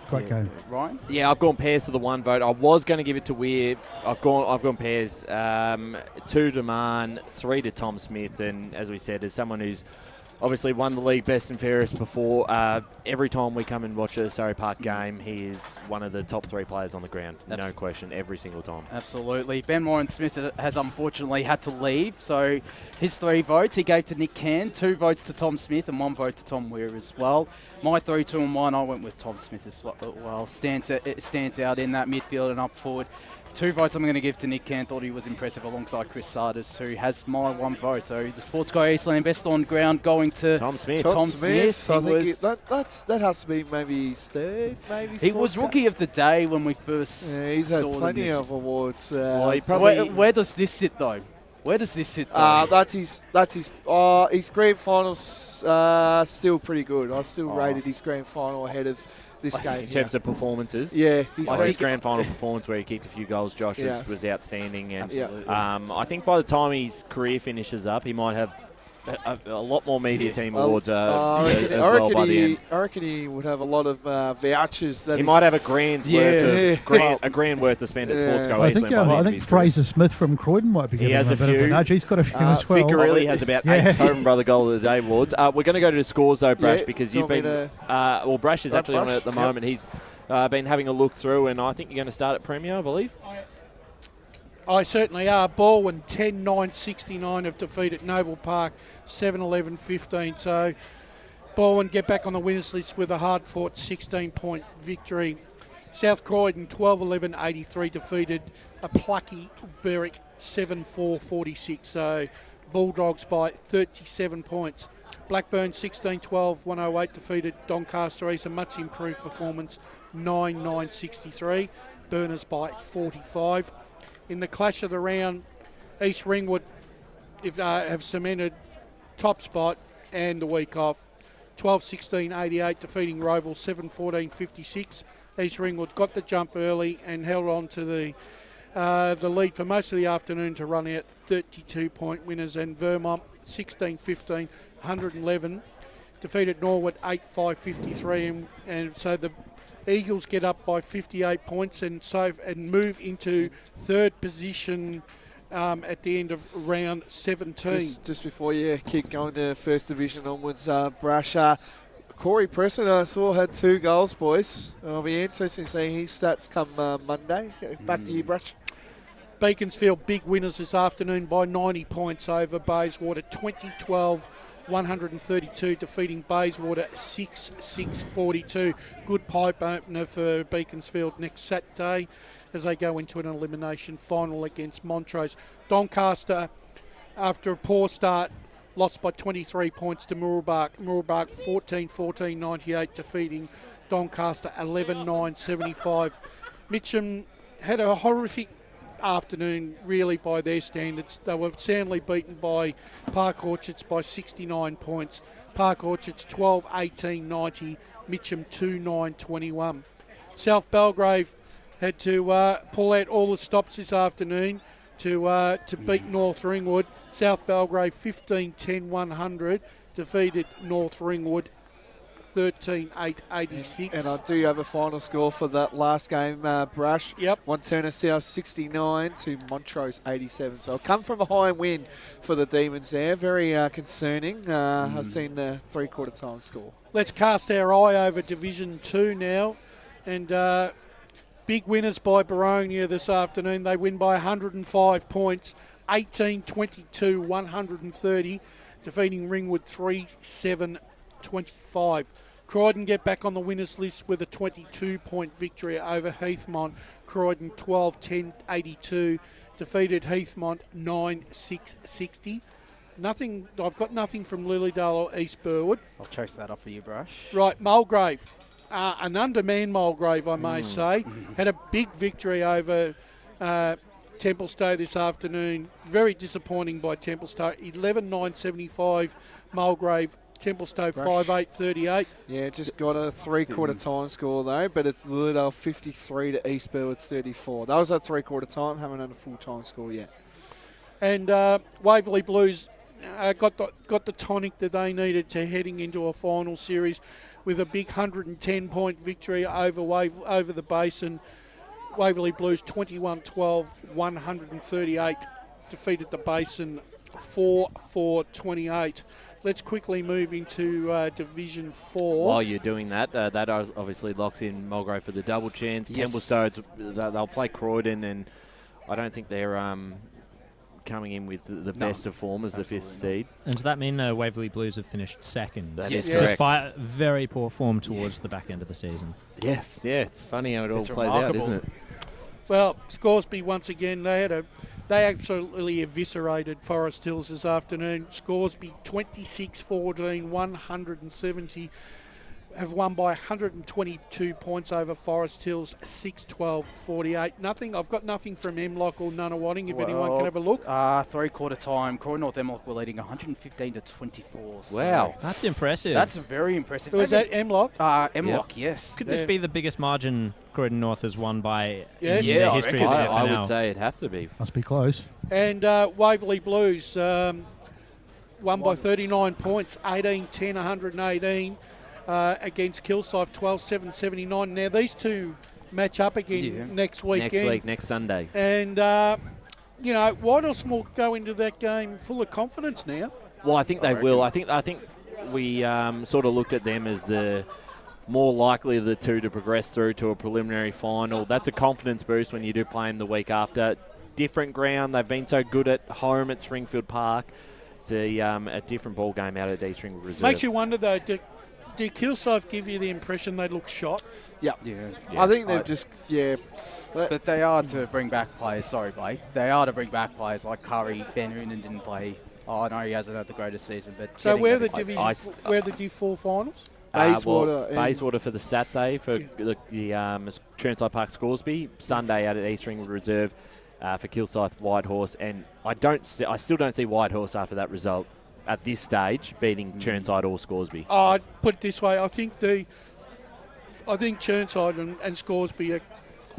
great game. Ryan? Yeah, I've gone Pears for the 1 vote. I was going to give it to Weir. I've gone Pears. 2 to Mann, 3 to Tom Smith, and as we said, as someone who's obviously won the league best and fairest before. Every time we come and watch a Surrey Park game, he is one of the top 3 players on the ground. No question, every single time. Absolutely. Ben Warren-Smith has unfortunately had to leave, so his 3 votes he gave to Nick Can, 2 votes to Tom Smith and 1 vote to Tom Weir as well. My 3, 2 and 1, I went with Tom Smith as well. It stands out in that midfield and up forward. 2 votes I'm going to give to Nick Can. Thought he was impressive alongside Chris Sardis, who has my 1 vote. So the Sports Guy Eastland best on ground going to Tom Smith. Tom Smith. I think that has to be maybe his 3rd. He was Rookie of the Day when we first. Yeah, he's had plenty of awards. Where does this sit though? Where does this sit though? That's his grand finals still pretty good. I still rated his grand final ahead of this game. In terms of performances? Yeah. His grand final performance where he kicked a few goals, Josh, was outstanding. And I think by the time his career finishes up, he might have a lot more media team awards as well by the end. I reckon he would have a lot of vouchers. That he might have a grand's worth to spend at Sports Go Eastland. I think Fraser Smith from Croydon might be giving him a bit of a nudge. He's got a few as well. Ficarelli has about 8 Tobin Brother Goal of the Day awards. We're going to go to the scores though, Brash, because you've been... Brash is actually on it at the moment. He's been having a look through, and I think you're going to start at Premier, I believe. I certainly are. Baldwin 10-9-69 have defeated Noble Park 7-11-15. So Baldwin get back on the winners list with a hard-fought 16-point victory. South Croydon 12-11-83 defeated a plucky Berwick 7-4-46. So Bulldogs by 37 points. Blackburn 16-12-108 defeated Doncaster East, a much improved performance 9-9-63. Burners by 45. In the clash of the round, East Ringwood have cemented top spot and the week off. 12-16-88 defeating Roval 7-14-56. East Ringwood got the jump early and held on to the lead for most of the afternoon to run out 32-point winners. And Vermont 16-15, 111 defeated Norwood 8-5-53, and so the Eagles get up by 58 points and move into 3rd position at the end of round 17. Just before you keep going to 1st Division onwards, Brasher, Corey Preston I saw had 2 goals, boys. It'll be interesting seeing his stats come Monday. Back to you, Brash. Beaconsfield big winners this afternoon by 90 points over Bayswater 20-12-132, defeating Bayswater 6-6-42. Good pipe opener for Beaconsfield next Saturday as they go into an elimination final against Montrose. Doncaster, after a poor start, lost by 23 points to Mooroolbark. Mooroolbark 14-14-98, defeating Doncaster 11-9-75. Mitcham had a horrific afternoon, really, by their standards. They were soundly beaten by Park Orchards by 69 points. Park Orchards 12-18-90, Mitcham 2-9-21. South Belgrave had to pull out all the stops this afternoon to beat North Ringwood. South Belgrave 15-10-100 defeated North Ringwood 13-8-86. And I do have a final score for that last game, Brush. Yep. Montana South 69 to Montrose 87. So I've come from a high win for the Demons there. Very concerning. I've seen the three-quarter time score. Let's cast our eye over Division 2 now. And big winners by Baronia this afternoon. They win by 105 points, 18-22-130, defeating Ringwood 3-7-25. Croydon get back on the winners list with a 22-point victory over Heathmont. Croydon 12-10-82, defeated Heathmont 9-6-60. Nothing. I've got nothing from Lilydale or East Burwood. I'll chase that up for you, Brush. Right, Mulgrave. An undermanned Mulgrave, I may say, had a big victory over Templestowe this afternoon. Very disappointing by Templestowe. 11-9-75 Mulgrave. Templestowe 5-8-38. Yeah, just got a three-quarter time score though, but it's Lilydale 53 to East Burwood 34. That was a three-quarter time. Haven't had a full time score yet. And Waverley Blues got the tonic that they needed to heading into a final series with a big 110-point victory over the Basin. Waverley Blues 21-12, 138, defeated the Basin 4-4-28. Let's quickly move into Division 4. While you're doing that, that obviously locks in Mulgrave for the double chance. Yes. Templestowe, they'll play Croydon, and I don't think they're coming in with the best of form as the fifth seed. And does that mean Waverley Blues have finished second? That is correct. Despite very poor form towards the back end of the season. Yes, yeah, it's funny how it all It's plays remarkable. out, isn't it? Well, Scoresby once again, they absolutely eviscerated Forest Hills this afternoon. Scoresby 26-14, 170. Have won by 122 points over Forest Hills, 6-12-48. I've got nothing from Emlock or Nunawading, if anyone can have a look. Three-quarter time, Croydon North Emlock were leading 115-24. So Wow. That's impressive. That's very impressive. Was that Emlock? Emlock, yes. Could this be the biggest margin Croydon North has won by Yes. in Yeah, the I history reckon of the so. I FNL? would say it'd have to be. Must be close. And Waverley Blues won by 39 points, 18-10, 118 against Kilsyth, 12-7-79. Now, these two match up again next weekend. Next Sunday. And, Whitehorse will go into that game full of confidence now. Well, I think they will. I think we sort of looked at them as the more likely of the two to progress through to a preliminary final. That's a confidence boost when you do play them the week after. Different ground. They've been so good at home at Springfield Park. It's a different ball game out at East Ringwood Reserve. Makes you wonder, though, did Kilsyth give you the impression they look shot? Yeah. Yeah. I think they've just, But they are to bring back players. Sorry, Blake. They are to bring back players like Curry. Van Hoonen didn't play. Oh, I know he hasn't had the greatest season, but So where are the Division? where are the Div 4 finals? Bayswater. Bayswater for the Saturday for the Churnside Park Scoresby. Sunday out at East Ringwood Reserve for Kilsyth, Whitehorse, and I still don't see Whitehorse after that result at this stage beating Churnside or Scoresby. I'd put it this way: I think Churnside and Scoresby are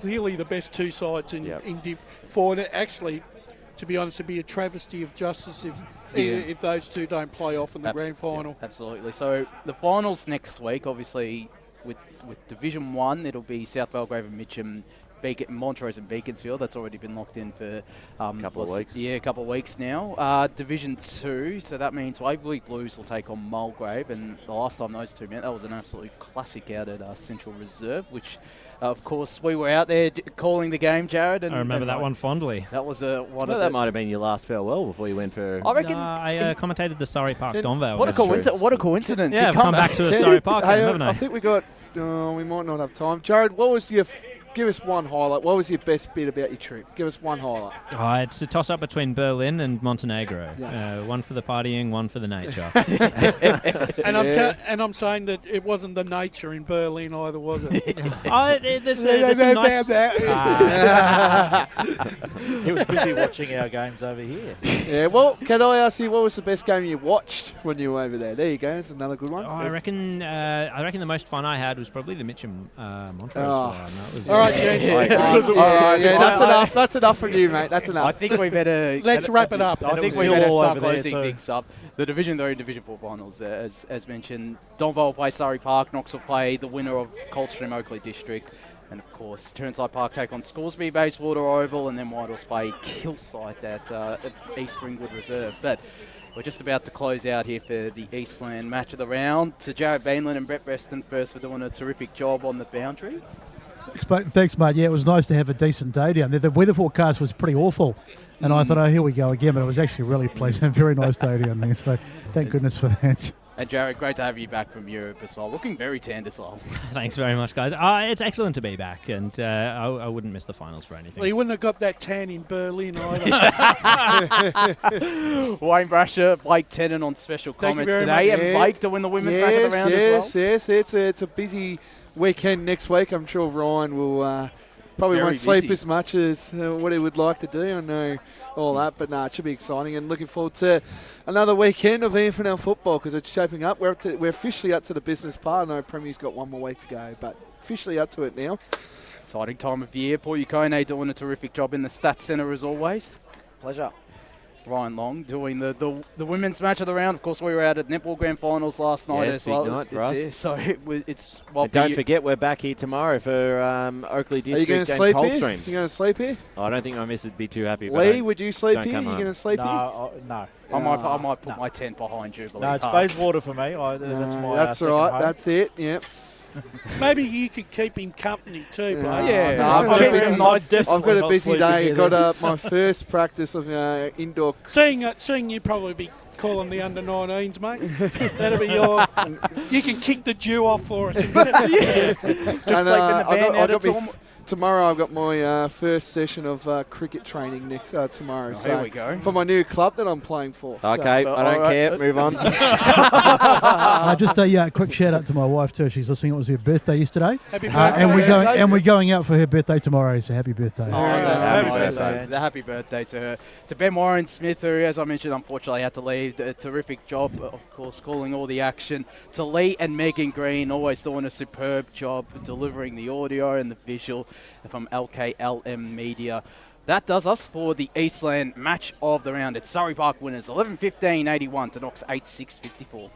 clearly the best two sides in Div 4. And actually, to be honest, it'd be a travesty of justice if those two don't play off in the grand final. Yeah, absolutely. So the finals next week, obviously, with Division 1, it'll be South Belgrave and Mitcham, Montrose and Beaconsfield. That's already been locked in for a couple of weeks. Yeah, a couple of weeks now. Division 2, so that means Waverley Blues will take on Mulgrave, and the last time those two met, that was an absolute classic out at Central Reserve, which, of course, we were out there calling the game, Jared. And I remember that one fondly. That was one that might have been your last farewell before you went for... I reckon... I commentated the Surrey Park Donvale. What a coincidence. Yeah, I've come back to a Surrey Park game, haven't I? I think we might not have time. Jared, what was your give us one highlight. What was your best bit about your trip? Give us one highlight. It's a toss-up between Berlin and Montenegro. Yeah. One for the partying, one for the nature. And I'm saying that it wasn't the nature in Berlin either, was it? There's some nice... He was busy watching our games over here. Yeah, well, can I ask you, what was the best game you watched when you were over there? There you go. It's another good one. I reckon the most fun I had was probably the Mitcham Montrose one. That was, all right, James. That's enough. That's enough from you, mate. That's enough. I think we better... Let's wrap it up. I think we better start closing things up. The Division 3 and Division 4 finals, as mentioned. Donvale will play Surrey Park. Knox will play the winner of Coldstream Oakley District. And, of course, Turnside Park take on Scoresby Bayswater Oval, and then Whitehorse play Kilsyth at East Ringwood Reserve. But we're just about to close out here for the Eastland match of the round. To Jared Bainland and Brett Preston first for doing a terrific job on the boundary. Thanks, mate. Yeah, it was nice to have a decent day down there. The weather forecast was pretty awful, and I thought, here we go again, but it was actually really pleasant. Very nice day down there, so thank goodness for that. And Jared, great to have you back from Europe as well. Looking very tanned as well. Thanks very much, guys. It's excellent to be back, and I wouldn't miss the finals for anything. Well, you wouldn't have got that tan in Berlin either. Wayne Brasher, Blake Tennant on special comments today, and Blake to win the women's match of the round as well. Yes. It's a busy weekend next week. I'm sure Ryan will probably Very won't sleep busy. as much as what he would like to do. I know all that, but it should be exciting, and looking forward to another weekend of EFNL football because it's shaping up. We're officially up to the business part. I know Premier's got one more week to go, but officially up to it now. Exciting time of year. Paul Ukone doing a terrific job in the Stats Centre as always. Pleasure. Ryan Long doing the women's match of the round. Of course, we were out at Netball Grand Finals last night as well. Big night for us. So it's and don't forget, we're back here tomorrow for Oakley District and Coldstream. Are you going to sleep here? I don't think my missus would be too happy. Lee, would you sleep here? Are you going to sleep here? No. I might put my tent behind Jubilee No, it's Park. Bayswater for me. That's my That's second right. home. That's it. Yep. Maybe you could keep him company too, Blake. I've got a busy day. Got my first practice of indoor. Seeing you probably be calling the under-19s, mate. That'll be your... You can kick the Jew off for us. Just sleep in the van tomorrow I've got my first session of cricket training next tomorrow. So here we go. For my new club that I'm playing for. Okay, so, I don't care. Move on. Just a quick shout out to my wife too. She's listening. It was her birthday yesterday. Happy birthday. And we're going out for her birthday tomorrow. So happy birthday. Happy birthday. The happy birthday to her. To Ben Warren Smith, who, as I mentioned, unfortunately had to leave. A terrific job, of course, calling all the action. To Lee and Megan Green, always doing a superb job delivering the audio and the visual from LKLM Media. That does us for the Eastland match of the round. It's Surrey Park winners 11-15-81 to Knox 8-6-54.